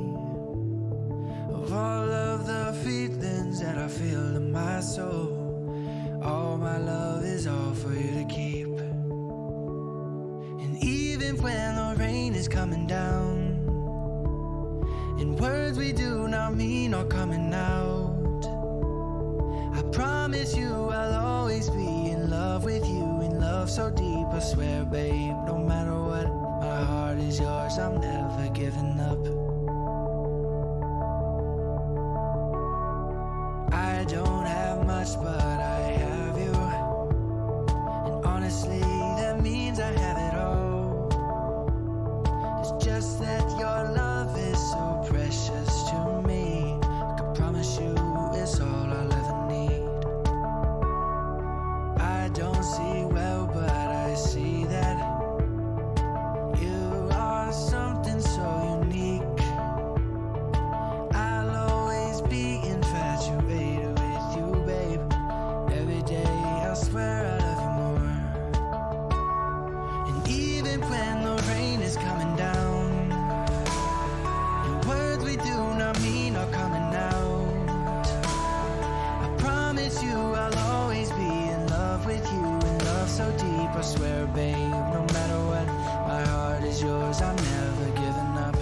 [SPEAKER 6] Of all of the feelings that I feel in my soul, all my love is all for you to keep. And even when the rain is coming down, and words we do not mean are coming out, I promise you I'll always be in love with you, in love so deep, I swear, babe. No matter what, my heart is yours, I'm never giving up. I don't have much, but I have you. And honestly, that means I have it all. It's just that your love is so precious to me. I can promise you it's all I'll ever need. I don't see well, but I see that you are something so unique. I'll always be infatuated with you, babe. Every day I swear I love you more. And even when the rain is coming down, and words we do not mean are coming out, I promise you I'll always be in love with you, in love so deep, I swear, babe. No matter what, my heart is yours, I'm never giving up.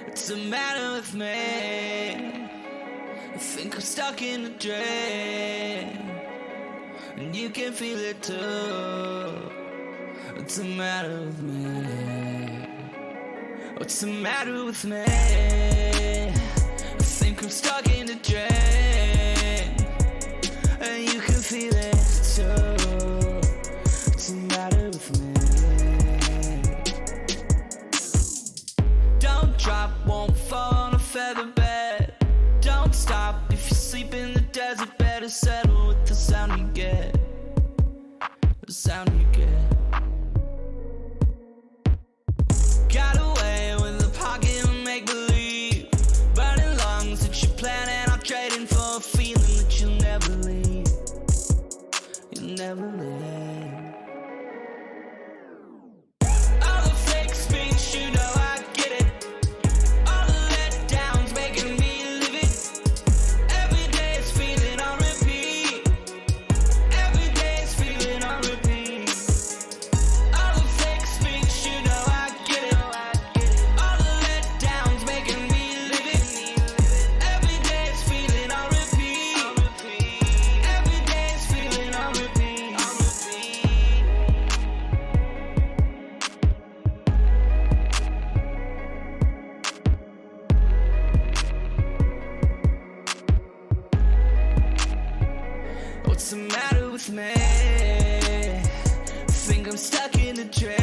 [SPEAKER 6] What's the matter with me? I think I'm stuck in a dream, and you can feel it too. What's the matter with me? What's the matter with me? I think I'm stuck in a dream, and you can feel it too. What's the matter with me? Don't drop, won't fall on a feather bed. Don't stop if you sleep in the desert. Better settle with the sound you get. The sound you get. Got away with a pocket of make-believe. Burning lungs that you plan, and I'm trading for a feeling that you'll never leave. You'll never leave. All the fake speech, you know I get it. All the letdowns making me live it. Every day is feeling on repeat. Every day is feeling on repeat. All the fake speech, you know I get it. All the letdowns making me live it. Every day is feeling on repeat. Every day is feeling on repeat. What's the matter with me? Think I'm stuck in a dream,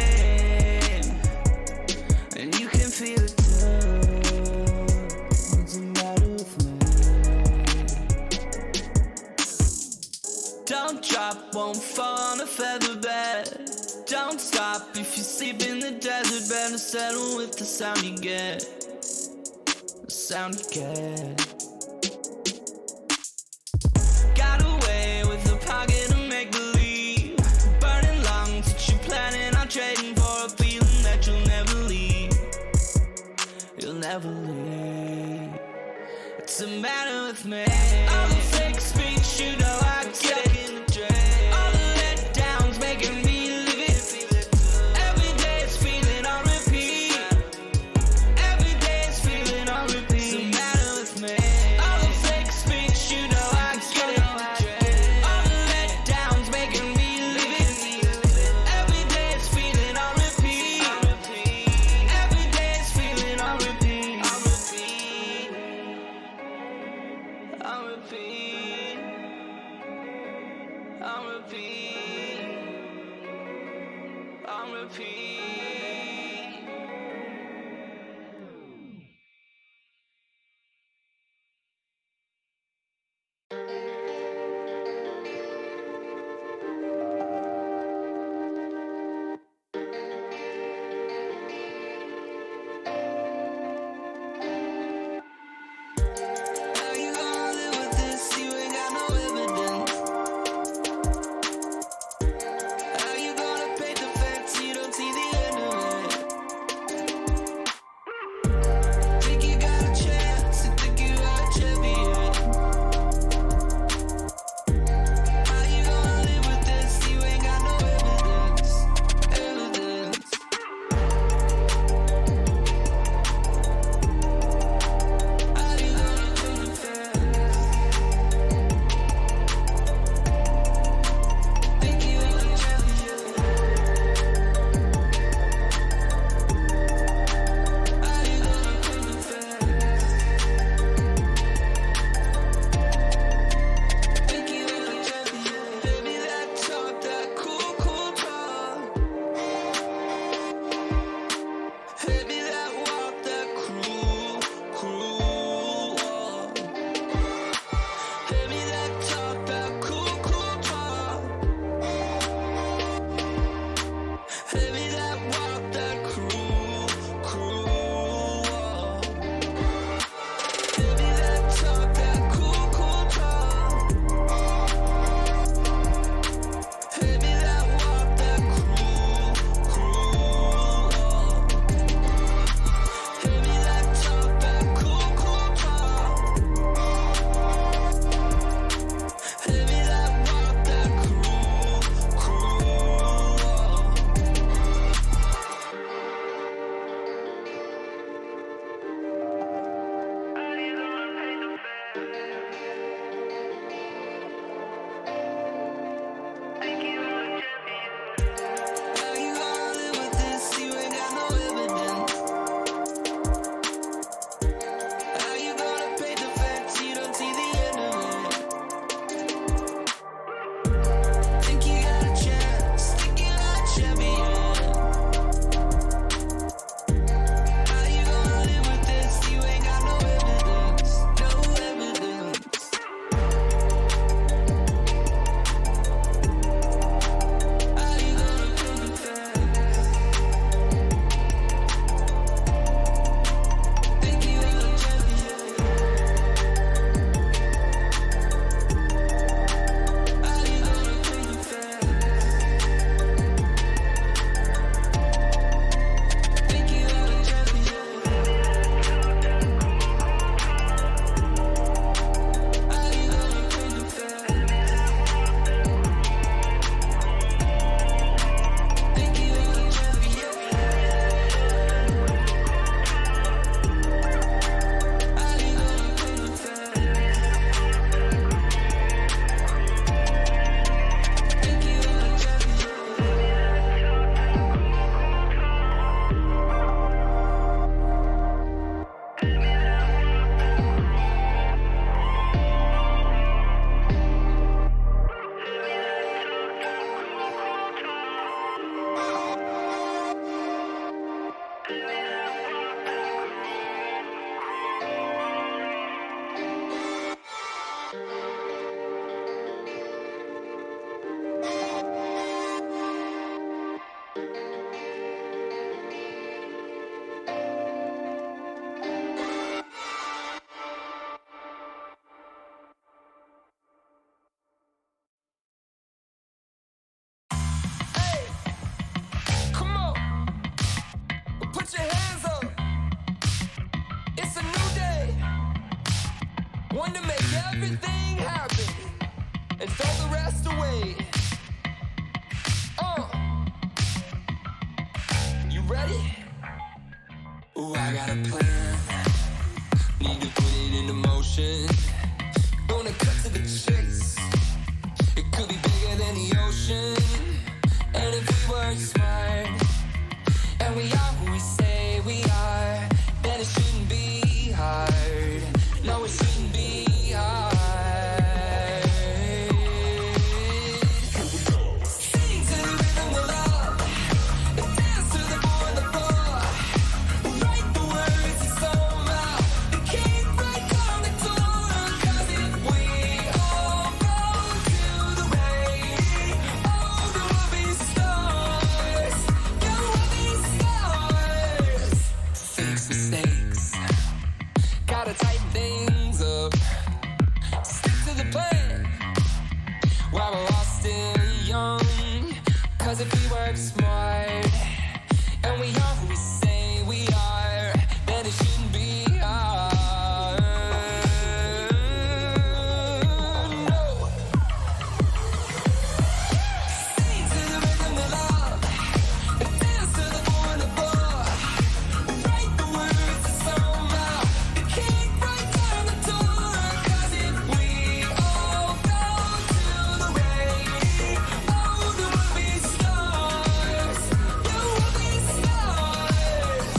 [SPEAKER 6] and you can feel it too. What's the matter with me? Don't drop, won't fall on a feather bed. Don't stop if you sleep in the desert. Better settle with the sound you get. The sound you get. Got away with a pocket of make-believe. Burning lungs that you're planning on trading for a feeling that you'll never leave. You'll never leave. What's the matter with me? All the fake speech, you know I get it. All the letdowns making me live it. Every day is feeling on repeat. Every day is feeling on repeat. What's the matter with me? All the fake speech, you know I get it. All the letdowns making me live it. Every day is feeling on repeat. Every day is feeling on repeat. On repeat. On repeat. On repeat. On repeat. How you gonna live with this? You ain't got no evidence. How you gonna paint the fence? You don't see the end of one to make everything happen and throw the rest away. You ready? Ooh, I got a plan. Need to put it into motion. Gonna cut to the chase. It could be bigger than the ocean. And if we work smart, and we are who we say we are, then it shouldn't be hard. No, it shouldn't be hard. Sing to the rhythm of love, dance to the boy on the floor. Write the words in some mouth, the king right on the door. 'Cause if we all go to the rain, oh, there will be stars. There will be stars. Fix mistakes, gotta tighten things up. Stick to the plan while we're all still young. 'Cause if we work smart and we are who we say we are, then it shouldn't be hard. No. Sing to the rhythm of love, dance to the boy on the floor. Write the words in some mouth, the king right down the door. 'Cause if we all go to the rain, oh, there will be stars. There will be stars.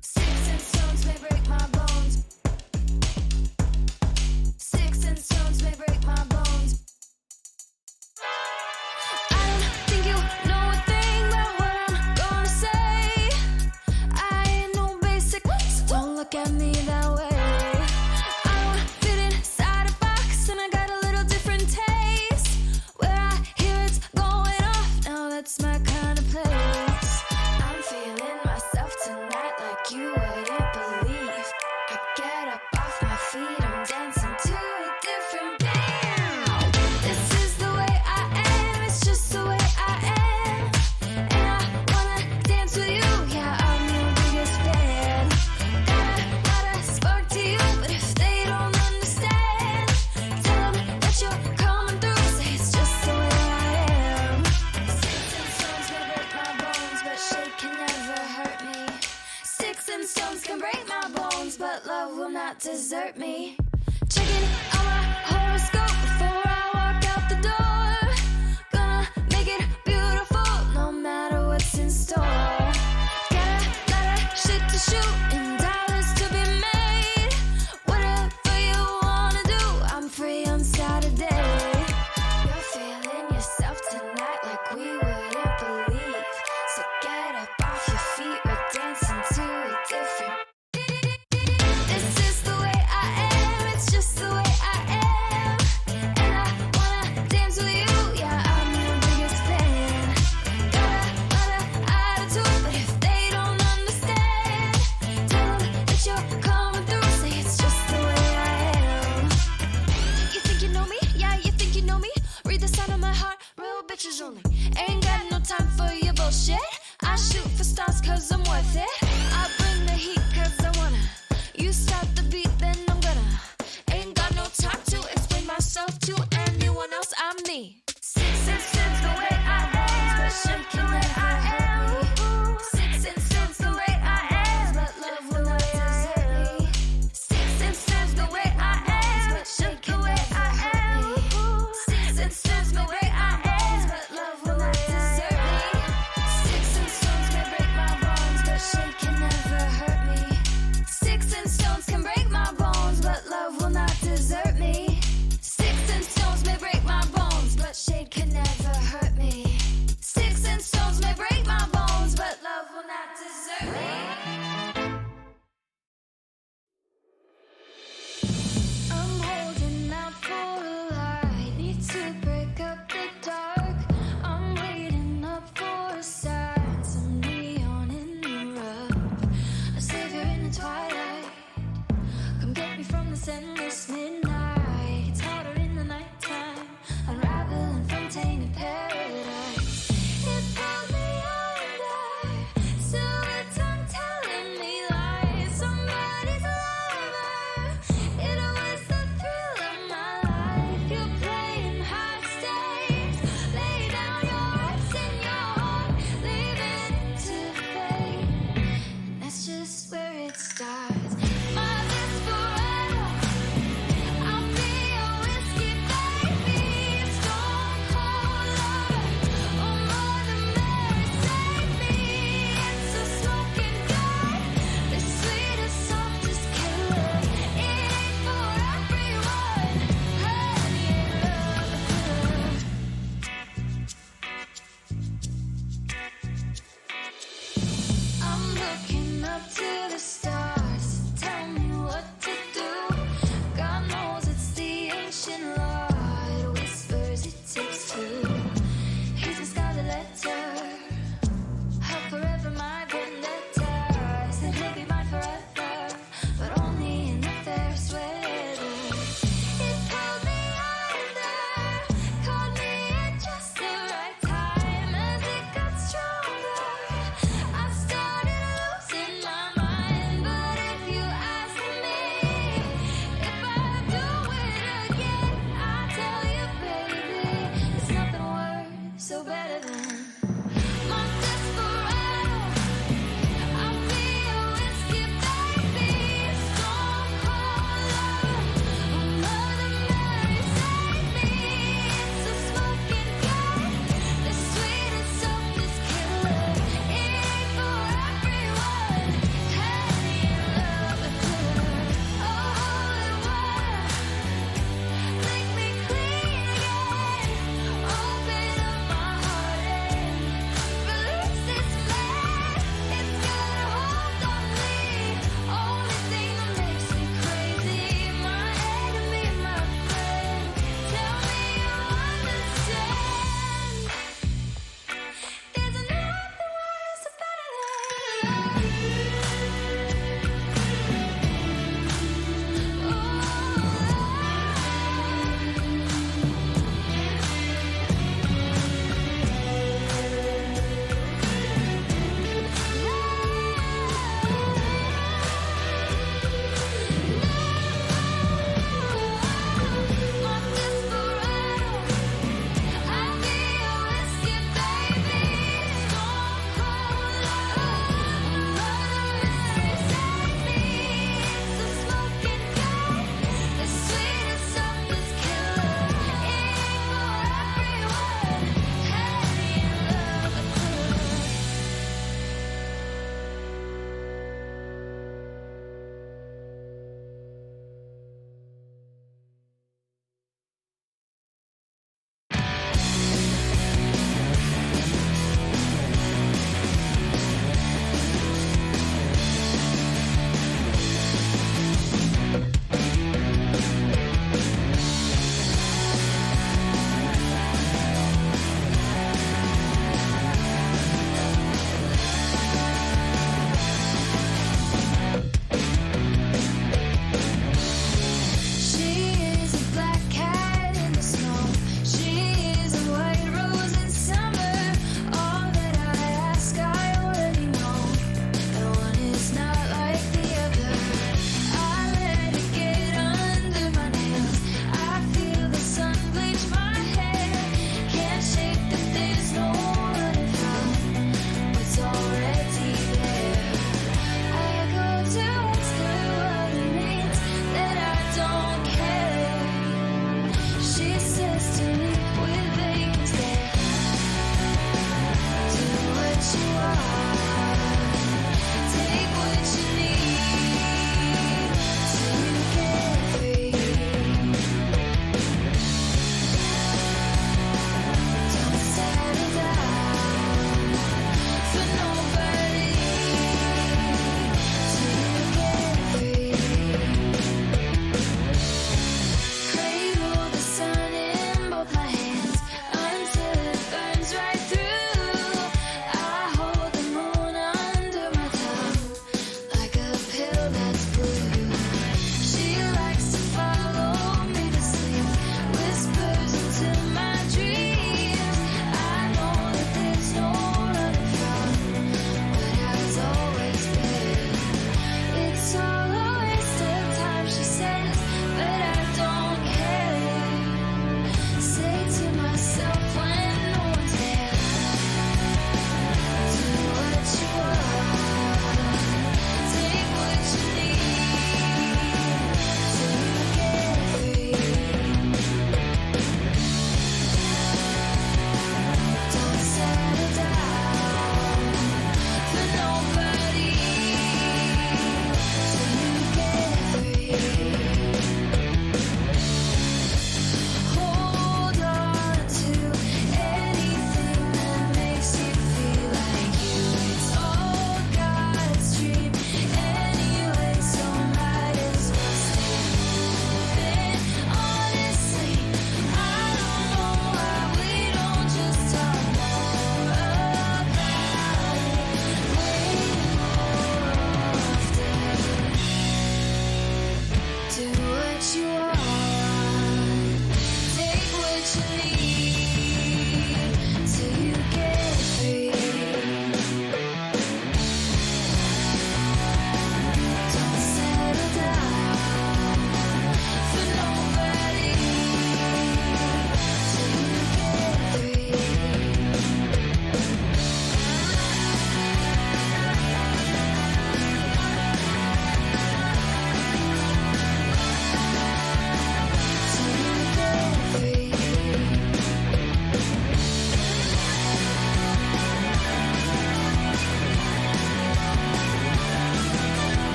[SPEAKER 4] Sticks and stones may break my bones. Sticks and stones may break my bones. I don't think you know a thing about what I'm gonna say. I ain't no basic, so don't look at me that way. I don't fit inside a box, and I got a little different taste. Where I hear it's going off, now that's my kind of place. I'm feeling myself tonight like you wouldn't believe. I get up off my feet, I'm dancing to a different beat. This is the way I am, it's just the way I am. And I wanna dance with you, yeah, I'm your biggest fan. Gotta spark to you, but if they don't understand, tell them that you're coming through, say it's just the way I am. Sticks and stones may break my bones, but shake can never hurt me. Sticks and stones can break my bones, but love will not desert me. Checking out my horoscope before I walk out the door. Gonna make it beautiful, no matter what's in store. Got a lot of shit to shoot and dollars to be made. Whatever you wanna do, I'm free on Saturday. You're feeling yourself tonight like we wouldn't believe. So get up off your feet, we're dancing to a different. This is the way I am, it's just the way I am. And I wanna dance with you, yeah, I'm your biggest fan. Got a lot of attitude, but if they don't understand, tell them that you're coming through, say it's just the way I am. You think you know me? Yeah, you think you know me? Read the sign of my heart, real bitches only. Ain't got no time for your bullshit. I shoot for stars 'cause I'm worth it. I bring the heat 'cause I wanna. You start the beat, then I'm gonna. Ain't got no time to explain myself to anyone else, I'm me. Sticks and stones the way I am, but shake can never hurt me. Sticks and stones the way I am, but love will not desert me. Sticks and stones the way I am, but shake can never hurt me. Sticks and stones the way I am, but love will not desert me. Sticks and stones may break my bones, but shake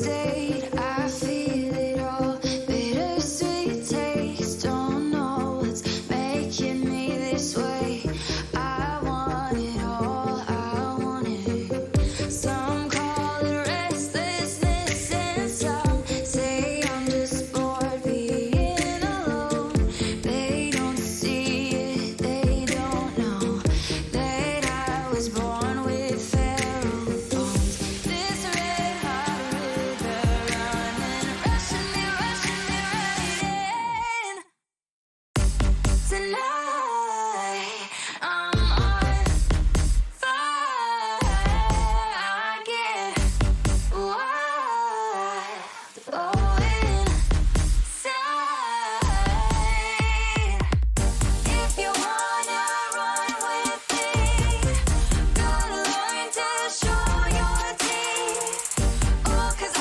[SPEAKER 4] state. I feel it all. Bittersweet taste. Don't know what's making me this way. I want it all. I want it. Some call it restlessness, and some say I'm just bored being alone. They don't see it. They don't know that I was born with feral bones. This red hot river running, rushing me right in. Tonight I'm on fire. I get wild, oh inside. If you wanna run with me, gotta learn to show your teeth. Oh, 'cause I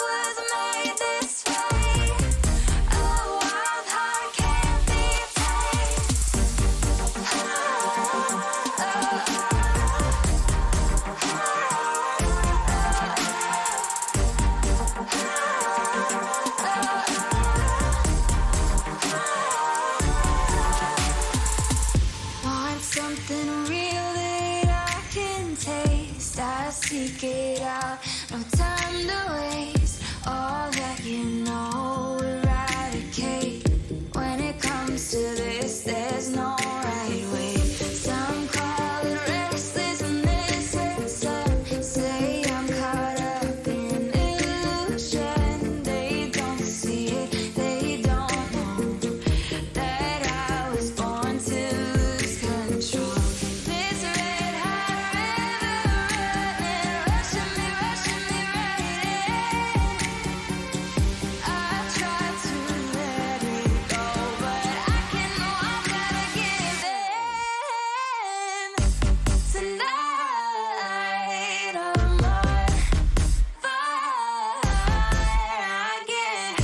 [SPEAKER 4] was made this way. A wild heart can't be tamed. Want something real that I can taste. I seek it out, no time to waste. All that you know, eradicate. When it comes to this, there's no right way. Some call it restlessness, and some say I'm caught up in illusion. They don't see it, they don't know that I was born to lose control. This red hot river running, rushing me right in. I try to let it go, but I can know I gotta give in. Tonight I'm on fire. I get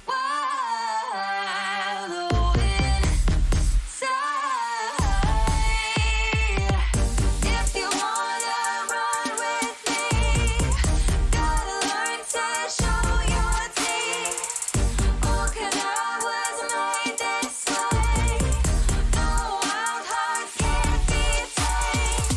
[SPEAKER 4] wild, oh inside. If you wanna run with me, gotta learn to show your teeth. Oh, 'cause I was made this way. No wild heart can't be tamed.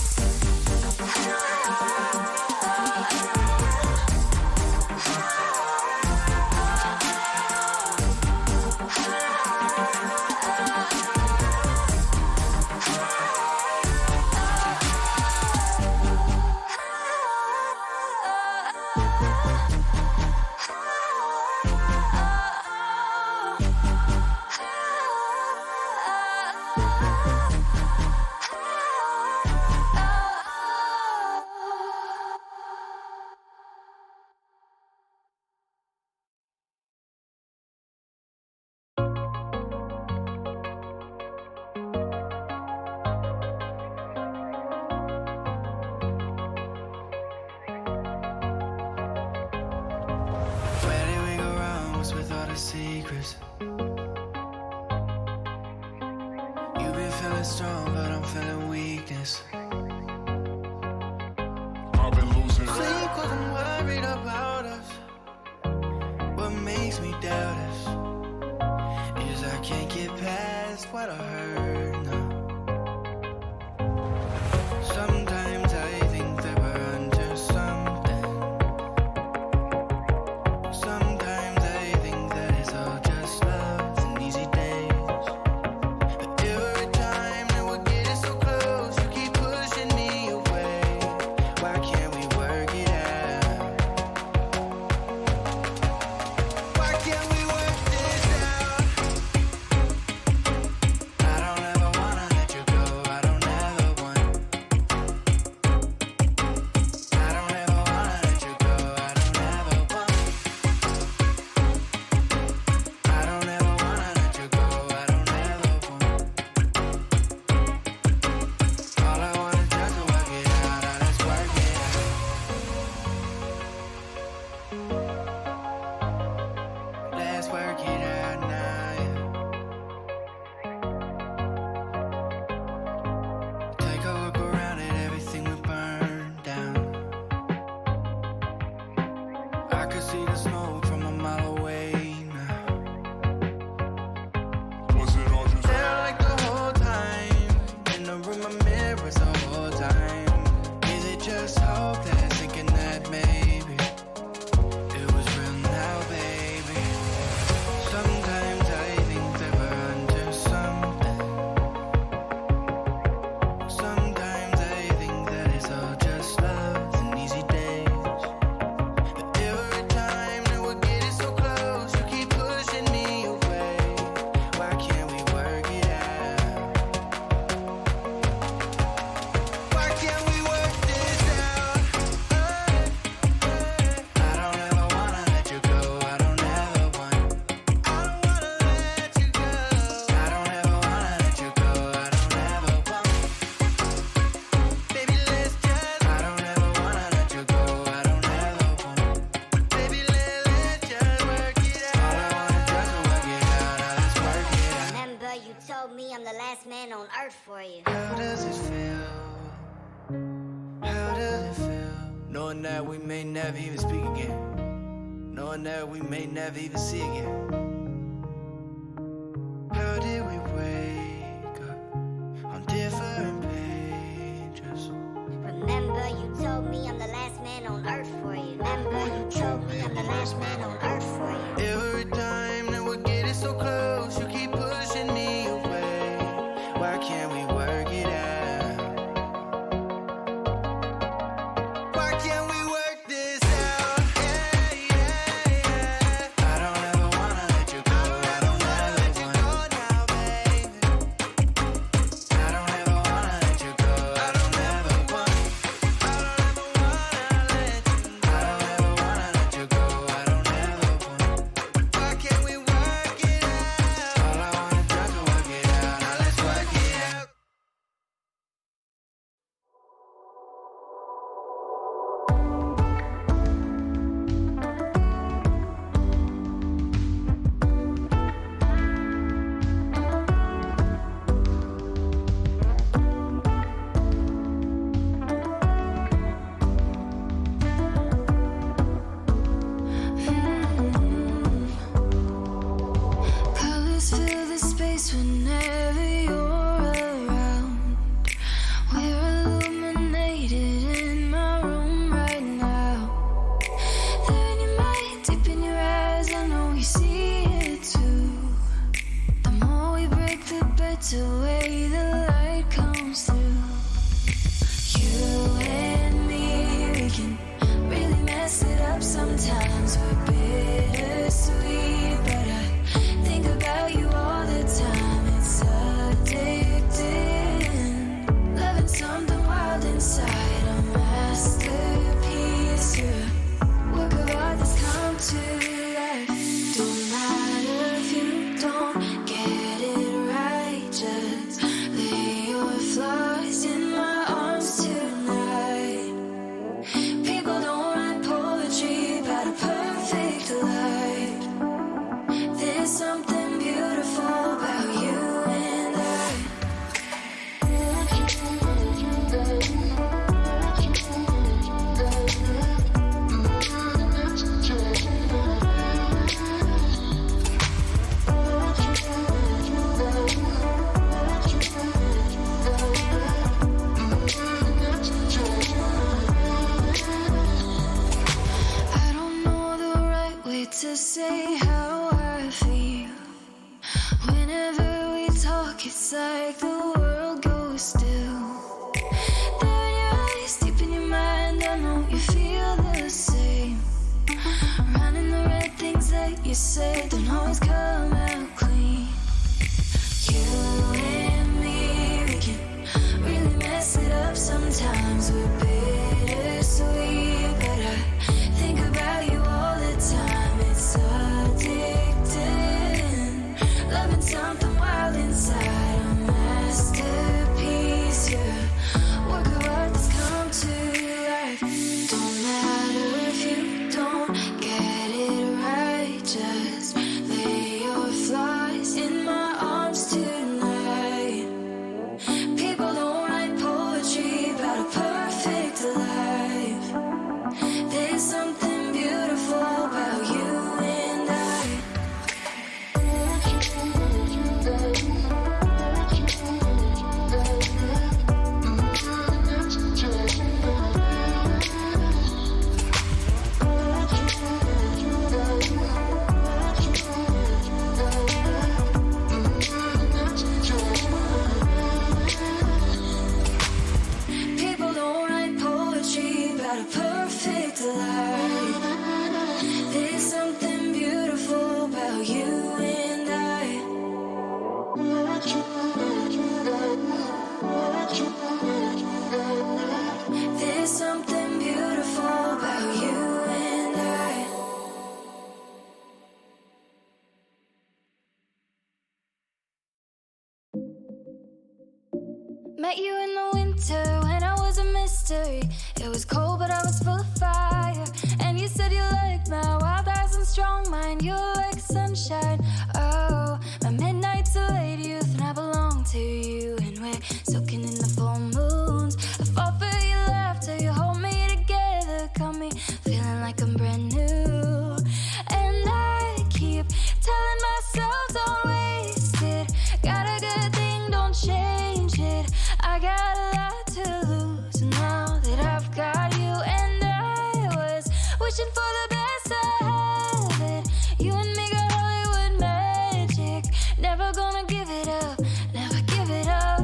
[SPEAKER 6] Where did we go wrong? What's with all the secrets? You've been feeling strong, but I'm feeling weakness. I've been losing sleep 'cause I'm worried about us. What makes me doubt us is I can't get past what I heard now. Sometimes I think that we're onto something. Sometimes I think that it's all just love and easy days. But every time that we're getting so close, I could see the smoke from a mile away now. Was it all just there like the whole time? In the room of mirrors the whole time. Is it just hopeless thinking that maybe it was real now, baby? Sometimes I think that we're onto something. Sometimes I think that it's all just love and easy days. But every time that we get it so close, you keep pushing me away. Why can't we work it out? Why can't we work this out? I don't ever wanna let you go. I don't ever want. I don't wanna let you go. I don't ever wanna let you go. I don't ever want. Baby, let's just. I don't ever wanna let you go. I don't ever want. Baby, let's just work it out. All I wanna do is work it out. Now let's work it out.
[SPEAKER 9] Remember, you told me I'm the last man on earth for you.
[SPEAKER 6] How does it feel? How does it feel? Knowing that we may never even speak again. Knowing that we may never even see again. How did we wake up on different pages?
[SPEAKER 9] Remember, you told me I'm the last man on earth for you. Remember, you told me I'm the last man on earth for you.
[SPEAKER 6] Every time that we get it so close, you keep pushing me away. Why can't we work it out? Why can't we work this out? Yeah, yeah, yeah. I don't ever wanna let you go. I don't ever let you go now, baby. I don't ever wanna let you go. I don't ever want. I don't ever wanna let you. I don't ever wanna let you go. I don't ever want. Why can't we work it out? All I wanna do is work it out. Now let's work it out.
[SPEAKER 4] Colors fill the space whenever you're around. We're illuminated in my room right now. There in your mind, deep in your eyes, I know you see it too. The more we break, the better way the light comes through. You and me, we can really mess it up sometimes. We're bittersweet, but I think about you all the time. It's addicting. Loving something wild inside, a masterpiece. You're a work of art that's come to life. Don't matter if you don't get it right. Just lay your flaws in my arms tonight. People don't write poetry about a perfect life. There's something beautiful about you and I. I don't know the right way to say how I feel. Whenever we talk, it's like the world goes still. There in your eyes, deep in your mind, I know you feel the same. Running the red things that you say don't always come out clean. You and me, we can really mess it up sometimes. We're bittersweet, but I think about you all the time. It's addicting. Loving something wild inside, a masterpiece. You're a work of art that's come to life. Don't matter if you don't get it right. Just lay your met you in the winter when I was a mystery. It was cold, but I was full of fire. And you said you liked my wild eyes and strong mind. You were like sunshine. Oh, my midnight's a late youth, and I belong to you. And we're soaking in the full moons. I fall for your laughter, you hold me together, got me feeling like I'm brand new. And I keep telling myself, don't waste it. Got a good thing, don't change it. I got a lot to lose now that I've got you. And I was wishing for the best, I have it. You and me got Hollywood magic. Never gonna give it up, never give it up.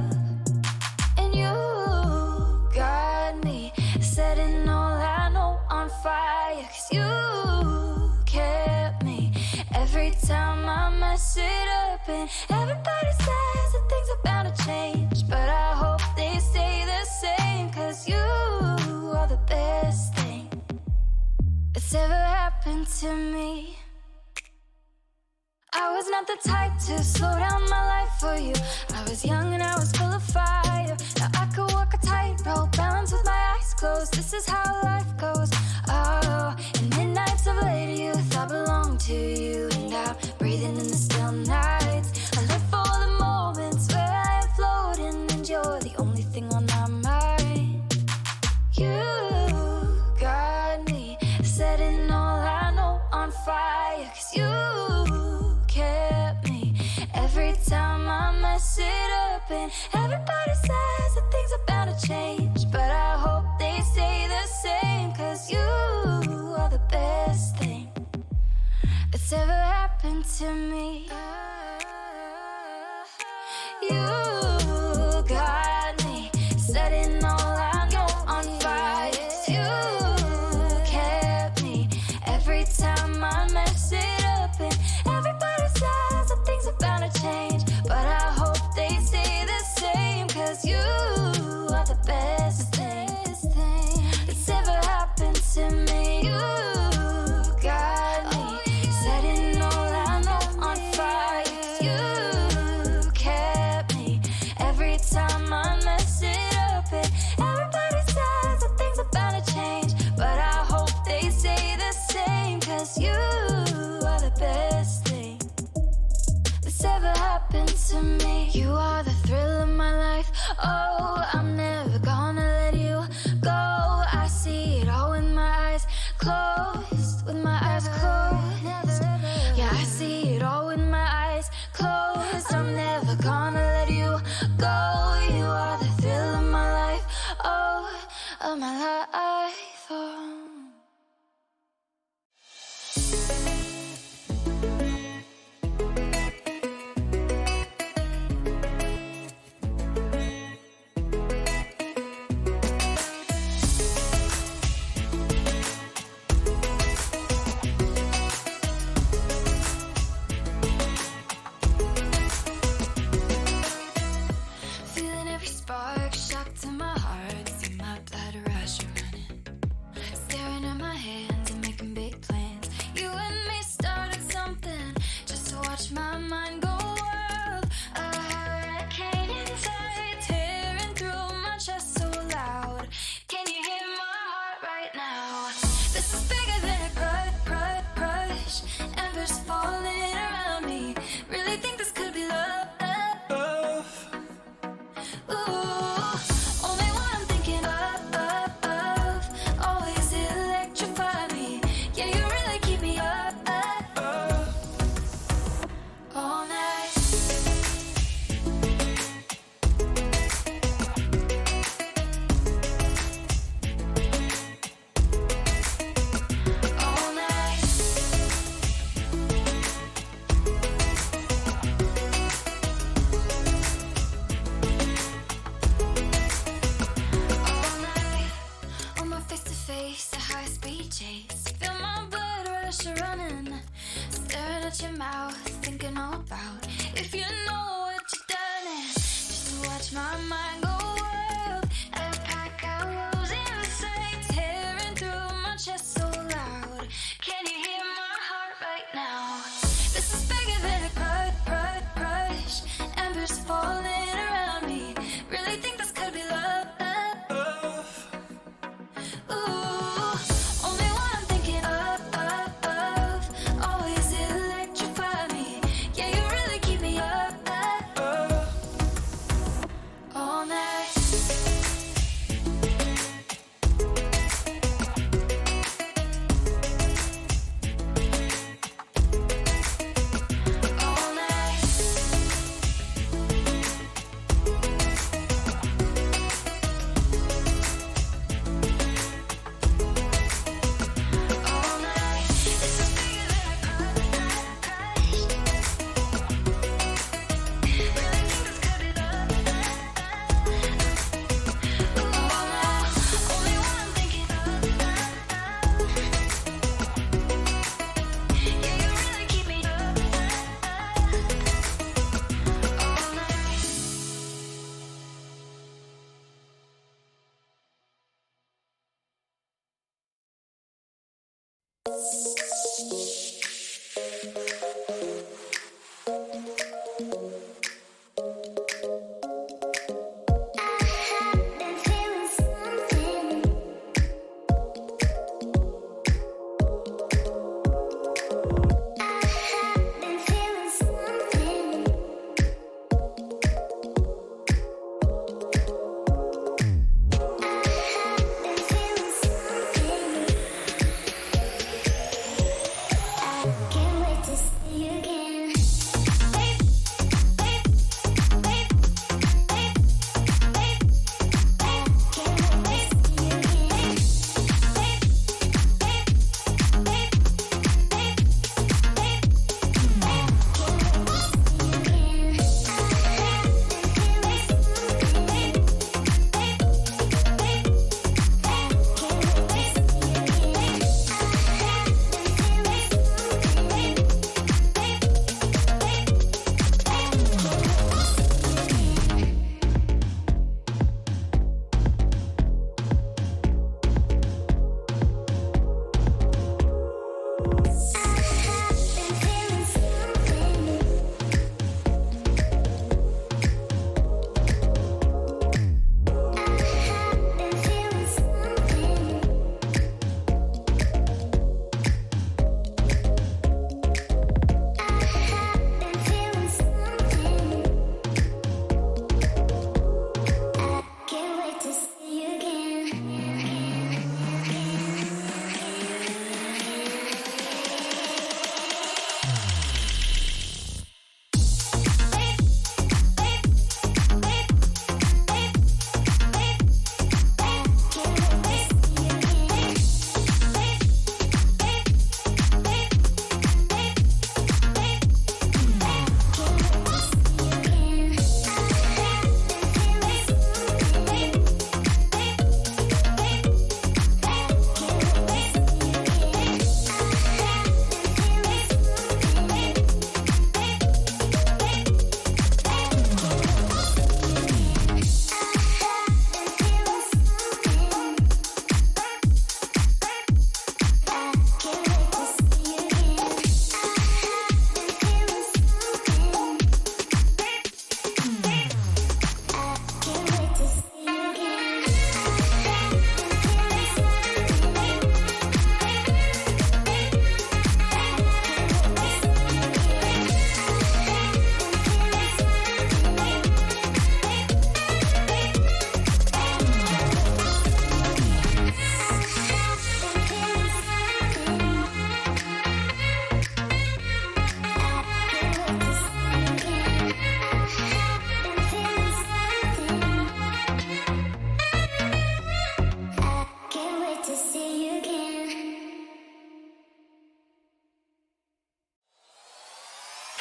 [SPEAKER 4] And you got me setting all I know on fire. 'Cause you kept me every time I mess it up. And everybody says that things are bound to change, but I hope they stay the same. 'Cause you are the best thing that's ever happened to me. I was not the type to slow down my life for you. I was young and I was full of fire. Now I could walk a tightrope, balance with my eyes closed. This is how life goes. Oh, in midnights of late youth, I belong to you. And I'm breathing in the still nights. I live for the moments where I am floating, and you're the only thing on my mind. You got me setting all I know on fire. 'Cause you kept me every time I mess it up. And everybody says that things are bound to change, but I hope they stay the same. 'Cause you are the best thing that's ever happened to me. You got me setting all I know on fire. 'Cause you kept me every time I mess it up. And everybody says that things are bound to change, but I hope they stay the same. 'Cause you are the best thing that's ever happened to me. You got me setting all I know on fire. 'Cause you kept me every time I mess it up. And everybody says that things are bound to change, but I hope they stay the same. 'Cause you are the best thing that's ever happened to me. You are the thrill of my life. Oh, I'm never gonna let you go. I see it all with my eyes closed, with my eyes closed. Yeah, I see it all with my eyes closed. I'm never gonna let you go. You are the thrill of my life. Oh, of my life. Oh. Feeling every spark, shock to my heart. See my blood rush running. Staring at my hands and making big plans. You and me started something just to watch my mind go wild. A hurricane inside, tearing through my chest so loud. Can you hear my heart right now? This is bigger than a crush. Embers falling around me. Really think this could be love. Ooh, only one I'm thinking of. Always electrify me. Yeah, you really keep me up all night. All night. All night, on my face to face, a high speed chase. Feel my blood rush running. Staring at your mouth, thinking all about if you know what you've done. Just to watch my mind go wild. A pack of wolves in sight, tearing through my chest so loud. Can you hear my heart right now? This is bigger than a crush. Embers falling around me. Really think this could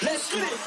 [SPEAKER 6] Let's get it.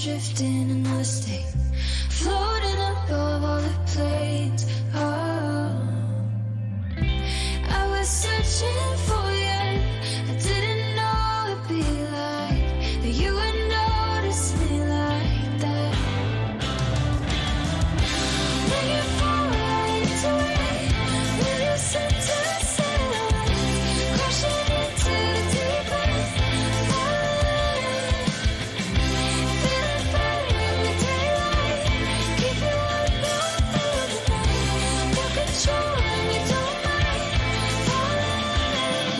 [SPEAKER 4] drifting another state, floating above all the planes. Oh, I was searching for you. I didn't know it'd be like that. You would notice me like that. When you fall right away, when you set to sail, crashing into the deep end. Feeling fire in the daylight, keep you up all through the night. No control and you don't mind falling.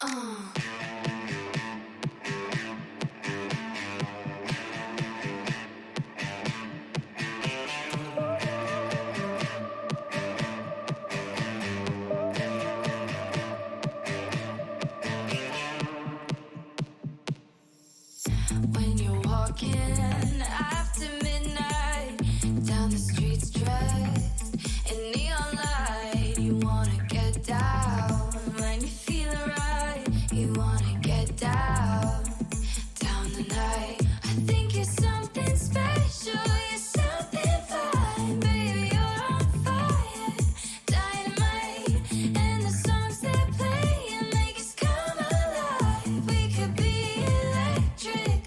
[SPEAKER 4] When you're walking after midnight down the streets dressed in neon light, you wanna get down. When you feel right, you wanna get down, down the night. I think you're something special, you're something fine, baby, you're on fire, dynamite. And the songs they play and make us come alive. We could be electric.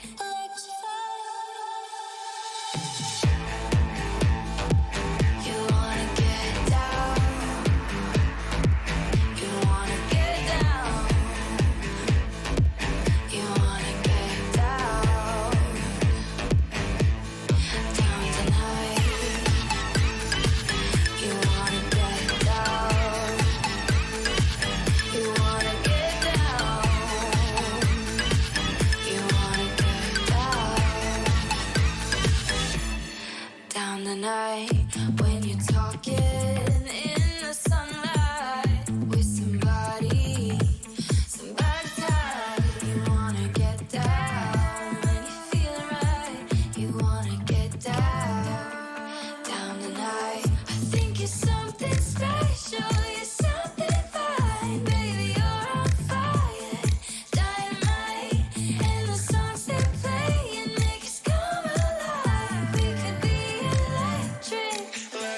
[SPEAKER 4] You wanna get down. You wanna get down. You wanna get down. Down tonight. You wanna get down. You wanna get down. You wanna get down. Down the night when you're talking in the sunlight with somebody tight. You wanna get down when you feel right. You wanna get down, down the night. I think you're something special. You're something fine, baby. You're on fire, dynamite. And the songs they play and make us come alive. We could be electric.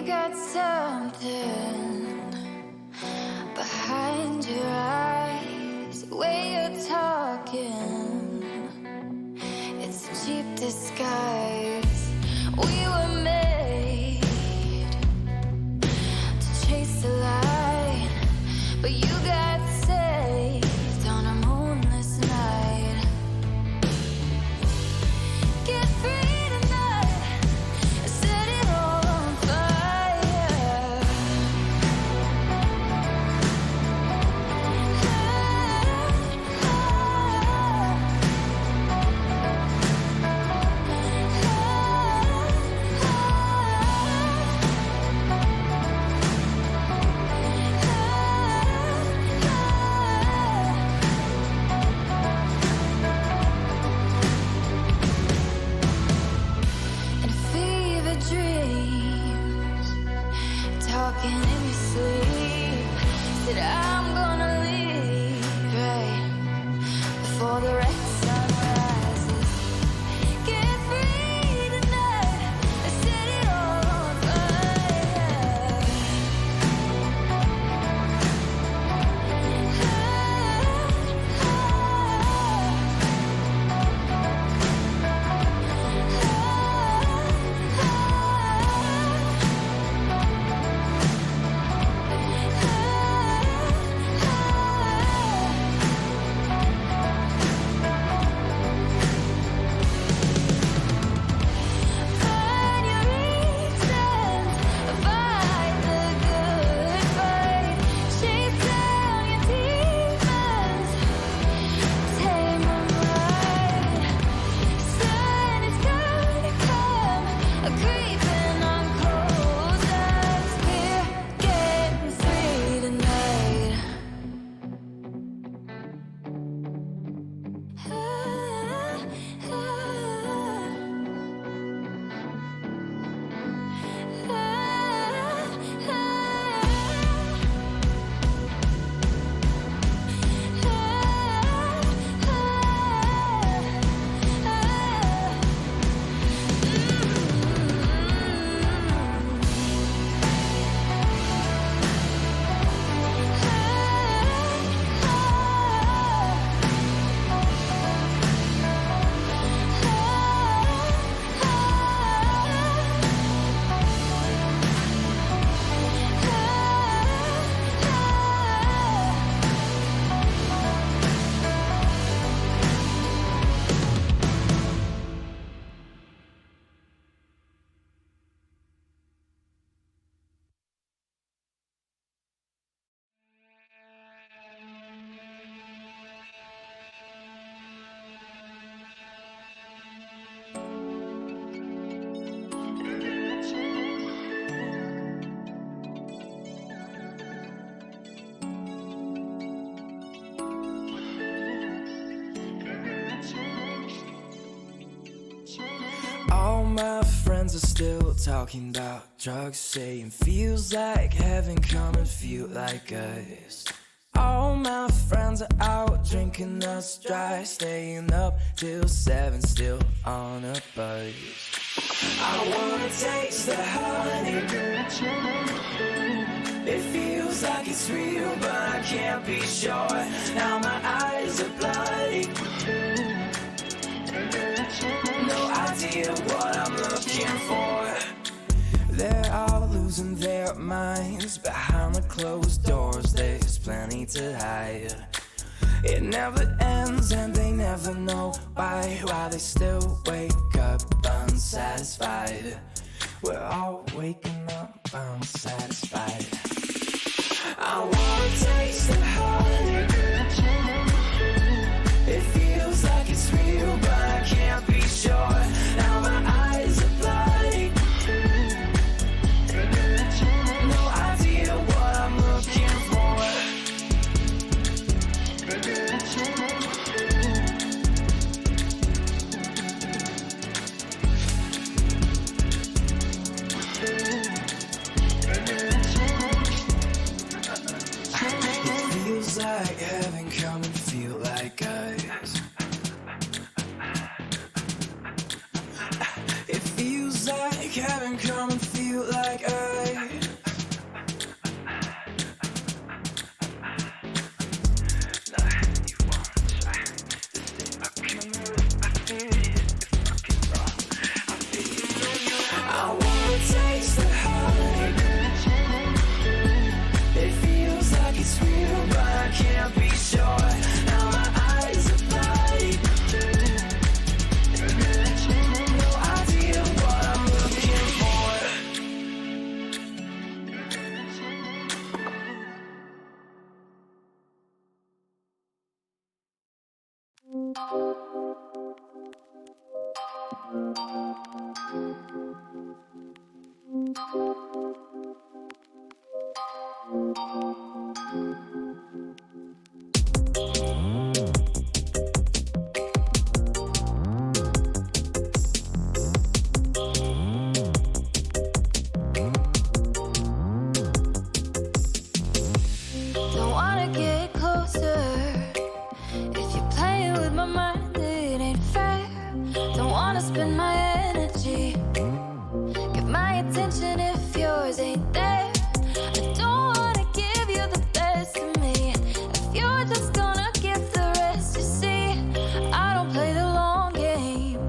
[SPEAKER 4] got something behind your eyes, the way you're talking, it's a cheap disguise. We were made to chase the light, but you got saved on a moonless night. Get free tonight, set it all on fire. And fever dreams, talking in your sleep, said I'm gonna leave right before the red sun rises. Get free tonight, set it all on fire. Find your reasons, fight the good fight, chase down your demons, tame them right. Sun is gonna come, creeping on closed eyes. We're getting free tonight.
[SPEAKER 6] All my friends are still talking about drugs, saying feels like heaven, come and feel like us. All my friends are out drinking us dry, staying up till 7, still on a buzz. I wanna taste the honey. It feels like it's real, but I can't be sure. Now my eyes are bloody. No idea what I'm looking for. They're all losing their minds behind the closed doors. There's plenty to hide. It never ends and they never know why they still wake up unsatisfied. We're all waking up unsatisfied. I wanna taste the honey. It feels like it's real, but I can't be sure. Now my eyes are bloody. No idea what I'm looking for. It feels like heaven, come and feel like us. It feels like heaven, come and feel like us.
[SPEAKER 4] yours ain't there. I don't wanna give you the best of me if you're just gonna give the rest. You see, I don't play the long game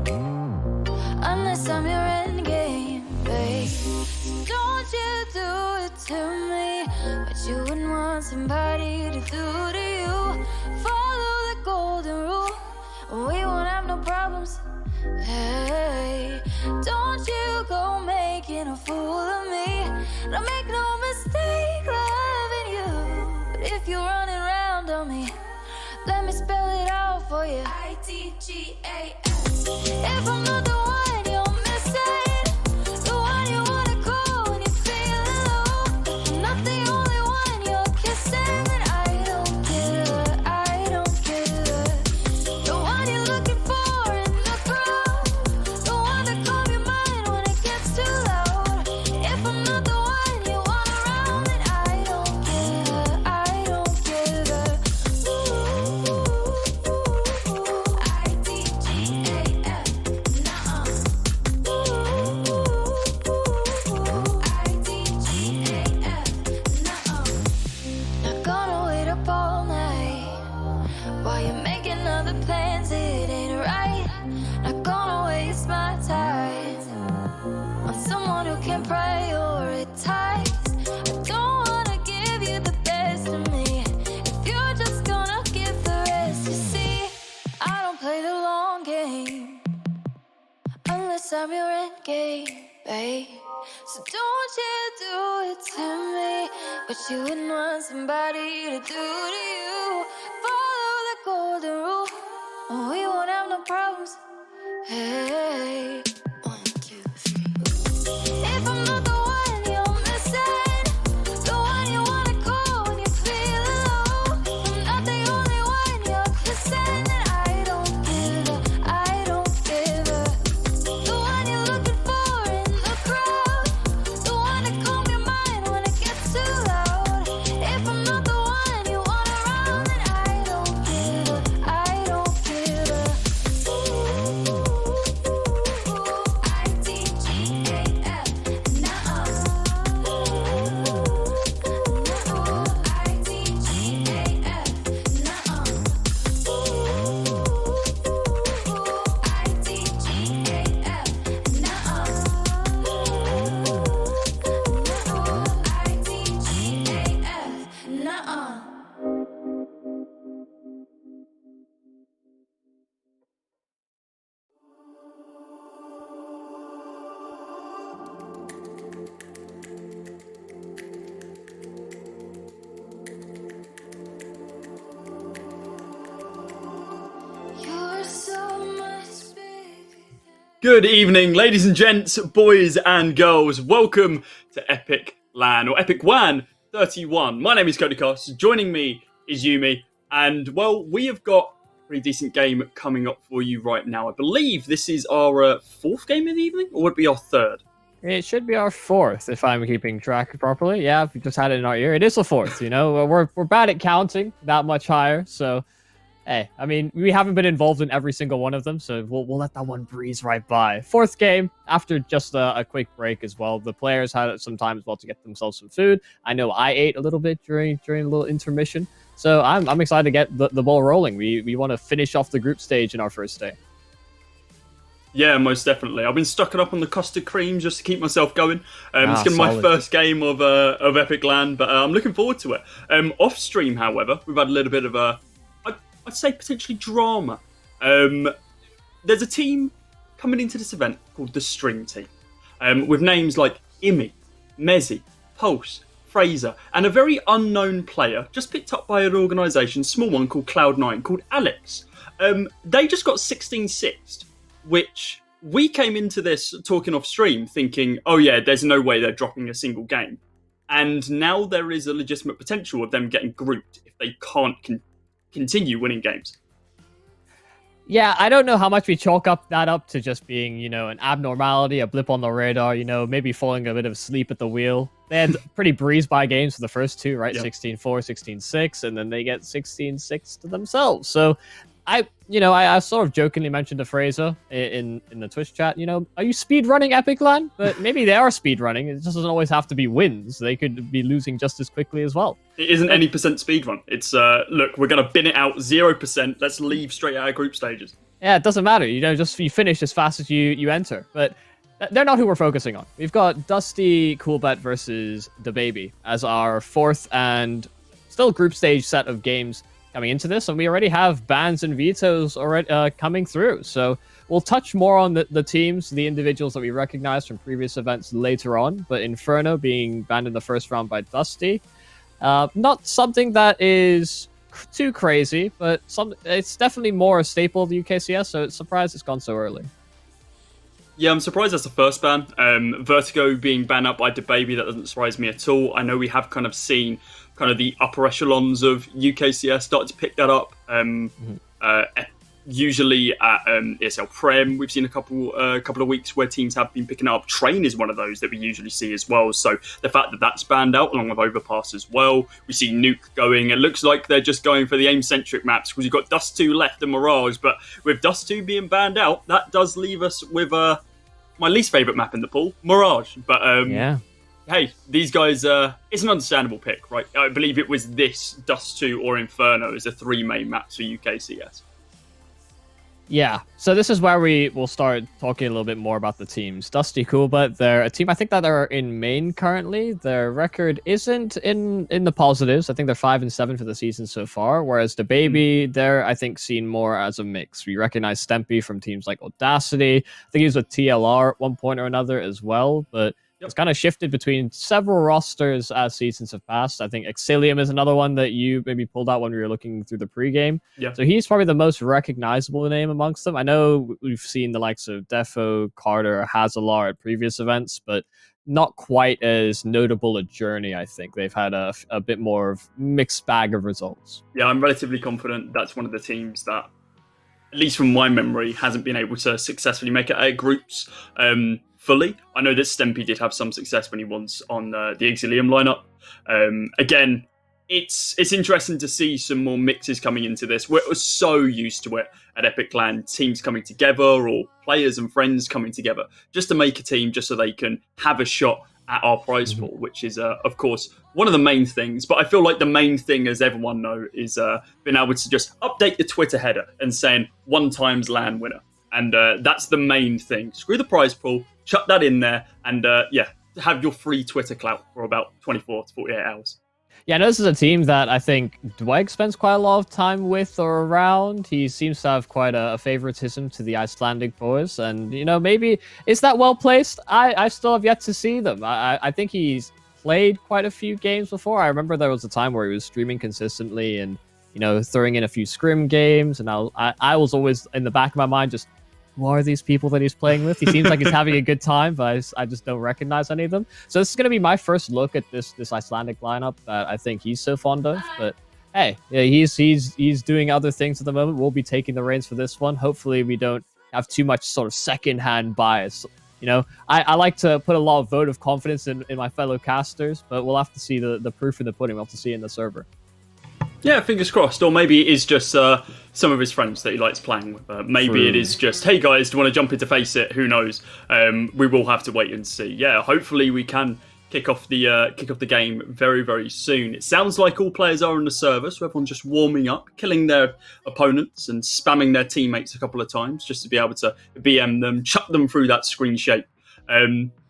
[SPEAKER 4] unless I'm your end game, babe. Don't you do it to me what you wouldn't want somebody to do to you. Follow the golden rule, we won't have no problems. Hey, don't you go making a fool of me. Don't make no mistake loving you. But if you're running around on me, let me spell it out for you. ITGAS. If I'm not the one you're missing, the one you wanna call when you're feeling low, if I'm not the only one you're kissing, then I don't care, I don't care. The one you're looking for in the crowd, the one that calm your mind when it gets too loud. If I'm not the one you want around, then I don't care, I don't care. Not gonna wait up all night while you're making other plans, it ain't right. Not gonna waste my time on someone who can prioritize. I don't wanna give you the best of me if you're just gonna give the rest. You see, I don't play the long game unless I'm your end game, babe. So don't you do it to me what you wouldn't want somebody to do to you. Follow the golden rule, and we won't have no problems. Hey, 1, 2, 3. If I'm not the one you're missing, the one you wanna call when you're feeling low, if I'm not the only one you're kissing, then I don't give, I don't give. The one you're looking for in the crowd, the one that calm your mind when it gets too loud. If I'm not the one you want around, then I don't give, I don't give. ITGAF, nuh-uh. ITGAF, nuh-uh. You're so much bigger.
[SPEAKER 10] Good evening, ladies and gents, boys and girls. Welcome to epic.LAN or epic1 31. My name is Cody Cost. Joining me is Yumi, and well, we have got a pretty decent game coming up for you right now. I believe this is our fourth game of the evening, or would it be our third?
[SPEAKER 7] It should be our fourth, if I'm keeping track properly. Yeah, if we just had it in our ear, it is the fourth. You know, we're bad at counting that much higher. So, hey, I mean, we haven't been involved in every single one of them, so we'll let that one breeze right by. Fourth game after just a quick break as well. The players had some time as well to get themselves some food. I know I ate a little bit during a little intermission, so I'm excited to get the ball rolling. We want to finish off the group stage in our first day.
[SPEAKER 10] Yeah, most definitely. I've been stocking up on the custard creams just to keep myself going. It's going to be my first game of epic.LAN, but I'm looking forward to it. Off stream, however, we've had a little bit of I'd say potentially drama. There's a team coming into this event called the String Team, with names like Imi, Mezzi, Pulse, Fraser, and a very unknown player just picked up by an organisation, small one called Cloud9, called Alex. They just got 16-6th, which we came into this talking off stream thinking, oh yeah, there's no way they're dropping a single game. And now there is a legitimate potential of them getting grouped if they can't continue winning games.
[SPEAKER 7] Yeah, I don't know how much we chalk that up to just being, an abnormality, a blip on the radar, maybe falling a bit of asleep at the wheel. They had pretty breeze by games for the first two, right? Yep. 16-4, 16-6, and then they get 16-6 to themselves. So I sort of jokingly mentioned to Fraser in the Twitch chat, are you speed running epic.LAN? But maybe they are speed running. It just doesn't always have to be wins. They could be losing just as quickly as well.
[SPEAKER 10] It isn't any percent speed run. It's look, we're gonna bin it out 0%. Let's leave straight out of group stages.
[SPEAKER 7] Yeah, it doesn't matter. Just you finish as fast as you enter. But they're not who we're focusing on. We've got Dusty, Coolbet versus DaBaby as our fourth and still group stage set of games coming into this, and we already have bans and vetoes already coming through. So we'll touch more on the teams, the individuals that we recognize from previous events later on. But Inferno being banned in the first round by Dusty, not something that is too crazy, but it's definitely more a staple of the UKCS. So it's surprised it's gone so early.
[SPEAKER 10] Yeah, I'm surprised that's the first ban. Vertigo being banned out by DaBaby, that doesn't surprise me at all. I know we have kind of seen the upper echelons of UKCS start to pick that up. Usually at ESL Prem, we've seen a couple of weeks where teams have been picking up. Train is one of those that we usually see as well. So the fact that that's banned out, along with Overpass as well, we see Nuke going. It looks like they're just going for the aim-centric maps because you've got Dust 2 left and Mirage. But with Dust 2 being banned out, that does leave us with my least favourite map in the pool, Mirage. But
[SPEAKER 7] yeah.
[SPEAKER 10] Hey, these guys, it's an understandable pick, right? I believe it was this, Dust 2 or Inferno as the three main maps for UKCS.
[SPEAKER 7] Yeah, so this is where we will start talking a little bit more about the teams. Dusty Coolbet, they're a team I think that they're in main currently. Their record isn't in the positives. I think they're 5-7 for the season so far, whereas DaBaby, they're, I think, seen more as a mix. We recognize Stempy from teams like Audacity. I think he was with TLR at one point or another as well, but it's kind of shifted between several rosters as seasons have passed. I think Exilium is another one that you maybe pulled out when we were looking through the pregame.
[SPEAKER 10] Yeah.
[SPEAKER 7] So he's probably the most recognizable name amongst them. I know we've seen the likes of Defo, Carter, Hazalar at previous events, but not quite as notable a journey, I think. They've had a bit more of mixed bag of results.
[SPEAKER 10] Yeah, I'm relatively confident that's one of the teams that, at least from my memory, hasn't been able to successfully make it out of groups fully. I know that Stempy did have some success when he was on the Exilium lineup. Again, it's interesting to see some more mixes coming into this. We're so used to it at epic.LAN, teams coming together or players and friends coming together just to make a team just so they can have a shot at our prize pool, which is, of course, one of the main things. But I feel like the main thing, as everyone knows, is being able to just update the Twitter header and saying 1x LAN winner. And that's the main thing. Screw the prize pool, chuck that in there, and have your free Twitter clout for about 24 to 48 hours.
[SPEAKER 7] Yeah, no, this is a team that I think Dweg spends quite a lot of time with or around. He seems to have quite a favoritism to the Icelandic boys. And, maybe is that well placed? I still have yet to see them. I think he's played quite a few games before. I remember there was a time where he was streaming consistently and, throwing in a few scrim games. And I was always in the back of my mind just, who are these people that he's playing with? He seems like he's having a good time, but I just don't recognize any of them. So this is going to be my first look at this Icelandic lineup that I think he's so fond of. But hey, yeah, he's doing other things at the moment. We'll be taking the reins for this one. Hopefully we don't have too much sort of second-hand bias. I like to put a lot of vote of confidence in my fellow casters, but we'll have to see the proof in the pudding. We'll have to see in the server.
[SPEAKER 10] Yeah, fingers crossed. Or maybe it is just some of his friends that he likes playing with. Maybe it is just, hey guys, do you want to jump into Face It? Who knows? We will have to wait and see. Yeah, hopefully we can kick off the game very, very soon. It sounds like all players are in the server, so everyone's just warming up, killing their opponents and spamming their teammates a couple of times just to be able to BM them, chuck them through that screen shape.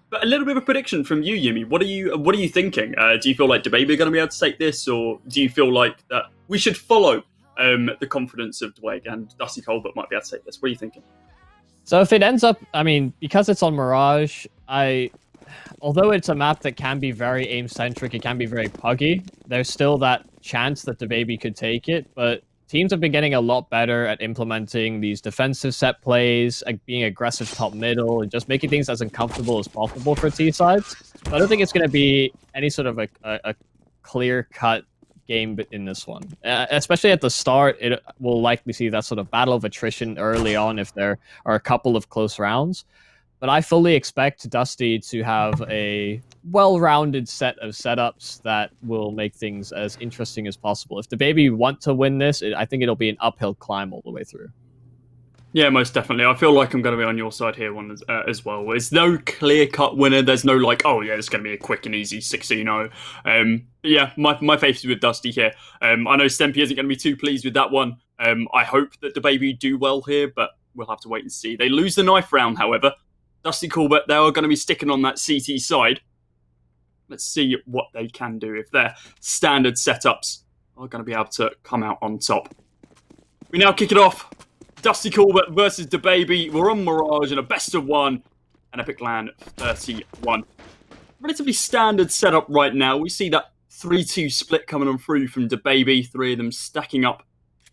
[SPEAKER 10] But a little bit of a prediction from you, Yumi. What are you thinking? Do you feel like DaBaby are going to be able to take this, or do you feel like that we should follow the confidence of Dweg and Dusty Colbert might be able to take this? What are you thinking?
[SPEAKER 7] So if it ends up, because it's on Mirage, although it's a map that can be very aim-centric, it can be very puggy, there's still that chance that DaBaby could take it, but teams have been getting a lot better at implementing these defensive set plays, like being aggressive top middle, and just making things as uncomfortable as possible for T sides. So I don't think it's going to be any sort of a clear-cut game in this one. Especially at the start, it will likely see that sort of battle of attrition early on if there are a couple of close rounds. But I fully expect Dusty to have a well-rounded set of setups that will make things as interesting as possible. If the baby want to win this, I think it'll be an uphill climb all the way through.
[SPEAKER 10] Yeah, most definitely. I feel like I'm going to be on your side here as well. There's no clear-cut winner. There's no like, oh yeah, it's going to be a quick and easy 6-0. Yeah, my faith is with Dusty here. I know Stempy isn't going to be too pleased with that one. I hope that the baby do well here, but we'll have to wait and see. They lose the knife round, however. Dusty Corbett, they are going to be sticking on that CT side. Let's see what they can do if their standard setups are going to be able to come out on top. We now kick it off. Dusty Corbett versus DaBaby. We're on Mirage in a best of one and epic.LAN 31. Relatively standard setup right now. We see that 3-2 split coming on through from DaBaby. 3 of them stacking up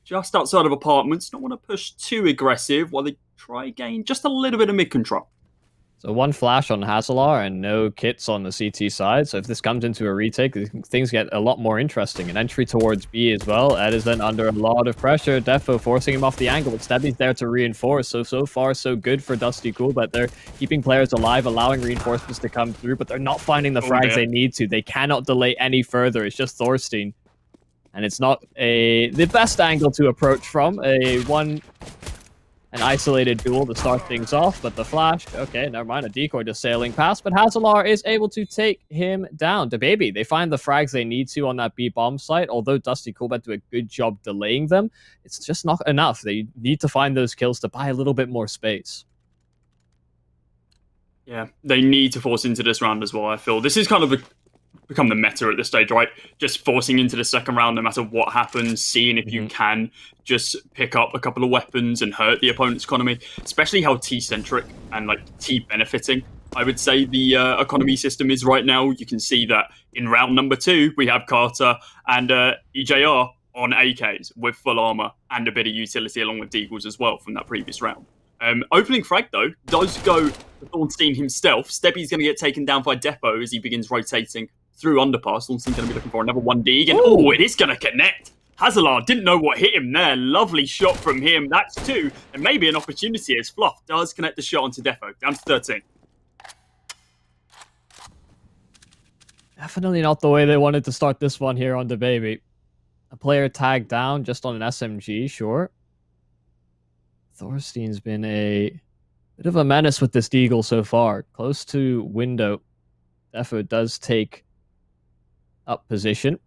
[SPEAKER 10] just outside of apartments. Don't want to push too aggressive while they try gain just a little bit of mid control.
[SPEAKER 7] So 1 flash on Hazalar and no kits on the CT side. So if this comes into a retake, things get a lot more interesting. An entry towards B as well. Ed is then under a lot of pressure. Defo forcing him off the angle, but Stebby's there to reinforce. So far, so good for Dusty Cool, but they're keeping players alive, allowing reinforcements to come through, but they're not finding the frags they need to. They cannot delay any further. It's just Thorstein. And it's not the best angle to approach from. An isolated duel to start things off, but the flash, okay, never mind, a decoy just sailing past, but Hazalar is able to take him down. DaBaby, they find the frags they need to on that B bomb site, although Dusty Coolbet do a good job delaying them, it's just not enough. They need to find those kills to buy a little bit more space.
[SPEAKER 10] Yeah, they need to force into this round as well, I feel. This is kind of become the meta at this stage, right? Just forcing into the second round no matter what happens, seeing if you can just pick up a couple of weapons and hurt the opponent's economy, especially how T-centric and like T-benefiting, I would say the economy system is right now. You can see that in round number 2, we have Carter and EJR on AKs with full armor and a bit of utility along with Deagles as well from that previous round. Opening frag, though, does go to Thornstein himself. Stebby's going to get taken down by Defo as he begins rotating through underpass. Thornstein's going to be looking for another 1D again. Oh, it is going to connect. Hazalar didn't know what hit him there. Lovely shot from him. That's 2. And maybe an opportunity as Fluff does connect the shot onto Defo. Down to 13.
[SPEAKER 7] Definitely not the way they wanted to start this one here on DaBaby. A player tagged down just on an SMG, sure. Thorstein's been a bit of a menace with this Deagle so far. Close to window. Defo does take up position.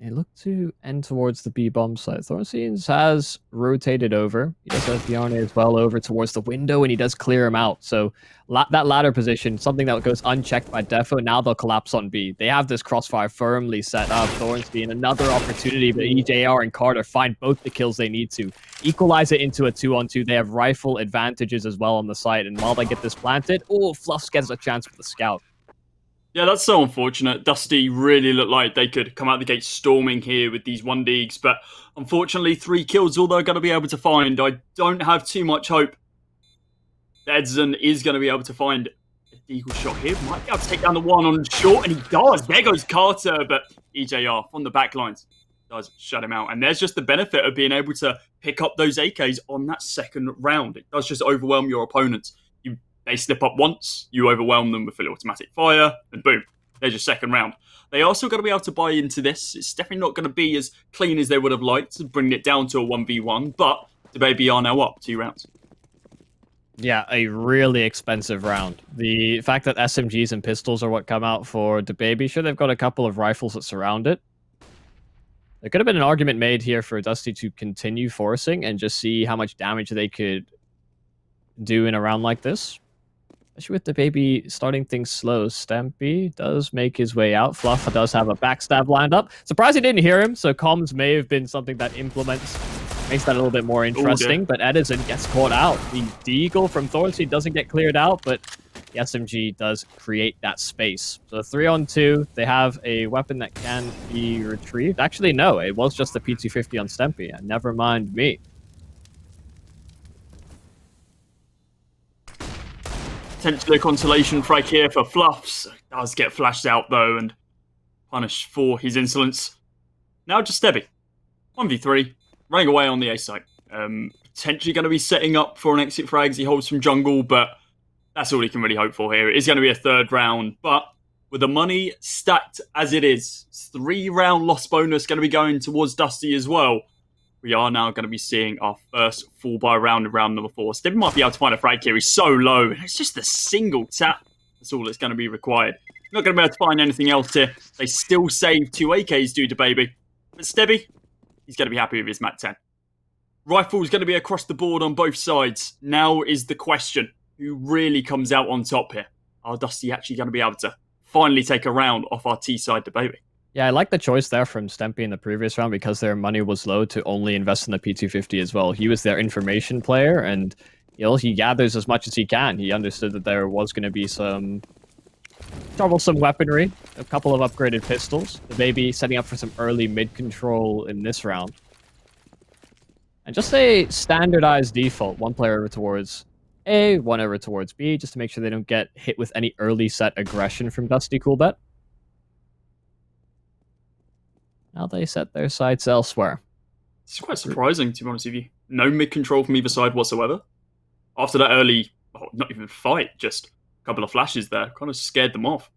[SPEAKER 7] They look to end towards the B bomb site. Thorstein's has rotated over. He does have Bjarne as well over towards the window, and he does clear him out. So that ladder position, something that goes unchecked by Defo, now they'll collapse on B. They have this crossfire firmly set up. Thornstein, another opportunity, but EJR and Carter find both the kills they need to. Equalize it into a 2-on-2. They have rifle advantages as well on the site, and while they get this planted, Fluffs gets a chance with the scout.
[SPEAKER 10] Yeah, that's so unfortunate. Dusty really looked like they could come out the gate storming here with these 1Ds, but unfortunately 3 kills all they're going to be able to find. I don't have too much hope. Edson is going to be able to find a Deagle shot here. Might be able to take down the one on short, and he does. There goes Carter, but EJR from the back lines does shut him out. And there's just the benefit of being able to pick up those AKs on that second round. It does just overwhelm your opponents. They slip up once, you overwhelm them with fully automatic fire, and boom, there's your second round. They are still going to be able to buy into this. It's definitely not going to be as clean as they would have liked, bringing it down to a 1v1, but DaBaby are now up 2 rounds.
[SPEAKER 7] Yeah, a really expensive round. The fact that SMGs and pistols are what come out for DaBaby, sure, they've got a couple of rifles that surround it. There could have been an argument made here for Dusty to continue forcing and just see how much damage they could do in a round like this. Especially with DaBaby starting things slow. Stampy does make his way out. Fluff does have a backstab lined up. Surprised he didn't hear him, so comms may have been something that makes that a little bit more interesting, but Edison gets caught out. The Deagle from Thornstein doesn't get cleared out, but the SMG does create that space. So 3-on-2, they have a weapon that can be retrieved. Actually, no, it was just the P250 on Stampy. Never mind me.
[SPEAKER 10] Potentially a consolation frag here for Fluffs. Does get flashed out though and punished for his insolence. Now just Stebby. 1v3. Running away on the A site. Potentially going to be setting up for an exit frag as he holds from jungle, but That's all he can really hope for here. It is going to be a third round, but with the money stacked as it is, 3-round loss bonus going to be going towards Dusty as well. We are now going to be seeing our first fall by round in round number 4. Stevie might be able to find a frag here. He's so low. It's just a single tap. That's all that's going to be required. Not going to be able to find anything else here. They still save 2 AKs due to Baby. But Stevie, he's going to be happy with his Mat 10. Rifle's going to be across the board on both sides. Now is the question, who really comes out on top here? Are Dusty actually going to be able to finally take a round off our T side to Baby?
[SPEAKER 7] Yeah, I like the choice there from Stempy in the previous round because their money was low to only invest in the P250 as well. He was their information player, and he gathers as much as he can. He understood that there was going to be some troublesome weaponry, a couple of upgraded pistols, the Baby setting up for some early mid-control in this round. And just a standardized default, one player over towards A, one over towards B, just to make sure they don't get hit with any early set aggression from Dusty Coolbet. Now they set their sights elsewhere.
[SPEAKER 10] It's quite surprising, to be honest with you. No mid-control from either side whatsoever. After that early, not even fight, just a couple of flashes there, kind of scared them off.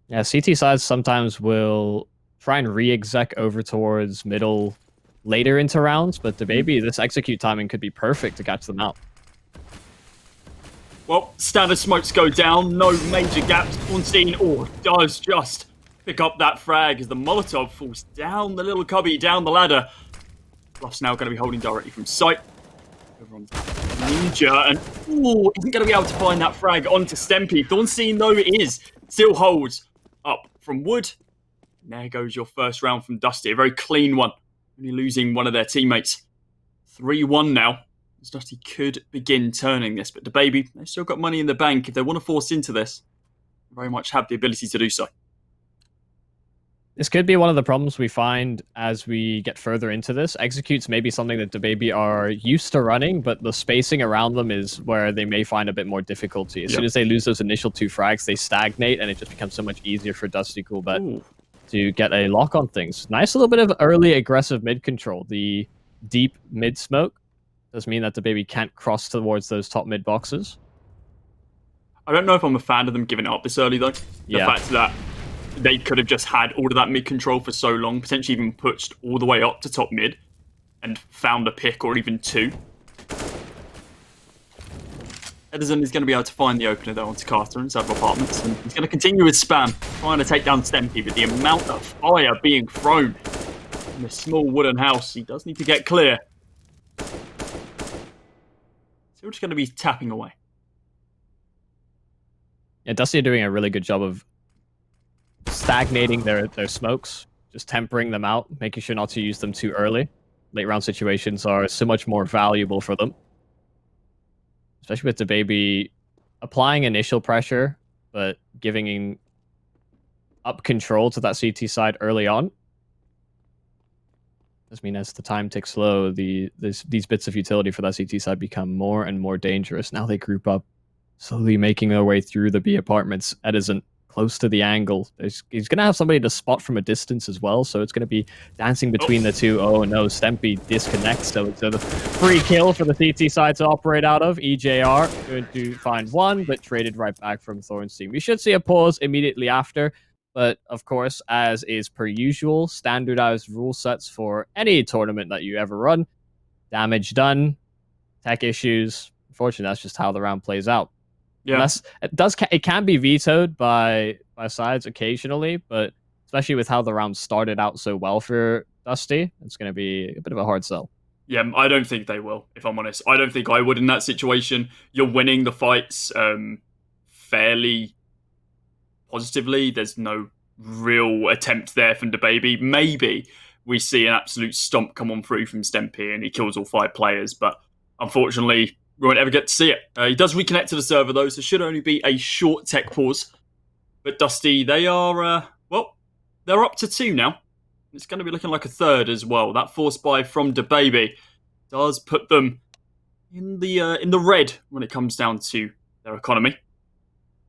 [SPEAKER 7] Yeah, CT sides sometimes will try and re-exec over towards middle later into rounds, but the Baby, this execute timing could be perfect to catch them out.
[SPEAKER 10] Well, standard smokes go down, no major gaps. Ornstein, does just pick up that frag as the Molotov falls down the little cubby, down the ladder. Bluff's now going to be holding directly from sight. Everyone's ninja, and isn't going to be able to find that frag onto Stempy. Thornstein, though, still holds up from wood. And there goes your first round from Dusty, a very clean one. Only losing one of their teammates. 3-1 now. As Dusty could begin turning this, but the Baby, they've still got money in the bank. If they want to force into this, they very much have the ability to do so.
[SPEAKER 7] This could be one of the problems we find as we get further into this. Executes may be something that the Baby are used to running, but the spacing around them is where they may find a bit more difficulty. As soon as they lose those initial 2 frags, they stagnate, and it just becomes so much easier for Dusty Coolbet to get a lock on things. Nice little bit of early aggressive mid control. The deep mid smoke does mean that the Baby can't cross towards those top mid boxes.
[SPEAKER 10] I don't know if I'm a fan of them giving it up this early, though. The fact that they could have just had all of that mid control for so long, potentially even pushed all the way up to top mid and found a pick or even 2. Edison is going to be able to find the opener though onto Carter inside of apartments, and he's going to continue with spam, trying to take down Stempy with the amount of fire being thrown in this small wooden house. He does need to get clear. So we're just going to be tapping away.
[SPEAKER 7] Yeah, Dusty are doing a really good job of stagnating their smokes, just tempering them out, making sure not to use them too early. Late round situations are so much more valuable for them. Especially with the Baby applying initial pressure, but giving up control to that CT side early on. Does mean as the time ticks slow, these bits of utility for that CT side become more and more dangerous. Now they group up, slowly making their way through the B apartments. Ed isn't close to the angle. He's going to have somebody to spot from a distance as well, so it's going to be dancing between the two. Oh no, Stempy disconnects, so it's a free kill for the CT side to operate out of. EJR going to find one, but traded right back from Thornstein. We should see a pause immediately after, but of course, as is per usual, standardized rule sets for any tournament that you ever run. Damage done, tech issues. Unfortunately, that's just how the round plays out. Yeah. Unless it can be vetoed by sides occasionally, but especially with how the round started out so well for Dusty, it's going to be a bit of a hard sell.
[SPEAKER 10] Yeah, I don't think they will, if I'm honest. I don't think I would in that situation. You're winning the fights fairly positively. There's no real attempt there from the Baby. Maybe we see an absolute stomp come on through from Stempy and he kills all 5 players, but unfortunately, we won't ever get to see it. He does reconnect to the server, though, so it should only be a short tech pause. But Dusty, they are, they're up to 2 now. It's going to be looking like a third as well. That force buy from DaBaby does put them in the red when it comes down to their economy.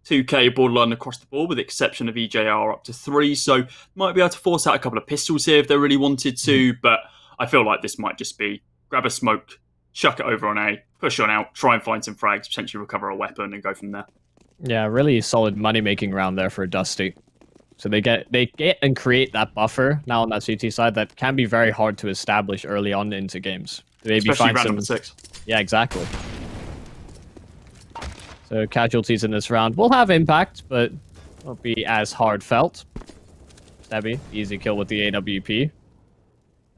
[SPEAKER 10] 2k borderline across the board, with the exception of EJR up to 3, so might be able to force out a couple of pistols here if they really wanted to, but I feel like this might just be grab a smoke, chuck it over on A, push on out, try and find some frags, potentially recover a weapon, and go from there.
[SPEAKER 7] Yeah, really solid money-making round there for Dusty. So they get and create that buffer now on that CT side that can be very hard to establish early on into games. Maybe
[SPEAKER 10] Especially
[SPEAKER 7] find
[SPEAKER 10] round
[SPEAKER 7] some...
[SPEAKER 10] number 6.
[SPEAKER 7] Yeah, exactly. So casualties in this round will have impact, but won't be as hard felt. Stebby, easy kill with the AWP.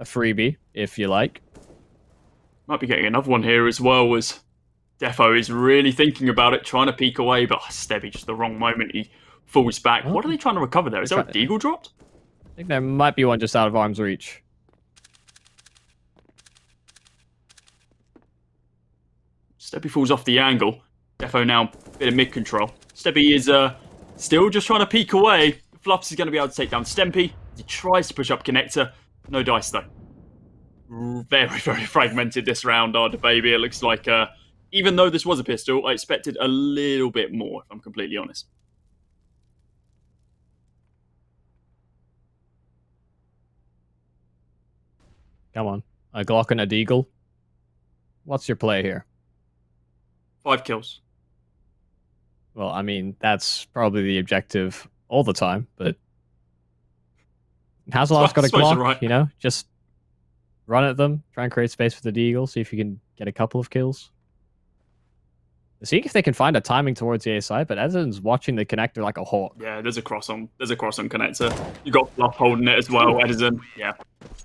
[SPEAKER 7] A freebie, if you like.
[SPEAKER 10] Might be getting another one here as well, as Defo is really thinking about it, trying to peek away, but Stebby, just the wrong moment, he falls back. What are they trying to recover there? Is there a deagle dropped?
[SPEAKER 7] I think there might be one just out of arm's reach.
[SPEAKER 10] Stebby falls off the angle. Defo now a bit of mid control. Stebby is still just trying to peek away. Fluffs is going to be able to take down Stempy. He tries to push up Connector. No dice though. Very, very fragmented this round, baby. It looks like, even though this was a pistol, I expected a little bit more, if I'm completely honest.
[SPEAKER 7] Come on. A Glock and a Deagle. What's your play here?
[SPEAKER 10] 5 kills.
[SPEAKER 7] Well, I mean, that's probably the objective all the time, but Hazelhoff's got a Glock, right. You know? Just run at them, try and create space for the Deagle, see if you can get a couple of kills. See if they can find a timing towards the A side, but Edison's watching the connector like a hawk.
[SPEAKER 10] Yeah, there's a cross on connector. You got Fluff holding it as well, Edison. Yeah.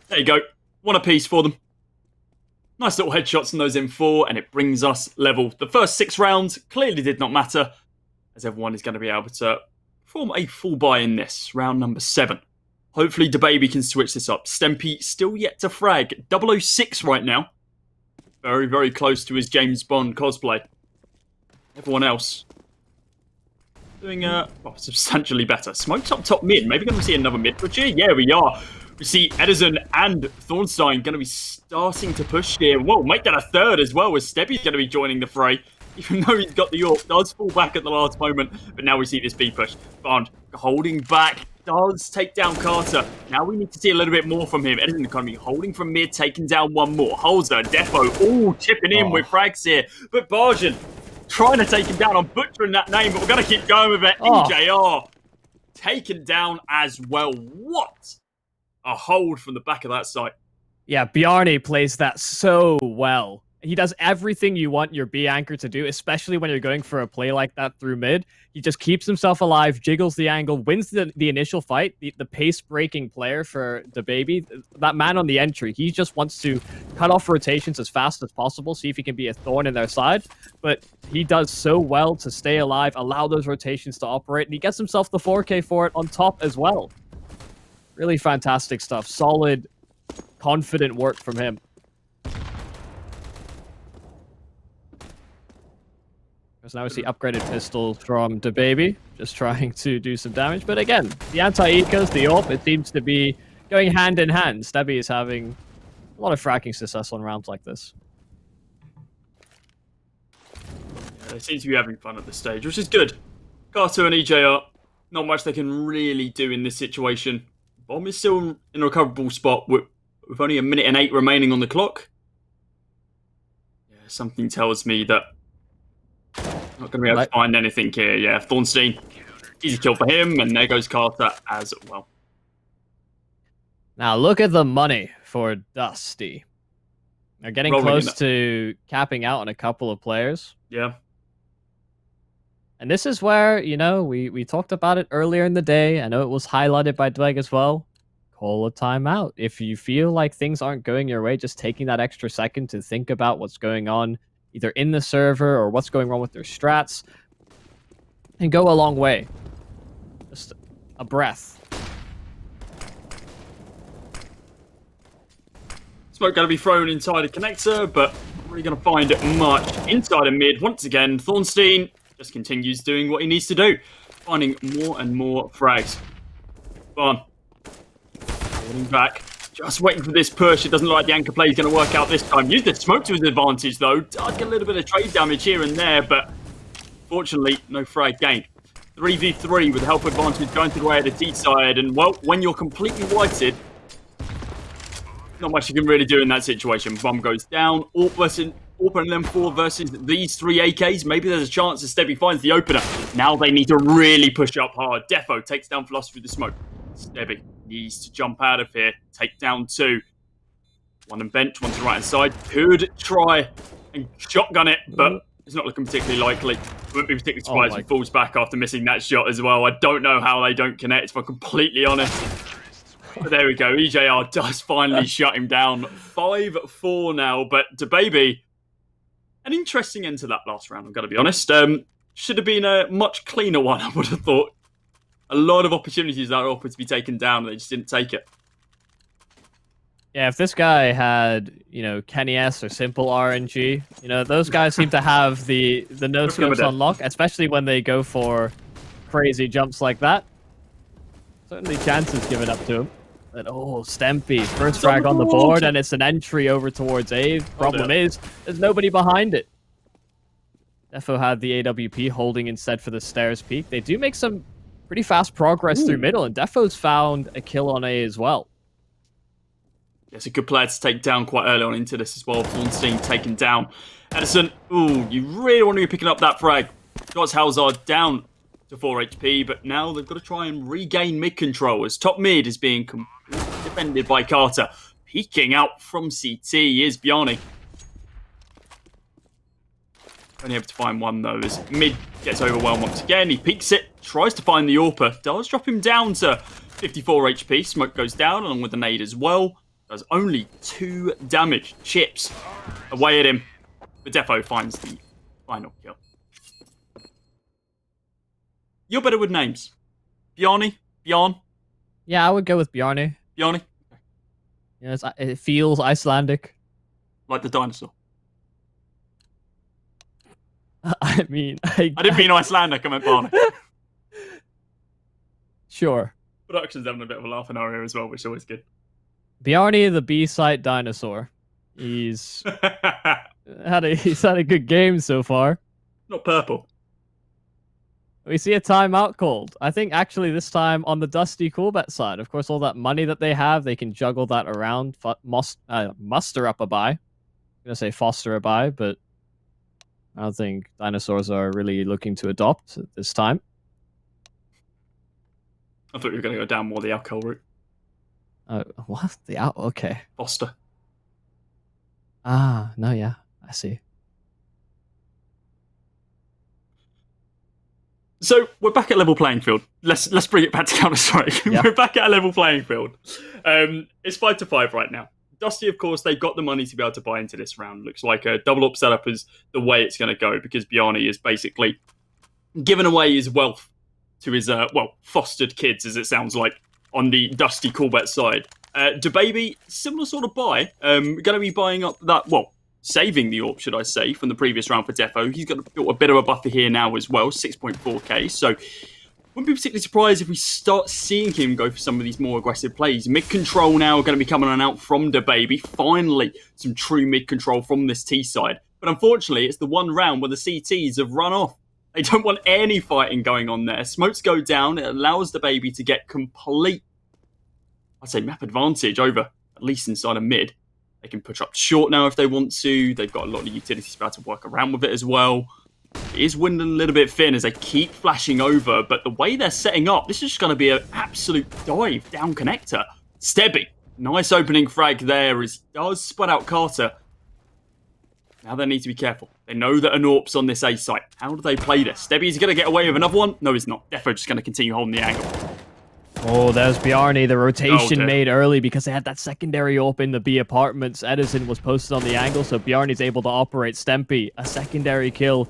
[SPEAKER 10] There you go. One apiece for them. Nice little headshots on those M4, and it brings us level. The first 6 rounds clearly did not matter, as everyone is going to be able to form a full buy in this, round number 7. Hopefully DaBaby can switch this up. Stempy still yet to frag. 006 right now. Very, very close to his James Bond cosplay. Everyone else doing substantially better. Smoke's up top mid. Maybe going to see another mid push here. Yeah, we are. We see Edison and Thornstein going to be starting to push here. Whoa, make that a third as well, as Stebby's going to be joining the fray. Even though he's got the York, does fall back at the last moment. But now we see this B push. Bond holding back, does take down Carter. Now we need to see a little bit more from him. Edison going to be holding from mid, taking down one more. Holzer, Defo, all chipping in with frags here. But Barjan trying to take him down. I'm butchering that name, but we're going to keep going with it. EJR taken down as well. What a hold from the back of that site.
[SPEAKER 7] Yeah, Bjarne plays that so well. He does everything you want your B anchor to do, especially when you're going for a play like that through mid. He just keeps himself alive, jiggles the angle, wins the initial fight. The pace-breaking player for DaBaby, that man on the entry, he just wants to cut off rotations as fast as possible, see if he can be a thorn in their side. But he does so well to stay alive, allow those rotations to operate, and he gets himself the 4K for it on top as well. Really fantastic stuff. Solid, confident work from him. Because now we see upgraded pistols from DaBaby, just trying to do some damage. But again, the anti-ecos, the AWP, it seems to be going hand in hand. Stebby is having a lot of fracking success on rounds like this.
[SPEAKER 10] Yeah, they seem to be having fun at this stage, which is good. Carter and EJR, not much they can really do in this situation. Bomb is still in a recoverable spot with only 1 minute and 8 remaining on the clock. Yeah, something tells me that not going to be able to find anything here. Yeah, Thornstein, easy kill for him, and there goes Carter as well.
[SPEAKER 7] Now look at the money for Dusty. They're getting close to capping out on a couple of players.
[SPEAKER 10] Yeah.
[SPEAKER 7] And this is where, you know, we talked about it earlier in the day. I know it was highlighted by Dweg as well. Call a timeout. If you feel like things aren't going your way, just taking that extra second to think about what's going on, either in the server or what's going wrong with their strats, and go a long way. Just a breath.
[SPEAKER 10] Smoke going to be thrown inside a connector, but not really going to find much inside a mid. Once again, Thornstein just continues doing what he needs to do, finding more and more frags. Fun. Holding back. Just waiting for this push. It doesn't look like the anchor play is going to work out this time. Use the smoke to his advantage, though. Does get a little bit of trade damage here and there, but fortunately, no frag gained. 3v3 with the help advantage going to the way of the T side, and, well, when you're completely whited, not much you can really do in that situation. Bomb goes down. AWP versus Open M4 versus these 3 AKs. Maybe there's a chance that Stebby finds the opener. Now they need to really push up hard. Defo takes down Philosophy with the smoke. Stebby needs to jump out of here. Take down 2. One on bench, one to the right hand side. Could try and shotgun it, but it's not looking particularly likely. Wouldn't be particularly surprised if he falls back after missing that shot as well. I don't know how they don't connect, if I'm completely honest. But there we go. EJR does finally shut him down. 5-4 now, but DaBaby, an interesting end to that last round, I've got to be honest. Should have been a much cleaner one, I would have thought. A lot of opportunities that were offered to be taken down, and they just didn't take it.
[SPEAKER 7] Yeah, if this guy had, Kenny S or simple RNG, those guys seem to have the no-scopes on lock, especially when they go for crazy jumps like that. Certainly chances given up to him. But, Stempy, first frag on the board, and it's an entry over towards A. Problem is, there's nobody behind it. Defo had the AWP holding instead for the stairs peak. They do make some pretty fast progress through middle, and Defo's found a kill on A as well.
[SPEAKER 10] It's a good player to take down quite early on into this as well. Thornstein taken down. Edison, you really want to be picking up that frag. Got Halzard down to 4 HP, but now they've got to try and regain mid control as top mid is being completely defended by Carter. Peeking out from CT is Bjarni. Only able to find one though as mid gets overwhelmed once again. He peeks it, tries to find the AWPer, does drop him down to 54 HP. Smoke goes down along with the nade as well. Does only 2 damage. Chips away at him. But Defo finds the final kill. You're better with names. Bjarni? Bjarn?
[SPEAKER 7] Yeah, I would go with Bjarni.
[SPEAKER 10] Bjarni?
[SPEAKER 7] Yeah, it feels Icelandic.
[SPEAKER 10] Like the dinosaur.
[SPEAKER 7] I mean... I
[SPEAKER 10] didn't mean Icelandic, I meant Bjarni.
[SPEAKER 7] Sure.
[SPEAKER 10] Production's having a bit of a laugh in our ear as well, which is always good.
[SPEAKER 7] Bjarni, the B-side dinosaur. He's had a good game so far.
[SPEAKER 10] Not purple.
[SPEAKER 7] We see a timeout called. I think actually this time on the Dusty Coolbet side. Of course, all that money that they have, they can juggle that around. Muster up a buy. I'm gonna say foster a buy, but I don't think dinosaurs are really looking to adopt at this time.
[SPEAKER 10] I thought you were going to go down more the alcohol route.
[SPEAKER 7] What? Okay.
[SPEAKER 10] Foster.
[SPEAKER 7] No, yeah. I see.
[SPEAKER 10] So, we're back at level playing field. Let's bring it back to Counter-Strike.
[SPEAKER 7] Yeah.
[SPEAKER 10] We're back at a level playing field. It's 5-5 right now. Dusty, of course, they've got the money to be able to buy into this round. Looks like a double-up setup is the way it's going to go because Bjarni is basically giving away his wealth to his, fostered kids, as it sounds like, on the Dusty Coolbet side. DaBaby, similar sort of buy. Going to be buying up that, saving the AWP, should I say, from the previous round for Defo. He's got a bit of a buffer here now as well, 6.4k. So, wouldn't be particularly surprised if we start seeing him go for some of these more aggressive plays. Mid-control now going to be coming on out from DaBaby. Finally, some true mid-control from this T side. But unfortunately, it's the one round where the CTs have run off. They don't want any fighting going on there. Smokes go down. It allows DaBaby to get complete, I'd say, map advantage over, at least inside of mid. They can push up short now if they want to. They've got a lot of utilities about to work around with it as well. It is winding a little bit thin as they keep flashing over, but the way they're setting up, this is just going to be an absolute dive down connector. Stebby, nice opening frag there as he does spot out Carter. Now they need to be careful. They know that an AWP's on this A site. How do they play this? Stebby's going to get away with another one? No, he's not. Defo just going to continue holding the angle.
[SPEAKER 7] Oh, there's Bjarni. The rotation made early because they had that secondary open, the B apartments. Edison was posted on the angle, so Bjarni's able to operate Stempy. A secondary kill.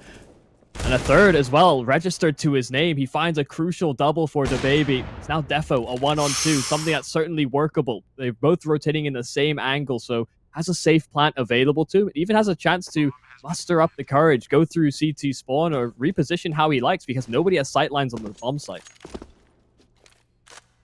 [SPEAKER 7] And a third as well, registered to his name. He finds a crucial double for DaBaby. It's now Defo, a 1-on-2, something that's certainly workable. They're both rotating in the same angle, so has a safe plant available to him. It even has a chance to muster up the courage, go through CT spawn, or reposition how he likes, because nobody has sightlines on the bomb site.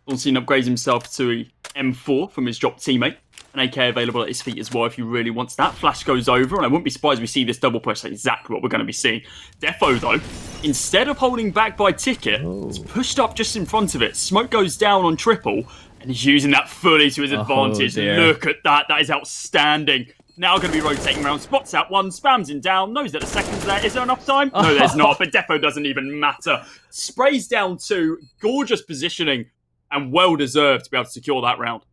[SPEAKER 10] Thornstein upgrades himself to a M4 from his dropped teammate. An AK available at his feet as well if he really wants that. Flash goes over, and I wouldn't be surprised if we see this double push. That's exactly what we're going to be seeing. Defo, though, instead of holding back by Ticket, is pushed up just in front of it. Smoke goes down on triple, and he's using that fully to his advantage.
[SPEAKER 7] Dear.
[SPEAKER 10] Look at that. That is outstanding. Now going to be rotating around, spots out one, spams him down, knows that the second's there. Is there enough time? No, there's not, but defo doesn't even matter. Sprays down 2, gorgeous positioning, and well-deserved to be able to secure that round.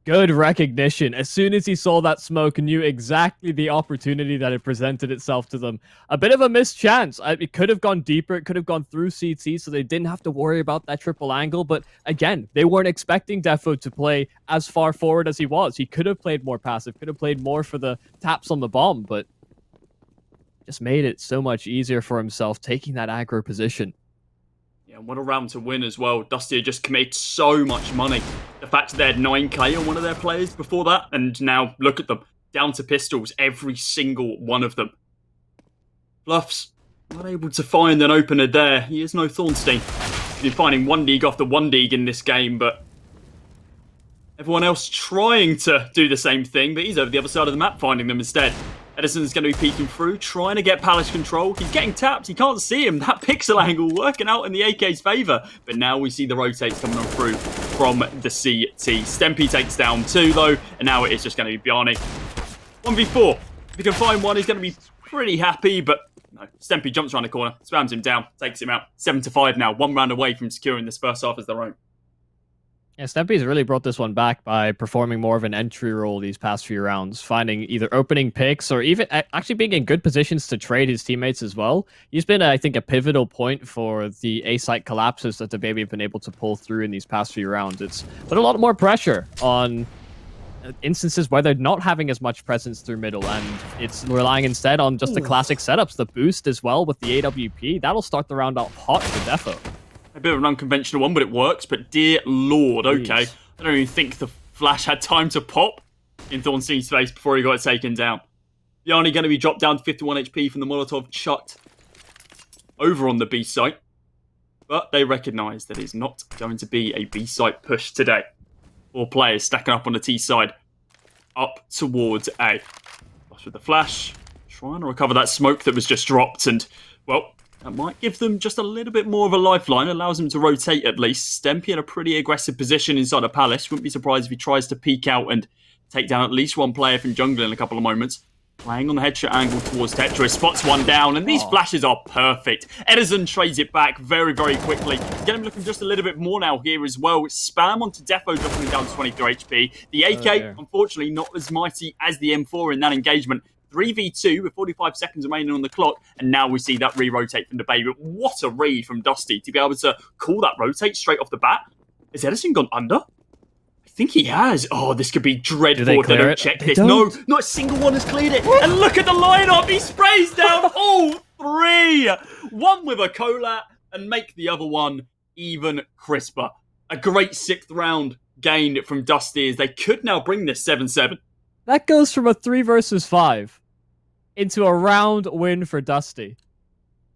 [SPEAKER 7] Good recognition. As soon as he saw that smoke, knew exactly the opportunity that had presented itself to them. A bit of a missed chance. It could have gone deeper. It could have gone through CT, so they didn't have to worry about that triple angle. But again, they weren't expecting Defo to play as far forward as he was. He could have played more passive, could have played more for the taps on the bomb, but just made it so much easier for himself taking that aggro position.
[SPEAKER 10] Yeah, what a round to win as well. Dusty had just made so much money. The fact that they had 9k on one of their players before that, and now look at them. Down to pistols, every single one of them. Fluffs, not able to find an opener there. He is no Thornstein. He's been finding 1dig after 1dig in this game, but everyone else trying to do the same thing, but he's over the other side of the map finding them instead. Edison's going to be peeking through, trying to get Palace control. He's getting tapped. He can't see him. That pixel angle working out in the AK's favour. But now we see the rotates coming on through from the CT. Stempy takes down 2, though. And now it is just going to be Bjarni. 1v4. If he can find one, he's going to be pretty happy. But no, Stempy jumps around the corner, spams him down, takes him out. 7-5 now. 1 round away from securing this first half as their own.
[SPEAKER 7] Yeah, Stempy's really brought this one back by performing more of an entry role these past few rounds, finding either opening picks or even actually being in good positions to trade his teammates as well. He's been, I think, a pivotal point for the A-site collapses that the Baby have been able to pull through in these past few rounds. It's put a lot more pressure on instances where they're not having as much presence through middle, and it's relying instead on just the classic setups, the boost as well with the AWP. That'll start the round off hot for Defo.
[SPEAKER 10] A bit of an unconventional one, but it works. But dear Lord, okay. I don't even think the flash had time to pop in Thornstein's face before he got taken down. Bjarni going to be dropped down to 51 HP from the Molotov chucked over on the B site. But they recognise that it's not going to be a B site push today. 4 players stacking up on the T side, up towards A. Flush with the flash, trying to recover that smoke that was just dropped, and, well, that might give them just a little bit more of a lifeline, allows them to rotate at least. Stempy in a pretty aggressive position inside of Palace. Wouldn't be surprised if he tries to peek out and take down at least one player from jungle in a couple of moments. Playing on the headshot angle towards Tetris, spots one down, and these flashes are perfect. Edison trades it back very, very quickly. Get him looking just a little bit more now here as well. Spam onto Defo, dropping him down to 23 HP. The AK, unfortunately, not as mighty as the M4 in that engagement. 3v2 with 45 seconds remaining on the clock, and now we see that re-rotate from the Baby. What a read from Dusty to be able to call that rotate straight off the bat. Has Edison gone under? I think he has. Oh, this could be dreadful if they don't check this. No, not a single one has cleared it. And look at the lineup. He sprays down all 3. One with a colat and make the other one even crisper. A great 6th round gain from Dusty as they could now bring this 7-7.
[SPEAKER 7] That goes from a 3 versus 5 into a round win for Dusty.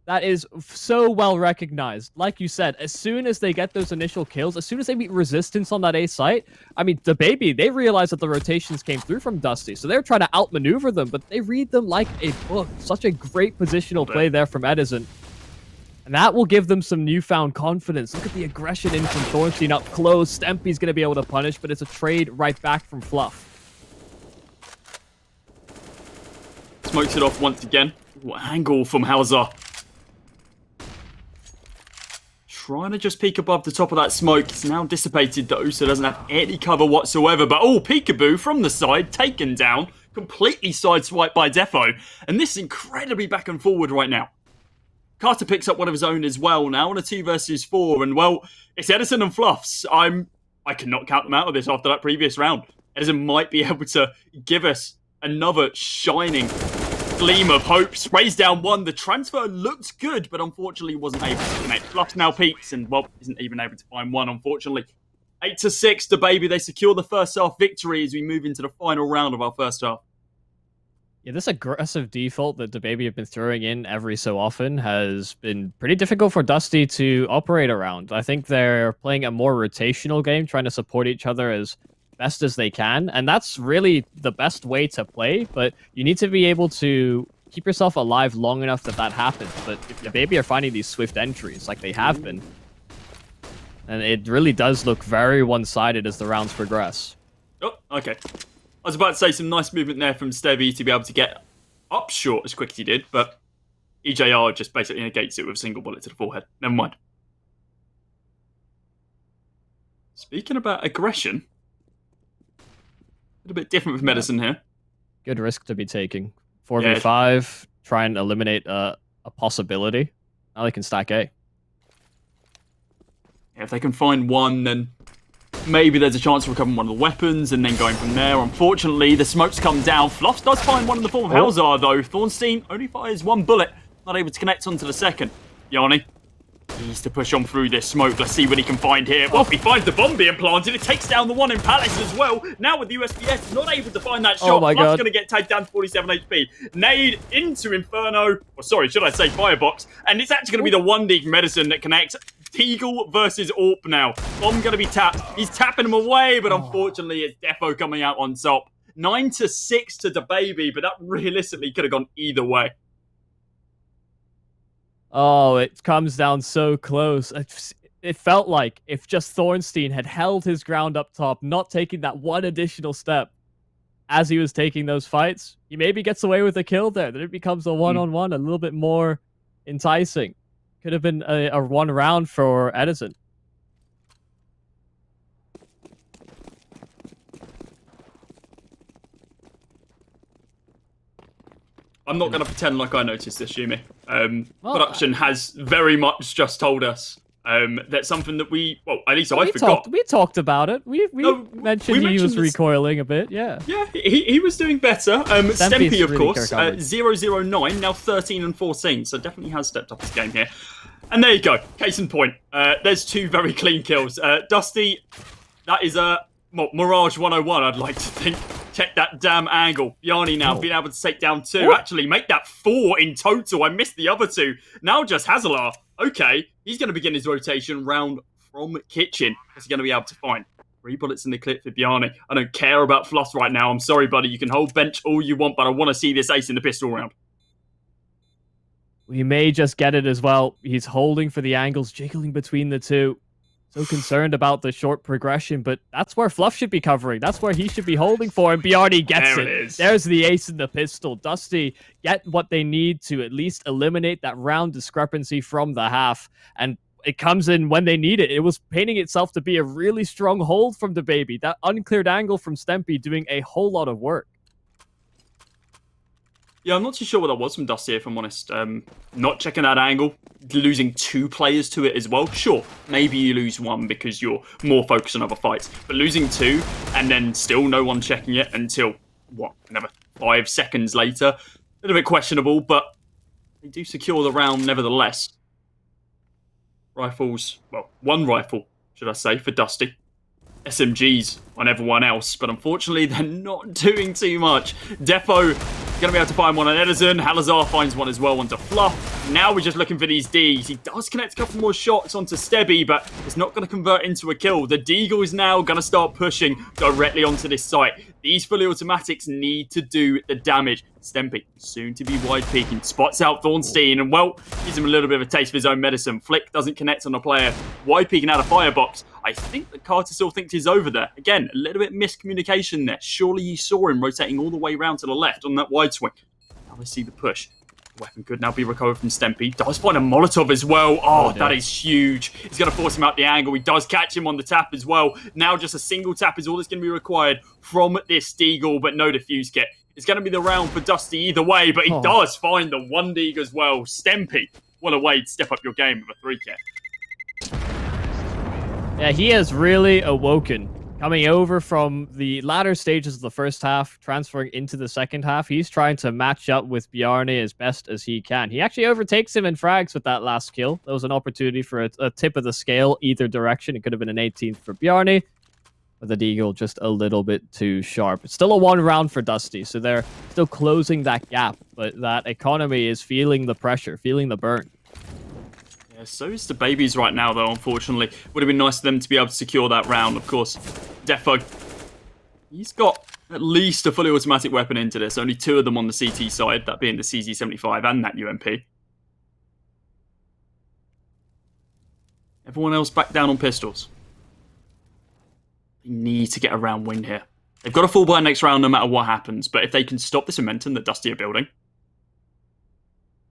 [SPEAKER 7] That is so well recognized. Like you said, as soon as they get those initial kills, as soon as they meet resistance on that A site, I mean, the Baby, they realize that the rotations came through from Dusty, so they're trying to outmaneuver them, but they read them like a book. Such a great positional play there from Edison. And that will give them some newfound confidence. Look at the aggression in from Thornstein up close. Stempy's going to be able to punish, but it's a trade right back from Fluff.
[SPEAKER 10] Smokes it off once again. What angle from Hauser. Trying to just peek above the top of that smoke. It's now dissipated though, so doesn't have any cover whatsoever. But oh, peekaboo from the side, taken down. Completely sideswiped by Defo. And this is incredibly back and forward right now. Carter picks up one of his own as well now on a 2 versus 4. And well, it's Edison and Fluffs. I cannot count them out of this after that previous round. Edison might be able to give us another shining gleam of hope. Sprays down 1. The transfer looked good, but unfortunately wasn't able to connect. Fluffs now peeks and, well, isn't even able to find one, unfortunately. 8-6, the Baby. They secure the first half victory as we move into the final round of our first half.
[SPEAKER 7] Yeah, this aggressive default that the Baby have been throwing in every so often has been pretty difficult for Dusty to operate around. I think they're playing a more rotational game, trying to support each other as best as they can, and that's really the best way to play, but you need to be able to keep yourself alive long enough that happens. But if the Baby are finding these swift entries like they have been, and it really does look very one-sided as the rounds progress.
[SPEAKER 10] Oh, okay. I was about to say some nice movement there from Stevie to be able to get up short as quick as he did, but EJR just basically negates it with a single bullet to the forehead. Never mind. Speaking about aggression, a little bit different with Medicine here.
[SPEAKER 7] Good risk to be taking. 4v5, try and eliminate a possibility. Now they can stack A.
[SPEAKER 10] Yeah, if they can find one, then maybe there's a chance of recovering one of the weapons and then going from there. Unfortunately, the smokes come down. Fluffs does find one in the form of Halzar, though. Thornstein only fires one bullet, not able to connect onto the second. Yanni needs to push on through this smoke. Let's see what he can find here. Well, he finds the bomb being planted. It takes down the one in Palace as well. Now with the USPS, not able to find that shot.
[SPEAKER 7] Oh my God.
[SPEAKER 10] Fluff's going to get tagged down to 47 HP. Nade into Inferno. Or sorry, should I say Firebox. And it's actually going to be the one Deagle Medicine that connects. Deagle versus Orp now. Bomb going to be tapped. He's tapping him away, but unfortunately it's Defo coming out on top. 9-6 to the baby, but that realistically could have gone either way.
[SPEAKER 7] Oh, it comes down so close. It felt like if just Thornstein had held his ground up top, not taking that one additional step as he was taking those fights, he maybe gets away with a kill there. Then it becomes a one-on-one, a little bit more enticing. Could have been a one round for Edison.
[SPEAKER 10] I'm not going to pretend like I noticed this, Yumi. Production has very much just told us that's something that at least I forgot.
[SPEAKER 7] We talked about it. We mentioned he was recoiling a bit, yeah.
[SPEAKER 10] Yeah, he was doing better. Stempy, of
[SPEAKER 7] really
[SPEAKER 10] course, 0-0-9, now 13 and 14, so definitely has stepped up his game here. And there you go, case in point. There's two very clean kills. Dusty, that is a Mirage 101, I'd like to think. Check that damn angle. Bjarni now being able to take down two. Actually, make that 4 in total. I missed the other 2. Now just Hazalar. Okay, he's going to begin his rotation round from Kitchen. What's he going to be able to find? 3 bullets in the clip for Bjarni. I don't care about Fluffs right now. I'm sorry, buddy. You can hold bench all you want, but I want to see this ace in the pistol round.
[SPEAKER 7] We may just get it as well. He's holding for the angles, jiggling between the two. So concerned about the short progression, but that's where Fluff should be covering. That's where he should be holding for, and Bjarni gets it. There's the ace in the pistol. Dusty get what they need to at least eliminate that round discrepancy from the half, and it comes in when they need it. It was painting itself to be a really strong hold from the baby. That uncleared angle from Stempy doing a whole lot of work.
[SPEAKER 10] Yeah, I'm not too sure what that was from Dusty, if I'm honest. Not checking that angle, losing 2 players to it as well. Sure, maybe you lose 1 because you're more focused on other fights. But losing 2 and then still no one checking it until, another 5 seconds later. A little bit questionable, but they do secure the round nevertheless. Rifles, 1 rifle, should I say, for Dusty. SMGs on everyone else, but unfortunately they're not doing too much. Defo going to be able to find one on Edison. Halazar finds one as well onto Fluff. Now we're just looking for these Ds. He does connect a couple more shots onto Stebby, but it's not going to convert into a kill. The Deagle is now going to start pushing directly onto this site. These fully automatics need to do the damage. Stempy, soon to be wide peeking, spots out Thornstein and, gives him a little bit of a taste of his own medicine. Flick doesn't connect on a player. Wide peeking out of Firebox. I think that Carter still thinks he's over there. Again, a little bit miscommunication there. Surely you saw him rotating all the way around to the left on that wide swing. Now we see the push. The weapon could now be recovered from Stempy. Does find a Molotov as well. Oh, that is huge. He's going to force him out the angle. He does catch him on the tap as well. Now just a single tap is all that's going to be required from this Deagle, but no defuse kit. It's going to be the round for Dusty either way, but he does find the 1 Deagle as well. Stempy, what a way to step up your game with a 3 kit.
[SPEAKER 7] Yeah, he has really awoken. Coming over from the latter stages of the first half, transferring into the second half, he's trying to match up with Bjarni as best as he can. He actually overtakes him in frags with that last kill. There was an opportunity for a tip of the scale either direction. It could have been an 18th for Bjarni, but the Deagle just a little bit too sharp. It's still a 1 round for Dusty, so they're still closing that gap, but that economy is feeling the pressure, feeling the burn.
[SPEAKER 10] Yeah, so is the babies right now, though, unfortunately. Would have been nice for them to be able to secure that round, of course. Defo, he's got at least a fully automatic weapon into this. Only 2 of them on the CT side, that being the CZ75 and that UMP. Everyone else back down on pistols. They need to get a round win here. They've got to fall by next round no matter what happens, but if they can stop this momentum that Dusty are building,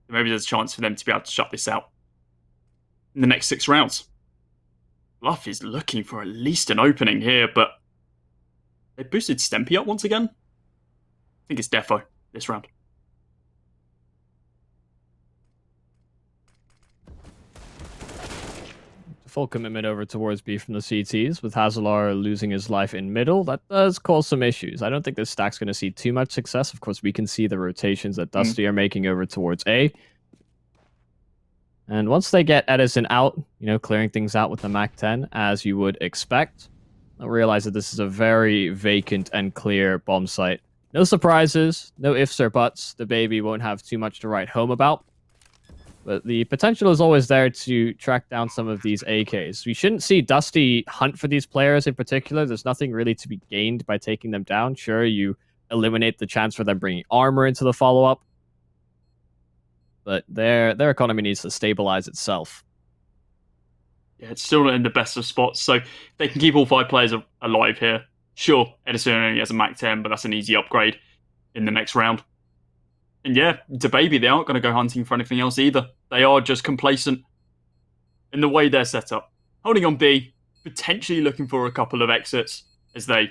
[SPEAKER 10] then maybe there's a chance for them to be able to shut this out in the next 6 rounds. Bluff is looking for at least an opening here, but they boosted Stempy up once again. I think it's Defo this round.
[SPEAKER 7] Full commitment over towards B from the CTs, with Hazalar losing his life in middle. That does cause some issues. I don't think this stack's going to see too much success. Of course, we can see the rotations that Dusty are making over towards A. And once they get Edison out, clearing things out with the MAC-10, as you would expect, they'll realize that this is a very vacant and clear bomb site. No surprises, no ifs or buts. The baby won't have too much to write home about. But the potential is always there to track down some of these AKs. We shouldn't see Dusty hunt for these players in particular. There's nothing really to be gained by taking them down. Sure, you eliminate the chance for them bringing armor into the follow-up. But their economy needs to stabilize itself.
[SPEAKER 10] Yeah, it's still not in the best of spots. So if they can keep all 5 players alive here, sure, Edison only has a MAC-10, but that's an easy upgrade in the next round. And yeah, DaBaby, they aren't going to go hunting for anything else either. They are just complacent in the way they're set up. Holding on B, potentially looking for a couple of exits as they,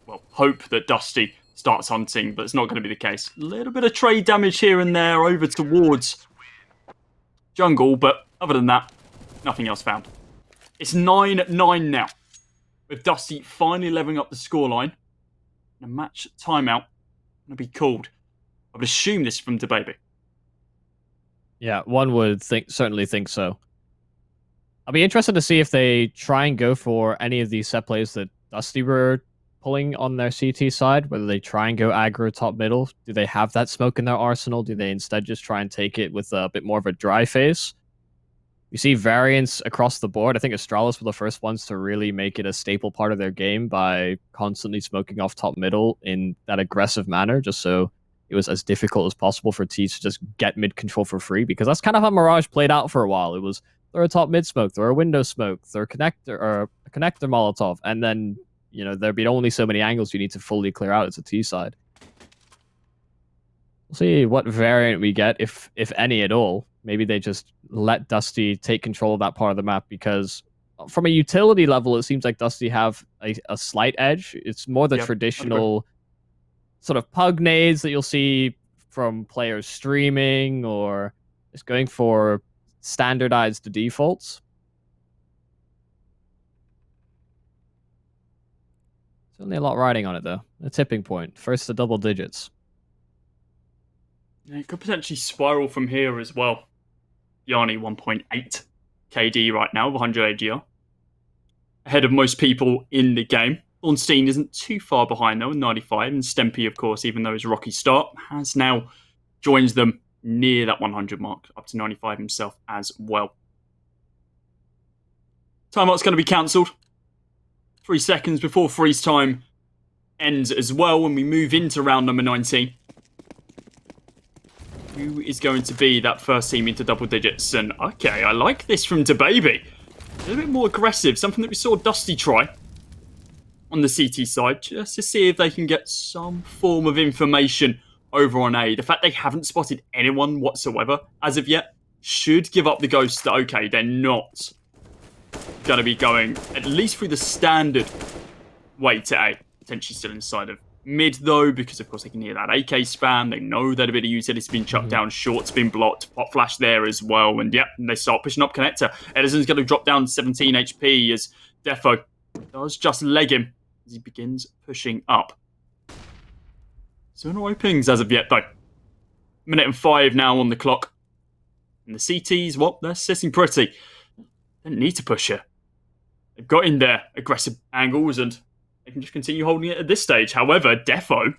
[SPEAKER 10] hope that Dusty starts hunting, but it's not going to be the case. A little bit of trade damage here and there over towards jungle, but other than that, nothing else found. It's 9-9 now, with Dusty finally leveling up the scoreline. And a match timeout going to be called. I would assume this from DaBaby.
[SPEAKER 7] Yeah, one would certainly think so. I'll be interested to see if they try and go for any of these set plays that Dusty were pulling on their CT side, whether they try and go aggro top middle. Do they have that smoke in their arsenal? Do they instead just try and take it with a bit more of a dry phase? You see variance across the board. I think Astralis were the first ones to really make it a staple part of their game by constantly smoking off top middle in that aggressive manner, just so it was as difficult as possible for T to just get mid control for free, because that's kind of how Mirage played out for a while. It was throw a top mid smoke, throw a window smoke, throw a connector Molotov, and then there'd be only so many angles you need to fully clear out as a T side. We'll see what variant we get, if any at all. Maybe they just let Dusty take control of that part of the map, because from a utility level, it seems like Dusty have a slight edge. It's more the traditional sort of pug nades that you'll see from players streaming or just going for standardized defaults. Certainly a lot riding on it, though. A tipping point. First to double digits.
[SPEAKER 10] Yeah, it could potentially spiral from here as well. Yanni 1.8 KD right now, 100 AGR. Ahead of most people in the game. Ornstein isn't too far behind though, 95, and Stempy, of course, even though his rocky start, has now joined them near that 100 mark, up to 95 himself as well. Timeout's going to be cancelled. 3 seconds before freeze time ends as well when we move into round number 19. Who is going to be that first team into double digits? And okay, I like this from DaBaby. A little bit more aggressive, something that we saw Dusty try on the CT side, just to see if they can get some form of information over on A. The fact they haven't spotted anyone whatsoever as of yet should give up the ghost that, okay, they're not going to be going at least through the standard way to A. Potentially still inside of mid, though, because, of course, they can hear that AK spam. They know that a bit of utility's been chucked down. Short's been blocked. Pop flash there as well. And, yeah, they start pushing up connector. Edison's going to drop down 17 HP as Defo does just leg him as he begins pushing up. So no openings as of yet, though. 1:05 now on the clock. And the CTs, well, they're sitting pretty. They don't need to push it. They've got in there aggressive angles and they can just continue holding it at this stage. However, Defo,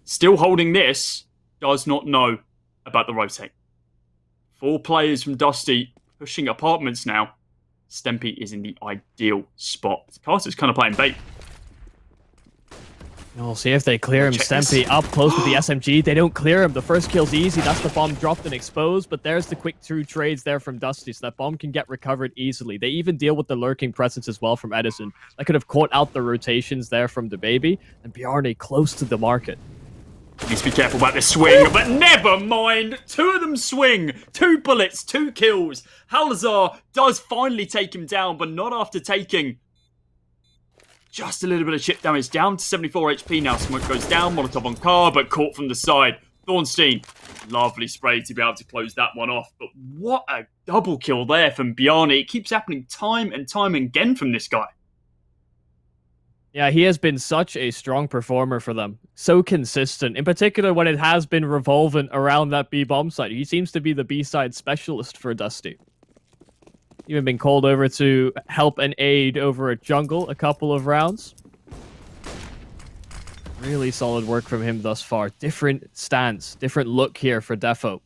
[SPEAKER 10] still holding this, does not know about the rotate. 4 players from Dusty pushing apartments now. Stempy is in the ideal spot. Carter's kind of playing bait.
[SPEAKER 7] We'll see if they clear him. Stempy up close with the SMG. They don't clear him. The first kill's easy. That's the bomb dropped and exposed. But there's the quick 2 trades there from Dusty, so that bomb can get recovered easily. They even deal with the lurking presence as well from Edison. That could have caught out the rotations there from the baby. And Bjarne close to the market.
[SPEAKER 10] Needs to be careful about the swing, but never mind. 2 of them swing. 2 bullets, 2 kills. Halazar does finally take him down, but not after taking just a little bit of chip damage. Down to 74 HP now. Smoke goes down. Molotov on car, but caught from the side. Thornstein, lovely spray to be able to close that one off. But what a double kill there from Bjarne. It keeps happening time and time again from this guy.
[SPEAKER 7] Yeah, he has been such a strong performer for them. So consistent, in particular when it has been revolving around that B-bomb site. He seems to be the B-side specialist for Dusty. Even been called over to help and aid over at jungle a couple of rounds. Really solid work from him thus far. Different stance, different look here for Defo.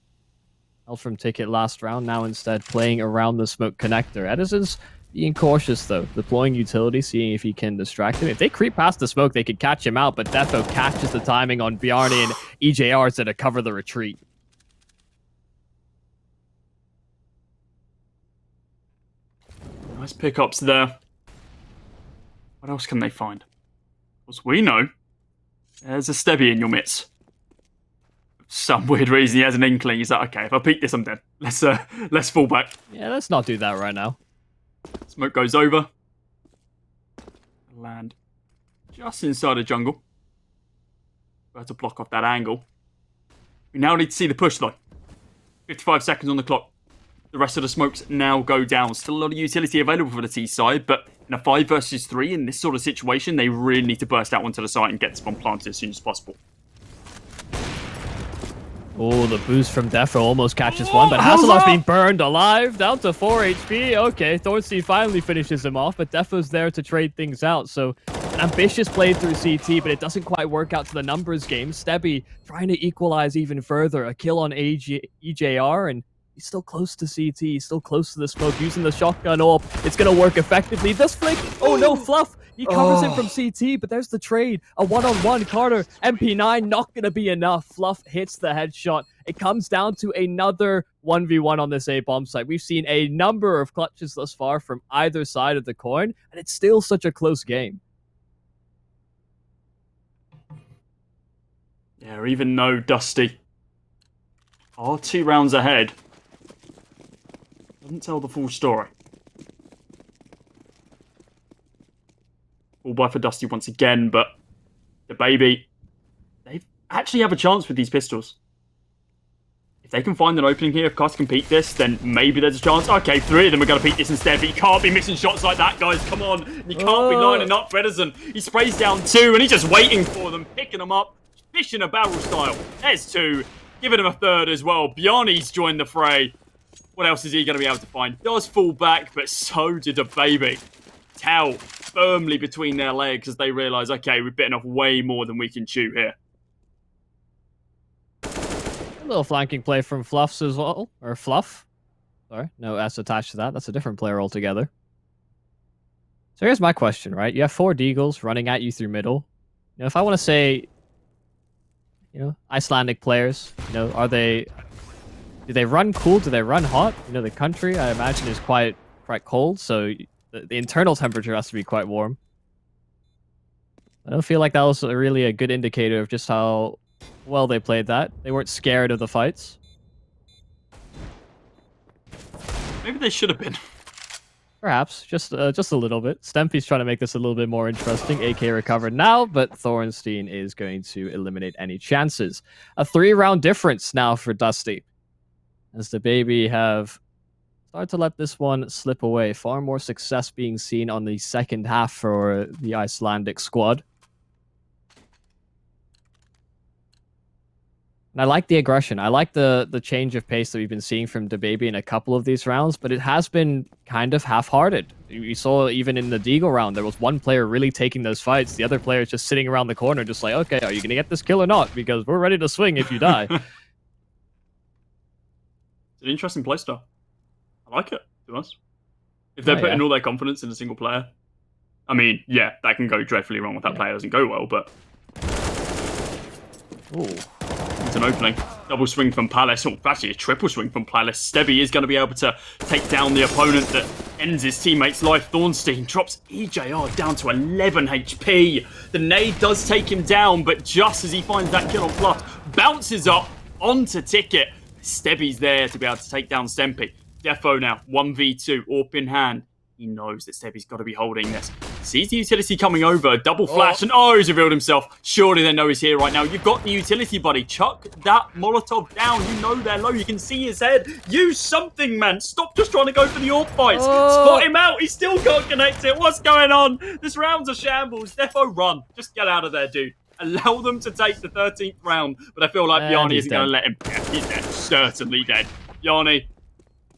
[SPEAKER 7] Held from ticket last round, now instead playing around the smoke connector. Edison's being cautious though, deploying utility, seeing if he can distract him. If they creep past the smoke, they could catch him out, but Defo catches the timing on Bjarne and EJRs to cover the retreat.
[SPEAKER 10] Nice pickups there. What else can they find? As we know, there's a Stebby in your midst. For some weird reason, he has an inkling. He's like, okay, if I peek this, I'm dead. Let's fall back.
[SPEAKER 7] Yeah, let's not do that right now.
[SPEAKER 10] Smoke goes over. Land just inside a jungle. About to block off that angle. We now need to see the push though. 55 seconds on the clock. The rest of the smokes now go down. Still a lot of utility available for the T side, but in a 5 versus 3 in this sort of situation, they really need to burst out onto the site and get this bomb planted as soon as possible.
[SPEAKER 7] Oh, the boost from Defo almost catches one, but Hasselhoff's being burned alive, down to 4 HP. Okay, Thornstein finally finishes him off, but Defo's there to trade things out. So, an ambitious play through CT, but it doesn't quite work out to the numbers game. Stebby trying to equalize even further. A kill on EJR, and he's still close to CT. He's still close to the smoke, using the shotgun AWP. It's going to work effectively. This flick! Oh no, Fluff! He covers him from CT, but there's the trade. A one-on-one. Carter, MP9, not going to be enough. Fluff hits the headshot. It comes down to another 1v1 on this A-bomb site. We've seen a number of clutches thus far from either side of the coin, and it's still such a close game.
[SPEAKER 10] Yeah, even though Dusty are 2 rounds ahead, doesn't tell the full story. All by for Dusty once again, but the baby, they actually have a chance with these pistols. If they can find an opening here, if Carter can peek this, then maybe there's a chance. Okay, 3 of them are going to peek this instead, but you can't be missing shots like that, guys. Come on. You can't be lining up for Edison. He sprays down 2, and he's just waiting for them, picking them up, fish in a barrel style. There's 2. Giving him a 3rd as well. Bjarne's joined the fray. What else is he going to be able to find? Does fall back, but so did the baby. Towel firmly between their legs as they realise, okay, we've bitten off way more than we can chew here.
[SPEAKER 7] A little flanking play from Fluffs as well. Or Fluff. Sorry, no S attached to that. That's a different player altogether. So here's my question, right? You have 4 Deagles running at you through middle. You know, if I want to say, you know, Icelandic players, you know, do they run cool? Do they run hot? You know, the country, I imagine, is quite cold, so the internal temperature has to be quite warm. I don't feel like that was really a good indicator of just how well they played that. They weren't scared of the fights.
[SPEAKER 10] Maybe they should have been.
[SPEAKER 7] Perhaps, just a little bit. Stempy's trying to make this a little bit more interesting. AK recovered now, but Thornstein is going to eliminate any chances. A 3-round difference now for Dusty, as the baby have started to let this one slip away. Far more success being seen on the second half for the Icelandic squad. And I like the aggression. I like the change of pace that we've been seeing from DaBaby in a couple of these rounds, but it has been kind of half-hearted. You saw even in the Deagle round, there was one player really taking those fights. The other player is just sitting around the corner, just like, okay, are you going to get this kill or not? Because we're ready to swing if you die.
[SPEAKER 10] It's an interesting playstyle. I like it, to be honest. If they're putting all their confidence in a single player. I mean, yeah, that can go dreadfully wrong if that player doesn't go well, but
[SPEAKER 7] Ooh.
[SPEAKER 10] It's an opening. Double swing from Palace. Oh, actually a triple swing from Palace. Stebby is going to be able to take down the opponent that ends his teammate's life. Thornstein drops EJR down to 11 HP. The nade does take him down, but just as he finds that kill on Fluff, bounces up onto Ticket. Stebby's there to be able to take down Stempy. Defo now, 1v2, AWP in hand. He knows that Stebby's got to be holding this. Sees the utility coming over, double flash, and he's revealed himself. Surely they know he's here right now. You've got the utility, buddy. Chuck that Molotov down. You know they're low. You can see his head. Use something, man. Stop just trying to go for the AWP fights. Spot him out. He still can't connect it. What's going on? This round's a shambles. Defo, run. Just get out of there, dude. Allow them to take the 13th round, but I feel like Bjarni isn't going to let him. Yeah, he's dead. Certainly dead. Bjarni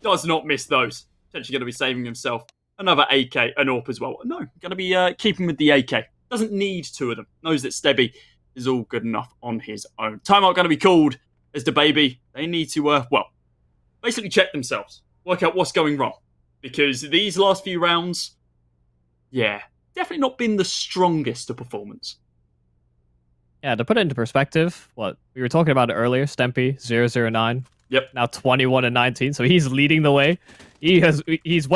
[SPEAKER 10] does not miss those. Potentially going to be saving himself. Another AK, an AWP as well. No, going to be keeping with the AK. Doesn't need two of them. Knows that Stebby is all good enough on his own. Timeout going to be called as the baby. They need to, basically check themselves. Work out what's going wrong. Because these last few rounds, definitely not been the strongest of performance.
[SPEAKER 7] Yeah, to put it into perspective, we were talking about it earlier, Stempy, 009.
[SPEAKER 10] Yep.
[SPEAKER 7] Now 21-19, so he's leading the way. He's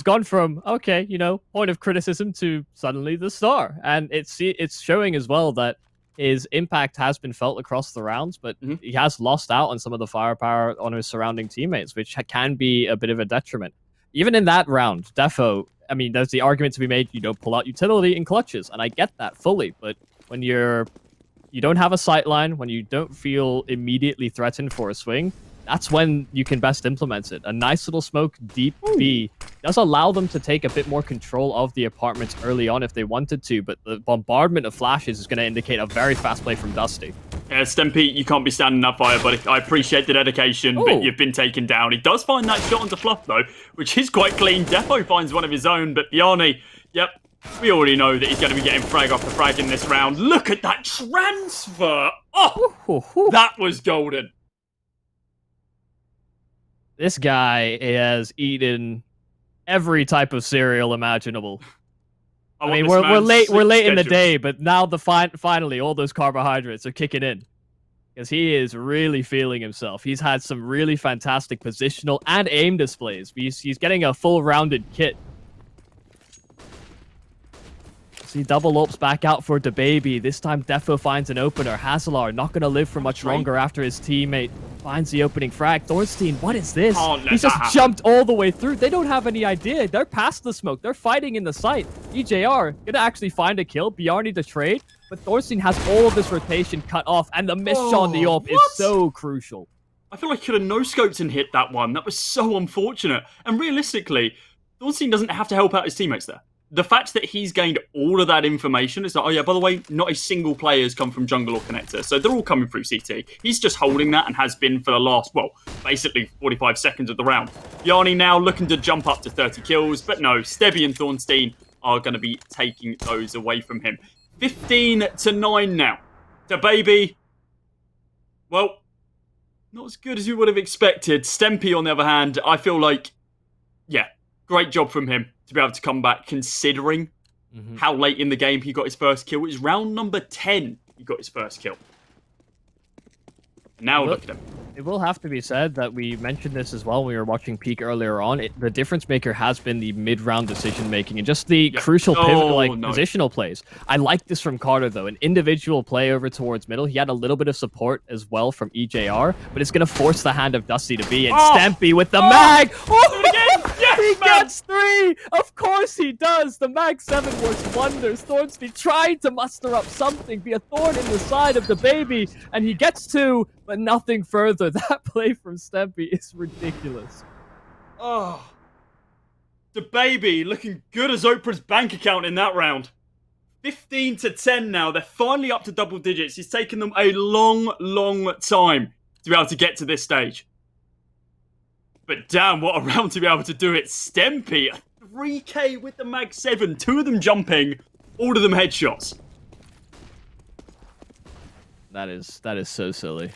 [SPEAKER 7] gone from point of criticism to suddenly the star, and it's showing as well that his impact has been felt across the rounds, but he has lost out on some of the firepower on his surrounding teammates, which can be a bit of a detriment. Even in that round, Defo, I mean, there's the argument to be made, you don't pull out utility in clutches, and I get that fully, but when you don't have a sight line, when you don't feel immediately threatened for a swing, that's when you can best implement it. A nice little smoke deep B does allow them to take a bit more control of the apartments early on if they wanted to, but the bombardment of flashes is going to indicate a very fast play from Dusty.
[SPEAKER 10] Yeah, Stempy, you can't be standing that fire, buddy. I appreciate the dedication, but you've been taken down. He does find that shot onto Fluff, though, which is quite clean. Defo finds one of his own, but Bjarni, we already know that he's going to be getting frag after frag in this round. Look at that transfer! Oh, that was golden.
[SPEAKER 7] This guy has eaten every type of cereal imaginable. I mean, we're late in the day, but now finally all those carbohydrates are kicking in. Because he is really feeling himself. He's had some really fantastic positional and aim displays. He's getting a full rounded kit. See, double AWPs back out for DaBaby. This time Defo finds an opener. Hazelar not going to live for much longer after his teammate finds the opening frag. Thornstein, what is this? He's just jumped all the way through. They don't have any idea. They're past the smoke. They're fighting in the site. EJR going to actually find a kill. Bjarni to trade. But Thornstein has all of this rotation cut off. And the miss shot on the AWP is so crucial.
[SPEAKER 10] I feel like he could have no-scoped and hit that one. That was so unfortunate. And realistically, Thornstein doesn't have to help out his teammates there. The fact that he's gained all of that information is like, by the way, not a single player has come from jungle or connector, so they're all coming through CT. He's just holding that and has been for the last, basically 45 seconds of the round. Bjarni now looking to jump up to 30 kills, but no, Stebby and Thornstein are going to be taking those away from him. 15-9 now. DaBaby, not as good as you would have expected. Stempy, on the other hand, I feel like, great job from him to be able to come back, considering how late in the game he got his first kill. It was round number 10 he got his first kill. Now look at him.
[SPEAKER 7] It will have to be said that we mentioned this as well when we were watching Peak earlier on. The difference maker has been the mid-round decision-making and just the crucial positional plays. I like this from Carter, though. An individual play over towards middle. He had a little bit of support as well from EJR, but it's going to force the hand of Dusty to be. And Stempy with the mag! He gets 3! Of course he does! The mag 7 works wonders. Thornstein tried to muster up something, be a thorn in the side of DaBaby, and he gets 2, but nothing further. That play from Stempy is ridiculous.
[SPEAKER 10] DaBaby looking good as Oprah's bank account in that round. 15-10 now. They're finally up to double digits. It's taken them a long, long time to be able to get to this stage. But damn, what a round to be able to do it. Stempy, 3k with the mag 7. 2 of them jumping, all of them headshots.
[SPEAKER 7] That is so silly.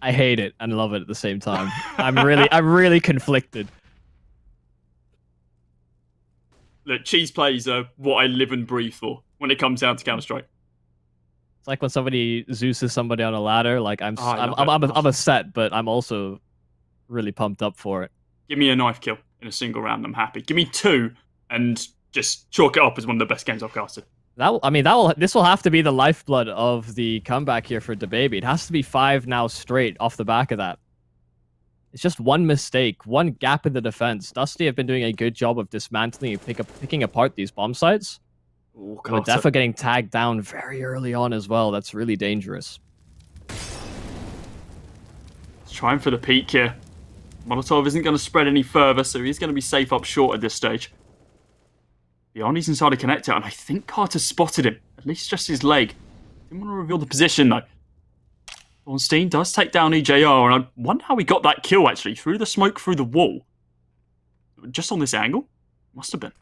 [SPEAKER 7] I hate it and love it at the same time. I'm really conflicted.
[SPEAKER 10] Look, cheese plays are what I live and breathe for when it comes down to Counter-Strike.
[SPEAKER 7] It's like when somebody Zeus somebody on a ladder. Like I'm
[SPEAKER 10] Oh,
[SPEAKER 7] upset, but I'm also really pumped up for it.
[SPEAKER 10] Give me a knife kill in a single round. I'm happy. Give me 2 and just chalk it up as one of the best games I've casted.
[SPEAKER 7] This will have to be the lifeblood of the comeback here for DaBaby. It has to be 5 now straight off the back of that. It's just one mistake, one gap in the defense. Dusty have been doing a good job of dismantling and picking apart these bomb sites.
[SPEAKER 10] Ooh,
[SPEAKER 7] We're definitely getting tagged down very early on as well. That's really dangerous.
[SPEAKER 10] Trying for the peak here. Molotov isn't going to spread any further, so he's going to be safe up short at this stage. Bjarne's inside a connector, and I think Carter spotted him. At least just his leg. Didn't want to reveal the position, though. Ornstein does take down EJR, and I wonder how he got that kill, actually. Through the smoke, through the wall. Just on this angle? Must have been.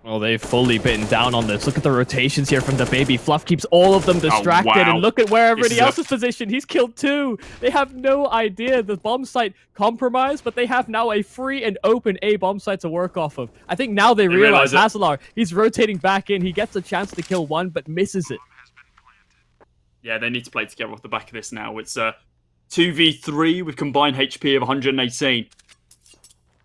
[SPEAKER 7] Well, they've fully bitten down on this. Look at the rotations here from DaBaby. Fluff keeps all of them distracted,
[SPEAKER 10] wow.
[SPEAKER 7] and look at where everybody else is positioned. He's killed 2. They have no idea the bomb site compromised, but they have now a free and open A bomb site to work off of. I think now they realize Hazelar, he's rotating back in. He gets a chance to kill 1, but misses it.
[SPEAKER 10] Yeah, they need to play together off the back of this now. It's 2v3 with combined HP of 118.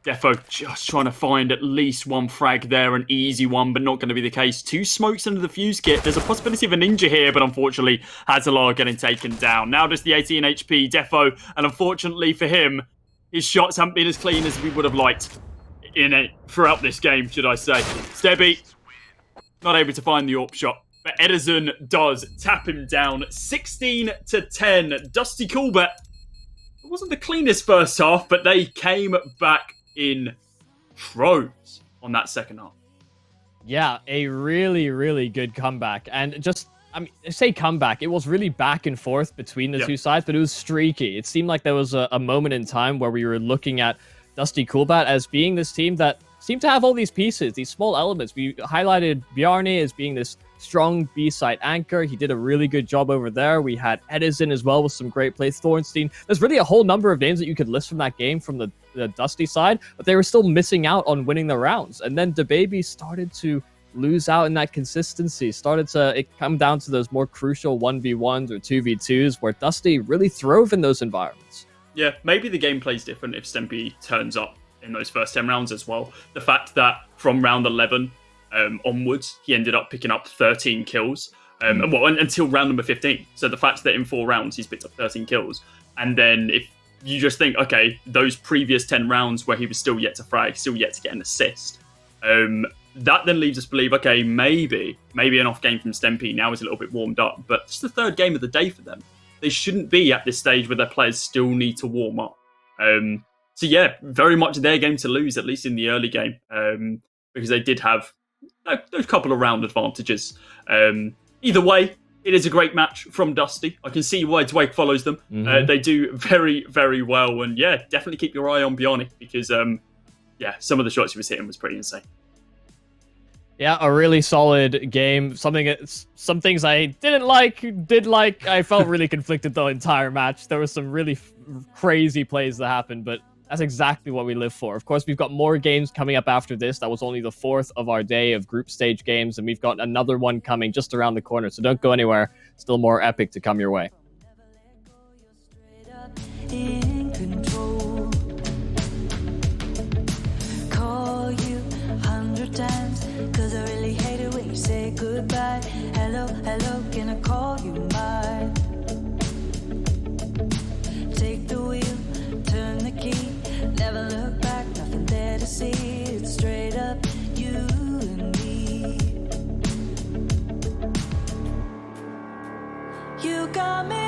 [SPEAKER 10] Defo just trying to find at least 1 frag there, an easy one, but not going to be the case. 2 smokes under the fuse kit. There's a possibility of a ninja here, but unfortunately, Hazelar getting taken down. Now just the 18 HP, Defo, and unfortunately for him, his shots haven't been as clean as we would have liked throughout this game, should I say. Stebby, not able to find the AWP shot, but Edison does tap him down 16-10. Dusty Coolbet. It wasn't the cleanest first half, but they came back in droves on that second half.
[SPEAKER 7] Yeah, a really, really good comeback. And just, I mean, I say comeback, it was really back and forth between the two sides, but it was streaky. It seemed like there was a moment in time where we were looking at Dusty Coolbat as being this team that seemed to have all these pieces, these small elements. We highlighted Bjarne as being this strong B-side anchor. He did a really good job over there. We had Edison as well with some great plays. Thornstein. There's really a whole number of names that you could list from that game from the Dusty side, but they were still missing out on winning the rounds. And then DaBaby started to lose out in that consistency. Started to come down to those more crucial 1v1s or 2v2s where Dusty really throve in those environments.
[SPEAKER 10] Yeah, maybe the gameplay's different if Stempy turns up in those first 10 rounds as well. The fact that from round 11 onwards, he ended up picking up 13 kills. Well, until round number 15. So the fact that in 4 rounds, he's picked up 13 kills. And then if you just think, okay, those previous 10 rounds where he was still yet to frag, still yet to get an assist, that then leaves us believe, okay, maybe an off game from Stempy now is a little bit warmed up. But it's the 3rd game of the day for them. They shouldn't be at this stage where their players still need to warm up. So yeah, very much their game to lose, at least in the early game, because they did have those couple of round advantages. Either way, it is a great match from Dusty. I can see why Dwayne follows them. They do very, very well. And yeah, definitely keep your eye on Bjarne because, yeah, some of the shots he was hitting was pretty insane.
[SPEAKER 7] Yeah, a really solid game. Some things I didn't like, did like. I felt really conflicted the entire match. There were some really crazy plays that happened, but that's exactly what we live for. Of course, we've got more games coming up after this. That was only the 4th of our day of group stage games, and we've got another one coming just around the corner. So don't go anywhere. Still more epic to come your way.
[SPEAKER 6] In control. Call you 100 times, 'cause I really hate it when you say goodbye. Hello, hello, can I call you mine? Take the wheel, turn the key. Never look back, nothing there to see. It's straight up you and me. You got me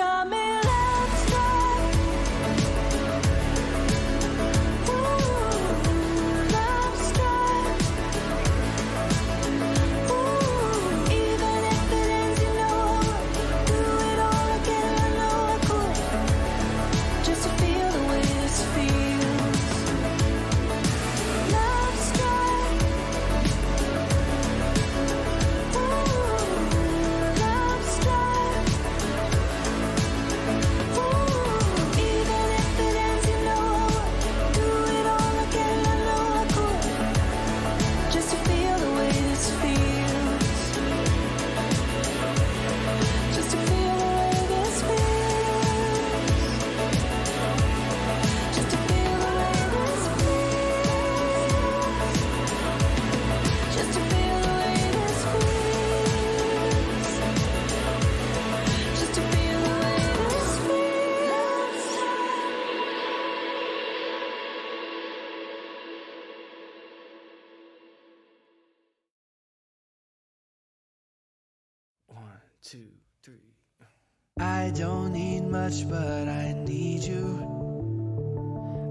[SPEAKER 6] got me love struck. Ooh, love struck. Ooh, even if it ends, you know I would do it all again. I know I could, just to feel the way this feels. Love struck. Ooh, love struck. Ooh, even if it ends, you know I would do it all again. I know I could, just to feel the way this feels. Just to feel the way this feels. Just to feel the way this feels. Just to feel the way this feels. Just to feel the way this feels. 1, 2, 3. I don't need much, but I need you.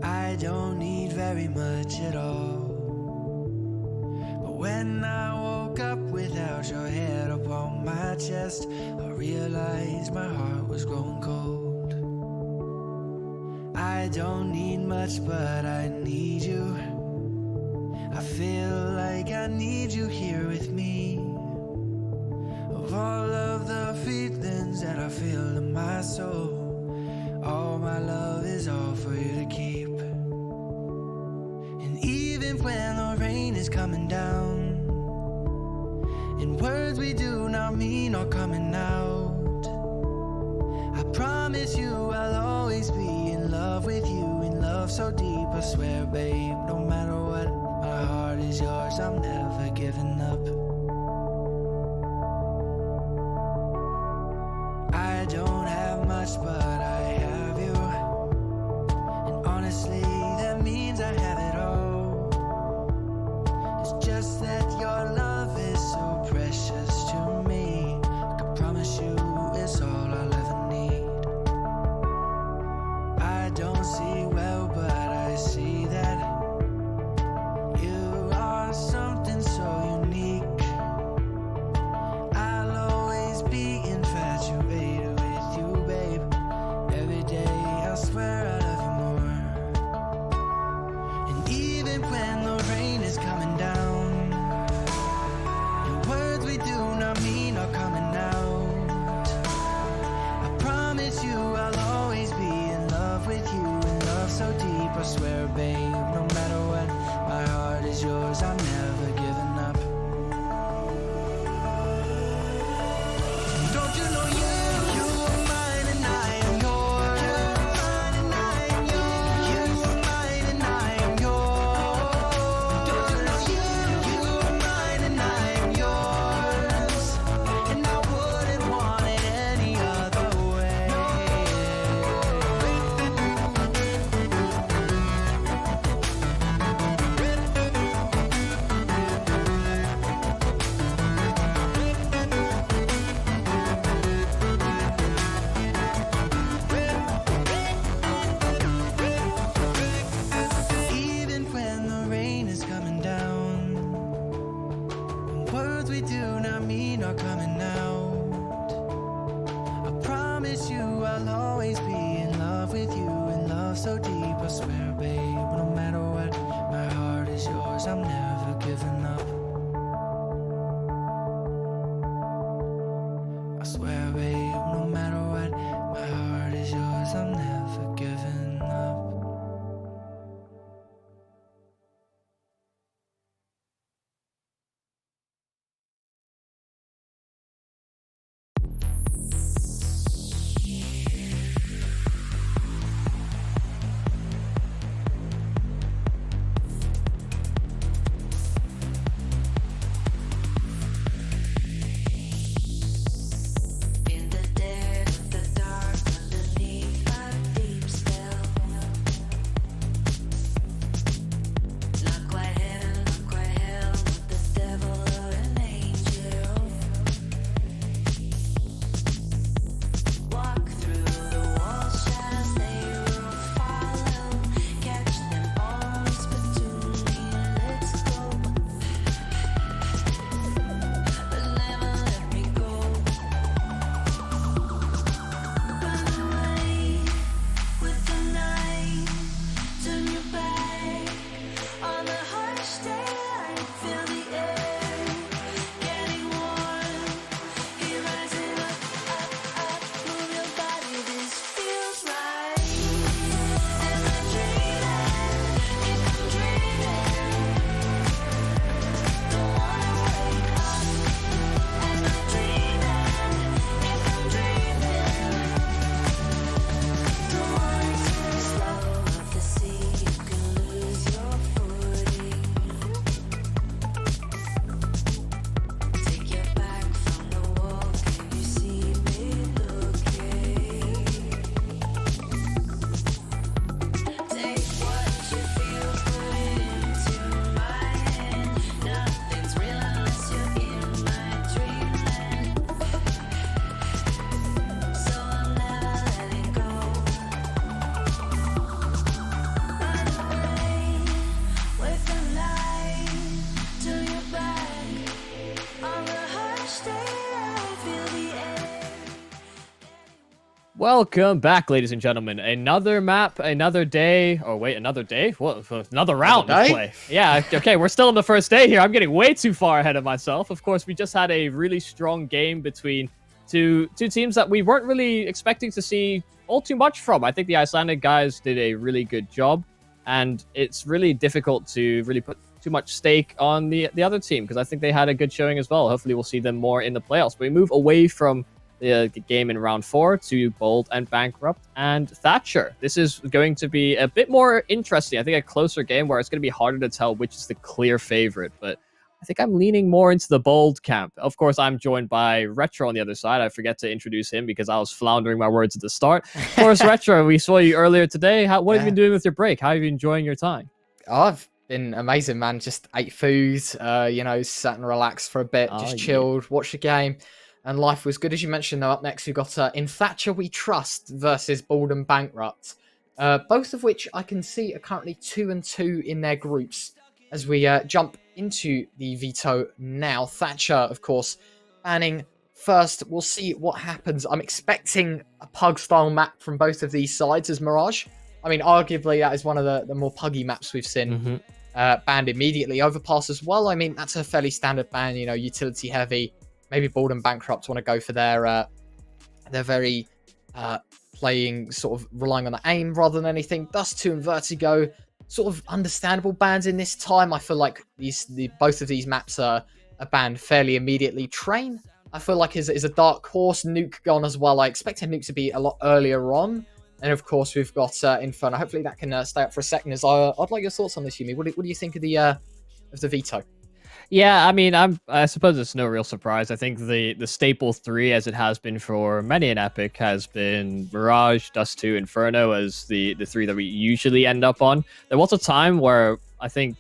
[SPEAKER 6] I don't need very much at all. But when I woke up without your head upon my chest, I realized my heart was growing cold. I don't need much, but I need you. I feel like I need you here with me. Of all of the feelings that I feel in my soul, all my love is all for you to keep. And even when the rain is coming down, and words we do not mean are coming out, I promise you I'll always be in love with you, in love so deep. I swear, babe, no matter what, my heart is yours, I'm never giving up. I don't have much, but I have you. And honestly, that means I have it all. It's just that your love is so precious to me. I can promise you it's all I'll ever need. I don't see well, but I see that you are something so unique. I'll always be infatuated with you, babe. Every day I swear I love you more. And even when the rain is coming down, the words we do not mean are coming out, I promise you I'll always be in love with you, in love so deep. I swear, babe, no matter what, my heart is yours, I'm never giving up. Don't you know you are mine and I am yours. You are mine and I am yours. Don't you know you are mine and I am yours. And I wouldn't want it any other way. Even when the rain is coming down, the words we do not mean are coming out, I promise you I'll always be in love with you, in love so deep. I swear, babe, no matter what, my heart is yours, I'm never giving up. I swear, babe, no matter what, my heart is yours, I'm never giving up. In the dead of the dark, underneath my
[SPEAKER 7] Welcome back, ladies and gentlemen. Another map, another day. Oh, wait, another day? What? Another round to play. Yeah, okay, we're still on the first day here. I'm getting way too far ahead of myself. Of course, we just had a really strong game between two teams that we weren't really expecting to see all too much from. I think the Icelandic guys did a really good job, and it's really difficult to really put too much stake on the other team because I think they had a good showing as well. Hopefully, we'll see them more in the playoffs. But we move away from the game in round 4 to Bold and Bankrupt and Thatcher. This is going to be a bit more interesting. I think a closer game where it's going to be harder to tell which is the clear favorite, but I think I'm leaning more into the Bold camp. Of course, I'm joined by Retro on the other side. I forget to introduce him because I was floundering my words at the start. Of course, Retro, we saw you earlier today. What have you been doing with your break? How are you enjoying your time?
[SPEAKER 8] I've been amazing, man. Just ate food, sat and relaxed for a bit, just chilled, watched the game. And life was good. As you mentioned, though, up next, we've got In Thatcher We Trust versus Bald and Bankrupt. Both of which I can see are currently 2-2 in their groups. As we jump into the veto now. Thatcher, of course, banning first. We'll see what happens. I'm expecting a pug-style map from both of these sides as Mirage. I mean, arguably, that is one of the more puggy maps we've seen banned immediately. Overpass as well. I mean, that's a fairly standard ban, utility heavy. Maybe Bald and Bankrupt want to go for their very playing, sort of relying on the aim rather than anything. Dust 2 and Vertigo, sort of understandable bans in this time. I feel like both of these maps are banned fairly immediately. Train, I feel like is a dark horse. Nuke gone as well. I expected Nuke to be a lot earlier on. And of course, we've got Inferno. Hopefully that can stay up for a second. I'd like your thoughts on this, Yumi. What do you think of the veto?
[SPEAKER 7] Yeah, I mean, I suppose it's no real surprise. I think the staple 3, as it has been for many an Epic, has been Mirage, Dust 2, Inferno as the 3 that we usually end up on. There was a time where I think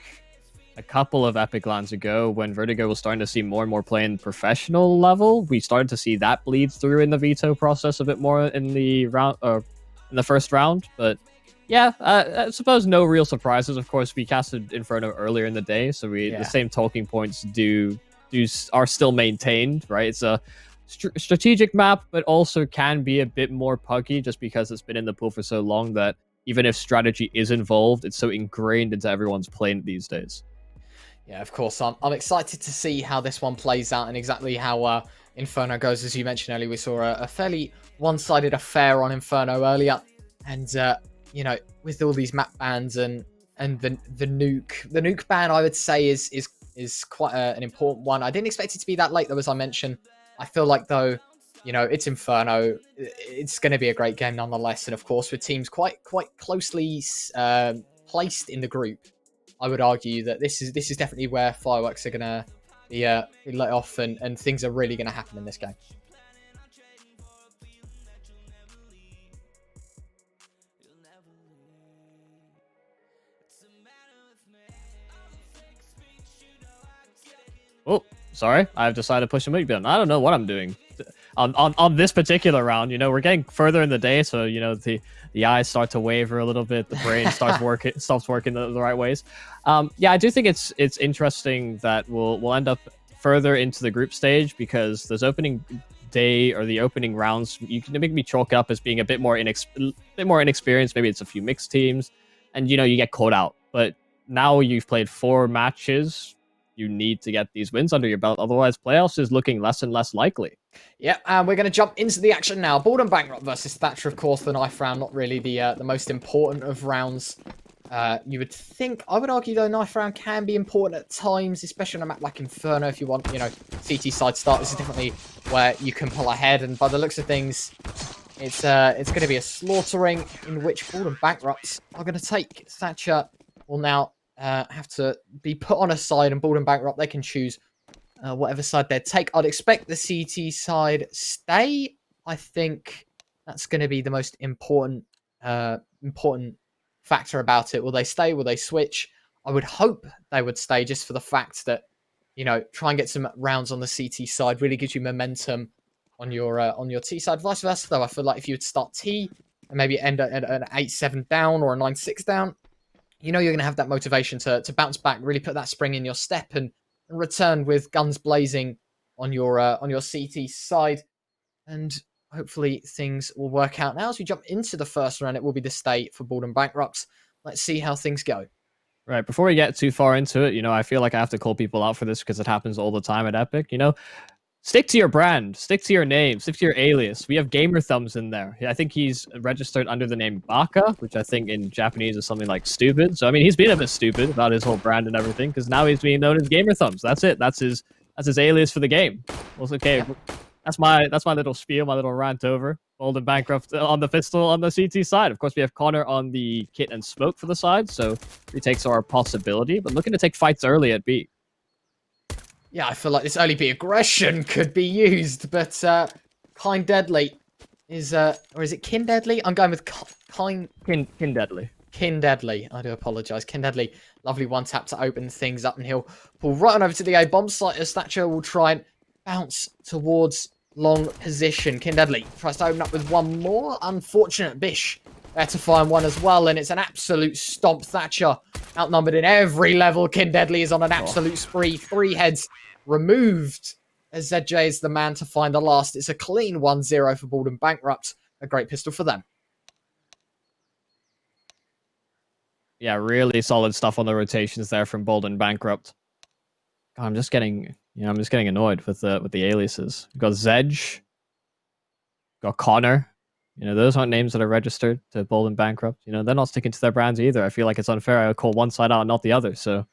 [SPEAKER 7] a couple of Epic LANs ago, when Vertigo was starting to see more and more play in professional level, we started to see that bleed through in the veto process a bit more in the round, or in the first round. But yeah, I suppose no real surprises. Of course, we casted Inferno earlier in the day, so the same talking points are still maintained, right? It's a strategic map, but also can be a bit more puggy just because it's been in the pool for so long that even if strategy is involved, it's so ingrained into everyone's play these days.
[SPEAKER 8] Yeah, of course. I'm excited to see how this one plays out and exactly how Inferno goes. As you mentioned earlier, we saw a fairly one-sided affair on Inferno earlier, and with all these map bans and the nuke ban, I would say is quite an important one. I didn't expect it to be that late, though, as I mentioned. I feel like, though, it's Inferno. It's going to be a great game nonetheless, and of course, with teams quite closely placed in the group, I would argue that this is definitely where fireworks are going to be let off, and things are really going to happen in this game.
[SPEAKER 7] Oh, sorry. I've decided to push the mute button. I don't know what I'm doing on this particular round. We're getting further in the day, so the eyes start to waver a little bit. The brain stops working the right ways. I do think it's interesting that we'll end up further into the group stage because those opening day or the opening rounds, you can maybe chalk up as being a bit more inexperienced. Maybe it's a few mixed teams, and you get caught out. But now you've played 4 matches. You need to get these wins under your belt. Otherwise, playoffs is looking less and less likely.
[SPEAKER 8] Yeah, and we're going to jump into the action now. Bald and Bankrupt versus Thatcher, of course, the knife round. Not really the most important of rounds. You would think. I would argue, though, knife round can be important at times, especially on a map like Inferno. If you want, CT side start, this is definitely where you can pull ahead. And by the looks of things, it's going to be a slaughtering in which Bald and Bankrupt are going to take. Thatcher will now have to be put on a side, and Bald and Bankrupt, they can choose whatever side they take. I'd expect the CT side stay. I think that's going to be the most important factor about it. Will they stay? Will they switch? I would hope they would stay, just for the fact that try and get some rounds on the CT side really gives you momentum on your T side. Vice versa, though, I feel like if you would start T and maybe end at an 8-7 down or a 9-6 down, you're going to have that motivation to bounce back, really put that spring in your step, and return with guns blazing on your CT side. And hopefully things will work out. Now, as we jump into the first round, it will be the state for Bald and Bankrupt. Let's see how things go.
[SPEAKER 7] Right, before we get too far into it, I feel like I have to call people out for this because it happens all the time at Epic, Stick to your brand, stick to your name, stick to your alias. We have Gamer Thumbs in there. I think he's registered under the name Baka, which I think in Japanese is something like stupid. So, I mean, he's been a bit stupid about his whole brand and everything because now he's being known as Gamer Thumbs. That's it. That's his alias for the game. Well, okay. Yeah. That's my little spiel, my little rant over. Bald and Bankrupt on the pistol on the CT side. Of course, we have Connor on the kit and smoke for the side, so retakes are a possibility, but looking to take fights early at B.
[SPEAKER 8] Yeah, I feel like this early B aggression could be used, but Kind Deadly is, or is it Kin Deadly? I'm going with Kin
[SPEAKER 7] Deadly.
[SPEAKER 8] Kin Deadly. I do apologise. Kin Deadly, lovely one tap to open things up, and he'll pull right on over to the A bomb site as Thatcher will try and bounce towards long position. Kin Deadly tries to open up with one more. Unfortunate Bish there to find one as well, and it's an absolute stomp. Thatcher outnumbered in every level. Kin Deadly is on an absolute spree. 3 heads removed as ZJ is the man to find the last. It's a clean 1-0 for Bald and Bankrupt. A great pistol for them.
[SPEAKER 7] Yeah, really solid stuff on the rotations there from Bald and Bankrupt. God, I'm just getting annoyed with the aliases. We've got Zedge, got Connor. Those aren't names that are registered to Bald and Bankrupt. They're not sticking to their brands either. I feel like it's unfair. I would call one side out and not the other. So,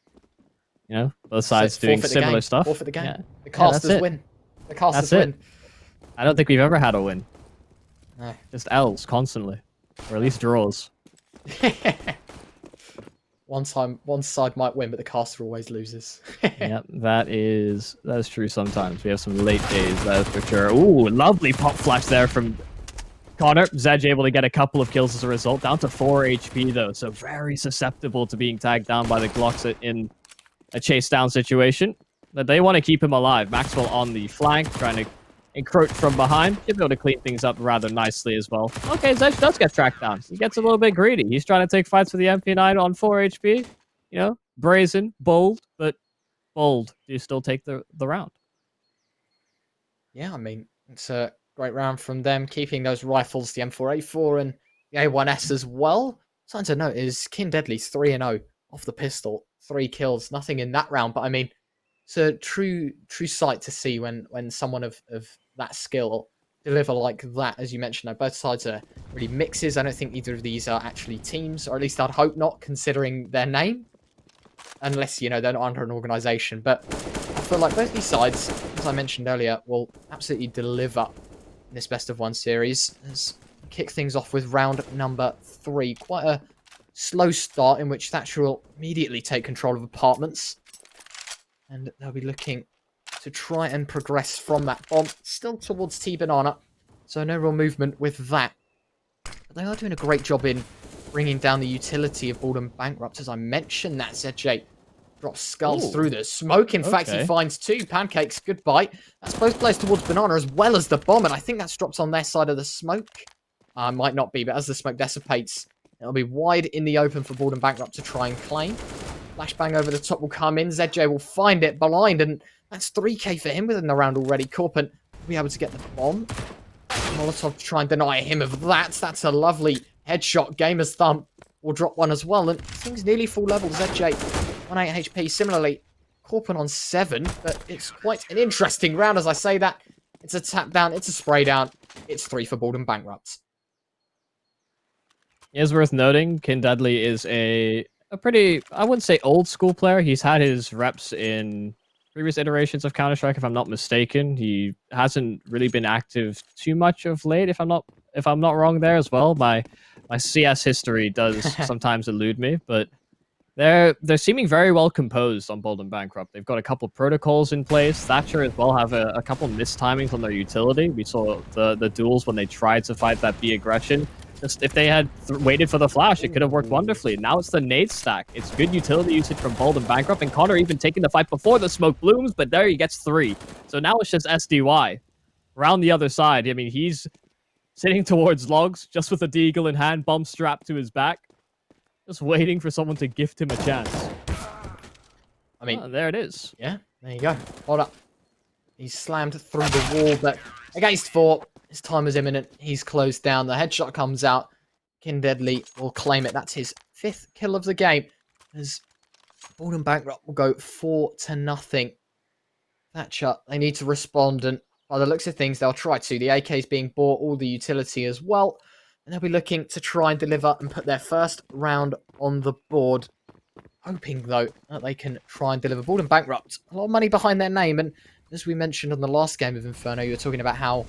[SPEAKER 7] both sides doing similar stuff.
[SPEAKER 8] Forfeit the game.
[SPEAKER 7] Yeah.
[SPEAKER 8] The casters win. The casters win.
[SPEAKER 7] I don't think we've ever had a win.
[SPEAKER 8] No.
[SPEAKER 7] Just L's constantly, or at least draws.
[SPEAKER 8] One side might win, but the caster always loses.
[SPEAKER 7] Yeah, that is true sometimes. We have some late days, that's for sure. Ooh, lovely pop flash there from Connor. Zedge able to get a couple of kills as a result. Down to 4 HP, though, so very susceptible to being tagged down by the Glocks in a chase down situation. But they want to keep him alive. Maxwell on the flank, trying to encroach from behind. He'll be able to clean things up rather nicely as well. Okay, Zedge does get tracked down. He gets a little bit greedy. He's trying to take fights with the MP9 on 4 HP. Brazen, bold, but bold. Do you still take the round?
[SPEAKER 8] Yeah, I mean, it's a great round from them, keeping those rifles, the M4A4 and the A1S as well. Something to note is Kin Deadly's 3-0 off the pistol. 3 kills, nothing in that round, but I mean, it's a true sight to see when someone of that skill deliver like that. As you mentioned, both sides are really mixes. I don't think either of these are actually teams, or at least I'd hope not, considering their name. Unless, they're not under an organization. But I feel like both these sides, as I mentioned earlier, will absolutely deliver in this best of 1 series. Let's kick things off with round number 3. Quite a slow start in which Thatcher will immediately take control of apartments. And they'll be looking to try and progress from that bomb. Still towards T-Banana. So no real movement with that. But they are doing a great job in bringing down the utility of Bald and Bankrupt. As I mentioned, that ZJ drops skulls through the smoke. In fact, he finds 2 pancakes. Good bite. That's both players towards Banana as well as the bomb. And I think that's dropped on their side of the smoke. Might not be, but as the smoke dissipates, it'll be wide in the open for Bald and Bankrupt to try and claim. Flashbang over the top will come in. ZJ will find it blind, and that's 3k for him within the round already. Corpent will be able to get the bomb. Molotov to try and deny him of that. That's a lovely headshot. Gamer's Thumb will drop one as well, and things nearly full level. ZJ on 8 HP. Similarly, Corpent on 7, but it's quite an interesting round as I say that. It's a tap down, it's a spray down. It's 3 for Bald and Bankrupt.
[SPEAKER 7] It is worth noting, Kin Deadly is a pretty, I wouldn't say old school player. He's had his reps in previous iterations of Counter-Strike, if I'm not mistaken. He hasn't really been active too much of late, if I'm not wrong there as well. My CS history does sometimes elude me, but they're seeming very well composed on Bald and Bankrupt. They've got a couple protocols in place. Thatcher as well have a couple mistimings on their utility. We saw the duels when they tried to fight that B aggression. Just if they had waited for the flash, it could have worked wonderfully. Now it's the nade stack. It's good utility usage from Bald and Bankrupt, and Connor even taking the fight before the smoke blooms, but there he gets 3. So now it's just SDY. Around the other side, I mean, he's sitting towards logs, just with a deagle in hand, bomb strapped to his back, just waiting for someone to gift him a chance.
[SPEAKER 8] I mean,
[SPEAKER 7] there it is.
[SPEAKER 8] Yeah, there you go. Hold up. He's slammed through the wall, but against 4. His time is imminent. He's closed down. The headshot comes out. Kin Deadly will claim it. That's his 5th kill of the game. As Bald and Bankrupt will go 4-0. Thatcher, they need to respond, and by the looks of things, they'll try to. The AK is being bought, all the utility as well, and they'll be looking to try and deliver and put their first round on the board. Hoping, though, that they can try and deliver. Bald and Bankrupt, a lot of money behind their name, and as we mentioned on the last game of Inferno, you were talking about how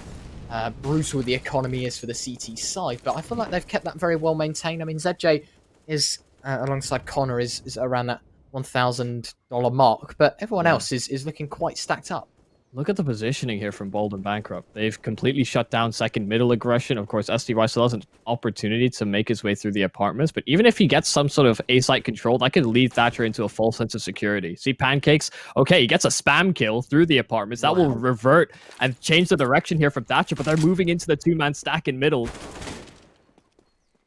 [SPEAKER 8] brutal the economy is for the CT side, but I feel like they've kept that very well maintained. I mean, ZJ is, alongside Connor, is around that $1,000 mark, but everyone else is looking quite stacked up.
[SPEAKER 7] Look at the positioning here from Bold and Bankrupt. They've completely shut down second middle aggression. Of course, SDY still has an opportunity to make his way through the apartments, but even if he gets some sort of A-site control, that could lead Thatcher into a false sense of security. See, Pancakes, okay, he gets a spam kill through the apartments. That will revert and change the direction here from Thatcher, but they're moving into the two-man stack in middle.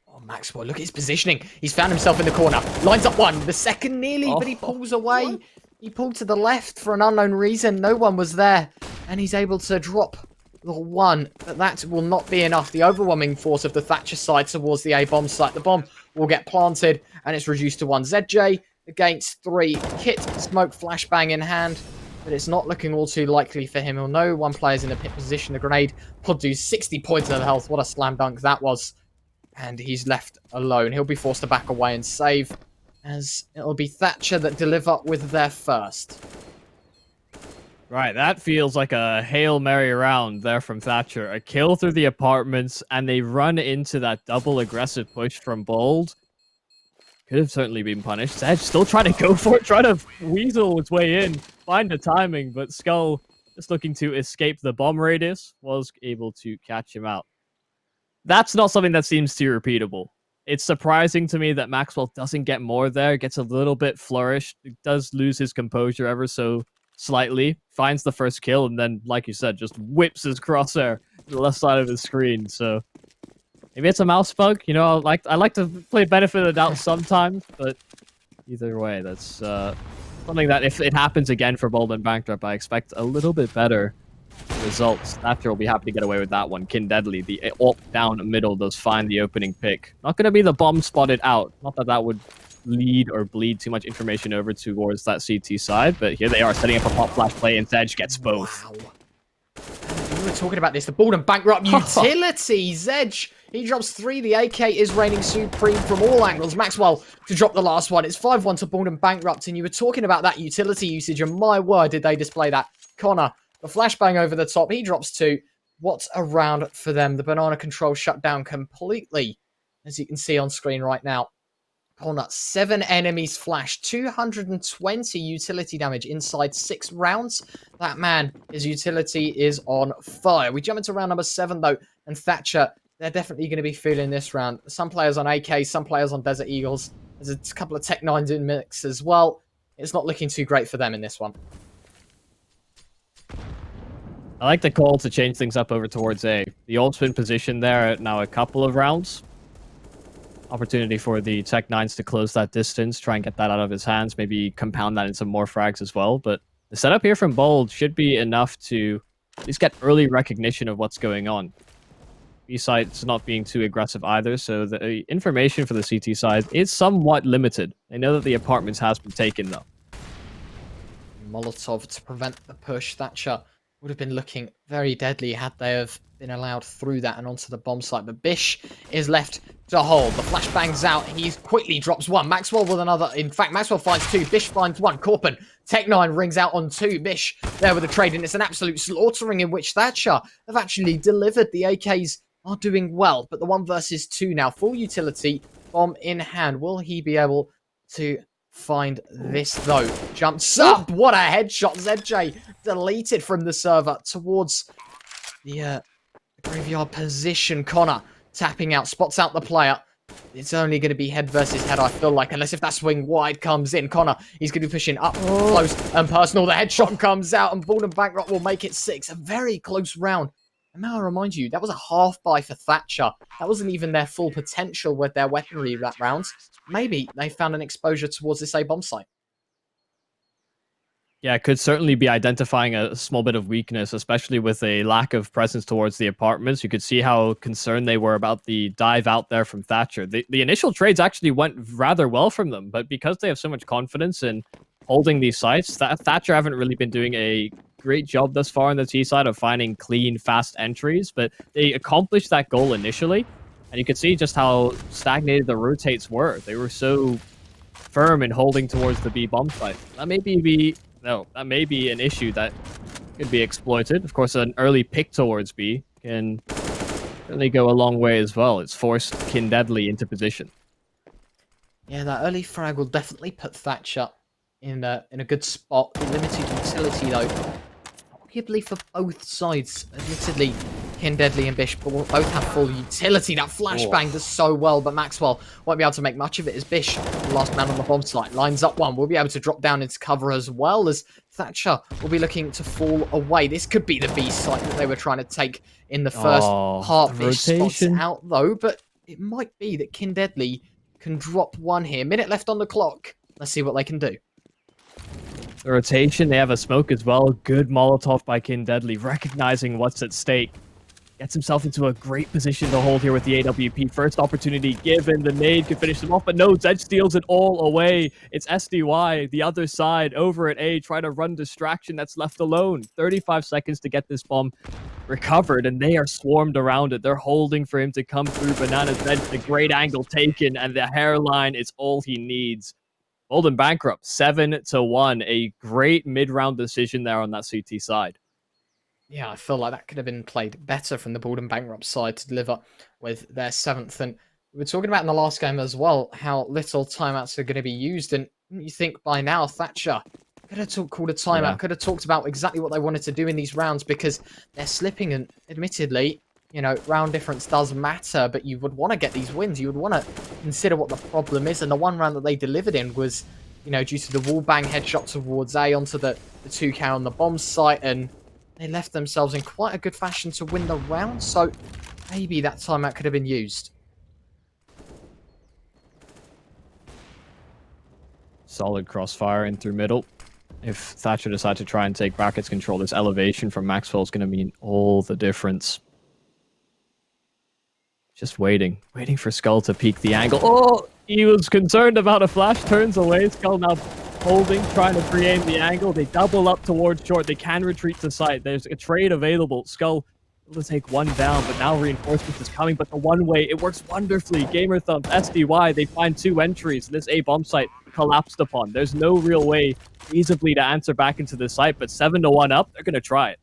[SPEAKER 8] Oh, Maxwell, look at his positioning. He's found himself in the corner. Lines up one. The second nearly, but he pulls away. What? He pulled to the left for an unknown reason. No one was there. And he's able to drop the 1. But that will not be enough. The overwhelming force of the Thatcher side towards the A-bomb site. The bomb will get planted. And it's reduced to 1. ZJ against 3. Kit, smoke, flashbang in hand. But it's not looking all too likely for him. He'll know one player's in a pit position. The grenade could do 60 points of health. What a slam dunk that was. And he's left alone. He'll be forced to back away and save, as it'll be Thatcher that deliver with their first.
[SPEAKER 7] Right, that feels like a Hail Mary round there from Thatcher. A kill through the apartments, and they run into that double aggressive push from Bold. Could have certainly been punished. Edge still trying to go for it, trying to weasel its way in, find the timing, but Skull, just looking to escape the bomb radius, was able to catch him out. That's not something that seems too repeatable. It's surprising to me that Maxwell doesn't get more there, gets a little bit flourished, does lose his composure ever so slightly, finds the first kill, and then, like you said, just whips his crosshair to the left side of his screen. So maybe it's a mouse bug. You know, I like to play benefit of the doubt sometimes, but either way, that's something that if it happens again for Bold and Bankrupt, I expect a little bit better results. Thatcher will be happy to get away with that one. Kin Deadly, the up down middle, does find the opening pick. Not going to be the bomb spotted out. Not that that would lead or bleed too much information over towards that CT side, but here they are setting up a pop flash play, and Zedge gets both.
[SPEAKER 8] Wow. We were talking about this. The Bald and Bankrupt utility. Zedge, he drops 3. The AK is reigning supreme from all angles. Maxwell to drop the last one. It's 5-1 to Bald and Bankrupt, and you were talking about that utility usage, and my word, did they display that. Connor, the flashbang over the top. He drops 2. What a round for them. The banana control shut down completely, as you can see on screen right now. Connor, 7 enemies flash, 220 utility damage inside 6 rounds. That man, his utility is on fire. We jump into round number 7, though, and Thatcher, they're definitely going to be feeling this round. Some players on AK, some players on Desert Eagles. There's a couple of Tech 9s in mix as well. It's not looking too great for them in this one.
[SPEAKER 7] I like the call to change things up over towards A. The old spin position there now a couple of rounds. Opportunity for the Tech 9s to close that distance, try and get that out of his hands, maybe compound that in some more frags as well. But the setup here from Bold should be enough to at least get early recognition of what's going on. B site's not being too aggressive either, so the information for the CT side is somewhat limited. They know that the apartments has been taken though.
[SPEAKER 8] Molotov to prevent the push. Thatcher would have been looking very deadly had they have been allowed through that and onto the bomb site. But Bish is left to hold. The flashbang's out. He quickly drops 1. Maxwell with another. In fact, Maxwell finds 2. Bish finds 1. Corpin, Tech 9 rings out on 2. Bish there with the trade, and it's an absolute slaughtering in which Thatcher have actually delivered. The AKs are doing well, but the 1 versus 2 now. Full utility, bomb in hand. Will he be able to find this, though? Jumps up. What a headshot. ZJ deleted from the server towards the graveyard position. Connor tapping out, spots out the player. It's only going to be head versus head, I feel like, unless if that swing wide comes in. Connor, he's going to be pushing up close and personal. The headshot comes out, and Bald and Bankrupt will make it 6. A very close round. And may I remind you, that was a half buy for Thatcher. That wasn't even their full potential with their weaponry that round. Maybe they found an exposure towards this A-bomb site.
[SPEAKER 7] Yeah, it could certainly be identifying a small bit of weakness, especially with a lack of presence towards the apartments. You could see how concerned they were about the dive out there from Thatcher. The initial trades actually went rather well from them, but because they have so much confidence in holding these sites, Thatcher haven't really been doing a great job thus far on the T side of finding clean, fast entries, but they accomplished that goal initially, and you could see just how stagnated the rotates were. They were so firm in holding towards the B bomb site. That may be an issue that could be exploited. Of course, an early pick towards B can really go a long way as well. It's forced Deadly into position.
[SPEAKER 8] Yeah, that early frag will definitely put Thatcher in a good spot. The limited utility, though, arguably for both sides. Admittedly, Deadly and Bish both have full utility. That flashbang does so well, but Maxwell won't be able to make much of it as Bish, the last man on the bomb site, lines up one. Will be able to drop down into cover as well as Thatcher will be looking to fall away. This could be the B site that they were trying to take in the first part. Bish spots it out, though, but it might be that Deadly can drop one here. Minute left on the clock. Let's see what they can do.
[SPEAKER 7] The rotation, they have a smoke as well. Good Molotov by Deadly, recognizing what's at stake. Gets himself into a great position to hold here with the AWP. First opportunity given. The nade could finish them off, but no, Zedge steals it all away. It's SDY, the other side, over at A, trying to run distraction that's left alone. 35 seconds to get this bomb recovered, and they are swarmed around it. They're holding for him to come through. Banana Zedge, the great angle taken, and the hairline is all he needs. Golden Bankrupt, 7-1. A great mid-round decision there on that CT side.
[SPEAKER 8] Yeah, I feel like that could have been played better from the Borden Bankrupt side to deliver with their 7th. And we were talking about in the last game as well how little timeouts are going to be used. And you think by now Thatcher could have called a timeout, could have talked about exactly what they wanted to do in these rounds, because they're slipping. And admittedly, you know, round difference does matter, but you would want to get these wins. You would want to consider what the problem is. And the one round that they delivered in was, you know, due to the wall bang headshot towards A onto the 2K on the bomb site, and they left themselves in quite a good fashion to win the round, so maybe that timeout could have been used.
[SPEAKER 7] Solid crossfire in through middle. If Thatcher decides to try and take brackets control, this elevation from Maxwell is going to mean all the difference. Just waiting for Skull to peek the angle. Oh, he was concerned about a flash, turns away. Skull now holding, trying to pre-aim the angle. They double up towards short. They can retreat to site. There's a trade available. Skull will take one down, but now reinforcements is coming. But the one way, it works wonderfully. Gamer Thump, SDY, they find 2 entries. This A bomb site collapsed upon. There's no real way feasibly to answer back into the site, but 7-1 up, they're going to try it.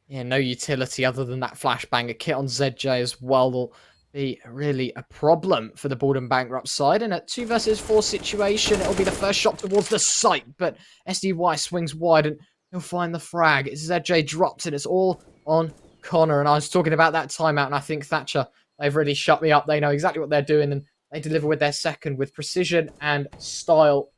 [SPEAKER 8] Yeah, no utility other than that flashbang. A kit on ZJ as well will be really a problem for the Borden Bankrupt side. And a 2 versus 4 situation, it'll be the first shot towards the site, but SDY swings wide and he'll find the frag. ZJ drops and it's all on Connor. And I was talking about that timeout, and I think Thatcher, they've really shut me up. They know exactly what they're doing, and they deliver with their second with precision and style.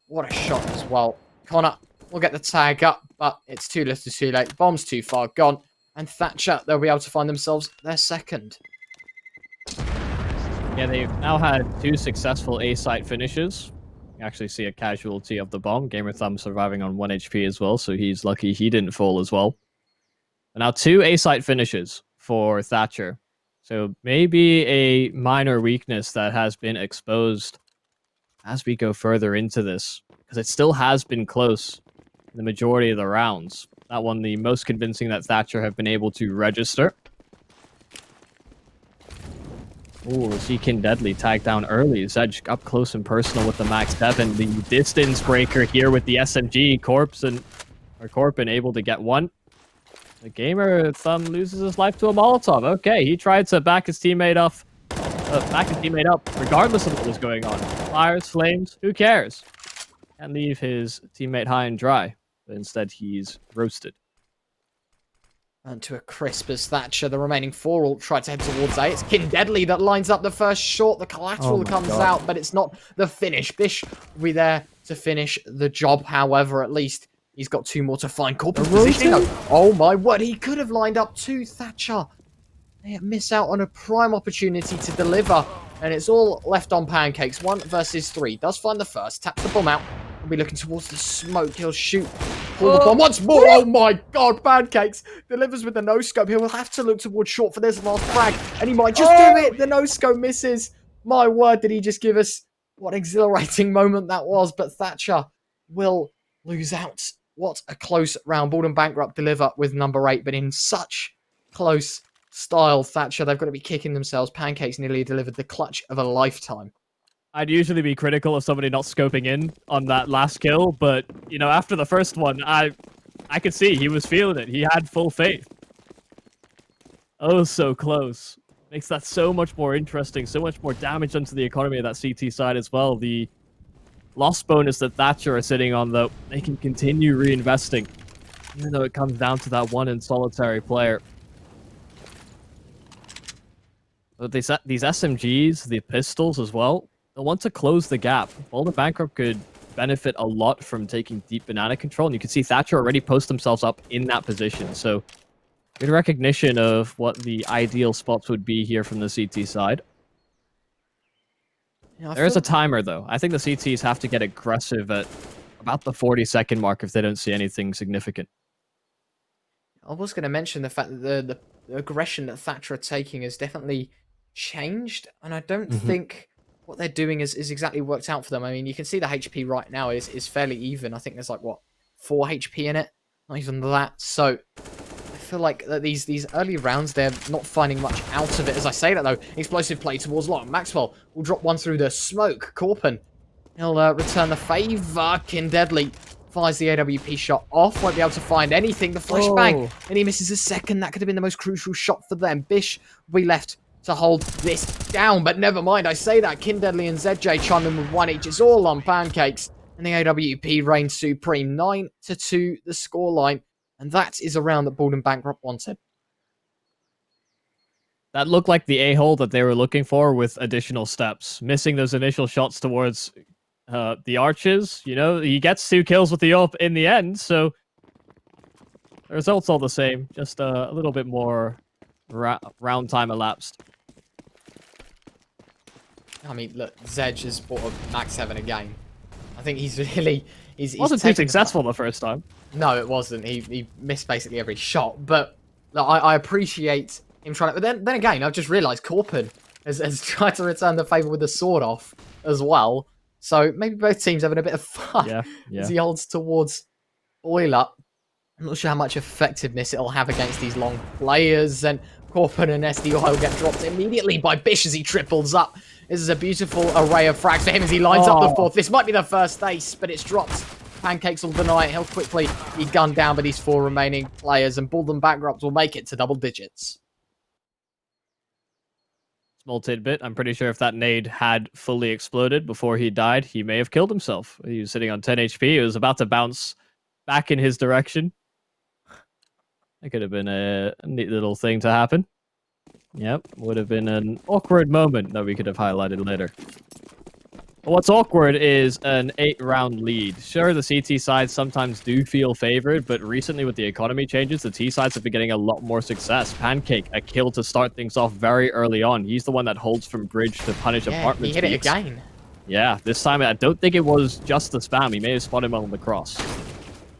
[SPEAKER 8] What a shot as well. Connor will get the tag up, but it's too little too late. Bomb's too far gone, and Thatcher, they'll be able to find themselves their second.
[SPEAKER 7] Yeah, they've now had 2 successful A-site finishes. You actually see a casualty of the bomb. Gamer Thumb surviving on 1 HP as well, so he's lucky he didn't fall as well. And now 2 A-site finishes for Thatcher. So maybe a minor weakness that has been exposed as we go further into this, because it still has been close in the majority of the rounds. That one, the most convincing that Thatcher have been able to register. Ooh, Seekin Deadly tagged down early. Zedge up close and personal with the Max 7. The distance breaker here with the SMG. Corpin able to get one. The Gamer Thumb loses his life to a Molotov. Okay, he tried to back his teammate up, regardless of what was going on. Fires, flames, who cares? Can't leave his teammate high and dry, but instead he's roasted.
[SPEAKER 8] And to a crisp as Thatcher, the remaining 4 all try to head towards A. It's Deadly that lines up the first shot. The collateral comes out, but it's not the finish. Bish will be there to finish the job, however, at least he's got 2 more to find. Corporate positioning. Oh my word, he could have lined up 2. Thatcher, they miss out on a prime opportunity to deliver, and it's all left on pancakes. 1 versus 3. Does find the first, taps the bomb out. He'll be looking towards the smoke. He'll shoot. Pull the bomb once more. Oh my god, Pancakes delivers with the no-scope. He will have to look towards short for this last frag. And he might just do it. The no-scope misses. My word, did he just give us what exhilarating moment that was. But Thatcher will lose out. What a close round. Bald and Bankrupt deliver with number 8, but in such close style, Thatcher, they've got to be kicking themselves. Pancakes nearly delivered the clutch of a lifetime.
[SPEAKER 7] I'd usually be critical of somebody not scoping in on that last kill, but, you know, after the first one, I could see he was feeling it. He had full faith. Oh, so close. Makes that so much more interesting, so much more damage onto the economy of that CT side as well. The loss bonus that Thatcher are sitting on, though, they can continue reinvesting, even though it comes down to that one in solitary player. But these SMGs, the pistols as well, they'll want to close the gap. Bald and Bankrupt could benefit a lot from taking deep banana control, and you can see Thatcher already post themselves up in that position. So good recognition of what the ideal spots would be here from the CT side.
[SPEAKER 8] Yeah,
[SPEAKER 7] there is a timer, though. I think the CTs have to get aggressive at about the 40-second mark if they don't see anything significant.
[SPEAKER 8] I was going to mention the fact that the aggression that Thatcher are taking has definitely changed, and I don't think what they're doing is exactly worked out for them. I mean, you can see the HP right now is fairly even. I think there's like, what, 4 HP in it? Not even that. So I feel like that these early rounds, they're not finding much out of it. As I say that, though, explosive play towards Long. Maxwell will drop one through the smoke. Corpin, he'll return the favour. Deadly fires the AWP shot off. Won't be able to find anything. The flashbang, and he misses a second. That could have been the most crucial shot for them. Bish will be left to hold this down, but never mind. I say that. Deadly and ZJ chime in with 1 each. It's all on Pancakes, and the AWP reigns supreme. 9-2 the scoreline. And that is a round that Bald and Bankrupt wanted.
[SPEAKER 7] That looked like the a-hole that they were looking for with additional steps. Missing those initial shots towards the arches. You know, he gets 2 kills with the AWP in the end, so the result's all the same. Just a little bit more round time elapsed.
[SPEAKER 8] I mean, look, Zedge has bought a Max 7 again. I think he's really... He's
[SPEAKER 7] wasn't too successful the first time.
[SPEAKER 8] No, it wasn't. He missed basically every shot. But look, I appreciate him trying to... But then again, I've just realised Corpin has tried to return the favour with the sword off as well. So maybe both teams having a bit of fun as he holds towards Boiler. I'm not sure how much effectiveness it'll have against these long players. And Corpin and SDI will get dropped immediately by Bish as he triples up. This is a beautiful array of frags for him as he lines up the 4th. This might be the first ace, but it's dropped. Pancakes will deny it. He'll quickly be gunned down by these 4 remaining players, and Bald and Bankrupt will make it to double digits.
[SPEAKER 7] Small tidbit. I'm pretty sure if that nade had fully exploded before he died, he may have killed himself. He was sitting on 10 HP. He was about to bounce back in his direction. That could have been a neat little thing to happen. Yep, would have been an awkward moment that we could have highlighted later. But what's awkward is an 8-round lead. Sure, the CT sides sometimes do feel favored, but recently with the economy changes, the T sides have been getting a lot more success. Pancake, a kill to start things off very early on. He's the one that holds from bridge to punish apartment.
[SPEAKER 8] He hit it again.
[SPEAKER 7] Yeah, this time I don't think it was just the spam. He may have spotted him on the cross.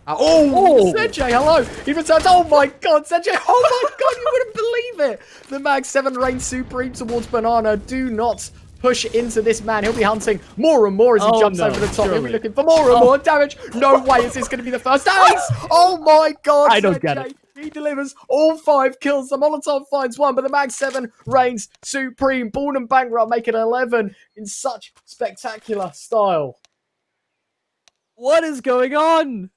[SPEAKER 8] Sergey, hello! He returns. Oh my god, Sergey! Oh my god, you wouldn't believe it! The Mag 7 reigns supreme towards Banana. Do not push into this man. He'll be hunting more and more as he jumps over the top. He'll be looking for more and more damage. No way is this going to be the first ace! Oh my god,
[SPEAKER 7] I don't get it.
[SPEAKER 8] He delivers all 5 kills. The Molotov finds 1, but the Mag 7 reigns supreme. Bald and Bankrupt make it 11 in such spectacular style.
[SPEAKER 7] What is going on?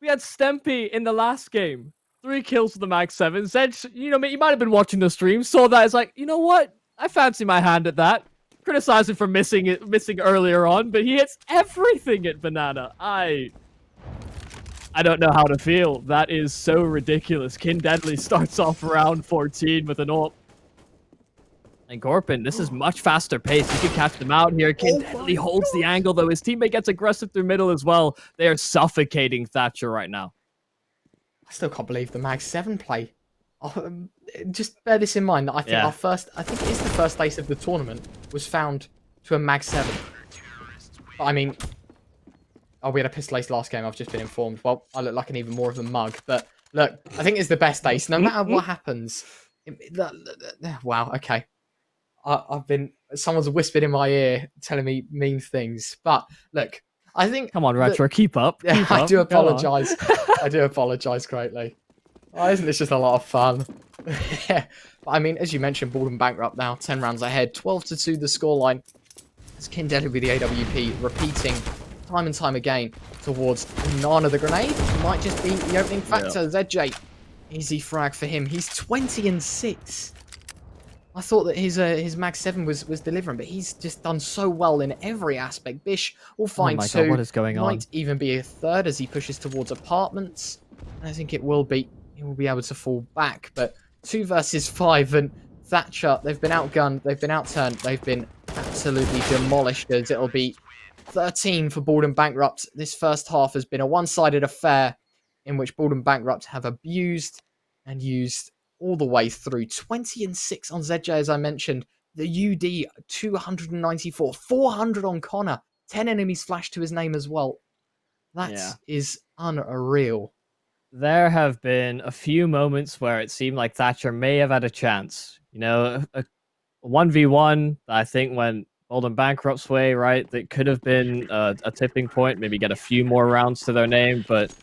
[SPEAKER 7] We had Stempy in the last game. 3 kills with the Mag 7. Zedge, you know, you might have been watching the stream, saw that. It's like, you know what? I fancy my hand at that. Criticize him for missing earlier on, but he hits everything at Banana. I don't know how to feel. That is so ridiculous. Deadly starts off round 14 with an AWP. And Corpin, this is much faster pace. You can catch them out here. Deadly holds the angle, though. His teammate gets aggressive through middle as well. They are suffocating Thatcher right now.
[SPEAKER 8] I still can't believe the Mag 7 play. Just bear this in mind that I think I think it is the first ace of the tournament was found to a Mag 7. But I mean, oh, we had a pistol ace last game. I've just been informed. Well, I look like an even more of a mug. But look, I think it's the best ace. No matter what happens. Wow. Okay. I've been. Someone's whispered in my ear, telling me mean things. But look, I think.
[SPEAKER 7] Come on, Retro, keep up. Keep
[SPEAKER 8] I
[SPEAKER 7] up.
[SPEAKER 8] do apologise. I do apologise greatly. Oh, isn't this just a lot of fun? Yeah. But I mean, as you mentioned, Bald and Bankrupt now 10 rounds ahead, 12-2 the scoreline. As Kindeli with the AWP repeating time and time again towards Nana. The grenade might just be the opening factor. ZJ, easy frag for him. He's 20-6. I thought that his Mag 7 was delivering, but he's just done so well in every aspect. Bish will find
[SPEAKER 7] my
[SPEAKER 8] two.
[SPEAKER 7] God, what is going on?
[SPEAKER 8] Might even be a third as he pushes towards apartments. And I think it will be. He will be able to fall back. But 2 versus 5, and Thatcher, they've been outgunned, they've been outturned, they've been absolutely demolished. As it'll be 13 for Bald and Bankrupt. This first half has been a one-sided affair in which Bald and Bankrupt have abused and used all the way through. 20-6 on ZJ, as I mentioned. The UD 294, 400 on Connor, 10 enemies flashed to his name as well. That is unreal.
[SPEAKER 7] There have been a few moments where it seemed like Thatcher may have had a chance. You know, a 1v1 that I think went Bald and Bankrupt's way, right? That could have been a tipping point, maybe get a few more rounds to their name, but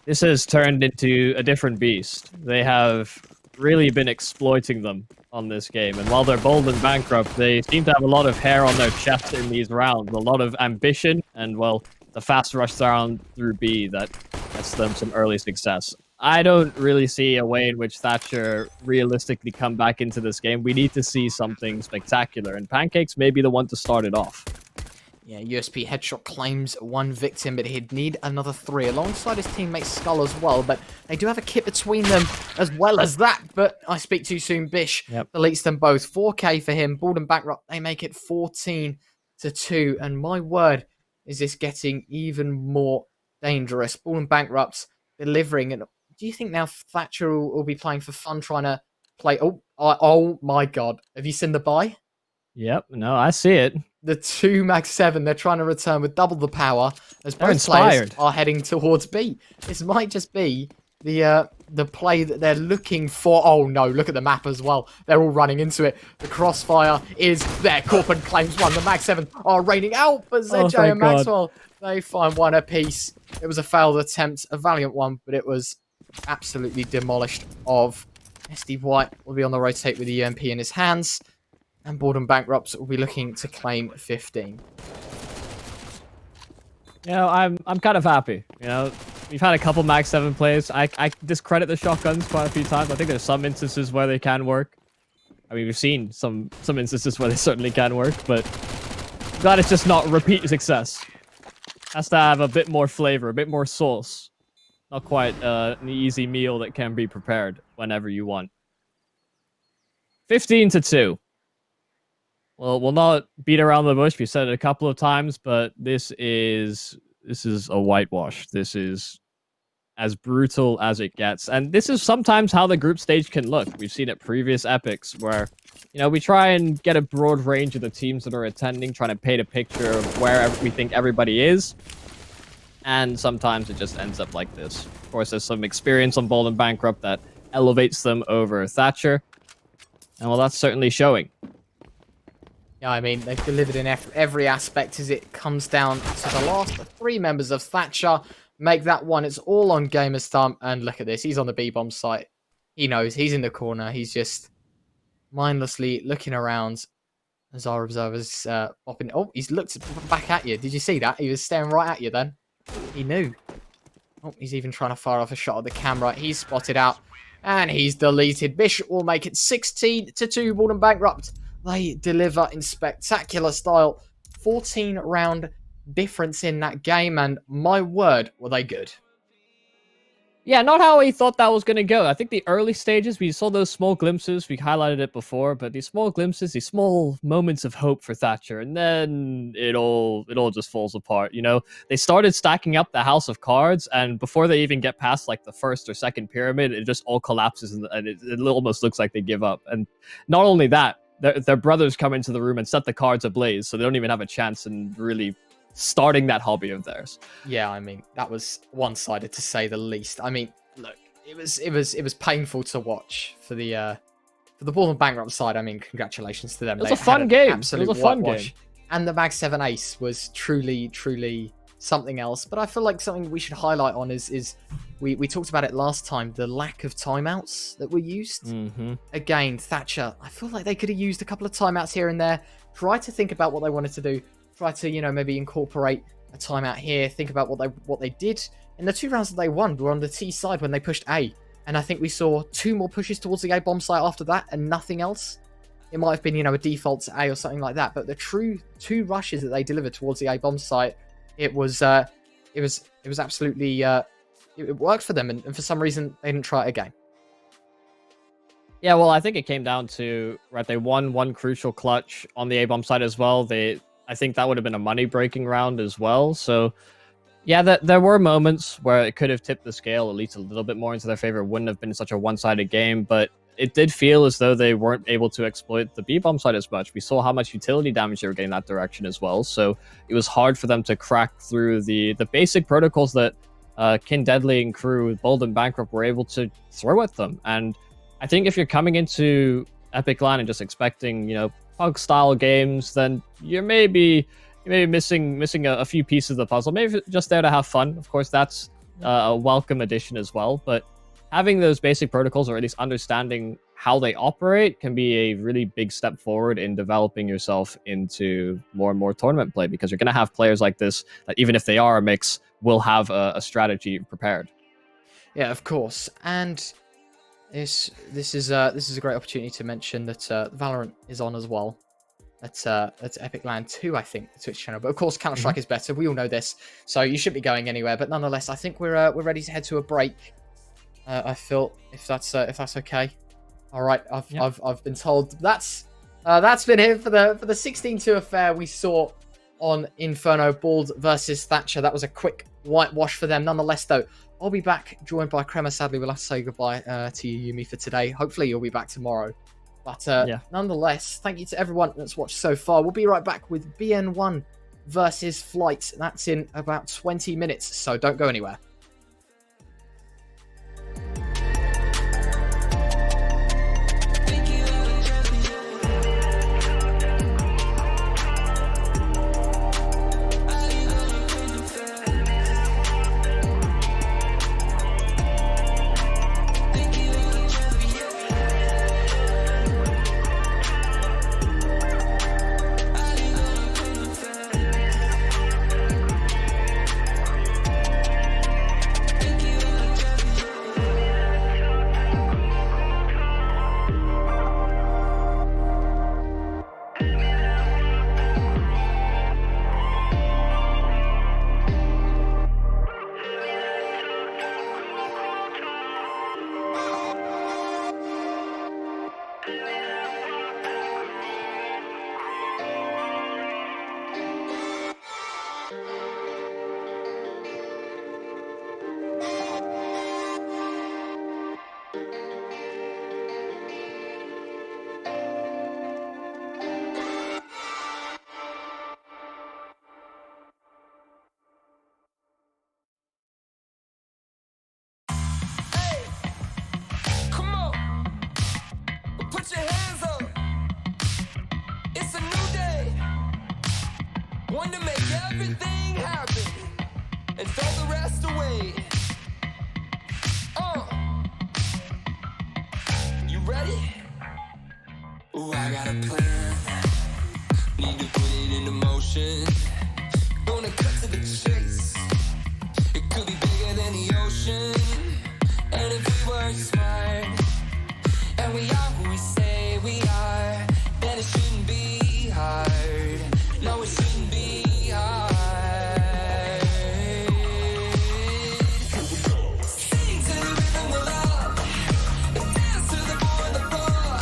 [SPEAKER 7] this has turned into a different beast. They have really been exploiting them on this game, and while they're Bold and Bankrupt, they seem to have a lot of hair on their chest in these rounds, a lot of ambition, and well, the fast rush down through B that gets them some early success. I don't really see a way in which Thatcher realistically come back into this game. We need to see something spectacular, and Pancakes may be the one to start it off.
[SPEAKER 8] Yeah, USP Headshot claims 1 victim, but he'd need another 3 alongside his teammate Skull as well. But they do have a kit between them as well as that. But I speak too soon. Bish deletes them both. 4K for him. Bald and Bankrupt, they make it 14-2. And my word, is this getting even more dangerous. Bald and Bankrupt delivering. And do you think now Thatcher will be playing for fun, trying to play? Oh my God. Have you seen the buy?
[SPEAKER 7] Yep, no, I see it.
[SPEAKER 8] The 2 Mag 7, they're trying to return with double the power as
[SPEAKER 7] they're
[SPEAKER 8] both
[SPEAKER 7] inspired.
[SPEAKER 8] players are heading towards B. This might just be the play that they're looking for. Oh no, look at the map as well. They're all running into it. The crossfire is there. Corpin claims 1. The Mag 7 are raining out, but ZJ and Maxwell, they find 1 apiece. It was a failed attempt, a valiant one, but it was absolutely demolished of SD White. Will be on the rotate with the UMP in his hands. And Bald and Bankrupt will be looking to claim 15.
[SPEAKER 7] You know, I'm kind of happy. You know, we've had a couple Mag 7 plays. I discredit the shotguns quite a few times. I think there's some instances where they can work. I mean, we've seen some instances where they certainly can work, but glad it's just not repeat success. Has to have a bit more flavor, a bit more sauce. Not quite an easy meal that can be prepared whenever you want. 15-2. Well, we'll not beat around the bush. We said it a couple of times, but this is a whitewash. This is as brutal as it gets. And this is sometimes how the group stage can look. We've seen it previous epics where, you know, we try and get a broad range of the teams that are attending, trying to paint a picture of where we think everybody is. And sometimes it just ends up like this. Of course, there's some experience on Bold and Bankrupt that elevates them over Thatcher. And well, that's certainly showing.
[SPEAKER 8] Yeah, I mean, they've delivered in every aspect as it comes down to the last 3 members of Thatcher. Make that one. It's all on Gamer's thumb. And look at this. He's on the B-bomb site. He knows. He's in the corner. He's just mindlessly looking around as our observers popping. Oh, he's looked back at you. Did you see that? He was staring right at you then. He knew. Oh, he's even trying to fire off a shot at the camera. He's spotted out. And he's deleted. Bish will make it 16-2. Bald and Bankrupt. They deliver in spectacular style. 14-round difference in that game, and my word, were they good.
[SPEAKER 7] Yeah, not how we thought that was going to go. I think the early stages, we saw those small glimpses. We highlighted it before, but these small glimpses, these small moments of hope for Thatcher, and then it all just falls apart. You know, they started stacking up the house of cards, and before they even get past like the first or second pyramid, it just all collapses, and it almost looks like they give up. And not only that, their brothers come into the room and set the cards ablaze, so they don't even have a chance and really starting that hobby of theirs.
[SPEAKER 8] Yeah, I mean, that was one-sided to say the least. I mean, look, it was painful to watch for the Ball and Bankrupt side. I mean, congratulations to them.
[SPEAKER 7] It was a fun game. It was a fun game.
[SPEAKER 8] And the Mag 7 Ace was truly something else. But I feel like something we should highlight on is we talked about it last time, the lack of timeouts that were used.
[SPEAKER 7] Mm-hmm.
[SPEAKER 8] Again, Thatcher, I feel like they could have used a couple of timeouts here and there. Try to think about what they wanted to do. Try to, you know, maybe incorporate a timeout here. Think about what they did. And the 2 rounds that they won were on the T side when they pushed A. And I think we saw 2 more pushes towards the A bomb site after that and nothing else. It might have been, you know, a default to A or something like that. But the true 2 rushes that they delivered towards the A bomb site, it was absolutely, it worked for them. And for some reason, they didn't try it again.
[SPEAKER 7] Yeah, well, I think it came down to, right, they won 1 crucial clutch on the A-bomb side as well. I think that would have been a money-breaking round as well. So, yeah, there were moments where it could have tipped the scale at least a little bit more into their favor. It wouldn't have been such a one-sided game, but it did feel as though they weren't able to exploit the B-bomb side as much. We saw how much utility damage they were getting that direction as well. So it was hard for them to crack through the basic protocols that Kin Deadly and crew, Bold and Bankrupt, were able to throw at them. And I think if you're coming into epic.LAN and just expecting, you know, pug-style games, then you're maybe missing a few pieces of the puzzle. Maybe just there to have fun. Of course, that's a welcome addition as well. But having those basic protocols, or at least understanding how they operate, can be a really big step forward in developing yourself into more and more tournament play, because you're going to have players like this that, even if they are a mix, will have a strategy prepared.
[SPEAKER 8] Yeah, of course. And this is a great opportunity to mention that Valorant is on as well. That's epic.LAN 2, I think, the Twitch channel. But of course, Counter-Strike is better. We all know this, so you shouldn't be going anywhere. But nonetheless, I think we're ready to head to a break. I feel if that's okay. All right, I've been told that's been it for the 16-2 affair we saw on Inferno. Bald versus Thatcher. That was a quick whitewash for them. Nonetheless, though, I'll be back joined by Kremer. Sadly, we'll have to say goodbye to you, Yumi, for today. Hopefully, you'll be back tomorrow. But nonetheless, thank you to everyone that's watched so far. We'll be right back with BN1 versus Flight. That's in about 20 minutes, so don't go anywhere.
[SPEAKER 6] One to make everything happen and throw the rest away. You ready? Ooh, I got a plan. Need to put it into motion. Gonna cut to the chase. It could be bigger than the ocean. And if we were smart, and we are who we say we are, then it shouldn't be hard. No, it shouldn't be hard. Sing to the rhythm of love, and dance to the boy on the floor.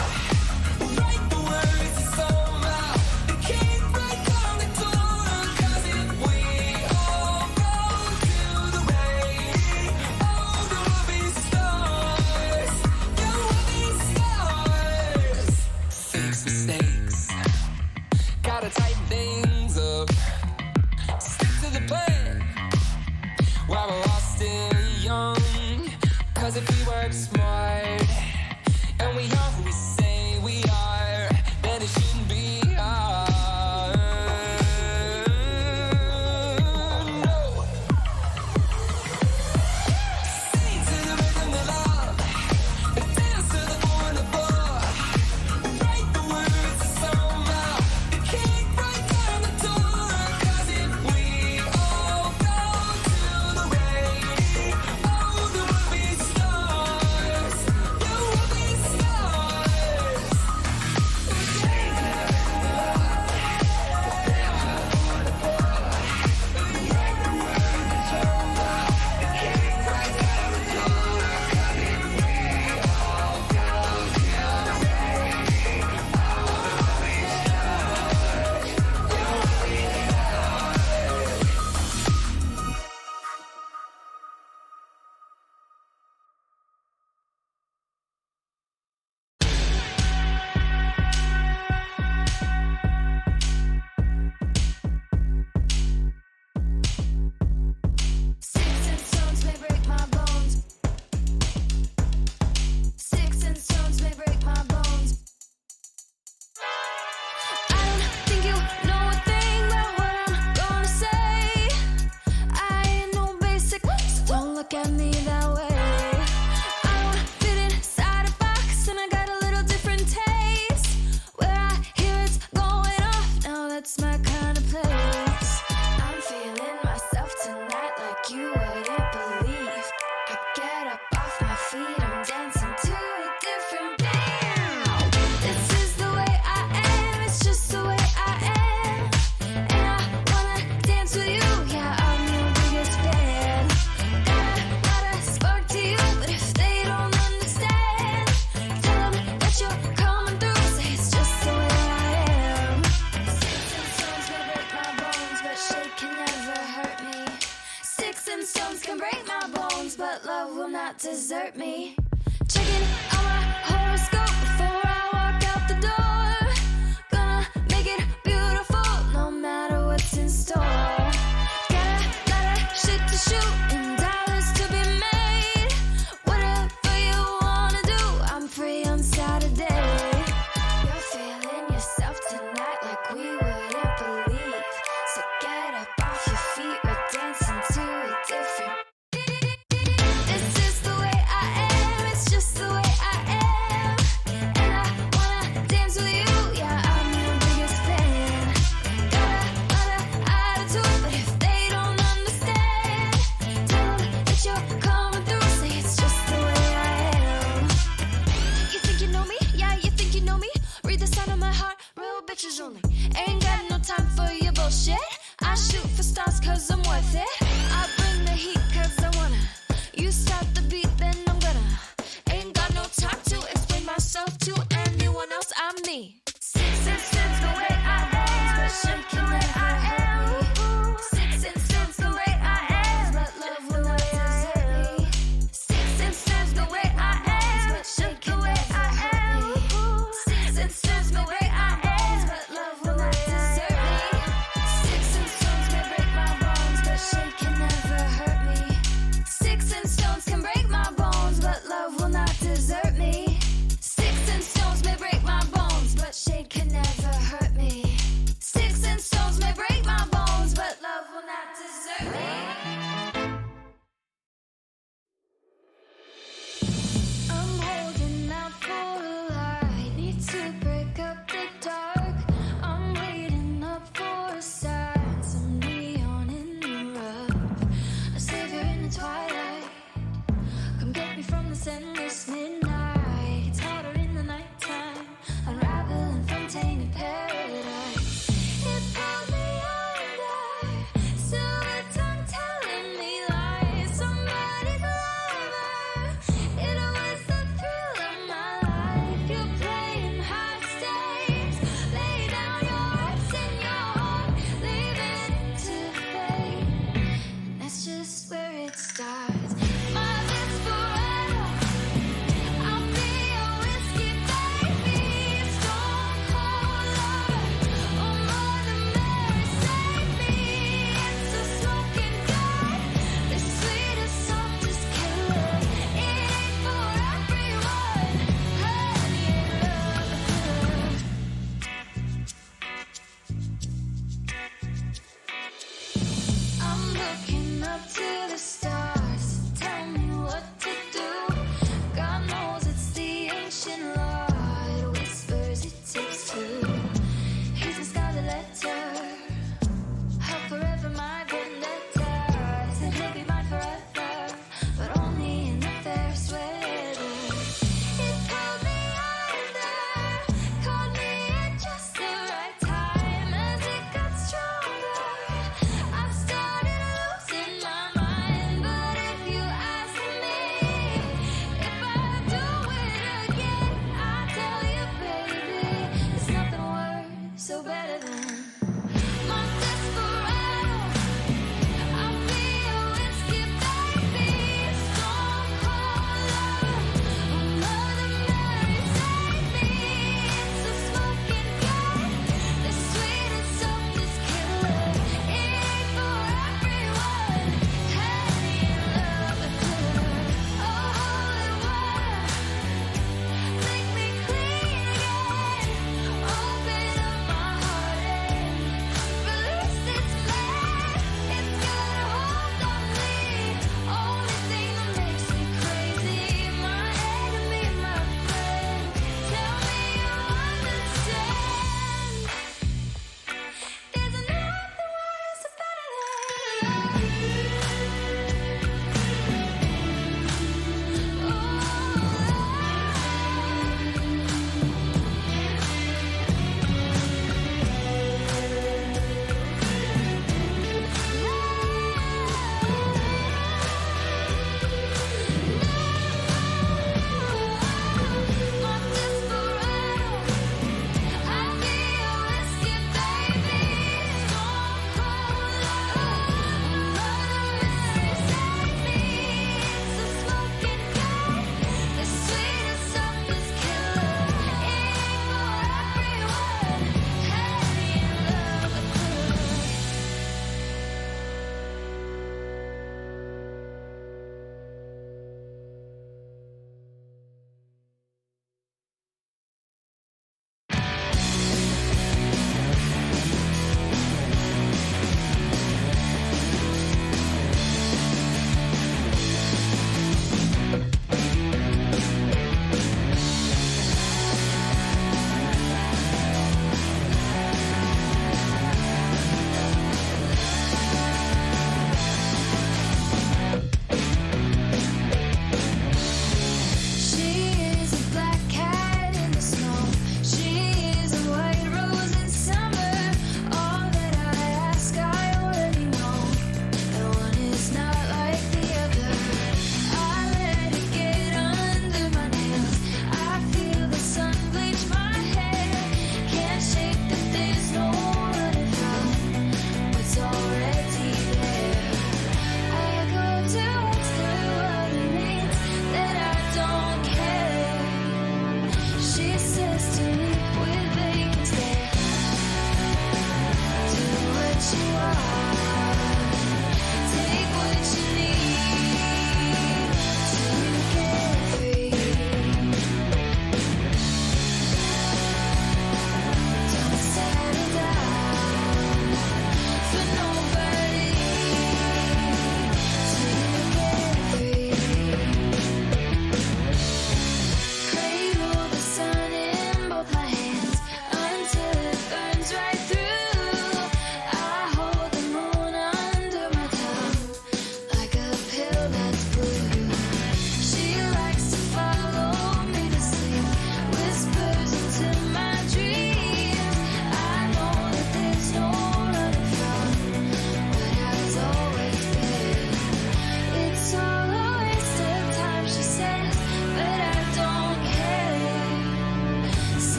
[SPEAKER 6] Write the words to somehow. The key break on the door. 'Cause if we all go to the rain, oh, there will be stars.
[SPEAKER 4] desert me. Checking out my horoscope before I walk out the door. Gonna make it beautiful no matter what's in store. Got a lot of shit to shoot and dollars to be made. Whatever you wanna do, I'm free on Saturday. You're feeling yourself tonight like we wouldn't believe. So get up off your feet, we're dancing to a different. This is the way I am, it's just the way I am. And I wanna dance with you, yeah, I'm your biggest fan. Got a lot of attitude, but if they don't understand, tell them that you're coming through, say it's just the way I am. You think you know me? Yeah, you think you know me? Read the sign of my heart, real bitches only. Ain't got no time for your bullshit. I shoot for stars cause I'm worth it. I bring the heat cause I wanna. You start the beat, then I'm gonna. Ain't got no time to explain myself to anyone else, I'm me. Six instance the way I am, but shaking the way I am. Six instance the way I am, but love will not desert me. Six instance the way I am, but shaking the way I am. Six instance the way I am, but love will not desert me. Six and stones may break my bones, but shake can never hurt me. Six and stones can break my bones.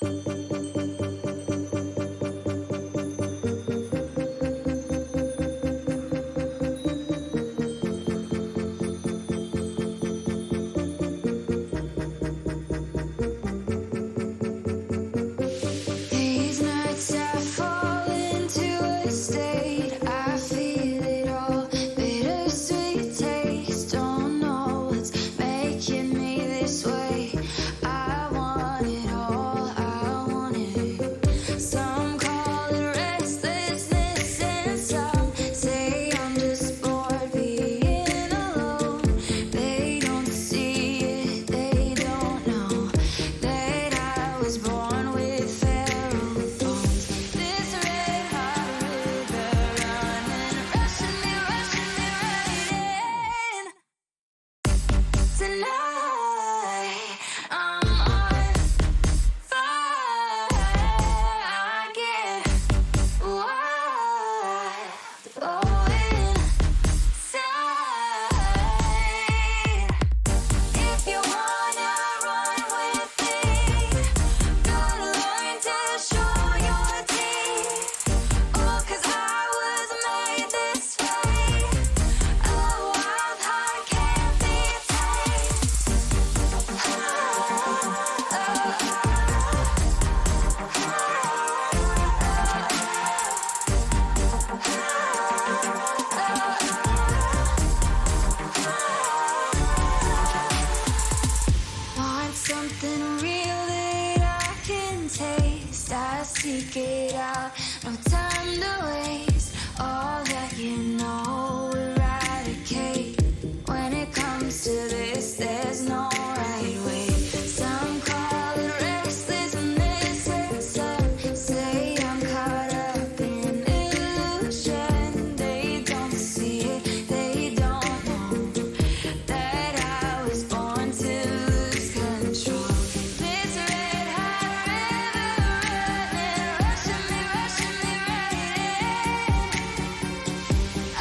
[SPEAKER 4] These nights I fall into a state. I feel it all, bittersweet taste. Don't know what's making me this way. I want it all, I want it. Some call it restlessness, and some say I'm just bored being alone. They don't see it, they don't know that I was born with feral bones. This red hot river running, rushing me right in. Tonight I'm on fire. I get wild, oh inside. If you wanna run with me, gotta learn to show your teeth. Oh, 'cause I was made this way. A wild heart can't be tamed. Want something real that I can taste. I seek it out, no time to waste. All that you know, eradicate. When it comes to this, there's no right way. Some call it restlessness, and some say I'm caught up in illusion. They don't see it, they don't know that I was born to lose control. This red hot river running, rushing me right in. I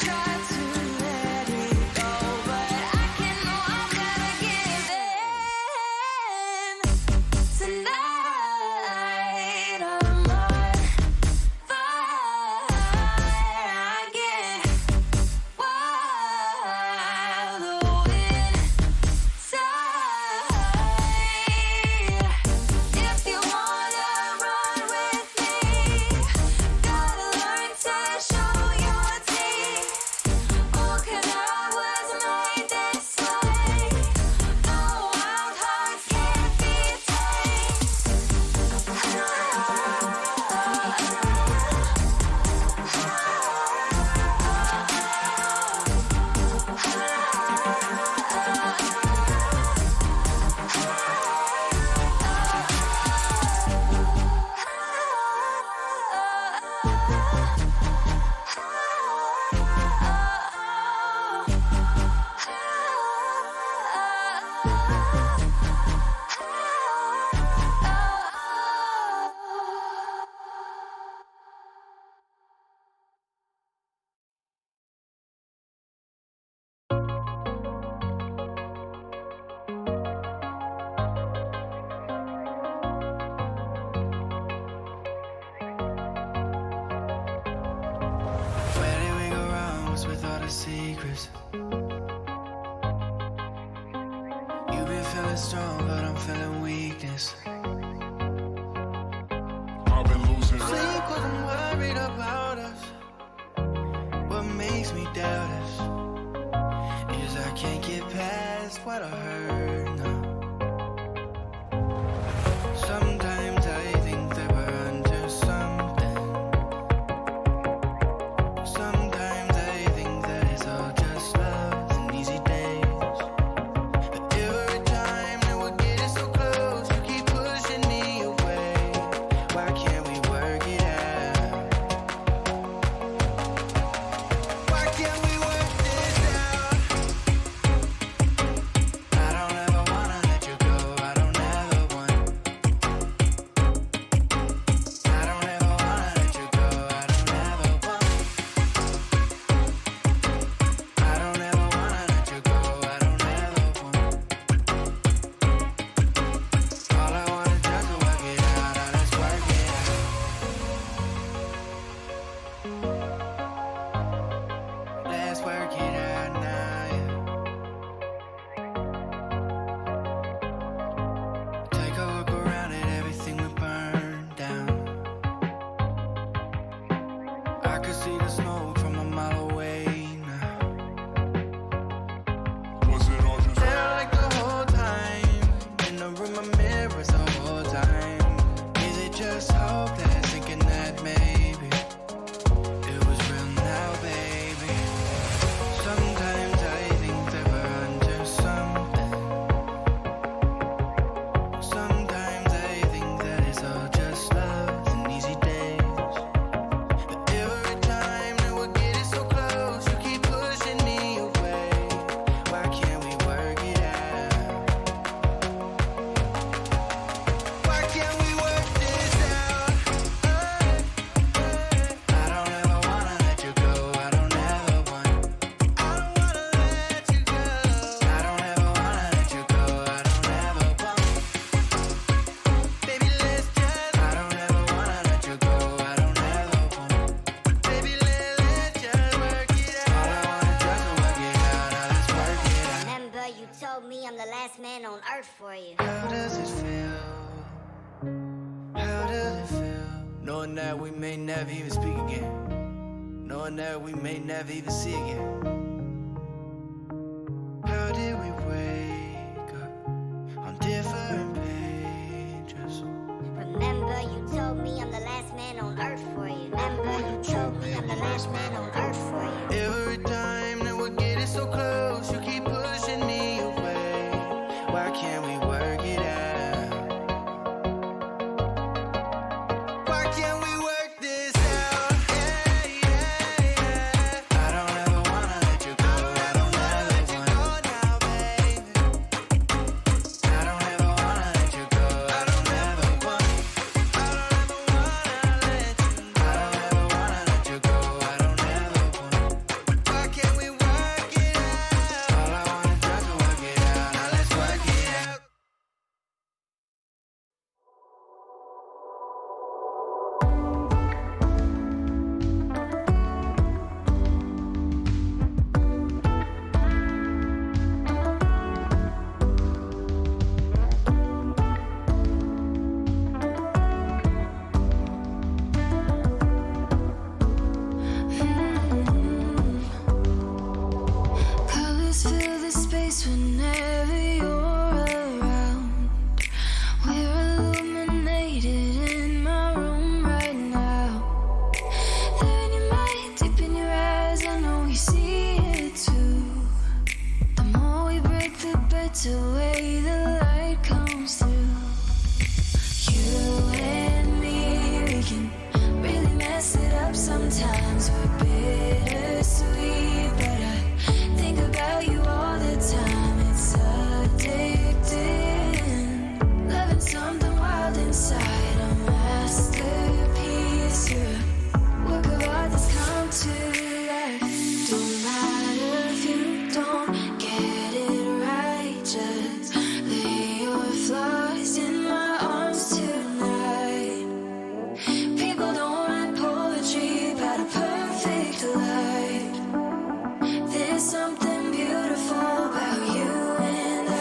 [SPEAKER 4] try to let it go, but I can know I gotta give in. Tonight I'm on fire. I get wild, oh inside. If you wanna run with me, gotta learn to show your teeth. Oh, 'cause I was made this way. The wild hearts can't be
[SPEAKER 6] Where did we go wrong? What's with all the secrets? You've been feeling strong, but I'm feeling weakness. I've been losing sleep 'cause I'm worried about us. What makes me doubt us is I can't get past what I heard now. Sometimes I think that we're under something. Sometimes I think that it's all just love and easy days. But every time that we're getting so close, you keep pushing me away. Why can't we work it out? Why can't we work this out? I How does it feel? How does it feel? Knowing that we may never even speak again. Knowing that we may never even see again. How did we wake up on different pages?
[SPEAKER 9] Remember you told me I'm the last man on earth for you. Remember you told me I'm the last man on earth for you.
[SPEAKER 6] Every time that we're getting so close, you keep pushing me away. Why can't we work it out? Why can't we work this out? Yeah, yeah, yeah. I don't ever wanna let you go. I don't ever let you go now, baby. I don't ever wanna let you go. I don't ever wanna. I don't ever wanna let you. I don't ever wanna let you go. I don't ever wanna. Why can't we work it out? All I wanna do is work it out. Now let's work it out.
[SPEAKER 4] Colors fill the space whenever you're around. We're illuminated in my room right now. There in your mind, deep in your eyes, I know you see it too. The more we break, the better way the light comes through. You and me, we can really mess it up sometimes. We're bittersweet, but I think about you all the time. It's addicting. Loving something wild inside. A masterpiece. You're a work of art that's come to life. Don't matter if you don't get it right. Just lay your flaws in my arms tonight. People don't write poetry about a perfect life. There's something beautiful about you and I.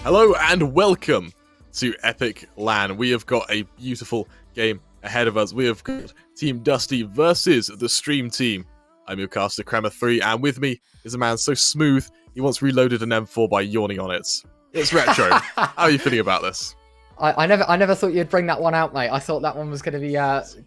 [SPEAKER 11] Hello and welcome to epic.LAN. We have got a beautiful game ahead of us. We have got Team Dusty versus the Stream Team. I'm your caster, Crema3, and with me is a man so smooth he once reloaded an M4 by yawning on it. It's Retro. How are you feeling about this?
[SPEAKER 8] I never thought you'd bring that one out, mate. I thought that one was going to be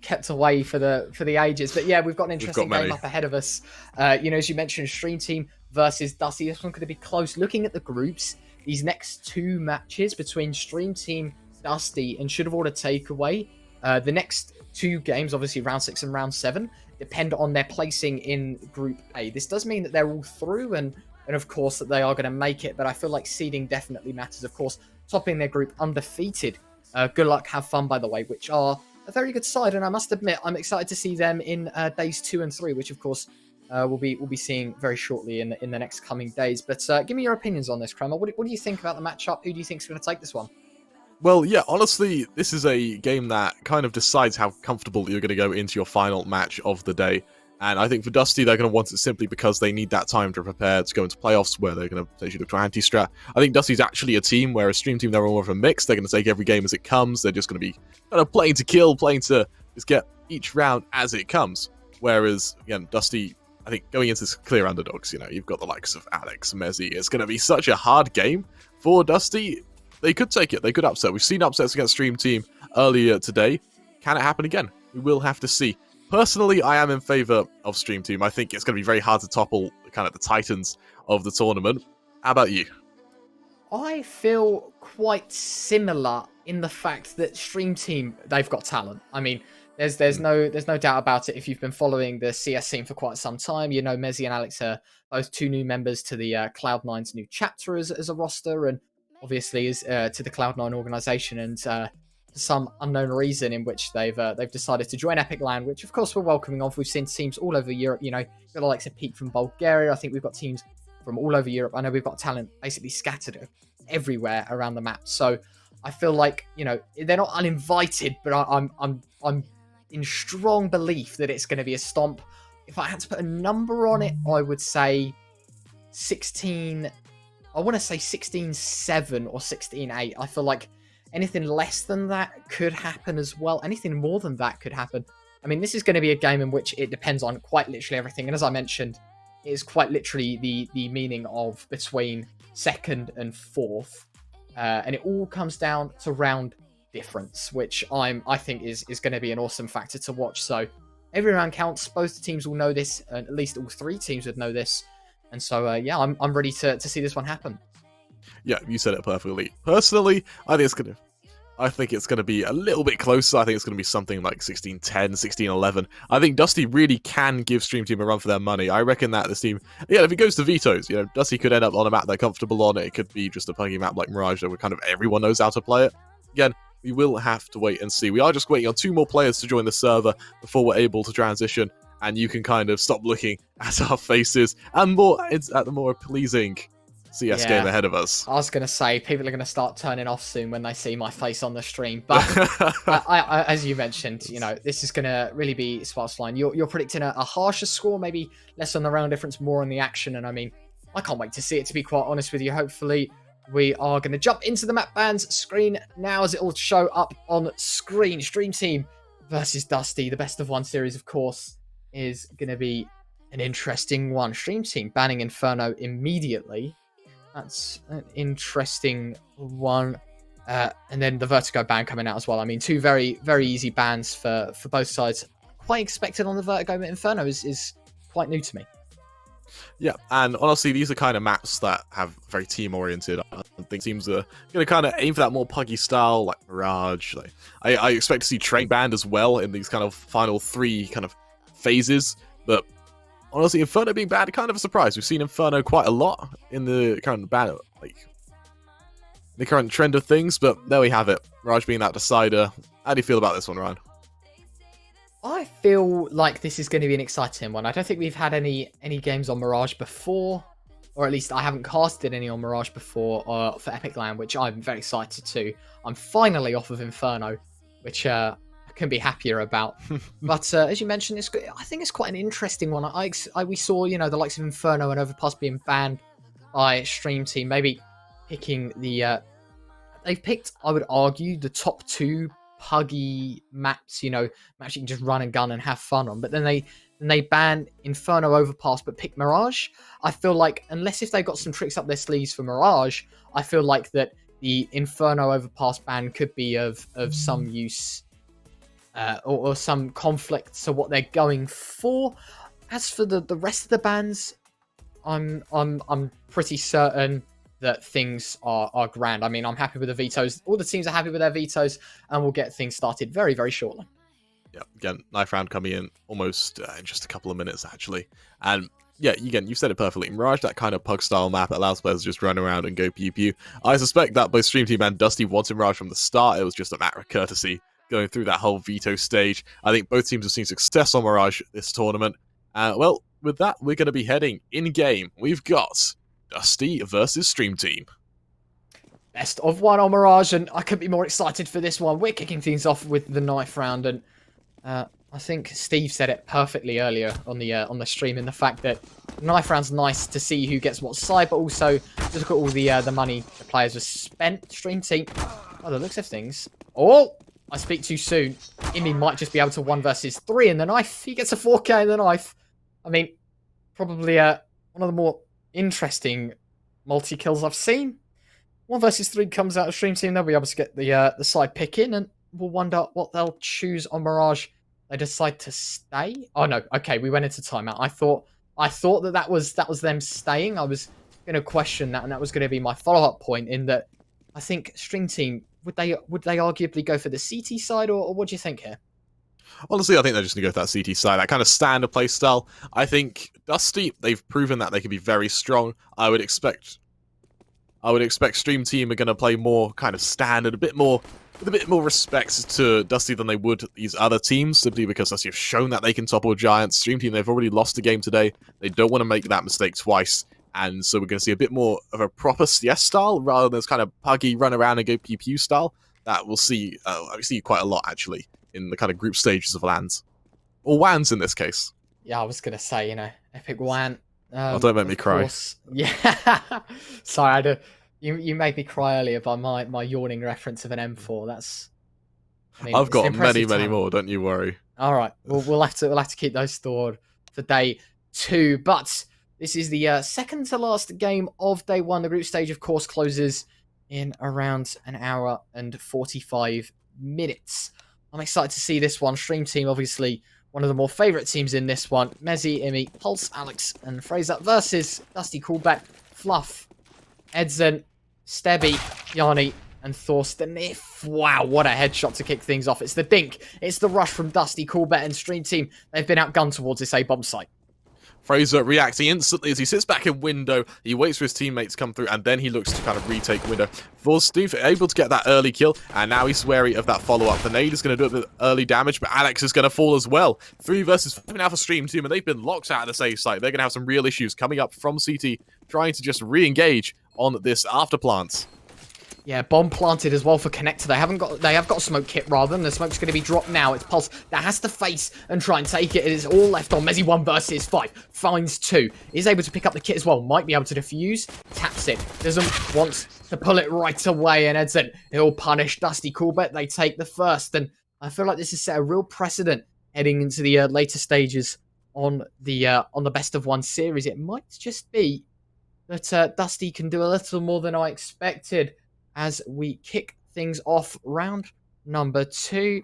[SPEAKER 8] kept away for the ages. But yeah, we've got an interesting game up ahead of us. As you mentioned, Stream Team versus Dusty. This one's going to be close. Looking at the groups, these next two matches between Stream Team, Dusty, and Should Have Ordered Takeaway. The next two games, obviously round 6 and round 7, depend on their placing in Group A. This does mean that they're all through and of course that they are going to make it, but I feel like seeding definitely matters. Of course, topping their group undefeated. Good luck, have fun, by the way, which are a very good side, and I must admit I'm excited to see them in days 2 and 3, which of course we'll be seeing very shortly in the next coming days. But give me your opinions on this, Kremer. What do you think about the matchup? Who do you think is going to take this one?
[SPEAKER 11] Well, yeah, honestly, this is a game that kind of decides how comfortable you're going to go into your final match of the day. And I think for Dusty, they're going to want it simply because they need that time to prepare to go into playoffs where they're going to potentially look to anti-strat. I think Dusty's actually a team where a Stream Team, they're more of a mix. They're going to take every game as it comes. They're just going to be kind of playing to kill, playing to just get each round as it comes. Whereas, again, Dusty, I think going into this clear underdogs, you've got the likes of Alex, Mezzy. It's going to be such a hard game for Dusty. They could take it. They could upset. We've seen upsets against Stream Team earlier today. Can it happen again? We will have to see. Personally, I am in favour of Stream Team. I think it's going to be very hard to topple kind of the titans of the tournament. How about you?
[SPEAKER 8] I feel quite similar in the fact that Stream Team, they've got talent. I mean, there's no doubt about it. If you've been following the CS scene for quite some time, you know Mezzy and Alex are both two new members to the Cloud9's new chapter as a roster, and obviously is to the Cloud9 organization, and for some unknown reason in which they've decided to join epic.LAN, which of course we're welcoming of. We've seen teams all over Europe. Got the likes of Peak from Bulgaria. I think we've got teams from all over Europe. I know we've got talent basically scattered everywhere around the map. So I feel like, you know, they're not uninvited, but I'm in strong belief that it's going to be a stomp. If I had to put a number on it, I would say 16. I want to say 16-7 or 16-8. I feel like anything less than that could happen as well. Anything more than that could happen. I mean, this is going to be a game in which it depends on quite literally everything. And as I mentioned, it is quite literally the meaning of between second and fourth. And it all comes down to round difference, which I think is going to be an awesome factor to watch. So every round counts. Both teams will know this, and at least all three teams would know this. And so, yeah, I'm ready to see this one happen.
[SPEAKER 11] Yeah, you said it perfectly. Personally, I think it's gonna be a little bit closer. I think it's gonna be something like 16-10, 16-11. I think Dusty really can give Stream Team a run for their money. I reckon that this team, yeah, if it goes to vetoes, you know, Dusty could end up on a map they're comfortable on. It could be just a puggy map like Mirage, where kind of everyone knows how to play it. Again, we will have to wait and see. We are just waiting on 2 more players to join the server before we're able to transition, and you can kind of stop looking at our faces and at the more pleasing CS game ahead of us.
[SPEAKER 8] I was going to say, people are going to start turning off soon when they see my face on the stream. But I, as you mentioned, you know, this is going to really be Sparks Flying. You're predicting a harsher score, maybe less on the round difference, more on the action. And I mean, I can't wait to see it, to be quite honest with you. Hopefully, we are going to jump into the map bans screen now as it will show up on screen. Stream Team versus Dusty, the best of 1 series, of course, is going to be an interesting one. Stream Team banning Inferno immediately. That's an interesting one. And then the Vertigo ban coming out as well. I mean, 2 very, very easy bans for both sides. Quite expected on the Vertigo, but Inferno is quite new to me.
[SPEAKER 11] Yeah, and honestly, these are kind of maps that have very team-oriented. I think teams are going to kind of aim for that more puggy style, like Mirage. Like, I expect to see Train banned as well in these kind of final 3 kind of phases. But honestly, Inferno being banned, kind of a surprise. We've seen Inferno quite a lot in the current ban, like the current trend of things. But there we have it. Mirage being that decider. How do you feel about this one, Ryan?
[SPEAKER 8] I feel like this is going to be an exciting one. I don't think we've had any games on Mirage before, or at least I haven't casted any on Mirage before for epic.LAN, which I'm very excited to. I'm finally off of Inferno, which I couldn't be happier about. But as you mentioned, I think it's quite an interesting one. We saw, you know, the likes of Inferno and Overpass being banned by Stream Team, maybe picking they've picked, I would argue, the top 2 puggy maps, you know, maps you can just run and gun and have fun on. But then they ban Inferno, Overpass, but pick Mirage. I feel like, unless if they've got some tricks up their sleeves for Mirage, I feel like that the Inferno Overpass ban could be of some use or some conflict to what they're going for. As for the rest of the bans, I'm pretty certain that things are grand. I mean, I'm happy with the vetoes. All the teams are happy with their vetoes, and we'll get things started very, very shortly.
[SPEAKER 11] Yeah, again, knife round coming in almost in just a couple of minutes, actually. And yeah, again, you've said it perfectly. Mirage, that kind of pug-style map, allows players to just run around and go pew-pew. I suspect that both Stream Team and Dusty wanted Mirage from the start. It was just a matter of courtesy going through that whole veto stage. I think both teams have seen success on Mirage this tournament. Well, with that, we're going to be heading in-game. We've got Dusty versus Stream Team.
[SPEAKER 8] Best of 1 on Mirage, and I couldn't be more excited for this one. We're kicking things off with the knife round, and I think Steve said it perfectly earlier on the stream, in the fact that knife round's nice to see who gets what side, but also just look at all the money the players have spent. Stream Team, by the looks of things. Oh, I speak too soon. Imi might just be able to 1 versus 3 in the knife. He gets a 4K in the knife. I mean, probably one of the more interesting multi-kills I've seen. 1 versus 3 comes out of Stream Team. They'll be able to get the side pick in, and we'll wonder what they'll choose on Mirage. They decide to stay. Oh no, okay, we went into timeout. I thought that was them staying. I was going to question that, and that was going to be my follow-up point. In that, I think Stream Team, would they arguably go for the CT side, or what do you think here?
[SPEAKER 11] Honestly, I think they're just going to go for that CT side, that kind of standard play style. I think Dusty, they've proven that they can be very strong. I would expect Stream Team are going to play more kind of standard, with a bit more respect to Dusty than they would these other teams, simply because Dusty have shown that they can topple giants. Stream Team, they've already lost a game today. They don't want to make that mistake twice. And so we're going to see a bit more of a proper CS style rather than this kind of puggy run around and go pew pew style that we'll see quite a lot actually in the kind of group stages of LANs. Or WANs in this case.
[SPEAKER 8] Yeah, I was going to say, you know, Epic WAN.
[SPEAKER 11] Don't make me cry.
[SPEAKER 8] Yeah. Sorry, you made me cry earlier by my yawning reference of an M4. That's... I mean,
[SPEAKER 11] I've got many
[SPEAKER 8] time.
[SPEAKER 11] more, don't you worry.
[SPEAKER 8] All right, we'll have to keep those stored for day 2. But this is the second to last game of day 1. The group stage, of course, closes in around an hour and 45 minutes. I'm excited to see this one. Stream Team, obviously, one of the more favourite teams in this one. Mezzy, Imi, Pulse, Alex, and Fraser versus Dusty, Coolbet, Fluff, Edson, Stebby, Yanni, and Thorsten. Wow, what a headshot to kick things off. It's the dink. It's the rush from Dusty, Coolbet, and Stream Team. They've been outgunned towards this A-bomb site.
[SPEAKER 11] Fraser reacting instantly as he sits back in window. He waits for his teammates to come through, and then he looks to kind of retake window. Vorsteve able to get that early kill, and now he's wary of that follow-up. The nade is going to do a bit of early damage, but Alex is going to fall as well. 3 versus 5 now for Stream Team, and they've been locked out of the safe site. They're going to have some real issues coming up from CT, trying to just re-engage on this after plant.
[SPEAKER 8] Yeah, bomb planted as well for Connector. They have got a smoke kit rather, and the smoke's going to be dropped now. It's Pulse that has to face and try and take it. It is all left on Mezzy 1 versus 5. Finds 2. Is able to pick up the kit as well. Might be able to defuse. Taps it. Doesn't want to pull it right away. And Edson, he'll punish Dusty, Coolbet. They take the first. And I feel like this has set a real precedent heading into the later stages on the best of 1 series. It might just be that Dusty can do a little more than I expected. As we kick things off, round number 2,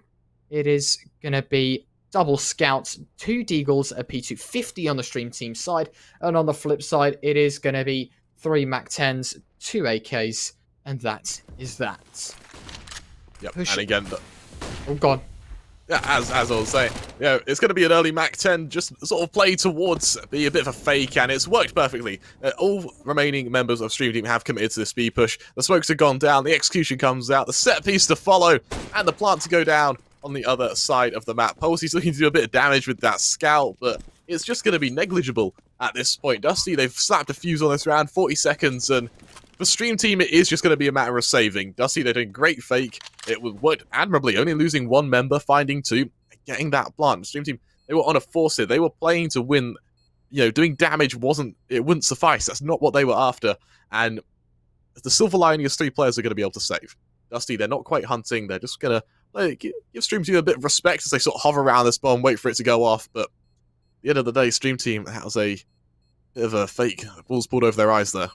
[SPEAKER 8] it is going to be double scouts, 2 deagles, a P2, 50 on the Stream Team side, and on the flip side, it is going to be 3 MAC-10s, 2 AKs, and that is that.
[SPEAKER 11] Yep, and again...
[SPEAKER 8] Oh, God.
[SPEAKER 11] Yeah, as I was saying, it's going to be an early MAC-10, just sort of play towards be a bit of a fake, and it's worked perfectly. All remaining members of Stream Team have committed to the speed push. The smokes have gone down, the execution comes out, the set piece to follow, and the plant to go down on the other side of the map. Pulsey's looking to do a bit of damage with that scout, but it's just going to be negligible at this point. Dusty, they've slapped a fuse on this round, 40 seconds, and for Stream Team, it is just going to be a matter of saving. Dusty, they're doing great fake. It worked admirably, only losing 1 member, finding 2, getting that plant. Stream Team, they were on a force here. They were playing to win. Doing damage wouldn't suffice. That's not what they were after. And the silver lining is 3 players are going to be able to save. Dusty, they're not quite hunting. They're just going to give Stream Team a bit of respect as they sort of hover around this bomb, wait for it to go off. But at the end of the day, Stream Team, that was a bit of a fake. The ball's pulled over their eyes there.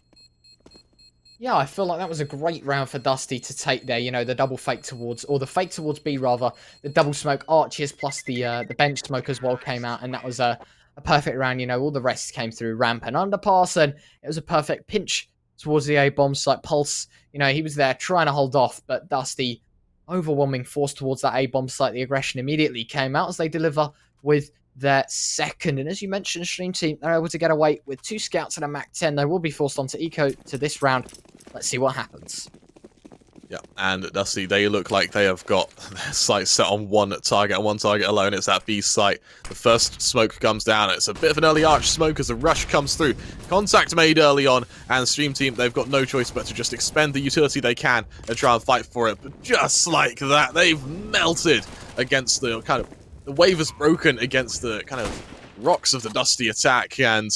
[SPEAKER 8] Yeah, I feel like that was a great round for Dusty to take there. The double fake towards, or the fake towards B rather, the double smoke archers plus the bench smoke as well came out, and that was a perfect round. All the rest came through ramp and underpass, and it was a perfect pinch towards the A-bomb site. Pulse, he was there trying to hold off, but Dusty, overwhelming force towards that A-bomb site. The aggression immediately came out as they deliver with their second. And as you mentioned, Stream Team, they're able to get away with 2 scouts and a MAC-10. They will be forced onto eco to this round. Let's see what happens.
[SPEAKER 11] Yeah, and Dusty, they look like they have got their sights set on 1 target, and 1 target alone. It's that B site. The first smoke comes down. It's a bit of an early arch smoke as the rush comes through. Contact made early on, and Stream Team, they've got no choice but to just expend the utility they can and try and fight for it. But just like that, they've melted against the the wave has broken against the kind of rocks of the Dusty attack, and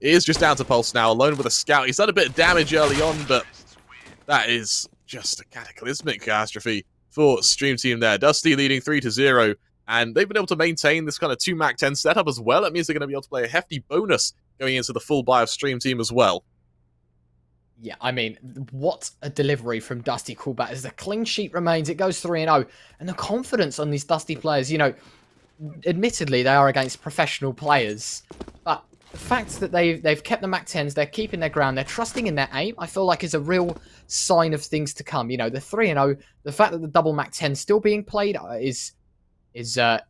[SPEAKER 11] it is just down to Pulse now, alone with a scout. He's done a bit of damage early on, but that is just a cataclysmic catastrophe for Stream Team there. Dusty leading 3-0, and they've been able to maintain this kind of 2 MAC-10 setup as well. It means they're going to be able to play a hefty bonus going into the full buy of Stream Team as well.
[SPEAKER 8] Yeah, I mean, what a delivery from Dusty, Coolbet. As the clean sheet remains, it goes 3-0, and the confidence on these Dusty players, admittedly, they are against professional players, but the fact that they've kept the MAC-10s, they're keeping their ground, they're trusting in their aim, I feel like is a real sign of things to come. The 3-0, the fact that the double MAC-10 still being played is I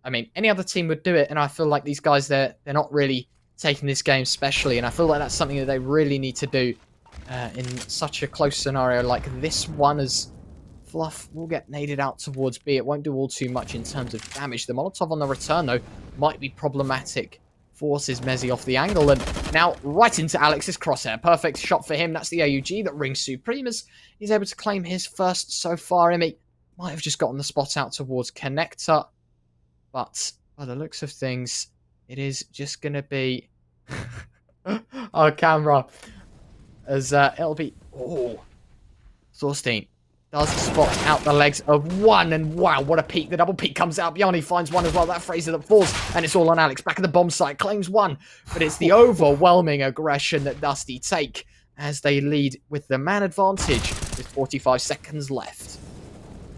[SPEAKER 8] mean, any other team would do it, and I feel like these guys, they're not really taking this game specially, and I feel like that's something that they really need to do in such a close scenario like this one, as Fluff will get naded out towards B. It won't do all too much in terms of damage. The Molotov on the return, though, might be problematic. Forces Mezzy off the angle, and now, right into Alex's crosshair. Perfect shot for him. That's the AUG that rings supreme as he's able to claim his first so far. Emmy might have just gotten the spot out towards Connector, but by the looks of things, it is just going to be our camera, as it'll be... Oh, Thorstein does spot out the legs of one, and wow, what a peek. The double peek comes out. Bjarni finds one as well. That Fraser that falls, and it's all on Alex. Back at the bomb site, claims one, but it's the overwhelming aggression that Dusty take as they lead with the man advantage with 45 seconds left.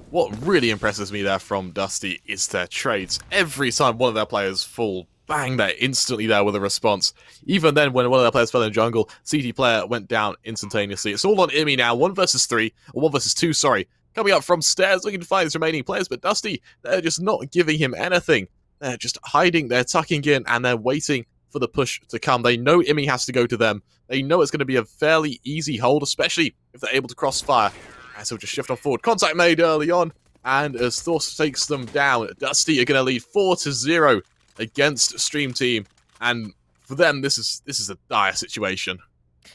[SPEAKER 11] What really impresses me there from Dusty is their trades. Every time one of their players fall, bang, they're instantly there with a response. Even then, when one of their players fell in jungle, CT player went down instantaneously. It's all on Imi now, 1 versus 3, or 1 versus 2, sorry. Coming up from stairs, looking to find his remaining players, but Dusty, they're just not giving him anything. They're just hiding, they're tucking in, and they're waiting for the push to come. They know Imi has to go to them. They know it's going to be a fairly easy hold, especially if they're able to crossfire. And so just shift on forward. Contact made early on, and as Thor takes them down, Dusty are going to lead 4-0 against Stream Team, and for them, this is a dire situation.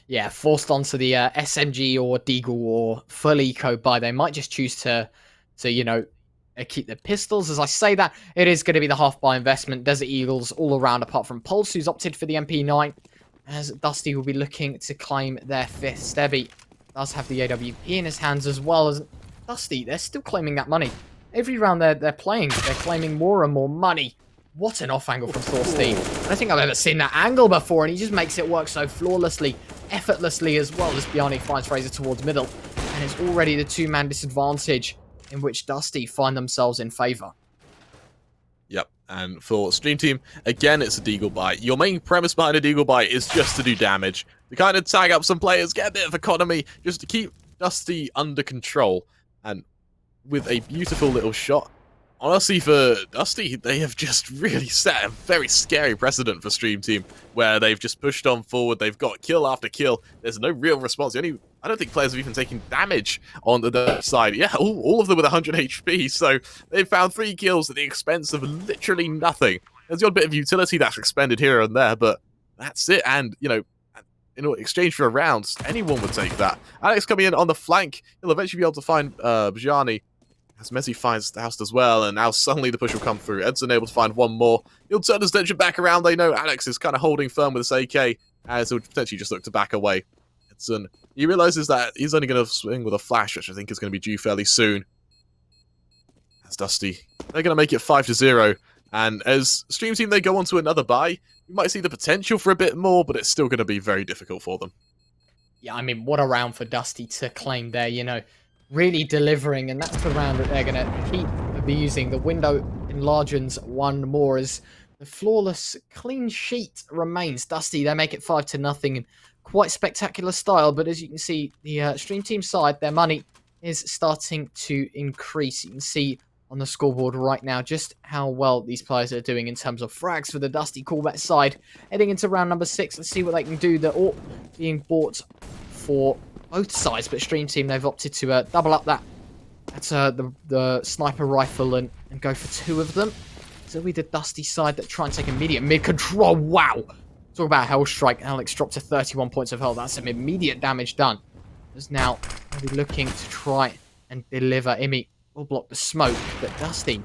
[SPEAKER 8] Yeah, forced onto the SMG or Deagle or full eco buy. They might just choose to you know, keep the pistols. As I say that, it is going to be the half buy investment. Desert Eagles all around, apart from Pulse, who's opted for the MP9, as Dusty will be looking to claim their 5th. Stebby does have the AWP in his hands as well as Dusty. They're still claiming that money. Every round they're playing, they're claiming more and more money. What an off angle from Thorstein. I don't think I've ever seen that angle before, and he just makes it work so flawlessly, effortlessly as well as Bjarni finds Fraser towards middle. And it's already the 2-man disadvantage in which Dusty find themselves in favour.
[SPEAKER 11] Yep, and for Stream Team, again, it's a Deagle buy. Your main premise behind a Deagle buy is just to do damage. To kind of tag up some players, get a bit of economy, just to keep Dusty under control. And with a beautiful little shot, honestly, for Dusty, they have just really set a very scary precedent for Stream Team, where they've just pushed on forward, they've got kill after kill, there's no real response. I don't think players have even taken damage on the side. Yeah, all of them with 100 HP, so they've found 3 kills at the expense of literally nothing. There's the odd bit of utility that's expended here and there, but that's it, and, you know, in exchange for a round, anyone would take that. Alex coming in on the flank, he'll eventually be able to find Bjarni, as Messi finds the house as well, and now suddenly the push will come through. Edson able to find one more. He'll turn his attention back around. They know Alex is kind of holding firm with his AK, as he'll potentially just look to back away. Edson, he realizes that he's only going to swing with a flash, which I think is going to be due fairly soon. That's Dusty. They're going to make it 5-0, and as Stream Team, they go on to another buy. You might see the potential for a bit more, but it's still going to be very difficult for them.
[SPEAKER 8] Yeah, I mean, what a round for Dusty to claim there, you know. Really delivering, and that's the round that they're going to keep abusing. The window enlarges one more as the flawless clean sheet remains. Dusty, they make it 5-0 in quite spectacular style, but as you can see, the Stream Team side, their money is starting to increase. You can see on the scoreboard right now just how well these players are doing in terms of frags for the Dusty Corvette side. Heading into round number 6, let's see what they can do. They're all being bought for both sides, but Stream Team, they've opted to double up the sniper rifle and go for 2 of them. So we the Dusty side that try and take immediate mid-control. Wow! Talk about Hell Strike. Alex dropped to 31 points of health. That's some immediate damage done. Is now maybe looking to try and deliver. Imi will block the smoke, but Dusty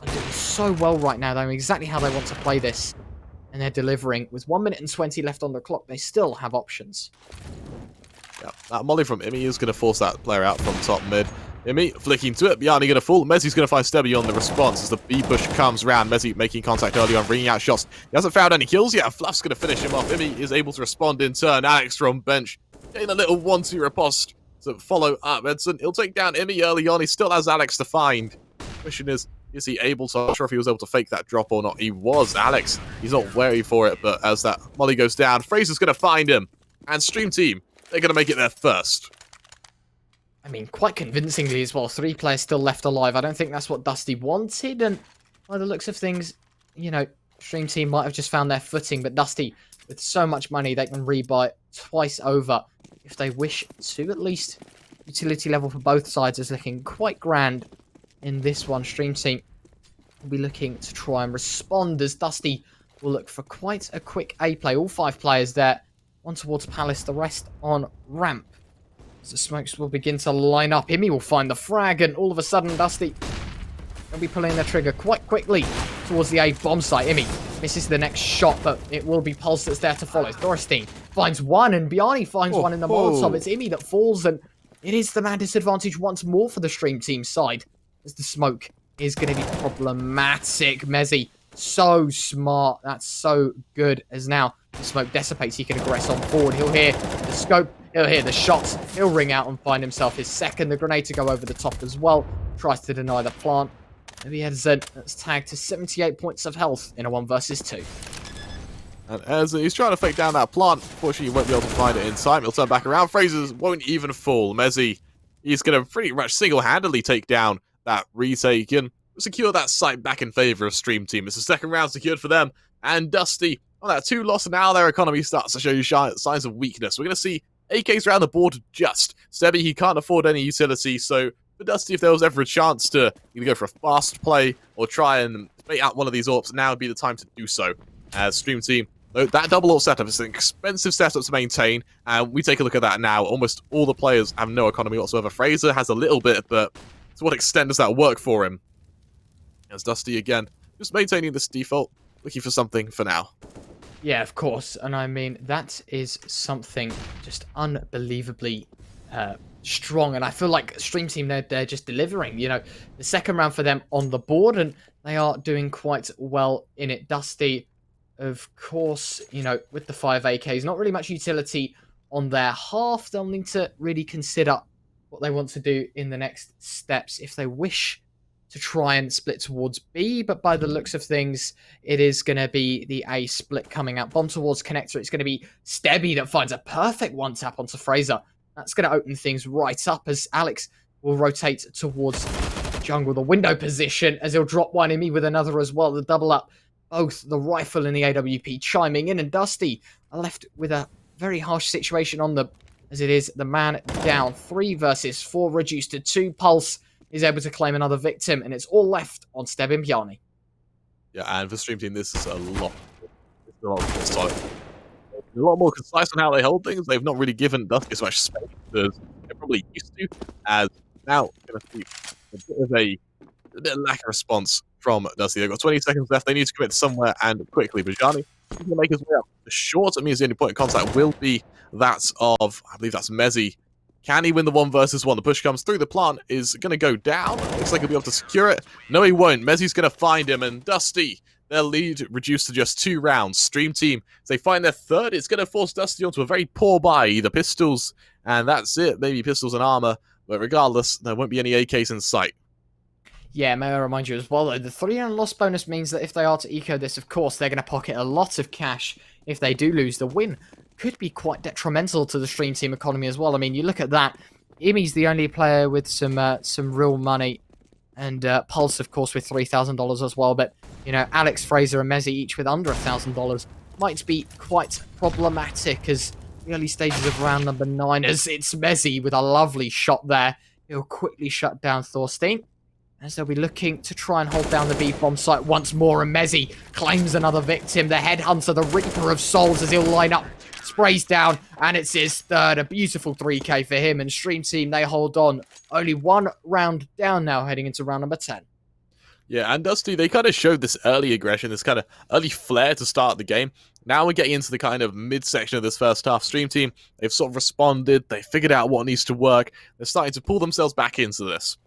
[SPEAKER 8] are doing so well right now. They know exactly how they want to play this, and they're delivering. With 1 minute and 20 left on the clock, they still have options.
[SPEAKER 11] Yeah, that molly from Imi is going to force that player out from top mid. Imi flicking to it, Bjarni going to fall. Messi's going to find Stebby on the response as the B push comes round. Messi making contact early on, ringing out shots. He hasn't found any kills yet. Fluff's going to finish him off. Imi is able to respond in turn. Alex from bench getting a little 1-2 riposte to follow up. Edson, he'll take down Imi early on. He still has Alex to find. Question is he able to? I'm not sure if he was able to fake that drop or not. He was. Alex, he's not wary for it, but as that molly goes down, Fraser's going to find him. And Stream Team, they're going to make it there first.
[SPEAKER 8] I mean, quite convincingly as well. 3 players still left alive. I don't think that's what Dusty wanted. And by the looks of things, you know, Stream Team might have just found their footing. But Dusty, with so much money, they can rebuy twice over if they wish to. At least utility level for both sides is looking quite grand in this one. Stream Team will be looking to try and respond as Dusty will look for quite a quick A play. All 5 players there. One towards Palace, the rest on ramp. As the smokes will begin to line up. Imi will find the frag, and all of a sudden, Dusty will be pulling their trigger quite quickly towards the A bomb site. Imi misses the next shot, but it will be Pulse that's there to follow. Thorstein finds one, and Bjarni finds one in the Molotov. It's Imi that falls, and it is the man disadvantage once more for the Stream Team side, as the smoke is going to be problematic. Mezzi, so smart. That's so good, as now the smoke dissipates. He can aggress on forward. He'll hear the scope. He'll hear the shots. He'll ring out and find himself his second. The grenade to go over the top as well. Tries to deny the plant. Maybe he has that's tagged to 78 points of health in a 1 versus 2.
[SPEAKER 11] And as he's trying to fake down that plant, unfortunately, he won't be able to find it in time. He'll turn back around. Fraser won't even fall. Mezzi, he's going to pretty much single-handedly take down that retake and secure that site back in favor of Stream Team. It's the second round secured for them. And Dusty, on that 2 loss, now their economy starts to show you signs of weakness. We're going to see AKs around the board just. Stebby, he can't afford any utility, so for Dusty, if there was ever a chance to either go for a fast play or try and bait out one of these AWPs, now would be the time to do so. As Stream Team, that double AWP setup is an expensive setup to maintain, and we take a look at that now. Almost all the players have no economy whatsoever. Fraser has a little bit, but to what extent does that work for him? As Dusty, again, just maintaining this default, looking for something for now.
[SPEAKER 8] Yeah, of course. And I mean, that is something just unbelievably strong. And I feel like Stream Team, they're just delivering. You know, the second round for them on the board, and they are doing quite well in it. Dusty, of course, you know, with the 5 AKs, not really much utility on their half. They'll need to really consider what they want to do in the next steps if they wish to try and split towards B, but by the looks of things, it is going to be the A split coming out. Bomb towards connector. It's going to be Stebby that finds a perfect one-tap onto Fraser. That's going to open things right up as Alex will rotate towards jungle, the window position, as he'll drop one in me with another as well. The double up, both the rifle and the AWP chiming in, and Dusty are left with a very harsh situation on the, as it is the man down. 3 versus 4, reduced to 2. Pulse is able to claim another victim, and it's all left on Steb and Bjarni.
[SPEAKER 11] Yeah, and for Stream Team, this is a lot more solid. A lot more concise on how they hold things. They've not really given Dusty as much space as they're probably used to, as now going to see a bit of lack of response from Dusty. They've got 20 seconds left. They need to commit somewhere and quickly. Bjarni, he's going to make his way up. The short, it means the only point of contact will be that of, I believe that's Mezzi. Can he win the 1 versus 1? The push comes through. The plant is going to go down. Looks like he'll be able to secure it. No, he won't. Mezzi's going to find him, and Dusty, their lead reduced to just 2 rounds. Stream Team, as they find their third, it's going to force Dusty onto a very poor buy. Either pistols, and that's it. Maybe pistols and armor. But regardless, there won't be any AKs in sight.
[SPEAKER 8] Yeah, may I remind you as well, though, the 3-round loss bonus means that if they are to eco this, of course, they're going to pocket a lot of cash if they do lose. The win could be quite detrimental to the Stream Team economy as well. I mean, you look at that. Imi's the only player with some real money, and Pulse, of course, with $3,000 as well. But, you know, Alex, Fraser, and Mezzi each with under $1,000 might be quite problematic as the early stages of round number 9, as it's Mezzi with a lovely shot there. He'll quickly shut down Thorstein, as they'll be looking to try and hold down the B bomb site once more, and Mezzi claims another victim, the headhunter, the Reaper of Souls, as he'll line up, sprays down, and it's his third. A beautiful 3k for him, and Stream Team, they hold on. Only 1 round down now, heading into round number 10.
[SPEAKER 11] Yeah, and Dusty, they kind of showed this early aggression, this kind of early flair to start the game. Now we're getting into the kind of mid-section of this first half. Stream Team, they've sort of responded, they figured out what needs to work, they're starting to pull themselves back into this.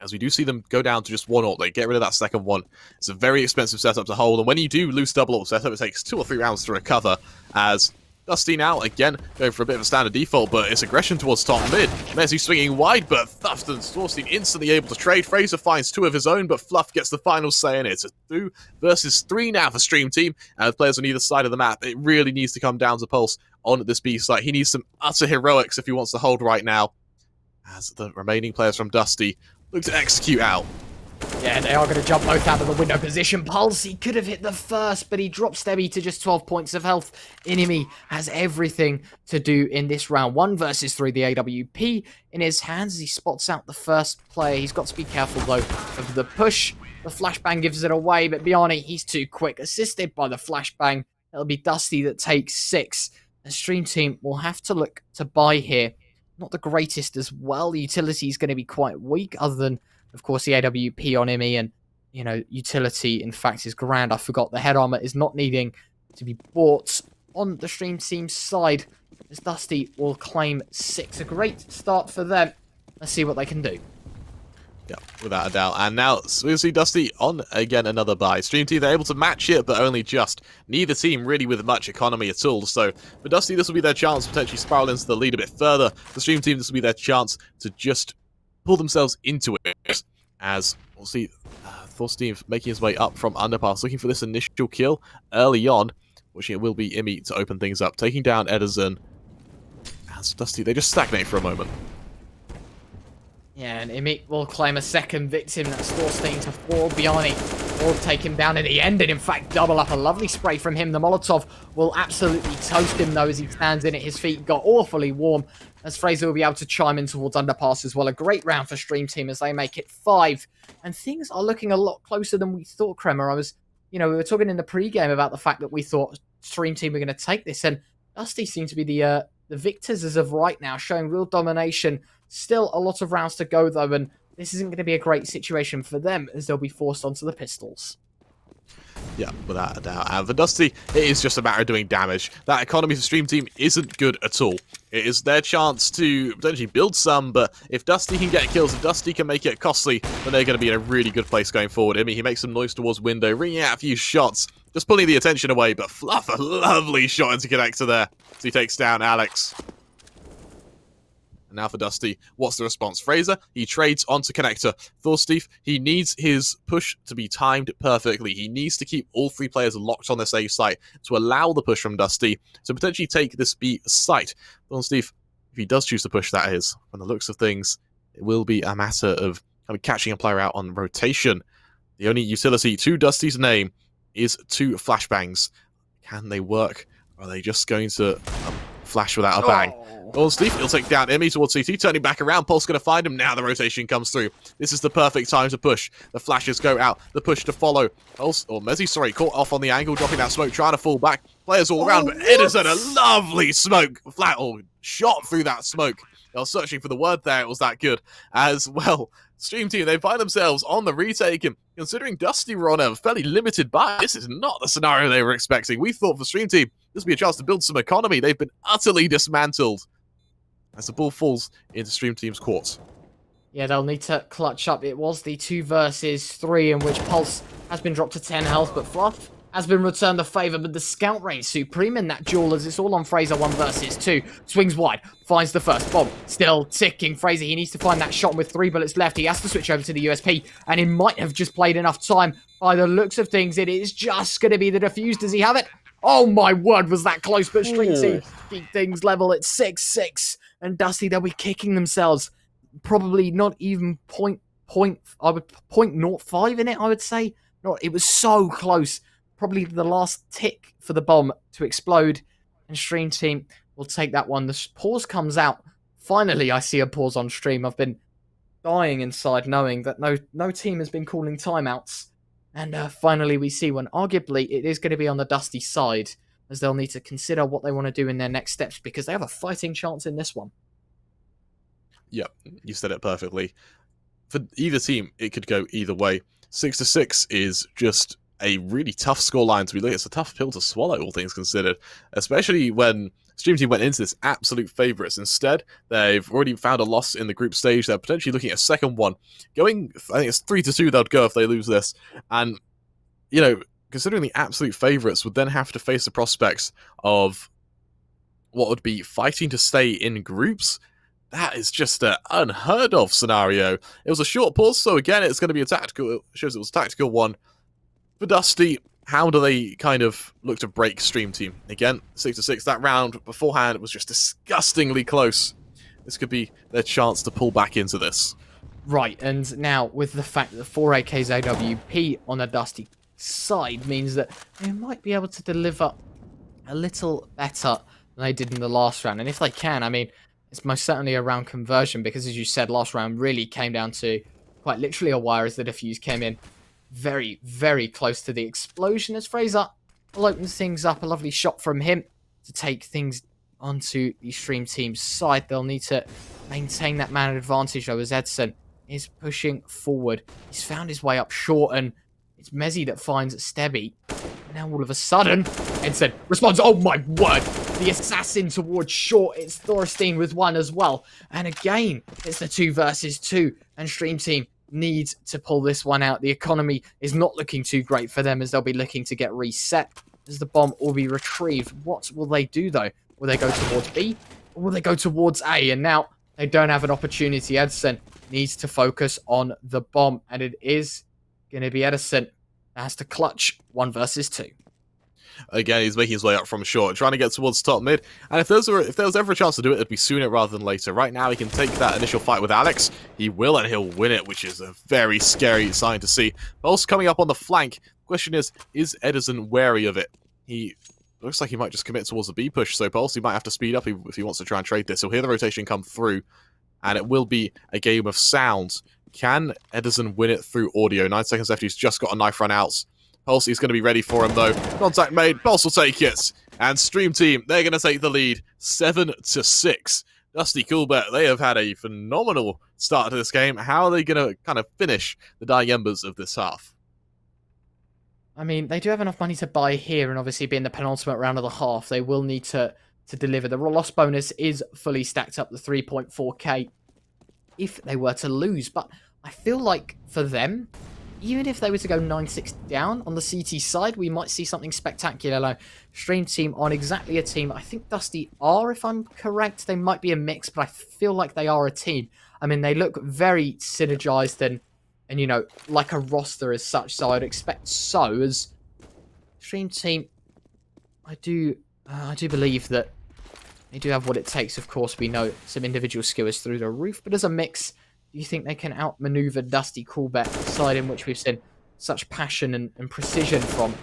[SPEAKER 11] As we do see them go down to just 1 ult, they get rid of that second one. It's a very expensive setup to hold, and when you do lose double ult setup, it takes 2 or 3 rounds to recover, as Dusty now, again, going for a bit of a standard default, but it's aggression towards top mid. Mezzi swinging wide, but Thuft and Thorstein instantly able to trade. Fraser finds 2 of his own, but Fluff gets the final say in it. It's a 2 versus 3 now for Stream Team, and with players on either side of the map, it really needs to come down to Pulse on this B site. He needs some utter heroics if he wants to hold right now, as the remaining players from Dusty look to execute out.
[SPEAKER 8] Yeah, they are going to jump both out of the window position. Pulse, he could have hit the first, but he drops Stebby to just 12 points of health. Enemy has everything to do in this round. 1 versus 3, the AWP in his hands as he spots out the first player. He's got to be careful, though, of the push. The flashbang gives it away, but Bjarni, he's too quick. Assisted by the flashbang, it'll be Dusty that takes 6. The Stream Team will have to look to buy here. Not the greatest as well. The utility is going to be quite weak, other than, of course, the AWP on Emmy, and, you know, utility, in fact, is grand. I forgot the head armor is not needing to be bought on the Stream Team's side, as Dusty will claim 6. A great start for them. Let's see what they can do.
[SPEAKER 11] Yeah, without a doubt. And now we'll see Dusty on, again, another buy. Stream Team, they're able to match it, but only just. Neither team really with much economy at all. So for Dusty, this will be their chance to potentially spiral into the lead a bit further. The Stream Team, this will be their chance to just pull themselves into it. As we'll see Thorsteve making his way up from underpass, looking for this initial kill early on, which it will be Immy to open things up, taking down Ederson. As Dusty, they just stagnate for a moment.
[SPEAKER 8] Yeah, and Immy will claim a second victim. That's Thorstein to 4. Bjarni will take him down in the end, and in fact double up. A lovely spray from him. The Molotov will absolutely toast him, though, as he stands in it. His feet got awfully warm, as Fraser will be able to chime in towards underpass as well. A great round for Stream Team as they make it 5. And things are looking a lot closer than we thought, Kremer. We were talking in the pre-game about the fact that we thought Stream Team were going to take this, and Dusty seem to be the victors as of right now, showing real domination. Still a lot of rounds to go, though, and this isn't going to be a great situation for them, as they'll be forced onto the pistols.
[SPEAKER 11] Yeah, without a doubt. And for Dusty, it is just a matter of doing damage. That economy for Stream Team isn't good at all. It is their chance to potentially build some, but if Dusty can get kills, if Dusty can make it costly, then they're going to be in a really good place going forward. I mean, he makes some noise towards window, ringing out a few shots, just pulling the attention away, but Fluff, a lovely shot into connector there. So he takes down Alex. And now for Dusty, what's the response? Fraser, he trades onto connector. Thorsteve, he needs his push to be timed perfectly. He needs to keep all 3 players locked on their safe site to allow the push from Dusty to potentially take this B site. Thorsteve, if he does choose to push, that is, from the looks of things, it will be a matter of kind of catching a player out on rotation. The only utility to Dusty's name is 2 flashbangs. Can they work? Or are they just going to flash without a bang? Steve, he'll take down Emmy towards CT, turning back around. Pulse going to find him. Now the rotation comes through. This is the perfect time to push. The flashes go out. The push to follow. Pulse, or Mezzy, sorry, caught off on the angle, dropping that smoke, trying to fall back. Players all around, but Ederson, a lovely smoke. Flat, or shot through that smoke. I was searching for the word there. It was that good. As well, Stream Team, they find themselves on the retake, and considering Dusty were on a fairly limited buy, this is not the scenario they were expecting. We thought for Stream Team, this would be a chance to build some economy. They've been utterly dismantled as the ball falls into Stream Team's court.
[SPEAKER 8] Yeah, they'll need to clutch up. It was the 2 versus 3 in which Pulse has been dropped to 10 health, but Fluff has been returned the favour, but the scout range supreme in that duel as it's all on Fraser 1 versus 2. Swings wide, finds the first bomb, still ticking. Fraser, he needs to find that shot with 3 bullets left. He has to switch over to the USP, and he might have just played enough time. By the looks of things, it is just going to be the defuse. Does he have it? Oh my word, was that close, but Stream Team keep things level at 6-6. And Dusty, they'll be kicking themselves. Probably not even point 0.05 in it, I would say. It was so close. Probably the last tick for the bomb to explode. And Stream Team will take that one. The pause comes out. Finally, I see a pause on stream. I've been dying inside knowing that no team has been calling timeouts. And finally, we see one. Arguably, it is going to be on the Dusty side, as they'll need to consider what they want to do in their next steps, because they have a fighting chance in this one.
[SPEAKER 11] Yeah, you said it perfectly. For either team, it could go either way. 6-6 is just a really tough scoreline to be looking at. It's a tough pill to swallow, all things considered, especially when Stream Team went into this absolute favourites. Instead, they've already found a loss in the group stage. They're potentially looking at a second one. Going, I think it's 3-2 they'd go if they lose this. And, you know, considering the absolute favourites would then have to face the prospects of what would be fighting to stay in groups, that is just an unheard of scenario. It was a short pause, so again, it's going to be a tactical, it shows it was a tactical one. For Dusty, how do they kind of look to break Stream Team? Again, 6-6, that round beforehand was just disgustingly close. This could be their chance to pull back into this.
[SPEAKER 8] Right, and now with the fact that 4AK's AWP on the Dusty side means that they might be able to deliver a little better than they did in the last round. And if they can, I mean, it's most certainly a round conversion, because as you said, last round really came down to quite literally a wire as the defuse came in. very, very close to the explosion as Fraser will open things up. A lovely shot from him to take things onto the Stream Team's side. They'll need to maintain that man advantage, though, as Edson is pushing forward. He's found his way up short, and it's Mezzy that finds Stebby. Now, all of a sudden, Edson responds. Oh, my word. The assassin towards short. It's Thorstein with one as well. And again, it's the 2 versus 2. And Stream Team needs to pull this one out. The economy is not looking too great for them, as they'll be looking to get reset as the bomb will be retrieved. What will they do, though? Will they go towards B, or will they go towards A? And now they don't have an opportunity. Edison needs to focus on the bomb, and it is going to be Edison that has to clutch 1 versus 2.
[SPEAKER 11] Again, he's making his way up from short, trying to get towards top mid. And if there was ever a chance to do it, it'd be sooner rather than later. Right now, he can take that initial fight with Alex. He will, and he'll win it, which is a very scary sign to see. Pulse coming up on the flank. Question is Edison wary of it? He looks like he might just commit towards the B push, so Pulse, he might have to speed up if he wants to try and trade this. He'll hear the rotation come through, and it will be a game of sounds. Can Edison win it through audio? 9 seconds left, he's just got a knife run out. Pulse is going to be ready for him, though. Contact made, Pulse will take it. And Stream Team, they're going to take the lead, 7-6. Dusty Coolbet, they have had a phenomenal start to this game. How are they going to kind of finish the dying embers of this half?
[SPEAKER 8] I mean, they do have enough money to buy here, and obviously being the penultimate round of the half, they will need to deliver. The loss bonus is fully stacked up, the 3.4k, if they were to lose. But I feel like for them, even if they were to go 9-6 down on the CT side, we might see something spectacular. Like, Stream Team aren't exactly a team. I think Dusty are, if I'm correct. They might be a mix, but I feel like they are a team. I mean, they look very synergized and you know, like a roster as such. So I'd expect so. As Stream Team, I do believe that they do have what it takes. Of course, we know some individual skill is through the roof, but as a mix, do you think they can outmaneuver Dusty Coolbet, the side in which we've seen such passion and precision from?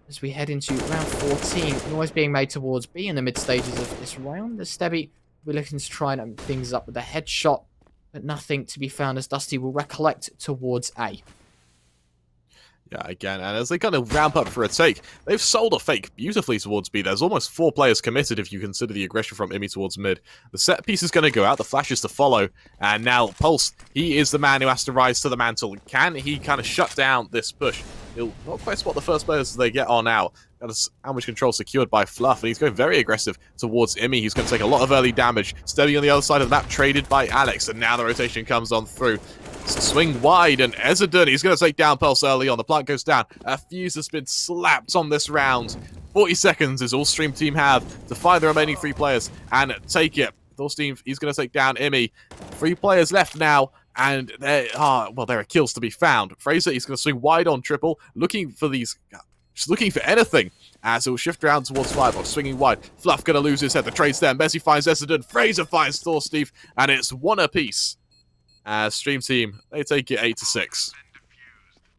[SPEAKER 8] As we head into round 14, noise being made towards B in the mid stages of this round. As Stebby, we're looking to try and open things up with a headshot, but nothing to be found as Dusty will recollect towards A.
[SPEAKER 11] Yeah, again, and as they kind of ramp up for a take, they've sold a fake beautifully towards B. There's almost 4 players committed if you consider the aggression from Imi towards mid. The set piece is going to go out, the flash is to follow, and now Pulse, he is the man who has to rise to the mantle. Can he kind of shut down this push? He'll not quite spot the first players as they get on out. Got his ambush control secured by Fluff, and he's going very aggressive towards Imi. He's going to take a lot of early damage. Stevie on the other side of the map, traded by Alex, and now the rotation comes on through. Swing wide, and Ezadun, he's going to take down Pulse early on. The plant goes down. A fuse has been slapped on this round. 40 seconds is all Stream Team have to find the remaining 3 players and take it. Thorstein, he's going to take down Imi. 3 players left now, and there are kills to be found. Fraser, he's going to swing wide on triple, looking for anything. As he'll shift around towards Firebox, swinging wide. Fluff going to lose his head. The trade's there. Messi finds Ezadun. Fraser finds Thorstein, and it's 1 apiece. As Stream Team, they take it 8-6.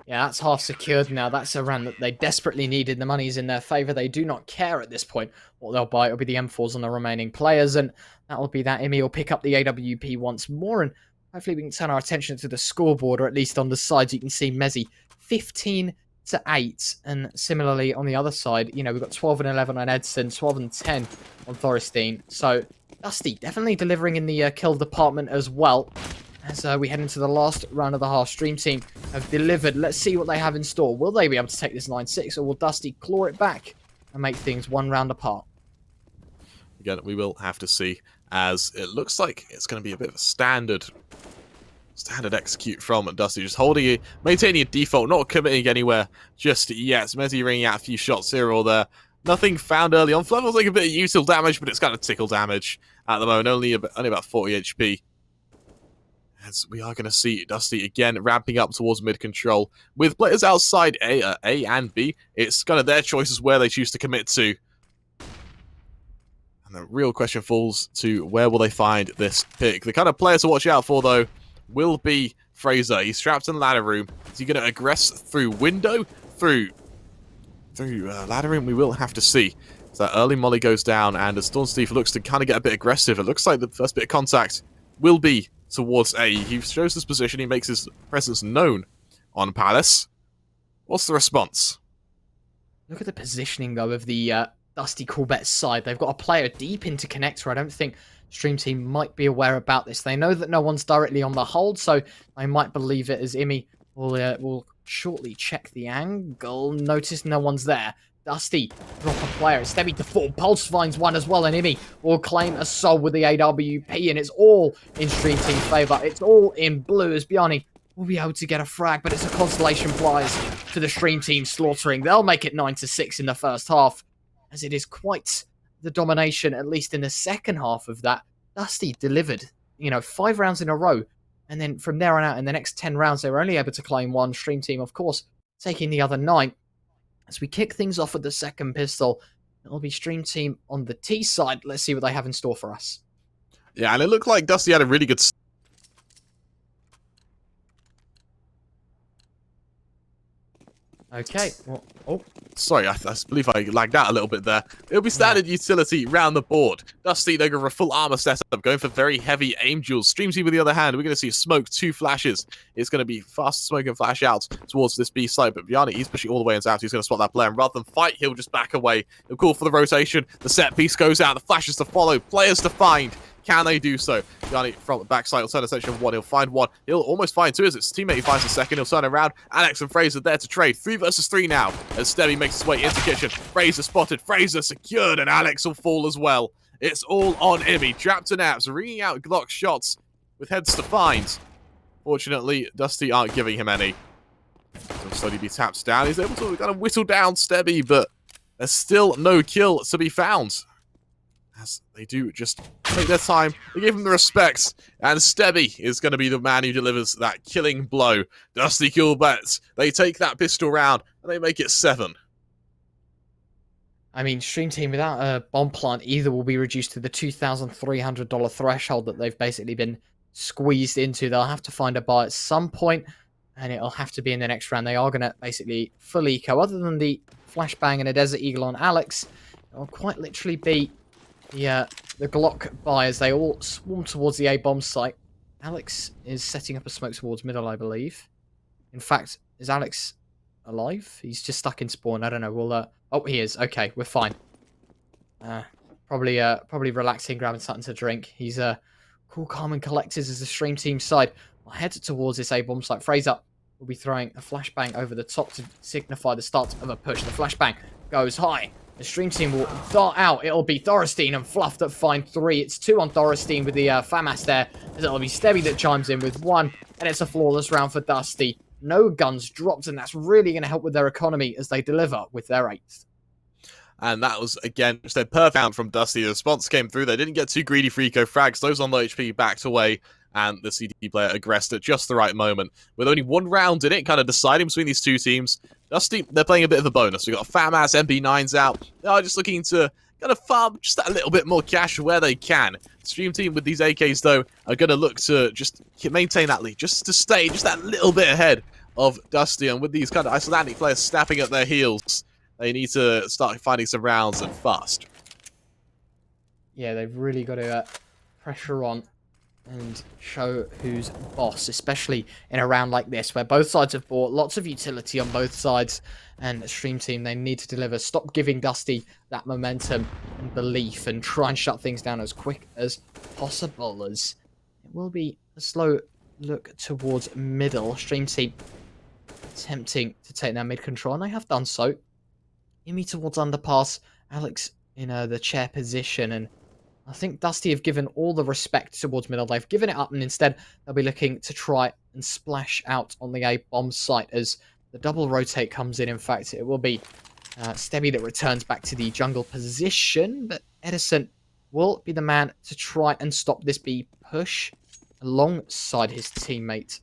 [SPEAKER 8] Yeah, that's half secured now. That's a round that they desperately needed. The money's in their favour. They do not care at this point what they'll buy. It'll be the M4s on the remaining players, and that'll be that. Imi will pick up the AWP once more, and hopefully we can turn our attention to the scoreboard, or at least on the sides you can see Mezzy 15-8, and similarly on the other side, you know, we've got 12-11 on Edson, 12-10 on Thorstein. So Dusty definitely delivering in the kill department as well. As we head into the last round of the half, Stream Team have delivered. Let's see what they have in store. Will they be able to take this 9-6, or will Dusty claw it back and make things 1 round apart?
[SPEAKER 11] Again, we will have to see, as it looks like it's going to be a bit of a standard execute from Dusty, just holding it, maintaining a default, not committing anywhere just yet. Mezzy ringing out a few shots here or there. Nothing found early on. Fluff was like a bit of util damage, but it's kind of tickle damage at the moment. Only about 40 HP. As we are going to see Dusty again ramping up towards mid-control. With players outside A and B, it's kind of their choices where they choose to commit to. And the real question falls to where will they find this pick. The kind of player to watch out for, though, will be Fraser. He's trapped in the ladder room. Is he going to aggress through window? Through ladder room? We will have to see. So that early molly goes down, and as Stormsteve looks to kind of get a bit aggressive, it looks like the first bit of contact will be towards A. He shows his position, he makes his presence known on Palace. What's the response?
[SPEAKER 8] Look at the positioning, though, of the Dusty Corbett side. They've got a player deep into connector. I don't think Stream Team might be aware about this. They know that no one's directly on the hold, so they might believe it as Imi will shortly check the angle. Notice no one's there. Dusty, drop a player. It's Stebby to fall. Pulse finds one as well, and Imi will claim a soul with the AWP, and it's all in Stream Team's favour. It's all in blue as Bjarni will be able to get a frag, but it's a constellation prize for the Stream Team slaughtering. They'll make it 9-6 in the first half, as it is quite the domination, at least in the second half of that. Dusty delivered, 5 rounds in a row, and then from there on out, in the next 10 rounds, they were only able to claim one. Stream Team, of course, taking the other 9. As we kick things off with the second pistol, it'll be Stream Team on the T side. Let's see what they have in store for us.
[SPEAKER 11] Yeah, and it looked like Dusty had a really good...
[SPEAKER 8] Okay. Well, oh.
[SPEAKER 11] Sorry, I believe I lagged out a little bit there. It'll be standard utility round the board. Dusty, they're going for a full armor setup, going for very heavy aim duels. Stream Team, on the other hand, we're going to see smoke, 2 flashes. It's going to be fast smoke and flash out towards this B side, but Bjarni, he's pushing all the way into out. He's going to spot that player, and rather than fight, he'll just back away. He'll call for the rotation. The set piece goes out. The flashes to follow. Players to find. Can they do so? Bjarni from the backside will turn a section of 1. He'll find 1. He'll almost find 2 as his teammate finds the second. He'll turn around. Alex and Fraser there to trade. 3 versus 3 now. As Stebby makes his way into kitchen. Fraser spotted. Fraser secured, and Alex will fall as well. It's all on Imi. Trapped to naps, ringing out Glock shots with heads to find. Fortunately, Dusty aren't giving him any. He'll slowly be tapped down. He's able to kind of whittle down Stebby, but there's still no kill to be found. As they do just take their time, they give him the respect, and Stebby is going to be the man who delivers that killing blow. Dusty Corbett, they take that pistol round, and they make it 7.
[SPEAKER 8] I mean, Stream Team, without a bomb plant, either will be reduced to the $2,300 threshold that they've basically been squeezed into. They'll have to find a buy at some point, and it'll have to be in the next round. They are going to basically full eco. Other than the flashbang and a Desert Eagle on Alex, it'll quite literally be the Glock buy as they all swarm towards the A-bomb site. Alex is setting up a smoke towards middle, I believe. In fact, is Alex alive? He's just stuck in spawn. I don't know. We'll oh, he is. Okay, we're fine. Probably relaxing, grabbing something to drink. He's cool, calm, and collected as the Stream Team side. I'll head towards this A-bomb site. Fraser will be throwing a flashbang over the top to signify the start of a push. The flashbang goes high. The Stream Team will dart out. It'll be Thorstein and Fluff that find 3. It's 2 on Thorstein with the FAMAS there. As it'll be Stebby that chimes in with 1. And it's a flawless round for Dusty. No guns dropped, and that's really going to help with their economy as they deliver with their 8th.
[SPEAKER 11] And that was, again, just a perfect round from Dusty. The response came through. They didn't get too greedy for eco frags. Those on low HP backed away, and the CD player aggressed at just the right moment. With only 1 round in it, kind of deciding between these 2 teams, Dusty, they're playing a bit of a bonus. We've got FAMAS, MP9s out. They are just looking to kind of farm just a little bit more cash where they can. Stream Team with these AKs, though, are going to look to just maintain that lead, just to stay just that little bit ahead of Dusty. And with these kind of Icelandic players snapping at their heels, they need to start finding some rounds and fast.
[SPEAKER 8] Yeah, they've really got to pressure on and show who's boss, especially in a round like this where both sides have bought lots of utility on both sides, and Stream Team, they need to deliver. Stop giving Dusty that momentum and belief and try and shut things down as quick as possible, as it will be a slow look towards middle. Stream Team attempting to take their mid control, and they have done so. Imi towards underpass, Alex in the chair position, and I think Dusty have given all the respect towards middle. They've given it up, and instead they'll be looking to try and splash out on the A-bomb site as the double rotate comes in. In fact, it will be Stebby that returns back to the jungle position, but Edison will be the man to try and stop this B push alongside his teammate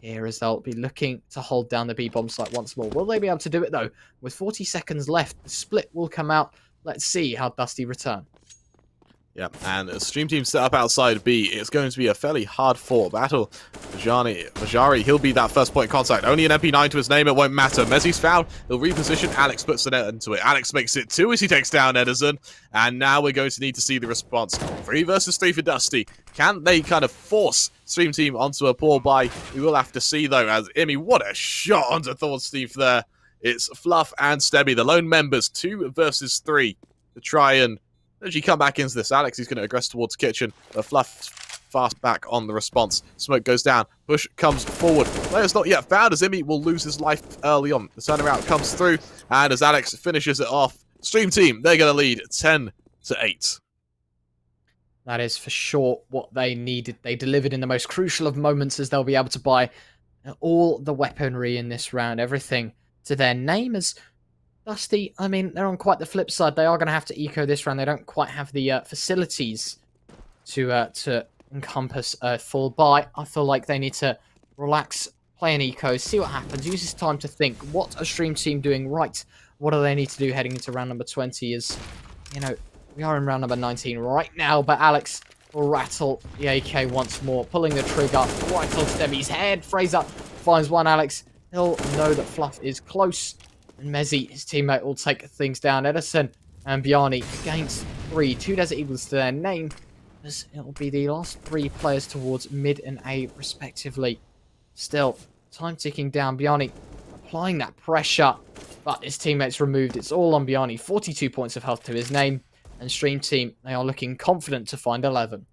[SPEAKER 8] here, as they'll be looking to hold down the B-bomb site once more. Will they be able to do it, though? With 40 seconds left, the split will come out. Let's see how Dusty return.
[SPEAKER 11] Yeah, and a Stream Team set up outside B. It's going to be a fairly hard-fought battle. Majari, he'll be that first point of contact. Only an MP9 to his name, it won't matter. Mezzi's fouled. He'll reposition. Alex puts the net into it. Alex makes it 2 as he takes down Edison. And now we're going to need to see the response. 3 versus 3 for Dusty. Can they kind of force Stream Team onto a poor buy. We will have to see, though, as Imi, what a shot onto Thor Steve there. It's Fluff and Stebby, the lone members, 2 versus 3, to try and actually come back into this. Alex is going to aggress towards Kitchen, but Fluff fast back on the response. Smoke goes down. Push comes forward. Player's not yet found as Imi will lose his life early on. The turnaround comes through, and as Alex finishes it off, Stream Team, they're going to lead 10-8.
[SPEAKER 8] That is for sure what they needed. They delivered in the most crucial of moments, as they'll be able to buy all the weaponry in this round, everything to their name. As Dusty, I mean, they're on quite the flip side. They are going to have to eco this round. They don't quite have the facilities to encompass a full buy. I feel like they need to relax, play an eco, see what happens, use this time to think, what are Stream Team doing right? What do they need to do heading into round number 20? Is, you know, we are in round number 19 right now, but Alex will rattle the AK once more, pulling the trigger right on Stebby's head. Fraser finds one. Alex, he'll know that Fluff is close, and Mezzy, his teammate, will take things down. Edison and Bjarni against 3, 2 Desert Eagles to their name, as it'll be the last 3 players towards mid and A, respectively. Still, time ticking down. Bjarni applying that pressure, but his teammates removed. It's all on Bjarni. 42 points of health to his name, and Stream Team, they are looking confident to find 11.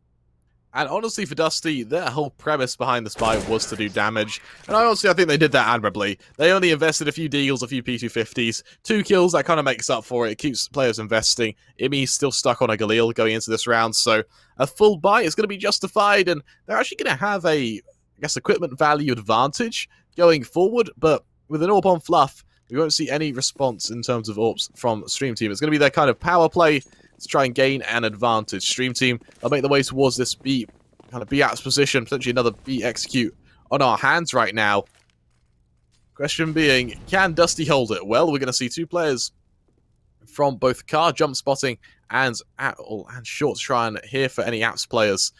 [SPEAKER 11] And honestly, for Dusty, their whole premise behind this buy was to do damage. And I think they did that admirably. They only invested a few deals, a few P250s, 2 kills, that kind of makes up for it. It keeps players investing. Imi's still stuck on a Galil going into this round, so a full buy is going to be justified, and they're actually going to have a, I guess, equipment value advantage going forward, but with an AWP on Fluff, we won't see any response in terms of AWPs from Stream Team. It's going to be their kind of power play to try and gain an advantage. Stream Team, they'll make their way towards this B, kind of B apps position, potentially another B execute on our hands right now. Question being, can Dusty hold it? Well, we're going to see 2 players from both car jump spotting and short to try and hear for any apps players.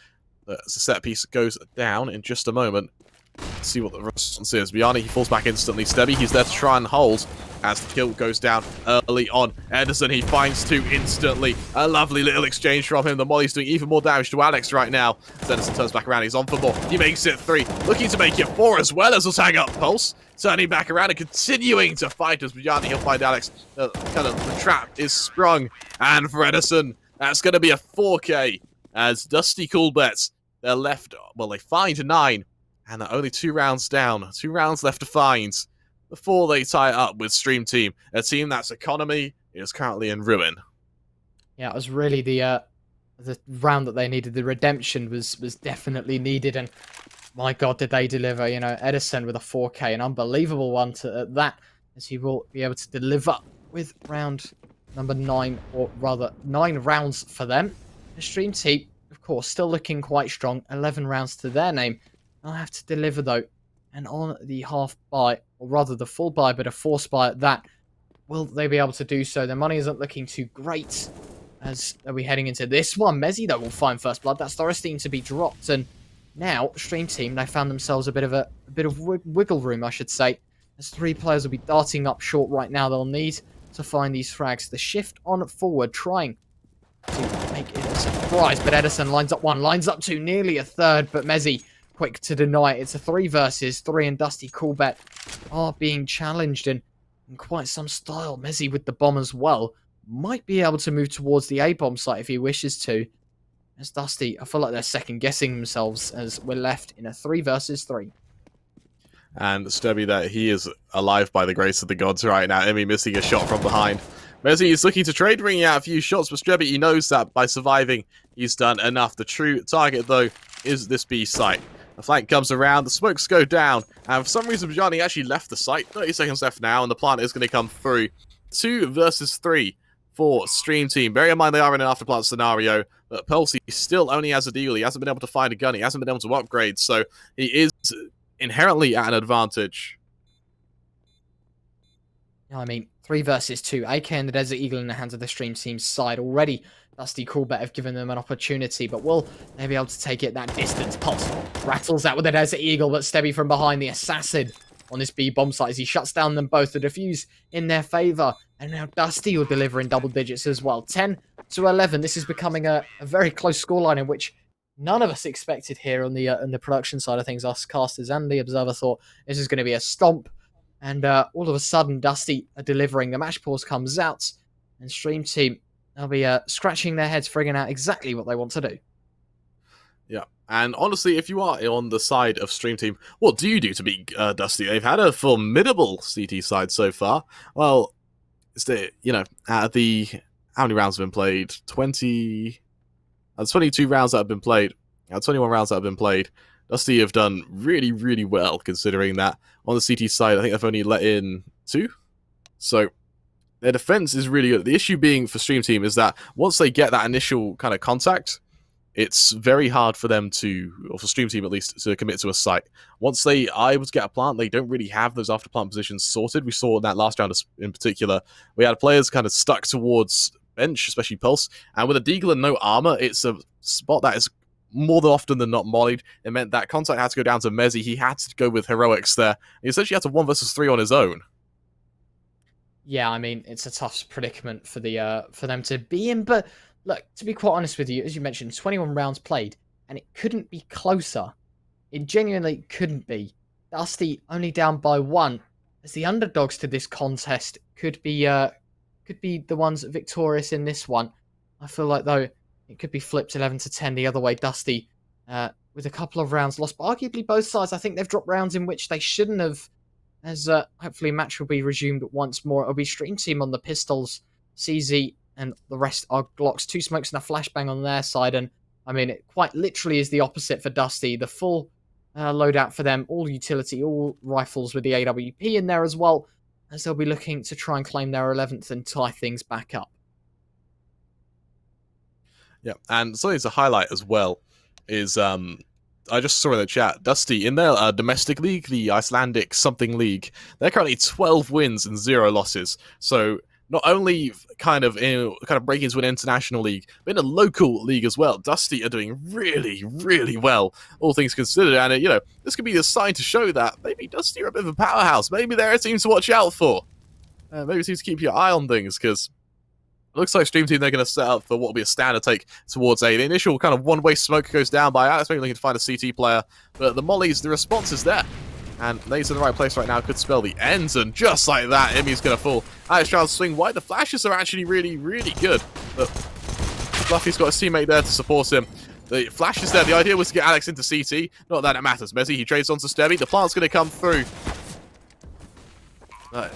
[SPEAKER 11] As the set piece goes down in just a moment. Let's see what the response is. Bjarni, he falls back instantly. Stebby, he's there to try and hold as the kill goes down early on. Edison, he finds 2 instantly. A lovely little exchange from him. The molly's doing even more damage to Alex right now. As Edison turns back around, he's on for more. He makes it 3. Looking to make it 4 as well as he'll tag up Pulse. Turning back around and continuing to fight as Bjarni, he'll find Alex. The trap is sprung. And for Edison, that's going to be a 4K. As Dusty Coolbets, they're left, well, they find 9. And they're only 2 rounds down. 2 rounds left to find before they tie it up with Stream Team. A team that's economy is currently in ruin.
[SPEAKER 8] Yeah, it was really the round that they needed. The redemption was definitely needed, and my God, did they deliver. You know, Edison with a 4K, an unbelievable one to that, as he will be able to deliver with round number 9, or rather 9 rounds for them. The Stream Team, of course, still looking quite strong. 11 rounds to their name. They'll have to deliver, though, and on the half buy, or rather the full buy, but a force buy at that, will they be able to do so? Their money isn't looking too great as they'll be heading into this one. Mezzy, though, will find first blood. That's Thorstein to be dropped, and now Stream Team, they found themselves a bit of wiggle room, I should say, as 3 players will be darting up short right now. They'll need to find these frags. The shift on forward, trying to make it a surprise, but Edison lines up 1, lines up 2, nearly a 3rd, but Mezzy quick to deny it. It's a 3 versus 3, and Dusty Coolbet are being challenged in quite some style. Mezzy with the bomb as well might be able to move towards the A-bomb site if he wishes to. As Dusty, I feel like they're second-guessing themselves as we're left in a 3 versus 3.
[SPEAKER 11] And Stubby, that he is alive by the grace of the gods right now. Imi missing a shot from behind. Mezzy is looking to trade, bringing out a few shots, but Stubby, he knows that by surviving, he's done enough. The true target, though, is this B site. The flank comes around, the smokes go down, and for some reason, Bjarni actually left the site. 30 seconds left now, and the plant is going to come through. 2 versus 3 for Stream Team. Bear in mind they are in an afterplant scenario, but Pulse still only has a deal. He hasn't been able to find a gun. He hasn't been able to upgrade, so he is inherently at an advantage.
[SPEAKER 8] I mean, 3 versus 2. AK and the Desert Eagle in the hands of the Stream Team's side. Already, Dusty Coolbet have given them an opportunity, but will they be able to take it that distance? Pulse rattles out with the Desert Eagle, but Stebby from behind, the assassin on this B bomb site as he shuts down them both. The defuse in their favour, and now Dusty will deliver in double digits as well. 10-11. This is becoming a very close scoreline in which none of us expected here on the production side of things. Us casters and the observer thought this is going to be a stomp, and all of a sudden, Dusty are delivering. The match pause comes out, and Stream Team, they'll be scratching their heads, figuring out exactly what they want to do.
[SPEAKER 11] Yeah, and honestly, if you are on the side of Stream Team, what do you do to beat Dusty? They've had a formidable CT side so far. Well, it's out of the how many rounds have been played? 22 rounds that have been played. 21 rounds that have been played. Dusty have done really, really well, considering that on the CT side, I think they've only let in 2. So their defense is really good. The issue being for Stream Team is that once they get that initial kind of contact, it's very hard for them to, or for Stream Team at least, to commit to a site. Once they are able to get a plant, they don't really have those after plant positions sorted. We saw in that last round in particular, we had players kind of stuck towards bench, especially Pulse, and with a Deagle and no armor, it's a spot that is more than often than not mollied. It meant that contact had to go down to Mezzy. He had to go with heroics there. He essentially had to 1 versus 3 on his own.
[SPEAKER 8] Yeah, I mean, it's a tough predicament for them to be in, but look, to be quite honest with you, as you mentioned, 21 rounds played, and it couldn't be closer. It genuinely couldn't be. Dusty only down by 1, as the underdogs to this contest could be the ones victorious in this one. I feel like, though, it could be flipped 11-10 the other way. Dusty, with a couple of rounds lost, but arguably both sides, I think they've dropped rounds in which they shouldn't have, as hopefully match will be resumed once more. It'll be Stream Team on the pistols, CZ, and the rest are Glocks, 2 smokes and a flashbang on their side, and I mean, it quite literally is the opposite for Dusty. The full loadout for them, all utility, all rifles with the AWP in there as well, as they'll be looking to try and claim their 11th and tie things back up.
[SPEAKER 11] Yeah, and something to highlight as well is, I just saw in the chat, Dusty, in their domestic league, the Icelandic something league, they're currently 12 wins and 0 losses. So not only kind of breaking into an international league, but in a local league as well. Dusty are doing really, really well, all things considered. And, this could be a sign to show that maybe Dusty are a bit of a powerhouse. Maybe they're a team to watch out for. Maybe a team to keep your eye on things, because it looks like Stream Team, they're going to set up for what will be a standard take towards A. The initial kind of one-way smoke goes down by Alex, maybe looking to find a CT player, but the mollies, the response is there. And Nate's in the right place right now, could spell the ends, and just like that, Emmy's going to fall. Alex trying to swing wide. The flashes are actually really, really good, but Fluffy's got a teammate there to support him. The flash is there. The idea was to get Alex into CT. Not that it matters. Mezzy, he trades onto Stevie. The plant's going to come through.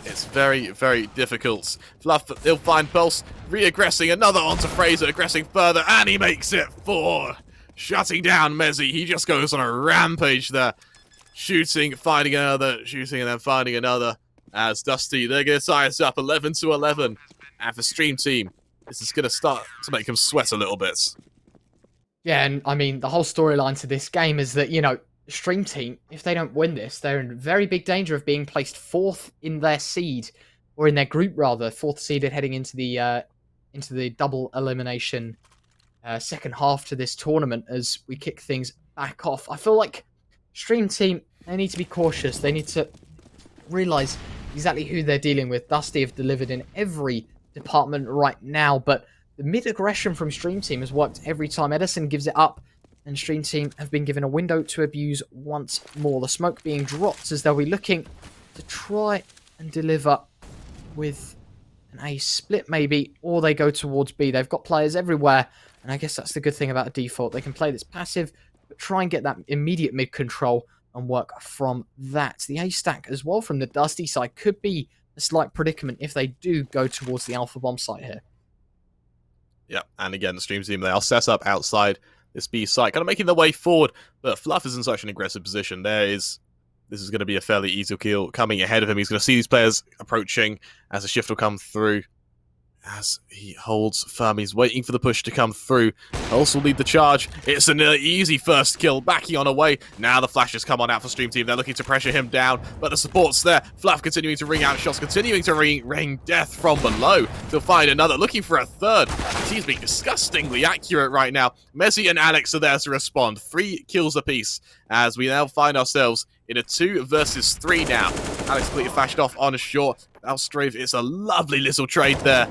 [SPEAKER 11] It's very, very difficult. Fluff, he'll find Pulse. Re-aggressing. Another onto Fraser. Aggressing further. And he makes it 4. Shutting down Mezzy. He just goes on a rampage there. Shooting, finding another. Shooting and then finding another. As Dusty, they're going to tie us up 11-11. And for Stream Team, this is going to start to make them sweat a little bit.
[SPEAKER 8] Yeah, and I mean, the whole storyline to this game is that, Stream Team, if they don't win this, they're in very big danger of being placed 4th in their seed, or in their group rather, 4th seeded heading into the double elimination second half to this tournament as we kick things back off. I feel like Stream Team, they need to be cautious. They need to realize exactly who they're dealing with. Dusty have delivered in every department right now, but the mid-aggression from Stream Team has worked every time. Edison gives it up, and Stream Team have been given a window to abuse once more. The smoke being dropped as they'll be looking to try and deliver with an A split maybe, or they go towards B. They've got players everywhere, and I guess that's the good thing about a default. They can play this passive, but try and get that immediate mid-control and work from that. The A stack as well from the Dusty side could be a slight predicament if they do go towards the Alpha Bomb site here.
[SPEAKER 11] Yeah, and again, the Stream Team, they are set up outside this B site, kind of making their way forward, but Fluff is in such an aggressive position. This is going to be a fairly easy kill coming ahead of him. He's going to see these players approaching as a shift will come through. As he holds firm, he's waiting for the push to come through. Pulse will lead the charge. It's an easy first kill, backing on away. Now the flashes come on out for Stream Team. They're looking to pressure him down, but the support's there. Fluff continuing to ring out shots, continuing to ring death from below. To find another, looking for a third. He's being disgustingly accurate right now. Mezzy and Alex are there to respond. 3 kills apiece, as we now find ourselves in a 2 versus 3 now. Alex completely flashed off on a short. Alstrave, it's a lovely little trade there.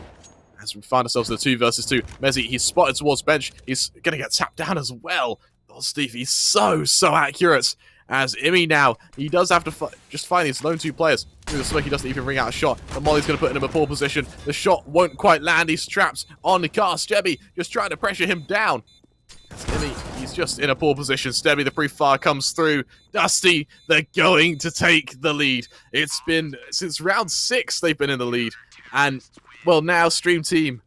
[SPEAKER 11] As we find ourselves in a 2 versus 2. Mezzy, he's spotted towards bench. He's going to get tapped down as well. Oh, Steve, he's so accurate. As Imi now, he does have to just find these lone 2 players. Through the smoke, he doesn't even ring out a shot. And Molly's going to put him in a poor position. The shot won't quite land. He's trapped on the car. Stebby just trying to pressure him down. Imi, he's just in a poor position. Stebby, the pre-fire comes through. Dusty, they're going to take the lead. It's been, since round 6, they've been in the lead. And, well, now Stream Team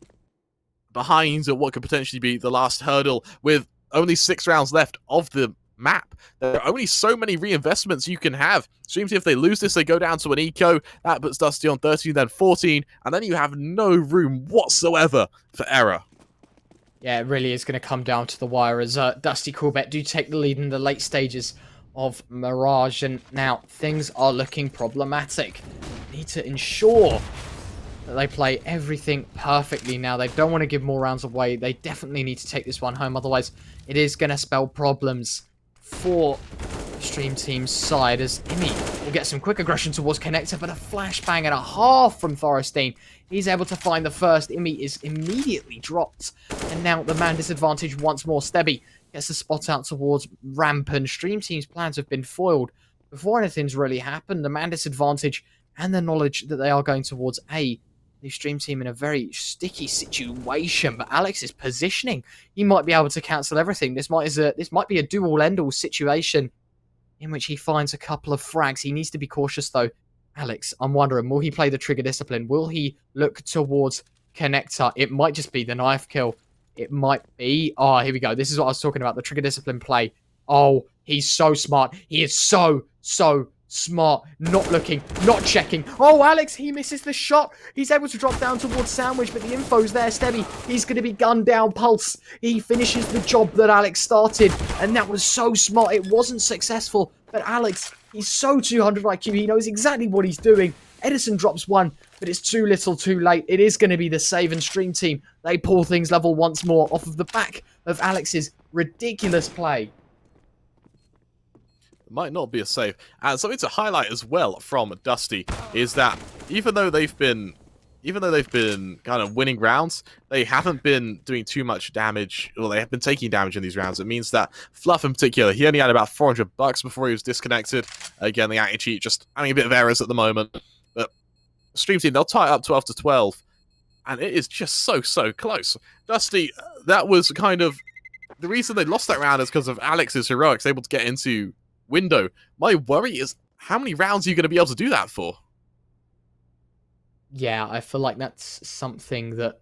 [SPEAKER 11] behind what could potentially be the last hurdle with only 6 rounds left of the map. There are only so many reinvestments you can have. Stream Team, if they lose this, they go down to an eco. That puts Dusty on 13, then 14, and then you have no room whatsoever for error.
[SPEAKER 8] Yeah, it really is going to come down to the wire as Dusty Coolbet do take the lead in the late stages of Mirage, and now things are looking problematic. Need to ensure that they play everything perfectly now. They don't want to give more rounds away. They definitely need to take this one home, otherwise it is going to spell problems for the Stream Team's side, as Imi will get some quick aggression towards Connector, but a flashbang and a half from Thorstein. He's able to find the first. Imi is immediately dropped, and now the man disadvantage once more. Stebby gets the spot out towards Ramp, and Stream Team's plans have been foiled before anything's really happened. The man disadvantage and the knowledge that they are going towards A, the Stream Team in a very sticky situation, but Alex's positioning, he might be able to cancel everything. This might be a do-all-end-all situation in which he finds a couple of frags. He needs to be cautious, though. Alex, I'm wondering, will he play the trigger discipline? Will he look towards Connector? It might just be the knife kill. It might be... Oh, here we go. This is what I was talking about, the trigger discipline play. Oh, he's so smart. He is so smart. Not looking, not checking. Oh, Alex, he misses the shot. He's able to drop down towards Sandwich, but the info's there. Stebby, he's going to be gunned down. Pulse, he finishes the job that Alex started, and that was so smart. It wasn't successful, but Alex, he's so 200 IQ. He knows exactly what he's doing. Edison drops one, but it's too little too late. It is going to be the save, and Stream Team, they pull things level once more off of the back of Alex's ridiculous play.
[SPEAKER 11] Might not be a save. And something to highlight as well from Dusty is that even though they've been kind of winning rounds, they haven't been doing too much damage. Well, they have been taking damage in these rounds. It means that Fluff in particular, he only had about $400 before he was disconnected. Again, the anti-cheat just having a bit of errors at the moment. But Stream Team, they'll tie it up 12-12. And it is just so close. Dusty, that was kind of... The reason they lost that round is because of Alex's heroics, able to get into window. My worry is how many rounds are you going to be able to do that for?
[SPEAKER 8] Yeah, I feel like that's something that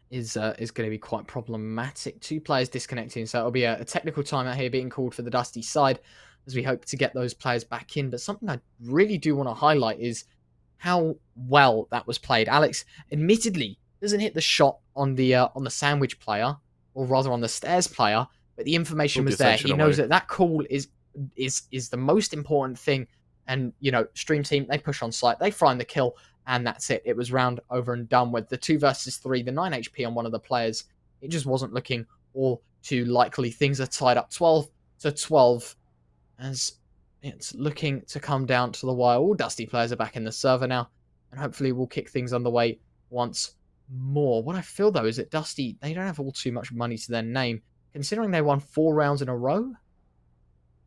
[SPEAKER 8] is going to be quite problematic. 2 players disconnecting, so it'll be a technical timeout here being called for the Dusty side as we hope to get those players back in. But something I really do want to highlight is how well that was played. Alex admittedly doesn't hit the shot on the Sandwich player, or rather on the Stairs player, but the information was there. He knows that call is the most important thing, and you know, Stream Team, they push on site, they find the kill, and that's it. It was round over and done with. The 2 versus 3, the 9 HP on one of the players, it just wasn't looking all too likely. Things are tied up 12-12 as it's looking to come down to the wire. All Dusty players are back in the server now, and hopefully we'll kick things underway once more. What I feel though is that Dusty, they don't have all too much money to their name, considering they won 4 rounds in a row.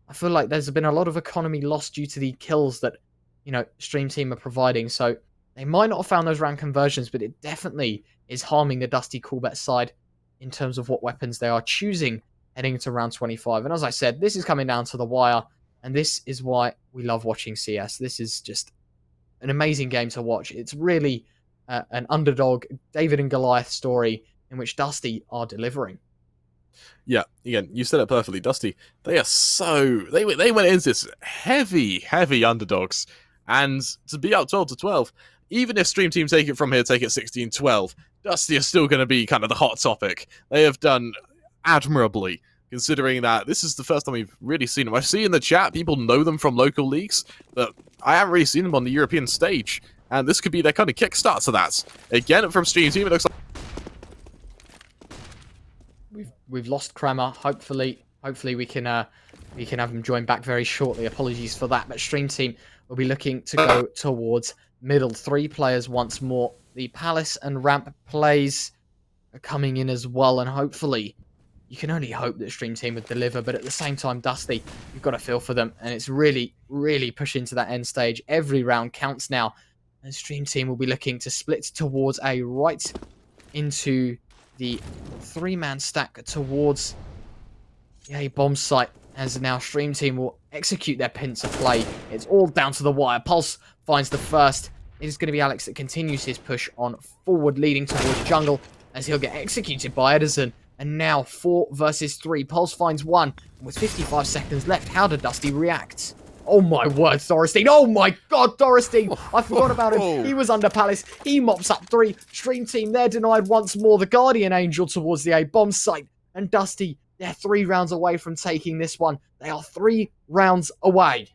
[SPEAKER 8] I feel like there's been a lot of economy lost due to the kills that, you know, Stream Team are providing. So they might not have found those round conversions, but it definitely is harming the Dusty Coolbet side in terms of what weapons they are choosing heading into round 25. And as I said, this is coming down to the wire, and this is why we love watching CS. This is just an amazing game to watch. It's really an underdog David and Goliath story in which Dusty are delivering.
[SPEAKER 11] Yeah, again, you said it perfectly, Dusty. They are they went into this heavy underdogs, and to be up 12-12, even if Stream Team take it from here, take it 16-12, Dusty is still going to be kind of the hot topic. They have done admirably, considering that this is the first time we've really seen them. I see in the chat people know them from local leagues, but I haven't really seen them on the European stage, and this could be their kind of kickstart to that. Again, from Stream Team, it looks like
[SPEAKER 8] We've lost Kramer. Hopefully we can have him join back very shortly. Apologies for that. But Stream Team will be looking to go towards middle. 3 players once more. The Palace and Ramp plays are coming in as well, and hopefully you can only hope that Stream Team would deliver, but at the same time, Dusty, you've got to feel for them, and it's really, really pushing to that end stage. Every round counts now, and Stream Team will be looking to split towards A, right into the 3-man stack towards the A bomb site, as now Stream Team will execute their pincer play. It's all down to the wire. Pulse finds the first. It is going to be Alex that continues his push on forward, leading towards jungle, as he'll get executed by Edison. And now 4 versus 3. Pulse finds 1. And with 55 seconds left, how did Dusty react? Oh my word, Thorstein. Oh my god, Thorstein. I forgot about him. He was under Palace. He mops up 3. Stream Team, they're denied once more. The Guardian Angel towards the A bomb site. And Dusty, they're 3 rounds away from taking this one. They are 3 rounds away.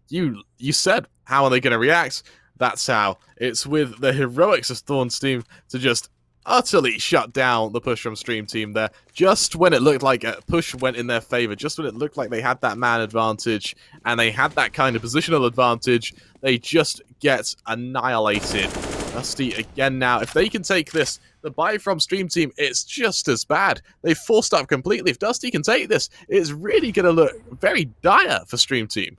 [SPEAKER 11] You said, how are they going to react? That's how. It's with the heroics of Thornstein to just utterly shut down the push from Stream Team there. Just when it looked like a push went in their favor, just when it looked like they had that man advantage and they had that kind of positional advantage, they just get annihilated. Dusty again now. If they can take this, the buy from Stream Team, it's just as bad. They've forced up completely. If Dusty can take this, it's really going to look very dire for Stream Team.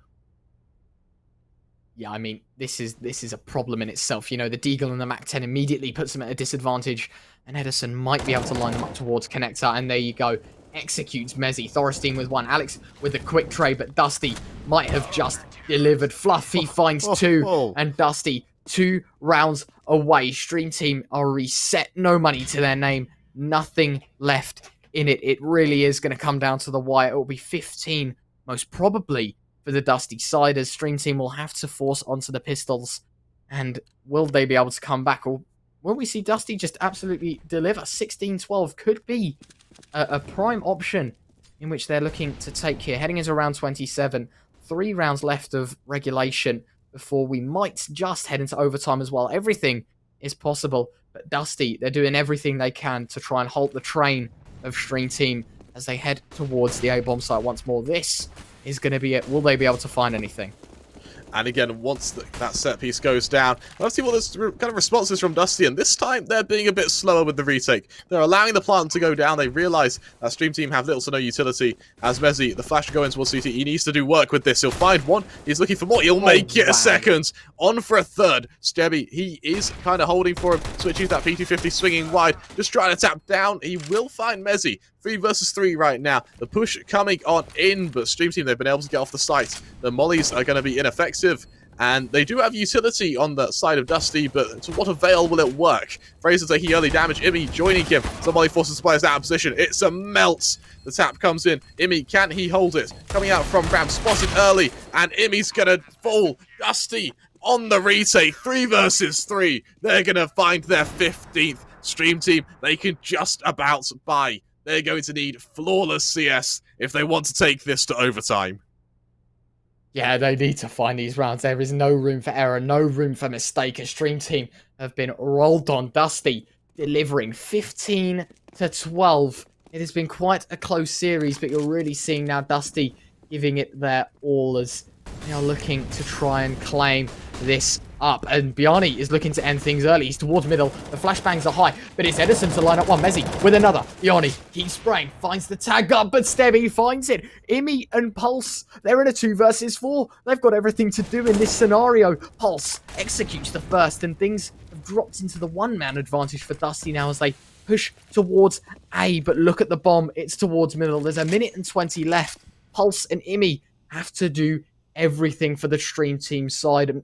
[SPEAKER 8] Yeah, I mean, this is a problem in itself. You know, the Deagle and the Mac-10 immediately puts them at a disadvantage, and Edison might be able to line them up towards Connector, and there you go. Executes Mezzy. Thorstein with 1. Alex with a quick trade, but Dusty might have just delivered. Fluffy finds 2, and Dusty 2 rounds away. Stream Team are reset. No money to their name. Nothing left in it. It really is going to come down to the wire. It will be 15, most probably, for the Dusty side, as Stream Team will have to force onto the pistols. And will they be able to come back, or will we see Dusty just absolutely deliver? 16-12 could be a prime option in which they're looking to take here. Heading into round 27, 3 rounds left of regulation before we might just head into overtime as well. Everything is possible, but Dusty, they're doing everything they can to try and halt the train of Stream Team as they head towards the A-bomb site once more. This is going to be it. Will they be able to find anything?
[SPEAKER 11] And again, once that set piece goes down, let's see what this kind of response is from Dusty. And this time, they're being a bit slower with the retake. They're allowing the plant to go down. They realise that Stream Team have little to no utility. As Mezzy, the flash go in towards CT. He needs to do work with this. He'll find 1. He's looking for more. He'll make it a 2nd. On for a 3rd. Stebby, he is kind of holding for him. Switching that P250, swinging wide. Just trying to tap down. He will find Mezzy. 3 versus 3 right now. The push coming on in, but Stream Team, they've been able to get off the site. The mollies are going to be ineffective, and they do have utility on the side of Dusty, but to what avail will it work? Fraser taking early damage. Immy joining him. The molly forces players out of position. It's a melt. The tap comes in. Immy, can he hold it? Coming out from Ram, spotted early, and Immy's going to fall. Dusty on the retake. 3 versus 3. They're going to find their 15th. Stream Team, they can just about buy. They're going to need flawless CS if they want to take this to overtime.
[SPEAKER 8] Yeah, they need to find these rounds. There is no room for error, no room for mistake. A Stream Team have been rolled on. Dusty delivering 15-12. It has been quite a close series, but you're really seeing now Dusty giving it their all as they are looking to try and claim this up. And Biani is looking to end things early. He's towards middle. The flashbangs are high, but it's Edison to line up 1. Mezzy with another. Biani keeps spraying, finds the tag up, but Stebby finds it. Immy and Pulse, they're in a 2 versus 4. They've got everything to do in this scenario. Pulse executes the first, and things have dropped into the 1-man advantage for Dusty now as they push towards A. But look at the bomb. It's towards middle. There's 1:20 left. Pulse and Immy have to do everything for the Stream Team side, and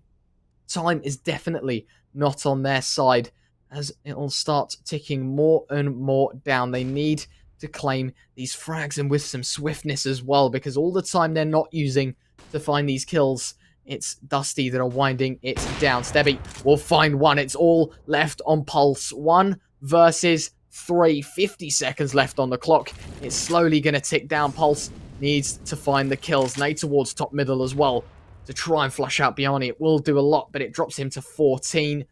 [SPEAKER 8] time is definitely not on their side as it'll start ticking more and more down. They need to claim these frags, and with some swiftness as well, because all the time they're not using to find these kills, it's Dusty that are winding it down. Stebby will find 1. It's all left on Pulse. 1 versus 3. 50 seconds left on the clock. It's slowly going to tick down. Pulse needs to find the kills. Nade towards top middle as well to try and flush out Biani. It will do a lot, but it drops him to 14,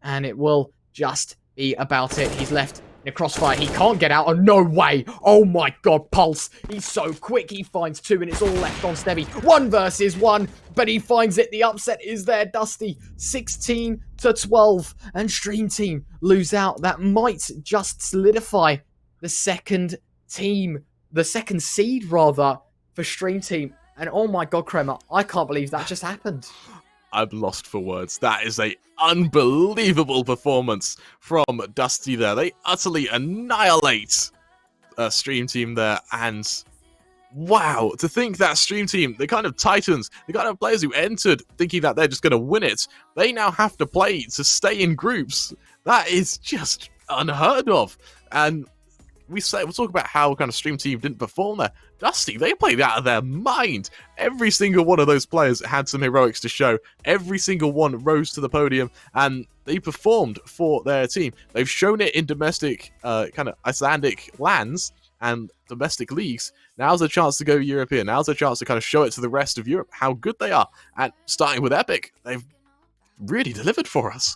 [SPEAKER 8] and it will just be about it. He's left in a crossfire. He can't get out. Oh, no way. Oh my god, Pulse. He's so quick. He finds 2, and it's all left on Stebby. 1 versus 1, but he finds it. The upset is there. Dusty 16-12, and Stream Team lose out. That might just solidify the second team the second seed rather for Stream Team. And oh my god, Kremer, I can't believe that just happened.
[SPEAKER 11] I'm lost for words. That is a unbelievable performance from Dusty there. They utterly annihilate Stream Team there, and wow, to think that Stream Team, the kind of titans, the kind of players who entered thinking that they're just going to win it, they now have to play to stay in groups. That is just unheard of. And we'll talk about how kind of Stream Team didn't perform there. Dusty, they played out of their mind. Every single one of those players had some heroics to show. Every single one rose to the podium, and they performed for their team. They've shown it in domestic, kind of Icelandic lands and domestic leagues. Now's a chance to go European. Now's a chance to kind of show it to the rest of Europe how good they are. And starting with Epic, they've really delivered for us.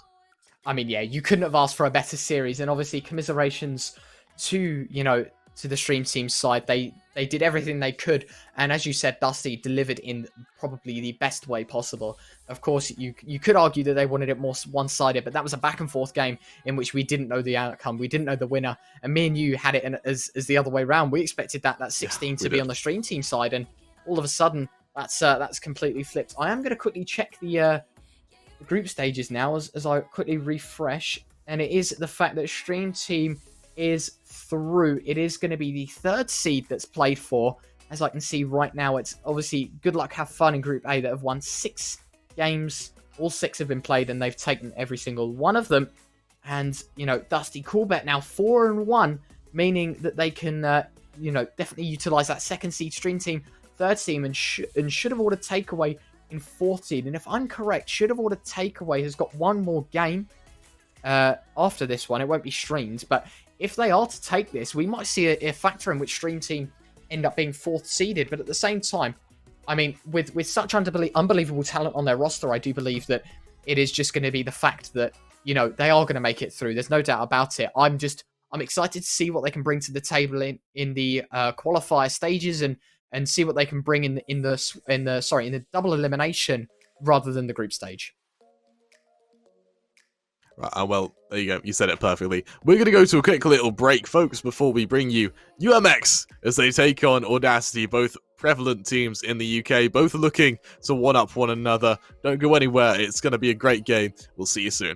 [SPEAKER 8] I mean, yeah, you couldn't have asked for a better series, and obviously commiserations to, to the Stream Team side. They did everything they could, and as you said, Dusty delivered in probably the best way possible. Of course, you could argue that they wanted it more one-sided, but that was a back-and-forth game in which we didn't know the outcome, we didn't know the winner, and me and you had it as the other way around. We expected that 16 to be on the Stream Team side, and all of a sudden, that's completely flipped. I am going to quickly check the group stages now as I quickly refresh, and it is the fact that Stream Team is through. It is going to be the third seed that's played for. As I can see right now, it's obviously Good Luck Have Fun in Group A that have won 6 games. All 6 have been played, and they've taken every single one of them. And, Dusty Coolbet now 4-1, meaning that they can, definitely utilize that second seed Stream Team, third team, and should have ordered takeaway in fourth seed. And if I'm correct, should have ordered takeaway has got one more game after this one. It won't be streamed, but if they are to take this, we might see a factor in which Stream Team end up being fourth seeded. But at the same time, I mean, with such unbelievable talent on their roster, I do believe that it is just going to be the fact that, they are going to make it through. There's no doubt about it. I'm excited to see what they can bring to the table in the qualifier stages and see what they can bring in the double elimination rather than the group stage.
[SPEAKER 11] Right, well, there you go. You said it perfectly. We're going to go to a quick little break, folks, before we bring you UMX as they take on Audacity, both prevalent teams in the UK, both looking to one-up one another. Don't go anywhere. It's going to be a great game. We'll see you soon.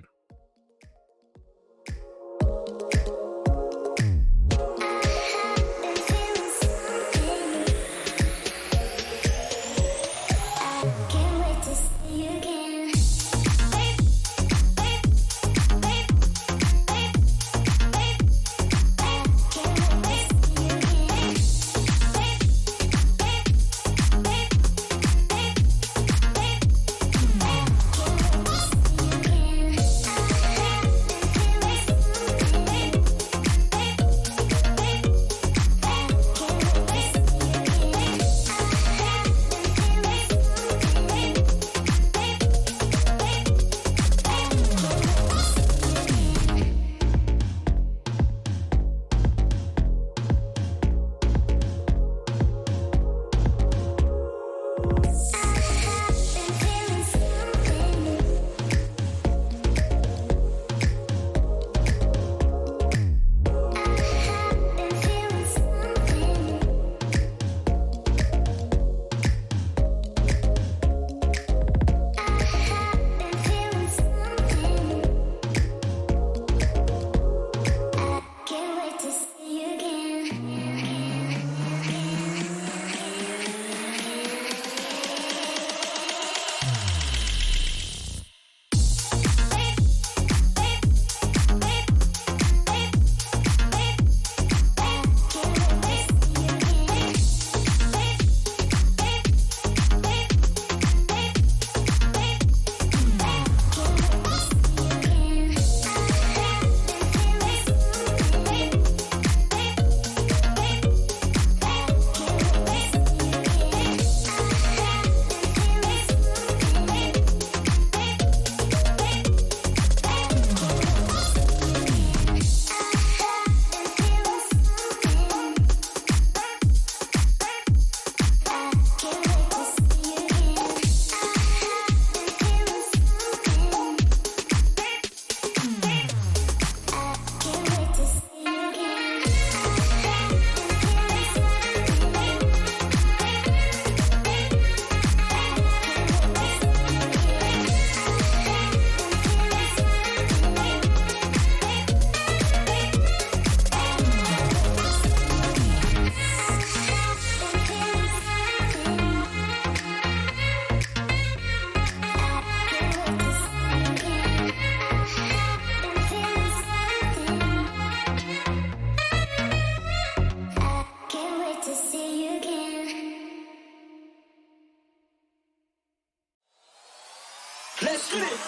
[SPEAKER 6] Let's get it.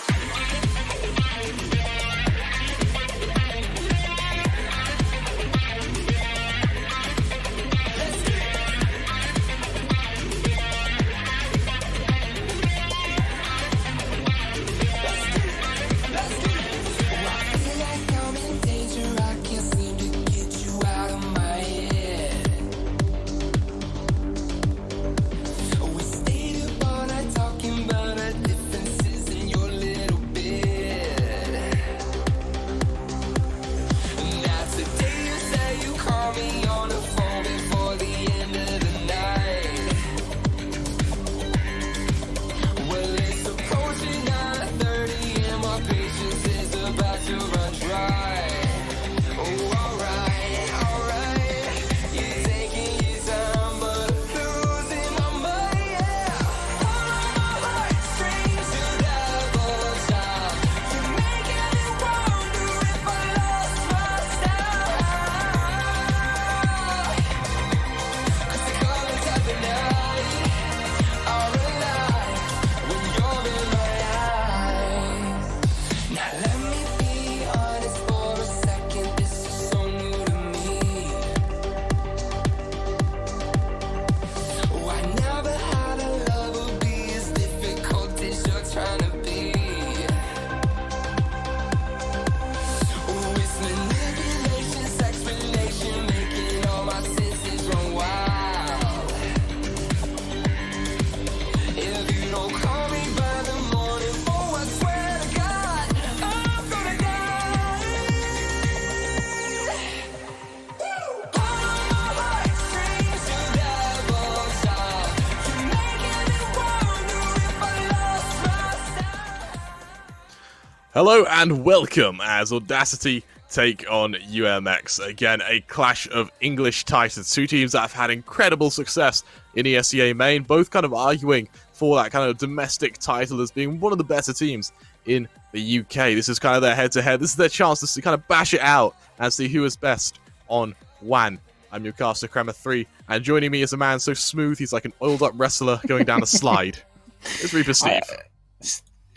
[SPEAKER 11] Hello and welcome as Audacity take on UMX. Again, a clash of English titans. Two teams that have had incredible success in ESEA main, both kind of arguing for that kind of domestic title as being one of the better teams in the UK. This is kind of their head-to-head. This is their chance to kind of bash it out and see who is best on WAN. I'm your caster, Crema3, and joining me is a man so smooth he's like an oiled-up wrestler going down a slide. It's Reaper Steve.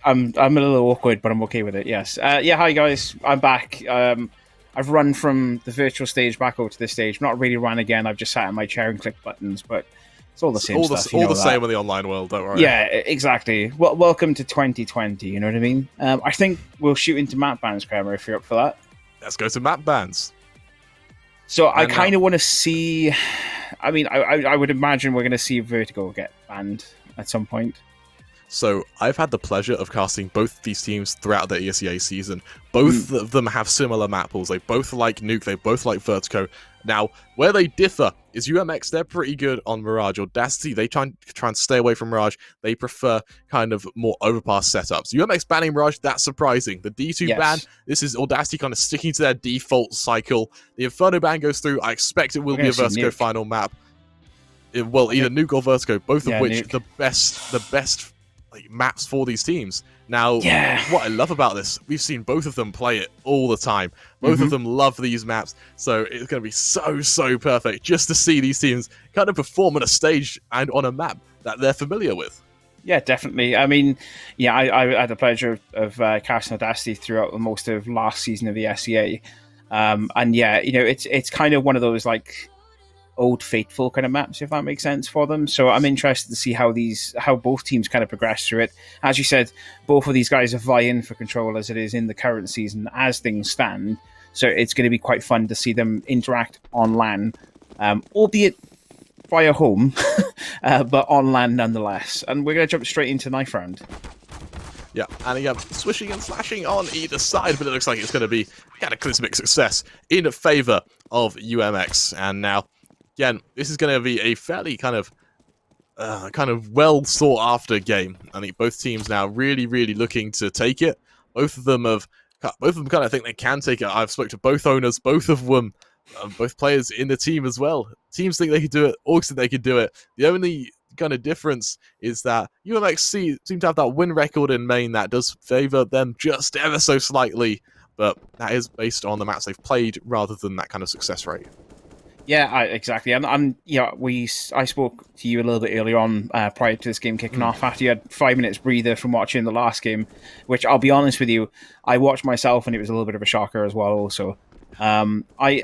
[SPEAKER 3] I'm a little awkward, but I'm okay with it, yes. Yeah, hi guys, I'm back. I've run from the virtual stage back over to this stage. Not really run again, I've just sat in my chair and clicked buttons, but it's all the same stuff.
[SPEAKER 11] All the same in the online world, don't worry.
[SPEAKER 3] Yeah, exactly. Well, welcome to 2020, you know what I mean? I think we'll shoot into map bans, Kramer, if you're up for that.
[SPEAKER 11] Let's go to map bans.
[SPEAKER 3] So I kind of want to see... I mean, I would imagine we're going to see Vertigo get banned at some point.
[SPEAKER 11] So, I've had the pleasure of casting both these teams throughout the ESEA season. Both of them have similar map pools. They both like Nuke, they both like Vertigo. Now, where they differ is UMX, they're pretty good on Mirage. Audacity, they try and stay away from Mirage. They prefer kind of more overpass setups. UMX banning Mirage, that's surprising. The D2 ban, this is Audacity kind of sticking to their default cycle. The Inferno ban goes through, I expect it will be a Vertigo final map. Well, either Nuke or Vertigo, both of which
[SPEAKER 3] Nuke.
[SPEAKER 11] the best maps for these teams. Now, what I love about this, we've seen both of them play it all the time. Both of them love these maps, so it's going to be so perfect just to see these teams kind of perform on a stage and on a map that they're familiar with.
[SPEAKER 3] Yeah, definitely. I mean, yeah, I had the pleasure of casting Audacity throughout most of last season of the SEA. And yeah, you know, it's kind of one of those like old faithful kind of maps, if that makes sense for them. So I'm interested to see how both teams kind of progress through it. As you said, both of these guys are vying for control as it is in the current season as things stand. So it's going to be quite fun to see them interact on LAN, albeit via home, but on LAN nonetheless. And we're going to jump straight into knife round.
[SPEAKER 11] Yeah, and again, swishing and slashing on either side, but it looks like it's going to be cataclysmic success in favour of UMX. And now, again, this is going to be a fairly kind of well sought after game. I think both teams now really looking to take it. Both of them kind of think they can take it. I've spoken to both owners, both of them, both players in the team as well. Teams think they could do it. Orcs think they could do it. The only kind of difference is that UMX seem to have that win record in main that does favour them just ever so slightly, but that is based on the maps they've played rather than that kind of success rate.
[SPEAKER 3] Yeah, exactly. And yeah, I spoke to you a little bit earlier on prior to this game kicking off. After you had 5 minutes breather from watching the last game, which I'll be honest with you, I watched myself and it was a little bit of a shocker as well. Also, I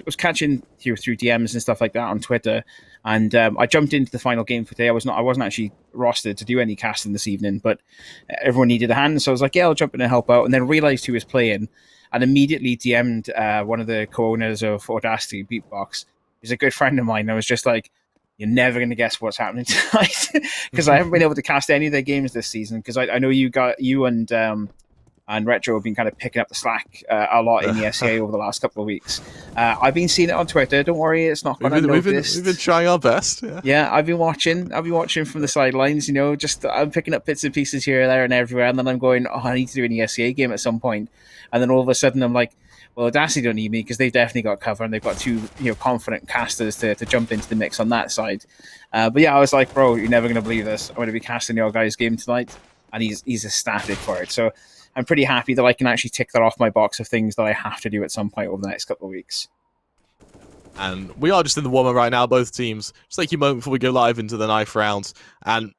[SPEAKER 3] was catching you through DMs and stuff like that on Twitter, and I jumped into the final game for today. I wasn't actually rostered to do any casting this evening, but everyone needed a hand, so I was like, yeah, I'll jump in and help out. And then realized who was playing, and immediately DM'd one of the co-owners of Audacity, Beatbox. He's a good friend of mine. I was just like, you're never going to guess what's happening tonight, because I haven't been able to cast any of their games this season, because I know you and Retro have been kind of picking up the slack a lot in the SEA over the last couple of weeks. I've been seeing it on Twitter. Don't worry, it's not going unnoticed.
[SPEAKER 11] We've been trying our best.
[SPEAKER 3] Yeah, I've been watching from the sidelines. Just I'm picking up bits and pieces here, there, and everywhere, and then I'm going, oh, I need to do an SEA game at some point. And then all of a sudden, I'm like, well, Audacity don't need me because they've definitely got cover, and they've got two confident casters to jump into the mix on that side. But yeah, I was like, bro, you're never going to believe this. I'm going to be casting your guy's game tonight, and he's ecstatic for it. So I'm pretty happy that I can actually tick that off my box of things that I have to do at some point over the next couple of weeks.
[SPEAKER 11] And we are just in the warm-up right now, both teams. Just take a moment before we go live into the knife round. And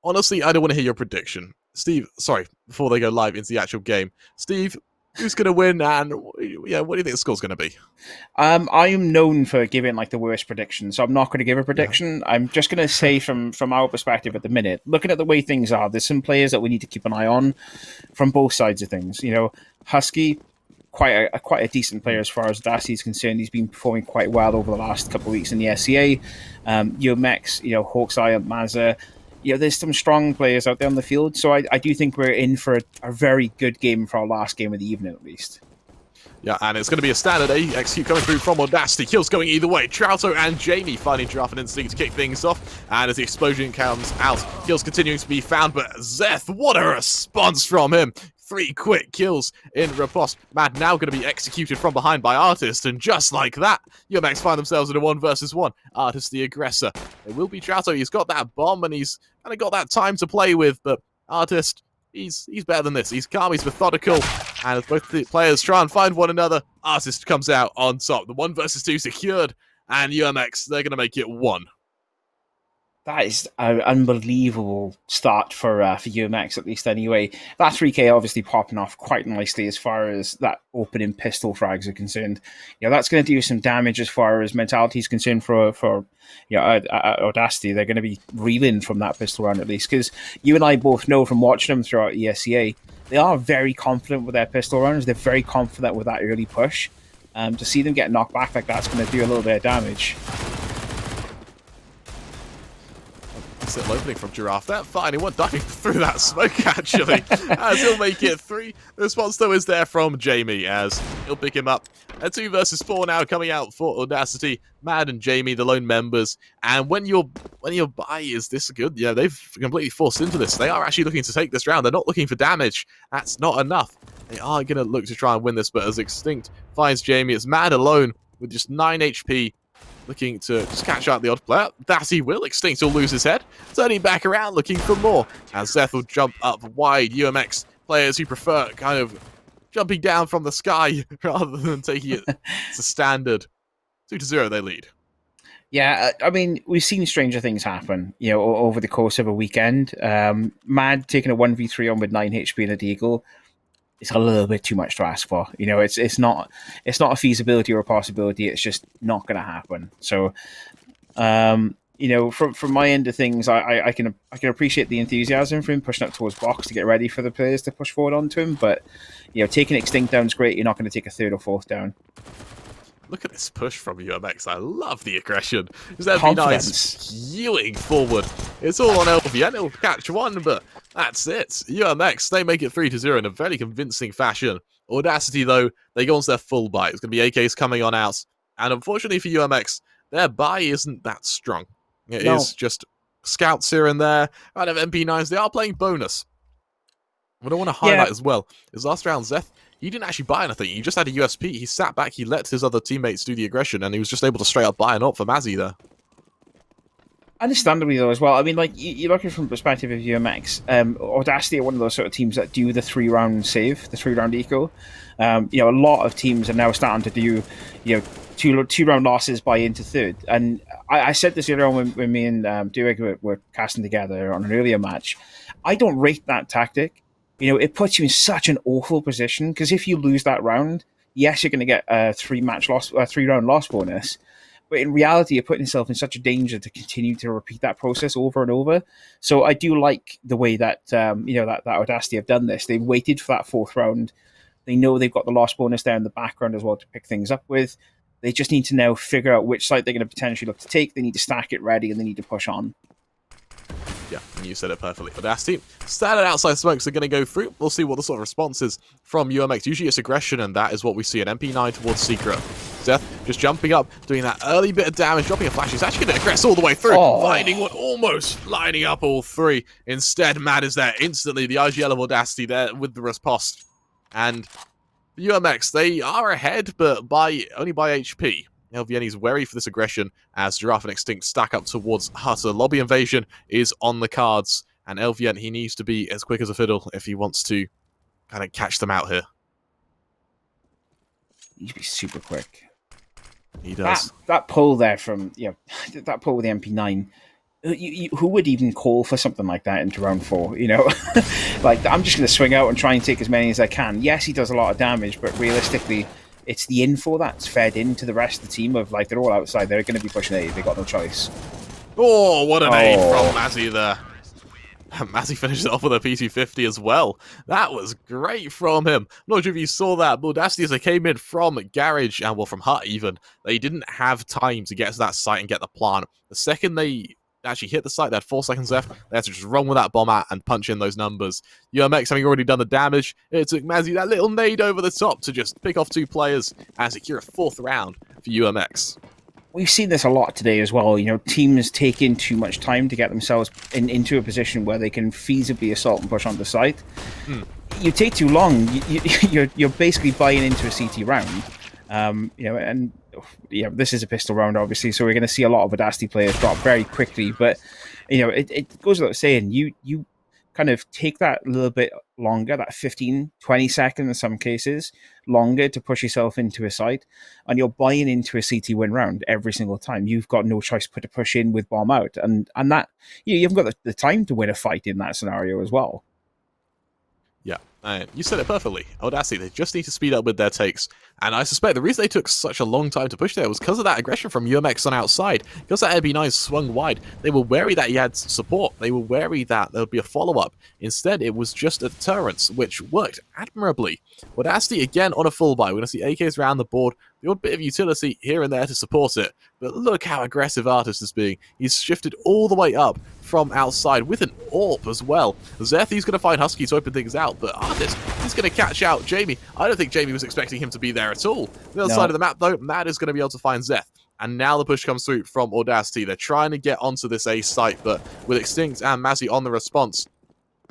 [SPEAKER 11] honestly, I don't want to hear your prediction. Steve, sorry, before they go live into the actual game. Steve, who's going to win, and yeah, what do you think the score's going to be?
[SPEAKER 3] I am known for giving like the worst prediction, so I'm not going to give a prediction. Yeah. I'm just going to say from our perspective at the minute, looking at the way things are, there's some players that we need to keep an eye on from both sides of things. Husky, quite a decent player as far as Audacity is concerned. He's been performing quite well over the last couple of weeks in the SEA. UMX, Hawkeye, Mazza. There's some strong players out there on the field, so I do think we're in for a very good game for our last game of the evening, at least.
[SPEAKER 11] Yeah, and it's going to be a standard execute coming through from Audacity. Kills going either way. Trouto and Jamie finding Giraffe and Instinct to kick things off, and as the explosion comes out, kills continuing to be found, but Zeth, what a response from him! 3 quick kills in riposte. Mad now going to be executed from behind by Artist, and just like that, UMX find themselves in a 1 versus 1. Artist the aggressor. It will be Trouto. He's got that bomb, and he's kind of got that time to play with, but Artist, he's better than this. He's calm, he's methodical, and as both the players try and find one another, Artist comes out on top. The 1 versus 2 secured, and UMX, they're going to make it 1.
[SPEAKER 3] That is an unbelievable start for UMX, at least anyway. That 3K obviously popping off quite nicely as far as that opening pistol frags are concerned. That's going to do some damage as far as mentality is concerned for Audacity. They're going to be reeling from that pistol round at least, because you and I both know from watching them throughout ESEA, they are very confident with their pistol rounds. They're very confident with that early push. To see them get knocked back like that's going to do a little bit of damage.
[SPEAKER 11] Little opening from Giraffe there. Fine, he won't dive through that smoke actually, as he'll make it 3. The response though is there from Jamie, as he'll pick him up. A 2 versus 4 now coming out for Audacity. Mad and Jamie, the lone members. And when your buy is this good, they've completely forced into this. They are actually looking to take this round. They're not looking for damage. That's not enough. They are going to look to try and win this, but as Extinct finds Jamie, it's Mad alone with just 9 HP. Looking to just catch out the odd player. That he will. Extinct will lose his head. Turning back around, looking for more. As Zeth will jump up wide. UMX players who prefer kind of jumping down from the sky rather than taking it to standard. 2-0 they lead.
[SPEAKER 3] Yeah, I mean, we've seen stranger things happen, over the course of a weekend. Mad taking a 1v3 on with 9 HP and a deagle. It's a little bit too much to ask for. It's not a feasibility or a possibility. It's just not going to happen. So, from my end of things, I can appreciate the enthusiasm for him pushing up towards box to get ready for the players to push forward onto him. But taking Extinct down is great. You're not going to take a 3rd or 4th down.
[SPEAKER 11] Look at this push from UMX. I love the aggression. Is that be nice spewing forward? It's all on LVN. It'll catch one, but that's it. UMX, they make it 3-0 in a very convincing fashion. Audacity, though, they go on to their full buy. It's going to be AKs coming on out. And unfortunately for UMX, their buy isn't that strong. It is just scouts here and there. Out of MP9s, they are playing bonus. What I want to highlight as well is last round, Zeth, he didn't actually buy anything. He just had a USP. He sat back, he let his other teammates do the aggression, and he was just able to straight up buy an op for Mazzy there.
[SPEAKER 3] Understandably, though, as well. I mean, like, you look at it from the perspective of UMX. Audacity are one of those sort of teams that do the 3-round save, the 3-round eco. A lot of teams are now starting to do, two-round losses by into third. And I said this earlier on when me and Duig were casting together on an earlier match. I don't rate that tactic. It puts you in such an awful position, because if you lose that round, yes, you're going to get a 3-round loss bonus. But in reality, you're putting yourself in such a danger to continue to repeat that process over and over. So I do like the way that that Audacity have done this. They've waited for that 4th round. They know they've got the loss bonus there in the background as well to pick things up with. They just need to now figure out which side they're going to potentially look to take. They need to stack it ready, and they need to push on.
[SPEAKER 11] Yeah, and you said it perfectly. Audacity, standard outside smokes are going to go through. We'll see what the sort of response is from UMX. Usually it's aggression, and that is what we see. An MP9 towards Secret. Zeth just jumping up, doing that early bit of damage, dropping a flash. He's actually going to aggress all the way through, finding one, almost lining up all 3. Instead, Mad is there instantly. The IGL of Audacity there with the riposte. And UMX, they are ahead, but only by HP. LVN is wary for this aggression as Giraffe and Extinct stack up towards Hutter. Lobby invasion is on the cards, and LVN, he needs to be as quick as a fiddle if he wants to kind of catch them out here.
[SPEAKER 3] He needs to be super quick.
[SPEAKER 11] He does.
[SPEAKER 3] That pull there from, that pull with the MP9, who would even call for something like that into round 4, Like, I'm just going to swing out and try and take as many as I can. Yes, he does a lot of damage, but realistically, it's the info that's fed into the rest of the team of, like, they're all outside. They're going to be pushing A. They got no choice.
[SPEAKER 11] Oh, what an aid from Mazzy there. Mazzy finished it off with a PT50 as well. That was great from him. Not sure if you saw that, but Audacity, as they came in from Garage, and well, from Hut even, they didn't have time to get to that site and get the plant. The second they actually hit the site, they had 4 seconds left. They had to just run with that bomb out and punch in those numbers. UMX, having already done the damage, it took Mazzy that little nade over the top to just pick off 2 players and secure a 4th round for UMX.
[SPEAKER 3] We've seen this a lot today as well. Teams taking too much time to get themselves into a position where they can feasibly assault and push on the site. You take too long, you're basically buying into a CT round. This is a pistol round, obviously, so we're going to see a lot of Audacity players drop very quickly. But it goes without saying, you kind of take that little bit longer, that 15, 20 seconds in some cases, longer to push yourself into a site, and you're buying into a CT win round every single time. You've got no choice but to push in with bomb out, and that you haven't got the time to win a fight in that scenario as well.
[SPEAKER 11] Yeah, you said it perfectly. Audacity, they just need to speed up with their takes. And I suspect the reason they took such a long time to push there was because of that aggression from UMX on outside. Because that AB9 swung wide, they were wary that he had support. They were wary that there would be a follow-up. Instead, it was just a deterrence, which worked admirably. Audacity, again, on a full buy. We're going to see AKs around the board. The odd bit of utility here and there to support it. But look how aggressive Artist is being. He's shifted all the way up from outside with an AWP as well. Zethy's going to find Husky to open things out, but Artist is going to catch out Jamie. I don't think Jamie was expecting him to be there at all. The other side of the map, though, Mad is going to be able to find Zeth. And now the push comes through from Audacity. They're trying to get onto this A site, but with Extinct and Mazzy on the response,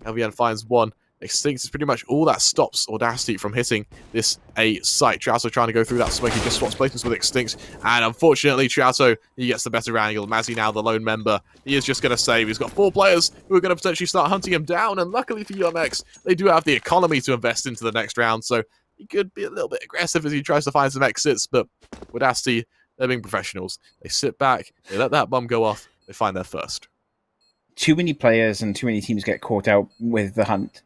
[SPEAKER 11] LVN finds one. Extinct is pretty much all that stops Audacity from hitting this A site. Trouto trying to go through that smoke. He just swaps placements with Extinct. And unfortunately, Trouto, he gets the better angle. Mazzy now the lone member. He is just going to save. He's got 4 players who are going to potentially start hunting him down. And luckily for UMX, they do have the economy to invest into the next round. So he could be a little bit aggressive as he tries to find some exits. But Audacity, they're being professionals. They sit back. They let that bomb go off. They find their first.
[SPEAKER 3] Too many players and too many teams get caught out with the hunt.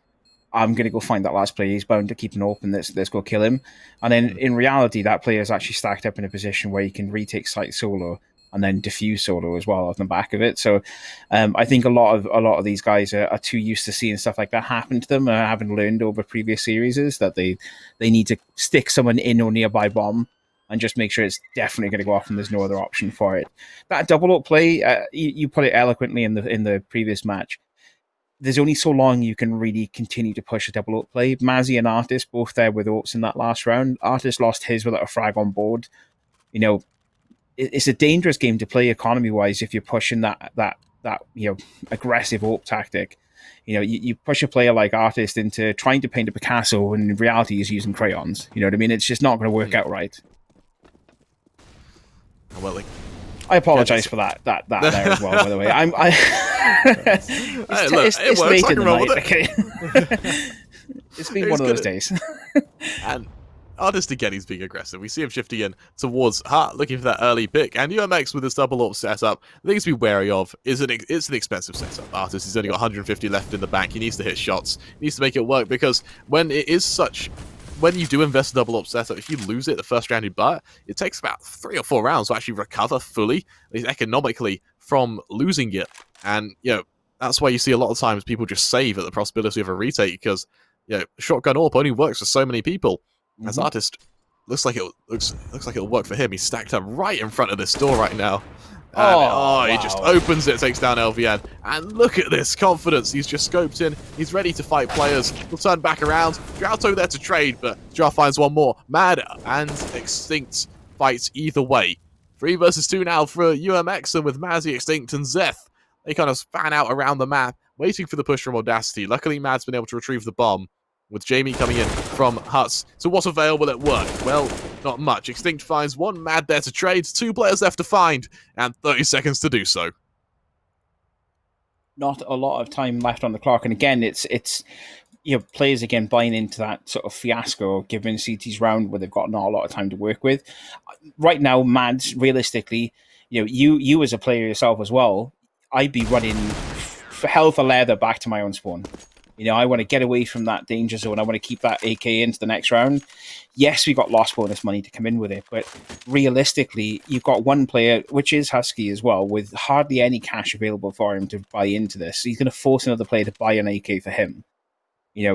[SPEAKER 3] I'm going to go find that last player. He's bound to keep an open. Let's go kill him. And then in reality, that player is actually stacked up in a position where he can retake site solo and then diffuse solo as well off the back of it. So I think a lot of these guys are too used to seeing stuff like that happen to them, having learned over previous series that they need to stick someone in or nearby bomb and just make sure it's definitely going to go off and there's no other option for it. That double up play, you put it eloquently in the previous match. There's only so long you can really continue to push a double up play. Mazzy and Artist both there with AWPs in that last round. Artist lost his without a frag on board. It's a dangerous game to play economy wise if you're pushing that aggressive AWP tactic. You push a player like Artist into trying to paint a Picasso when in reality he's using crayons. You know what I mean? It's just not going to work out right.
[SPEAKER 11] Well,
[SPEAKER 3] I apologise for that there as well, by the way. It's late in the night, okay? It's been one of those days.
[SPEAKER 11] And Artist again, he's being aggressive. We see him shifting in towards Hart, looking for that early pick. And UMX with this double AWP setup, the things to be wary of is it's an expensive setup. Artist, he's only got 150 left in the bank. He needs to hit shots. He needs to make it work, because when you do invest a double AWP setup, if you lose it the first round you buy it takes about 3 or 4 rounds to actually recover fully, at least economically, from losing it. And, that's why you see a lot of times people just save at the possibility of a retake, because, shotgun AWP only works for so many people. As Artist, looks like it'll work for him. He's stacked up right in front of this door right now. And, he just opens it, takes down LVN. And look at this confidence. He's just scoped in. He's ready to fight players. He'll turn back around. Drauto there to trade, but Jar finds one more. Mad and Extinct fights either way. 3 versus 2 now for UMX, and with Mazzy, Extinct, and Zeth, they kind of span out around the map, waiting for the push from Audacity. Luckily, Mad's been able to retrieve the bomb, with Jamie coming in from Huts. So what's available at work? Well, not much. Extinct finds one Mad there to trade, 2 players left to find, and 30 seconds to do so.
[SPEAKER 3] Not a lot of time left on the clock, and again, it's players again buying into that sort of fiasco of giving CT's round where they've got not a lot of time to work with. Right now, Mads, realistically, you as a player yourself as well, I'd be running for hell for leather back to my own spawn. I want to get away from that danger zone. I want to keep that AK into the next round. Yes, we got lost bonus money to come in with it, but realistically, you've got one player, which is Husky as well, with hardly any cash available for him to buy into this. He's going to force another player to buy an AK for him.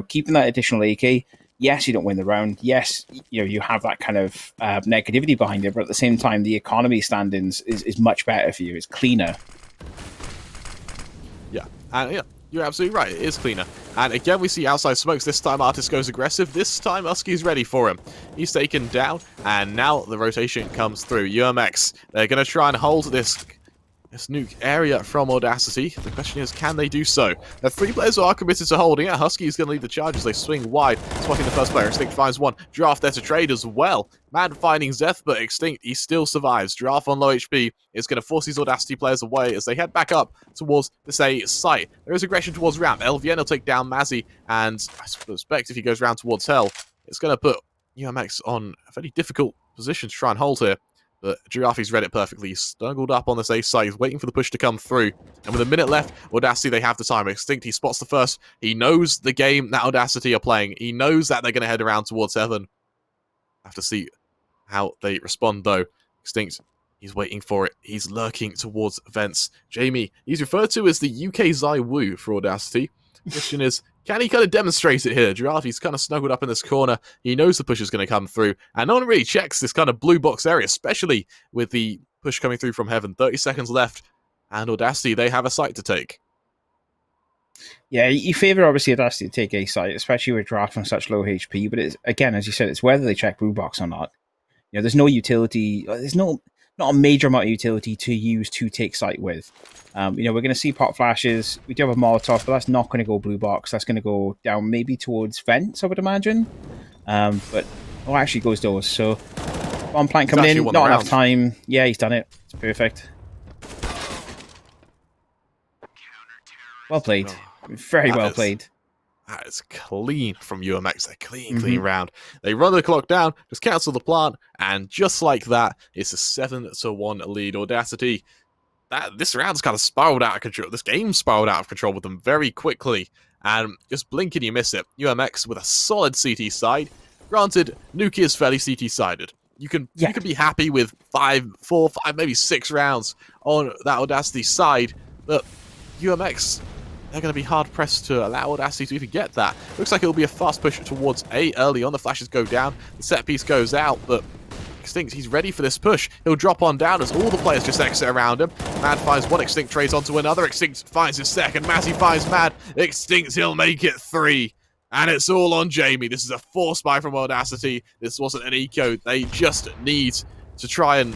[SPEAKER 3] Keeping that additional AK, yes, you don't win the round. Yes, you have that kind of negativity behind it, but at the same time, the economy standings is much better for you. It's cleaner.
[SPEAKER 11] Yeah, you're absolutely right. It is cleaner. And again, we see outside smokes. This time, Artist goes aggressive. This time, Husky's ready for him. He's taken down, and now the rotation comes through. UMX, they're going to try and hold this nuke area from Audacity. The question is, can they do so? The 3 players who are committed to holding it. Husky is going to lead the charge as they swing wide, spotting the first player. Extinct finds one. Draft there to trade as well. Mad finding Zeth, but Extinct, he still survives. Draft on low HP is going to force these Audacity players away as they head back up towards this A site. There is aggression towards ramp. LVN will take down Mazzy, and I suspect if he goes round towards Hell, it's going to put UMX on a very difficult position to try and hold here. But Giraffe's read it perfectly. He's snuggled up on this A side. He's waiting for the push to come through. And with a minute left, Audacity, they have the time. Extinct, he spots the first. He knows the game that Audacity are playing. He knows that they're going to head around towards Heaven. Have to see how they respond, though. Extinct, he's waiting for it. He's lurking towards vents. Jamie, he's referred to as the UK Zai Wu for Audacity. The question is, can he kind of demonstrate it here? Giraffe's kind of snuggled up in this corner. He knows the push is going to come through. And no one really checks this kind of blue box area, especially with the push coming through from Heaven. 30 seconds left. And Audacity, they have a site to take.
[SPEAKER 3] Yeah, you favour, obviously, Audacity to take A site, especially with Draft on such low HP. But it's, again, as you said, it's whether they check blue box or not. There's no utility. There's not a major amount of utility to use to take site with. We're going to see pot flashes. We do have a Molotov, but that's not going to go blue box. That's going to go down maybe towards vents, I would imagine. But actually goes doors. So bomb plant coming in, not enough time. Yeah, he's done it. It's perfect. Well played. Very well played.
[SPEAKER 11] That is clean from UMX. A clean round. They run the clock down, just cancel the plant, and just like that, it's a 7-1 lead. Audacity. This round's kind of spiraled out of control. This game spiraled out of control with them very quickly. And just blink and you miss it. UMX with a solid CT side. Granted, Nuke is fairly CT-sided. You can be happy with 4, 5, maybe 6 rounds on that Audacity side. But UMX, they're going to be hard-pressed to allow Audacity to even get that. Looks like it'll be a fast push towards A early on. The flashes go down. The set piece goes out, but Extinct, he's ready for this push. He'll drop on down as all the players just exit around him. Mad finds one, Extinct trades onto another. Extinct finds his second. Mazzy finds Mad. Extinct, he'll make it 3. And it's all on Jamie. This is a force buy from Audacity. This wasn't an eco. They just need to try and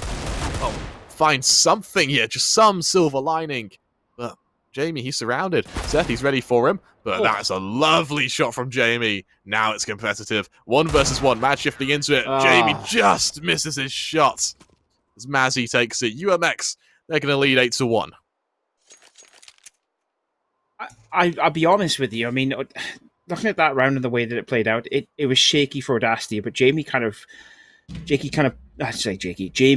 [SPEAKER 11] find something here. Just some silver lining. But Jamie, he's surrounded. Seth, he's ready for him. But that's a lovely shot from Jamie. Now it's competitive. 1 versus 1. Mad shifting into it. Jamie just misses his shot. as Mazzy takes it. UMX, they're going to lead 8-1.
[SPEAKER 3] I'll be honest with you. I mean, looking at that round and the way that it played out, it was shaky for Audacity, but Jamie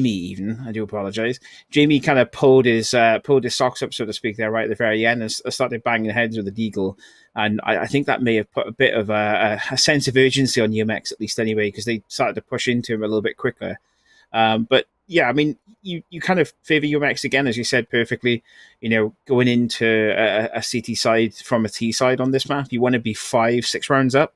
[SPEAKER 3] even, I do apologize. Jamie kind of pulled his socks up, so to speak, there right at the very end, and started banging heads with the Deagle. And I think that may have put a bit of a sense of urgency on UMX, at least anyway, because they started to push into him a little bit quicker. But yeah, I mean, you kind of favor UMX again, as you said perfectly. Going into a CT side from a T side on this map, you want to be 5-6 rounds up.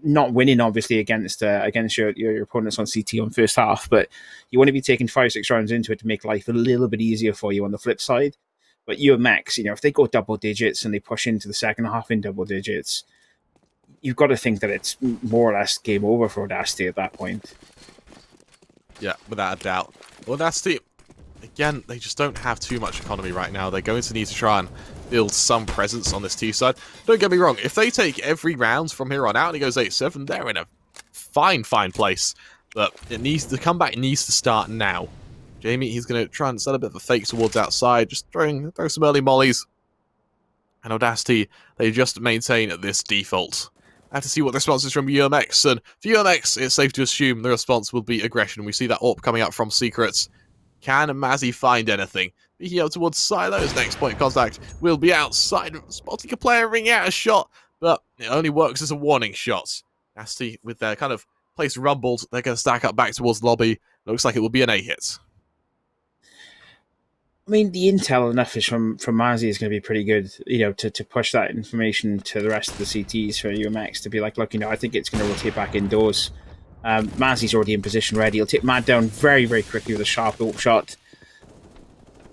[SPEAKER 3] Not winning obviously against your opponents on CT on first half, but you want to be taking 5-6 rounds into it to make life a little bit easier for you on the flip side. But UMX, if they go double digits and they push into the second half in double digits, you've got to think that it's more or less game over for Audacity at that point.
[SPEAKER 11] Yeah, without a doubt. Audacity, again, they just don't have too much economy right now. They're going to need to try and build some presence on this T side. Don't get me wrong, if they take every round from here on out and it goes 8-7, they're in a fine place. But the comeback needs to start now. Jamie, he's going to try and set a bit of a fake towards outside, just throw some early mollies. And Audacity, they just maintain this default. I have to see what the response is from UMX, and for UMX, it's safe to assume the response will be aggression. We see that AWP coming up from Secrets. Can Mazzy find anything? Peeking up towards Silo's next point of contact will be outside, spotting a player ringing out a shot, but it only works as a warning shot. Nasty, with their kind of place rumbled, they're going to stack up back towards the lobby. Looks like it will be an A hit.
[SPEAKER 3] I mean, the intel enough is from Mazzy is going to be pretty good, to push that information to the rest of the CTs for UMX to be like, look, I think it's going to rotate back indoors. Mazzy's already in position ready. He'll take Mad down very, very quickly with a sharp AWP shot.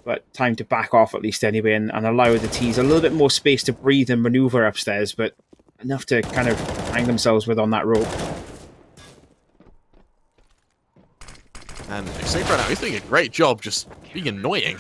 [SPEAKER 3] But time to back off at least anyway and allow the T's a little bit more space to breathe and maneuver upstairs, but enough to kind of hang themselves with on that rope.
[SPEAKER 11] And Extinct right now, he's doing a great job just being annoying.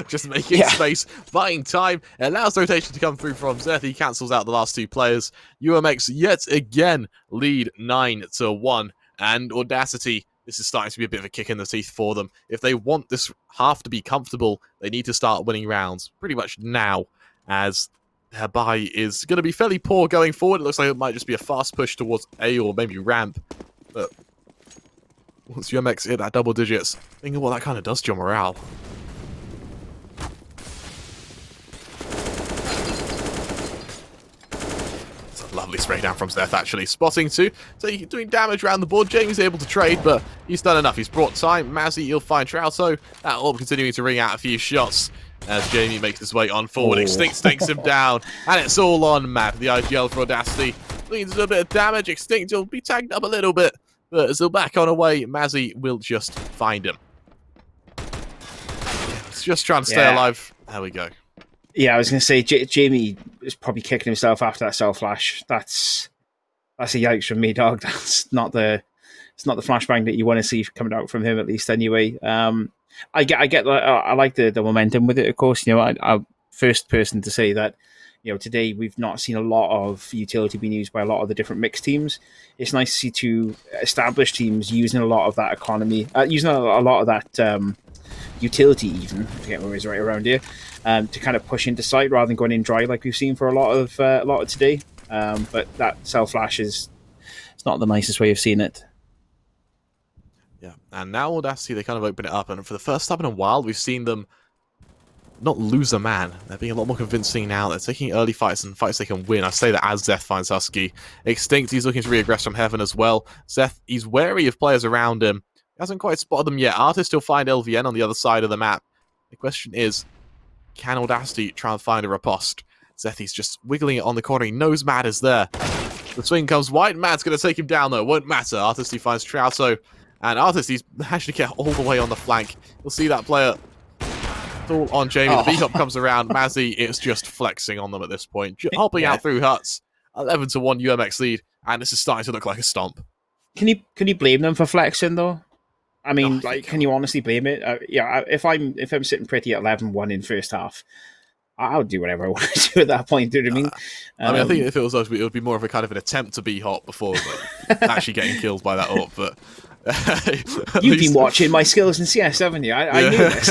[SPEAKER 11] Just making space, buying time. It allows rotation to come through from Zeth. He cancels out the last two players. UMX yet again lead 9-1. And Audacity, this is starting to be a bit of a kick in the teeth for them. If they want this half to be comfortable, they need to start winning rounds pretty much now, as their buy is going to be fairly poor going forward. It looks like it might just be a fast push towards A or maybe ramp. But once UMX hit that double digits, think of what that kind of does to your morale. It's a lovely spray down from Zeth, actually. Spotting two, so he's doing damage around the board. Jamie's able to trade, but he's done enough. He's brought time. Mazzy, he'll find Trouto. That orb continuing to ring out a few shots as Jamie makes his way on forward. Extinct takes him down, and it's all on Matt. The IGL for Audacity leads to a bit of damage. Extinct will be tagged up a little bit. But as they're back on away, Mazzy will just find him. He's just trying to stay alive. There we go.
[SPEAKER 3] Yeah, I was going to say, Jamie is probably kicking himself after that cell flash. That's a yikes from me, dog. It's not the flashbang that you want to see coming out from him, at least anyway. I get I like the momentum with it, of course. I'm first person to say that. Today we've not seen a lot of utility being used by a lot of the different mixed teams. It's nice to see two established teams using a lot of that economy, using a lot of that utility even, I forget what it is right around here, to kind of push into sight rather than going in dry like we've seen for a lot of today. But that cell flash it's not the nicest way of seeing it.
[SPEAKER 11] Yeah, and now Audacity, they kind of open it up, and for the first time in a while, we've seen them not lose a man. They're being a lot more convincing now. They're taking early fights and fights they can win. I say that as Zeth finds Husky. Extinct, he's looking to reaggress from heaven as well. Zeth, he's wary of players around him. He hasn't quite spotted them yet. Artist will find LVN on the other side of the map. The question is, can Audacity try and find a riposte? Zeth, he's just wiggling it on the corner. He knows Mad is there. The swing comes wide. Mad's going to take him down, though. Won't matter. Artist, he finds Trouto. And Artist, he's managed to get all the way on the flank. You'll see that player. It's all on Jamie. The B-hop comes around. Mazzy is just flexing on them at this point. Hopping out through huts. 11-1 UMX lead. And this is starting to look like a stomp.
[SPEAKER 3] Can you blame them for flexing, though? I mean, can you honestly blame it? If I'm sitting pretty at 11-1 in first half, I'll do whatever I want to do at that point. Do you know what I mean?
[SPEAKER 11] I think if it was us, it would be more of a kind of an attempt to be hot before actually getting killed by that AWP. But
[SPEAKER 3] You've been watching my skills in CS, haven't you? I knew this.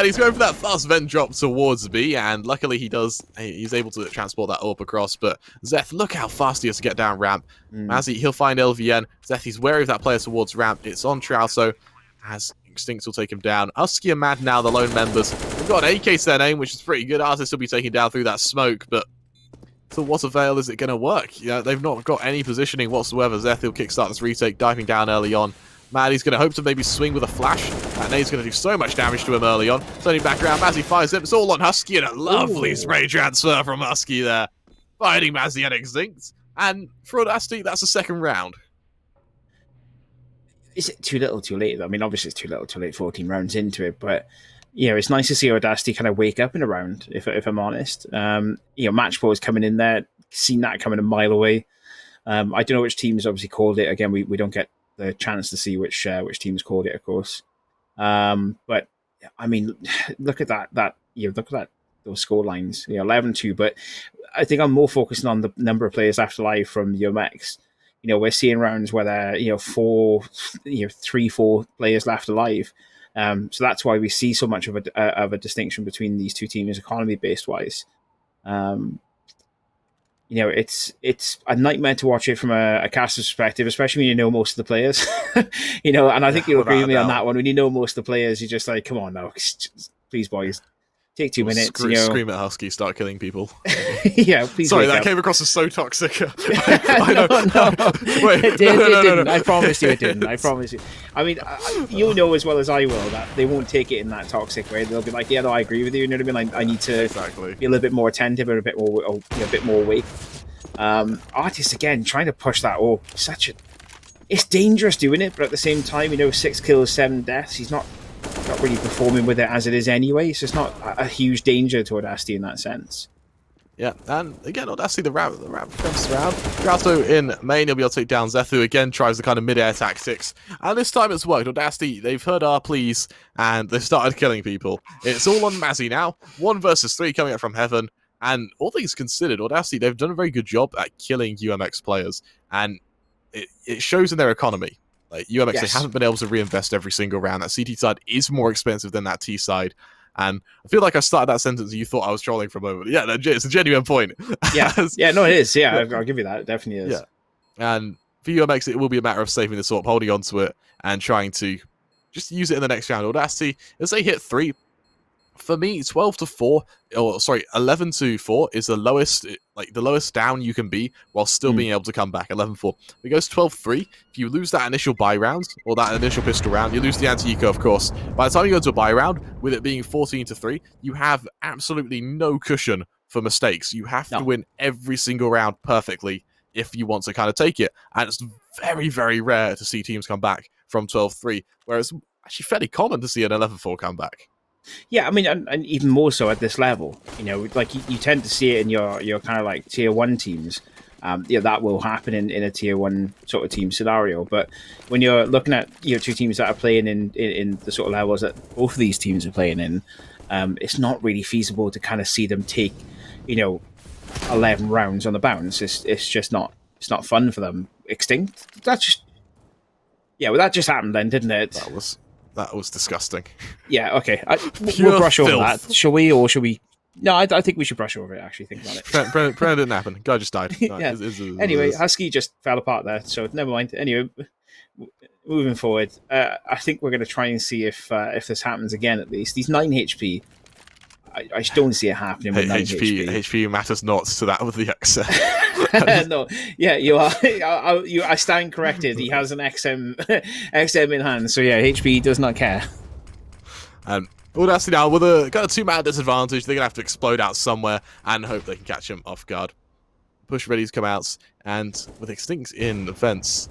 [SPEAKER 11] He's going for that fast vent drop towards B, and luckily he's able to transport that up across, but Zeth, look how fast he has to get down ramp. Mazzy, he'll find LVN. Zeth, he's wary of that player towards ramp. It's on Trauso, as Extinct will take him down. Husky and Mad now, the lone members. They've got an AK to their name, which is pretty good. Artist will be taken down through that smoke, but to what avail is it going to work? You know, they've not got any positioning whatsoever. Zeth will kickstart this retake, diving down early on. Maddie's going to hope to maybe swing with a flash. That nade's going to do so much damage to him early on. Turning back around, Mazzy fires it. It's all on Husky, and a lovely spray transfer from Husky there. Fighting Mazzy and Extinct. And for Audacity, that's the second round.
[SPEAKER 3] Is it too little, too late? I mean, obviously it's too little, too late, 14 rounds into it, but yeah, it's nice to see Audacity kind of wake up in a round, if I'm honest. Match ball is coming in there, seen that coming a mile away. I don't know which teams obviously called it. Again, we don't get the chance to see which teams called it, of course. But I mean, look at that. Look at those score lines. 11-2. But I think I'm more focusing on the number of players left alive from UMX. We're seeing rounds where there are 4 players left alive. So that's why we see so much of a distinction between these two teams, economy based wise. It's a nightmare to watch it from a caster's perspective, especially when you know most of the players. And I think you'll agree with me on that one. When you know most of the players, you're just like, come on now, please, boys, take 2 minutes.
[SPEAKER 11] Scream at Husky, start killing people.
[SPEAKER 3] Yeah, please.
[SPEAKER 11] Sorry, that came across as so toxic. I
[SPEAKER 3] know.
[SPEAKER 11] No. Wait,
[SPEAKER 3] it didn't. I promise you, it didn't. I promise you. I mean, you know as well as I will that they won't take it in that toxic way. They'll be like, yeah, no, I agree with you. You know what I mean? I need to be a little bit more attentive and a bit more awake. Artist again trying to push that. It's dangerous doing it, but at the same time, 6 kills, 7 deaths. He's not really performing with it as it is anyway, so it's not a huge danger to Audacity in that sense.
[SPEAKER 11] Yeah, and again, Audacity, the ramp comes around. Grato in main, he'll be able to take down Zethu. Again, tries the kind of mid-air tactics. And this time it's worked. Audacity, they've heard our pleas, and they've started killing people. It's all on Mazzy now. 1 versus 3 coming up from heaven. And all things considered, Audacity, they've done a very good job at killing UMX players. And it shows in their economy. Like UMX, They haven't been able to reinvest every single round. That CT side is more expensive than that T side. And I feel like I started that sentence and you thought I was trolling for a moment. Yeah, it's a genuine point.
[SPEAKER 3] Yeah, no, it is. Yeah, I'll give you that. It definitely is.
[SPEAKER 11] Yeah. And for UMX, it will be a matter of saving this up, holding on to it, and trying to just use it in the next round. Audacity, as they hit 3, for me, 11-4 is the lowest down you can be while still being able to come back. 11-4. If it goes 12-3, if you lose that initial buy round or that initial pistol round, you lose the anti-eco, of course. By the time you go to a buy round, with it being 14-3, you have absolutely no cushion for mistakes. You have to win every single round perfectly if you want to kind of take it. And it's very, very rare to see teams come back from 12-3, whereas it's actually fairly common to see an 11-4 comeback.
[SPEAKER 3] Yeah, I mean, and even more so at this level, like you tend to see it in your kind of like tier 1 teams. That will happen in a tier 1 sort of team scenario. But when you're looking at 2 teams that are playing in the sort of levels that both of these teams are playing in, it's not really feasible to kind of see them take 11 rounds on the bounce. It's just not. It's not fun for them. Extinct. That just happened then, didn't it?
[SPEAKER 11] That was disgusting.
[SPEAKER 3] Yeah, okay. We'll brush over that. Shall we, or should we? No, I think we should brush over it, actually. Think about it.
[SPEAKER 11] Brennan didn't happen. Guy just died.
[SPEAKER 3] Yeah. Anyway, Husky just fell apart there, so never mind. Anyway, moving forward, I think we're going to try and see if this happens again, at least. These 9 HP, I just don't see it happening with 9 HP.
[SPEAKER 11] HP matters not to that with the XM.
[SPEAKER 3] No, yeah, you are. I stand corrected. He has an XM in hand, so yeah, HP does not care.
[SPEAKER 11] Audacity now with a kind of 2-man disadvantage. They're gonna have to explode out somewhere and hope they can catch him off guard. Push ready to come out, and with Extinct in the fence,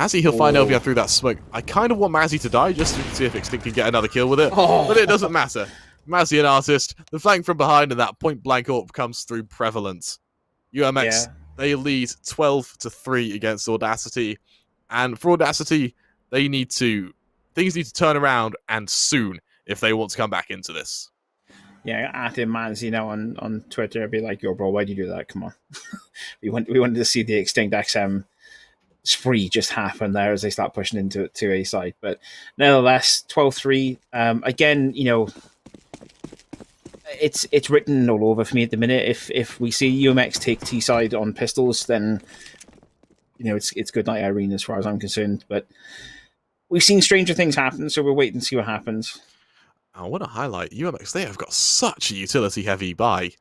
[SPEAKER 11] he'll find LVR through that smoke. I kind of want Mazzy to die just to see if Extinct can get another kill with it, but it doesn't matter. Mazzy and Artist, the flank from behind, and that point blank AWP comes through prevalent. UMX, they lead 12-3 against Audacity, and for Audacity, things need to turn around, and soon, if they want to come back into this.
[SPEAKER 3] Yeah, at him, Mazzy now on Twitter, I'd be like, yo, bro, why'd you do that? Come on. we wanted to see the Extinct XM spree just happen there as they start pushing into to A side. But nevertheless, 12-3. Again, it's written all over for me at the minute. If we see UMX take T side on pistols, then it's good night Irene as far as I'm concerned. But we've seen stranger things happen, so we'll wait and see what happens.
[SPEAKER 11] I want to highlight UMX. They have got such a utility heavy buy.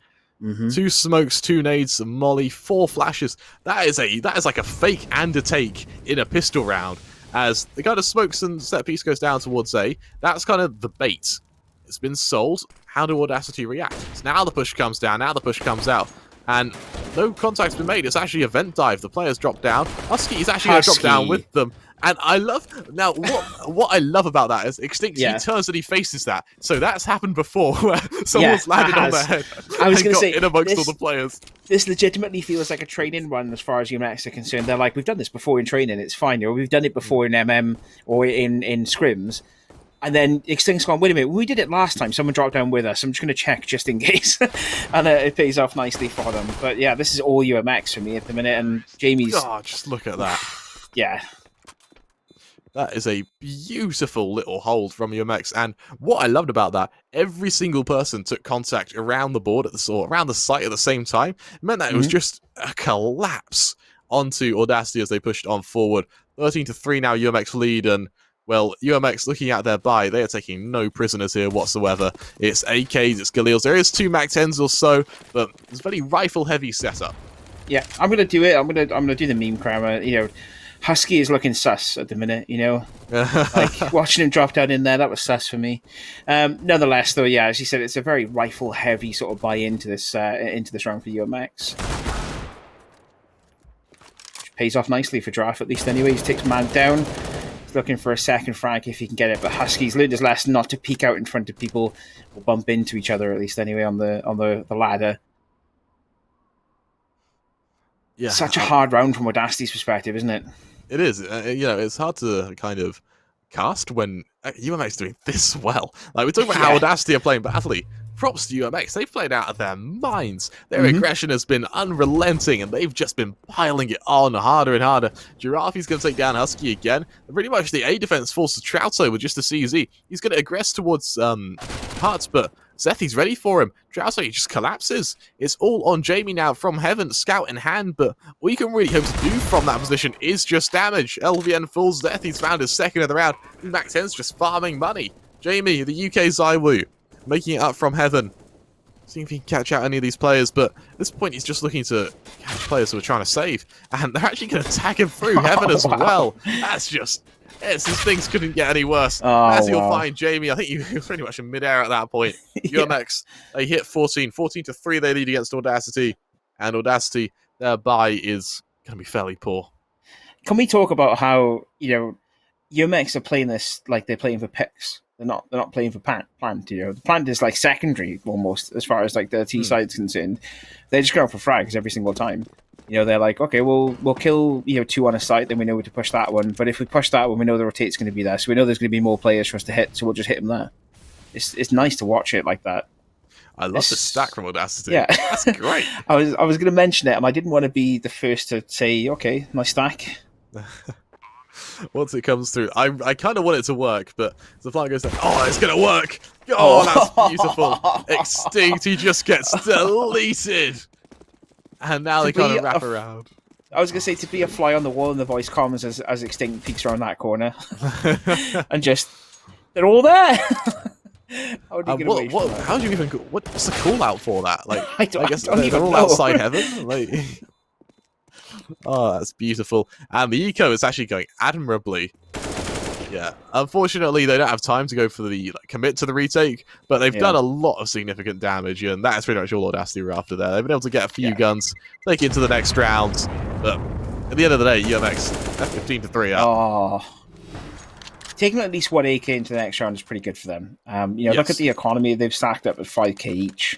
[SPEAKER 11] 2 smokes, 2 nades, a molly, 4 flashes. That is like a fake and a take in a pistol round. As the kind of smokes and set piece goes down towards A, that's kind of the bait. It's been sold. How do Audacity react? So now the push comes down, now the push comes out. And no contact's been made. It's actually a vent dive. The players drop down. Husky is actually going to drop down with them. And I love... Now, what I love about that is Extinct, he turns and he faces that. So that's happened before, where someone's landed on their head.
[SPEAKER 3] I was going to say...
[SPEAKER 11] in amongst all the players.
[SPEAKER 3] This legitimately feels like a training run as far as UMX are concerned. They're like, we've done this before in training, it's fine. We've done it before in MM or in scrims. And then Extinct's gone, wait a minute, we did it last time. Someone dropped down with us. I'm just going to check just in case. And it pays off nicely for them. But yeah, this is all UMX for me at the minute. And Jamie's...
[SPEAKER 11] God, just look at that.
[SPEAKER 3] Yeah.
[SPEAKER 11] That is a beautiful little hold from UMX. And what I loved about that, every single person took contact around the board around the site at the same time. It meant that it was just a collapse onto Audacity as they pushed on forward. 13-3 now, UMX lead. And well, UMX looking at their buy, they are taking no prisoners here whatsoever. It's AKs, it's Galils. There is 2 MAC-10s or so, but it's a very rifle-heavy setup.
[SPEAKER 3] Yeah, I'm gonna do it. I'm gonna do the meme crammer. Husky is looking sus at the minute. Like watching him drop down in there, that was sus for me. Nonetheless, though, yeah, as you said, it's a very rifle-heavy sort of buy into this round for UMX. Which pays off nicely for Draft, at least anyway. He takes man down. Looking for a second frag if he can get it, but Husky's learned his lesson not to peek out in front of people or bump into each other, at least anyway, on the ladder. Yeah, such a hard round from Audacity's perspective, isn't it?
[SPEAKER 11] It is. It's hard to kind of cast when UMX doing this well. Like we're talking about how Audacity are playing badly. Props to UMX. They've played out of their minds. Their aggression has been unrelenting, and they've just been piling it on harder and harder. Giraffe's going to take down Husky again. And pretty much the A defense forces Trouso with just a CZ. He's going to aggress towards Hearts, but Zethy's ready for him. Trouso, he just collapses. It's all on Jamie now from Heaven, scout in hand, but all you can really hope to do from that position is just damage. LVN fools Zethy's found his second of the round. MAC-10's just farming money. Jamie, the UK Zywoo, making it up from Heaven. Seeing if he can catch out any of these players, but at this point he's just looking to catch players who are trying to save, and they're actually going to tag him through Heaven as well. That's just... these things couldn't get any worse. As you'll find, Jamie, I think you're pretty much in midair at that point. UMX, they hit 14-3 they lead against Audacity, and Audacity, their buy is going to be fairly poor.
[SPEAKER 3] Can we talk about how, UMX are playing this like they're playing for picks? They're not playing for plant. The plant is like secondary almost as far as like the T side's concerned. They're just going for frags every single time. They're like, okay, we'll kill 2 on a site, then we know to push that one. But if we push that one, we know the rotate's going to be there, so we know there's going to be more players for us to hit, so we'll just hit them there. It's nice to watch it like that.
[SPEAKER 11] I love the stack from Audacity.
[SPEAKER 3] Yeah,
[SPEAKER 11] that's great.
[SPEAKER 3] I was going to mention it, and I didn't want to be the first to say, okay, nice stack.
[SPEAKER 11] Once it comes through, I kind of want it to work, but the flag goes down. Oh, it's going to work. Oh, that's beautiful. Extinct, he just gets deleted. And now they kind of wrap around.
[SPEAKER 3] I was going to say, to be a fly on the wall in the voice comms as Extinct peeks around that corner. And just, they're all there. How do you get away from that?
[SPEAKER 11] How do you even, what's the call out for that? Like,
[SPEAKER 3] I
[SPEAKER 11] guess
[SPEAKER 3] don't
[SPEAKER 11] they're all outside Heaven. Like, oh, that's beautiful. And the eco is actually going admirably. Yeah, unfortunately, they don't have time to go for the commit to the retake, but they've done a lot of significant damage, and that's pretty much all Audacity were after there. They've been able to get a few guns, take it to the next round, but at the end of the day, UMX, that's 15-3 up.
[SPEAKER 3] Oh. Taking at least 1 AK into the next round is pretty good for them. Look at the economy. They've stacked up at 5k each.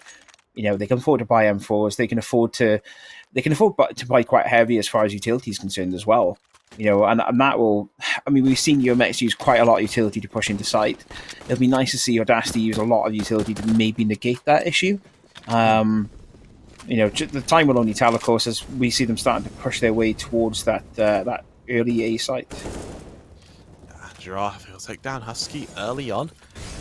[SPEAKER 3] They can afford to buy M4s. They can afford to buy quite heavy as far as utility is concerned as well. And that will... I mean, we've seen UMX use quite a lot of utility to push into site. It'll be nice to see Audacity use a lot of utility to maybe negate that issue. The time will only tell, of course, as we see them starting to push their way towards that early A site.
[SPEAKER 11] Giraffe will take down Husky early on.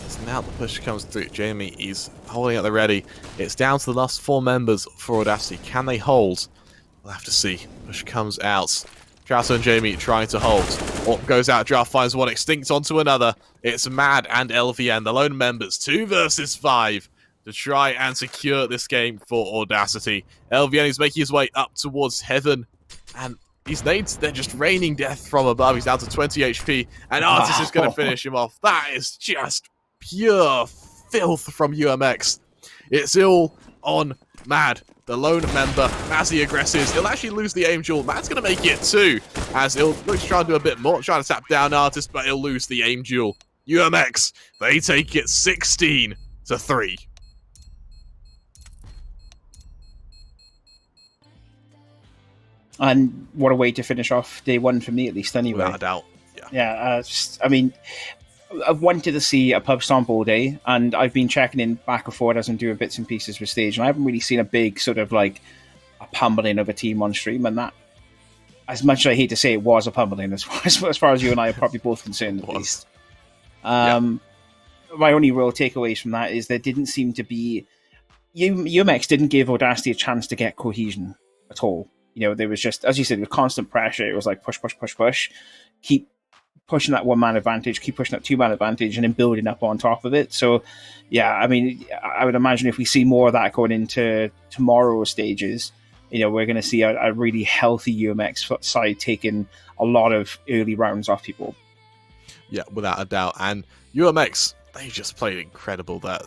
[SPEAKER 11] As now the push comes through. Jamie is holding at the ready. It's down to the last 4 members for Audacity. Can they hold? We'll have to see. Push comes out. Trouser and Jamie trying to hold. Orc goes out. Giraffe finds one. Extinct onto another. It's Mad and LVN, the lone members. 2 versus 5 to try and secure this game for Audacity. LVN is making his way up towards heaven. And these nades, they're just raining death from above. He's down to 20 HP. And Artis is going to finish him off. That is just pure filth from UMX. It's all on Mad, the lone member. As he aggresses, he'll actually lose the aim duel. Mad's going to make it too, as he'll look to try and do a bit more, trying to tap down Artis, but he'll lose the aim duel. UMX, they take it 16-3.
[SPEAKER 3] And what a way to finish off day 1 for me, at least, anyway.
[SPEAKER 11] Without a doubt.
[SPEAKER 3] Yeah, I mean, I've wanted to see a pub stomp all day, and I've been checking in back and forward as I'm doing bits and pieces with Stage, and I haven't really seen a big sort of like a pummeling of a team on stream, and that, as much as I hate to say, it was a pummeling as far as you and I are probably both concerned, at least. My only real takeaways from that is there didn't seem to be... UMX didn't give Audacity a chance to get cohesion at all. You know, there was just, as you said, with constant pressure, it was like push, push, push, push. Keep pushing that 1-man advantage, keep pushing that 2-man advantage, and then building up on top of it. So, yeah, I mean, I would imagine if we see more of that going into tomorrow's stages, you know, we're going to see a really healthy UMX side taking a lot of early rounds off people.
[SPEAKER 11] Yeah, without a doubt. And UMX, they just played incredible there.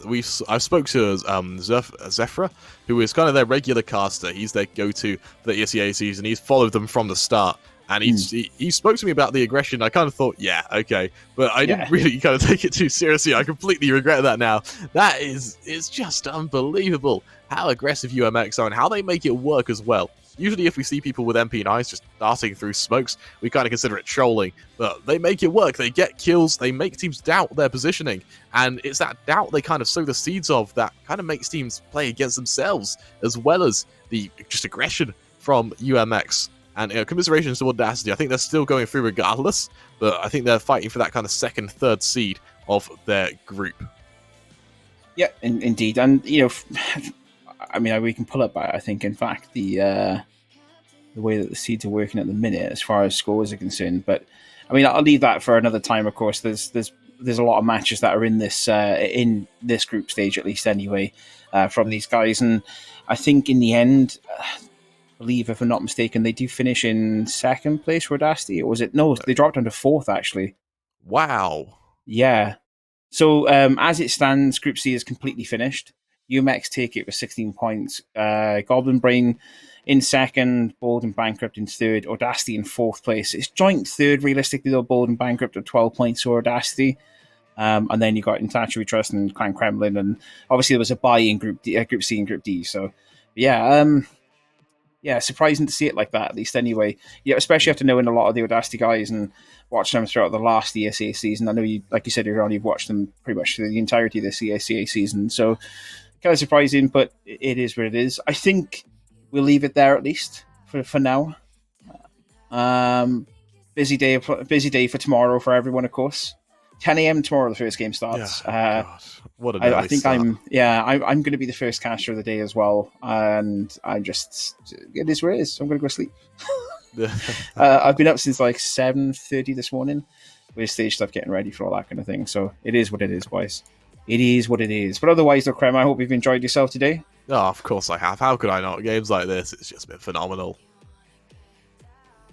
[SPEAKER 11] I spoke to Zephyra, who is kind of their regular caster. He's their go-to for the ESEA season. He's followed them from the start. And he spoke to me about the aggression. I kind of thought, yeah, okay. But I didn't really kind of take it too seriously. I completely regret that now. That is just unbelievable how aggressive UMX are and how they make it work as well. Usually if we see people with MP9s just darting through smokes, we kind of consider it trolling. But they make it work. They get kills. They make teams doubt their positioning. And it's that doubt they kind of sow the seeds of that kind of makes teams play against themselves, as well as the just aggression from UMX. And commiserations to Audacity. I think they're still going through regardless, but I think they're fighting for that kind of 2nd, 3rd seed of their group.
[SPEAKER 3] Yeah, indeed. And, you know, I mean, we can pull up, I think, in fact, the way that the seeds are working at the minute as far as scores are concerned. But, I mean, I'll leave that for another time, of course. There's a lot of matches that are in this group stage, at least anyway, from these guys. And I think in the end... I believe, if I'm not mistaken, they do finish in 2nd place for Audacity, or was it? No, they dropped down to 4th, actually.
[SPEAKER 11] Wow.
[SPEAKER 3] Yeah. So, as it stands, Group C is completely finished. UMX take it with 16 points. Goblin Brain in 2nd, Bold and Bankrupt in 3rd, Audacity in 4th place. It's joint 3rd, realistically, though, Bold and Bankrupt at 12 points for Audacity. And then you got Intellectual We Trust and Clan Kremlin, and obviously there was a bye in Group C and Group D. So, yeah, yeah, surprising to see it like that, at least anyway. Yeah, especially after knowing a lot of the Audacity guys and watching them throughout the last ESA season. I know you, like you said earlier on, you've watched them pretty much through the entirety of this ESA season. So kind of surprising, but it is what it is. I think we'll leave it there at least for now. Busy day for tomorrow for everyone, of course. 10 a.m. tomorrow, the first game starts.
[SPEAKER 11] God, what a
[SPEAKER 3] I think start. I'm going to be the first caster of the day as well, and it is what it is. So I'm going to go sleep. I've been up since like 7:30 this morning with stage stuff, getting ready for all that kind of thing. So it is what it is, boys. It is what it is. But otherwise, though, Krem, I hope you've enjoyed yourself today.
[SPEAKER 11] Oh, of course I have. How could I not? Games like this, it's just been phenomenal.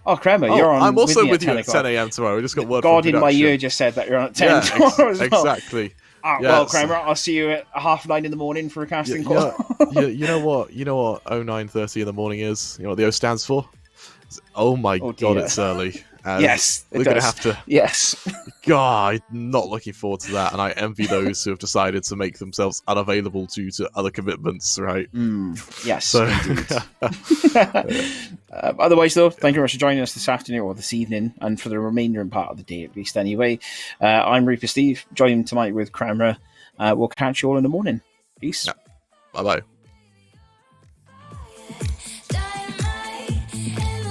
[SPEAKER 3] Oh, Kremer, you're on.
[SPEAKER 11] I'm also with you
[SPEAKER 3] at
[SPEAKER 11] at 10 a.m. tomorrow. We just got word
[SPEAKER 3] God
[SPEAKER 11] from
[SPEAKER 3] in my ear just said that you're on at 10
[SPEAKER 11] yeah,
[SPEAKER 3] tomorrow as well.
[SPEAKER 11] Exactly.
[SPEAKER 3] Well, Kremer, I'll see you at 9:30 in the morning for a casting call.
[SPEAKER 11] You know what 09:30 in the morning is? You know what the O stands for? Oh my God, it's early.
[SPEAKER 3] Yes,
[SPEAKER 11] we're going to have to.
[SPEAKER 3] Yes.
[SPEAKER 11] God, I'm not looking forward to that, and I envy those who have decided to make themselves unavailable due to other commitments. Right?
[SPEAKER 3] Yes. So, otherwise, though, thank you very much for joining us this afternoon or this evening, and for the remainder part of the day, at least. Anyway, I'm Reaper Steve, joined tonight with Cramera. We'll catch you all in the morning. Peace.
[SPEAKER 11] Yeah. Bye bye.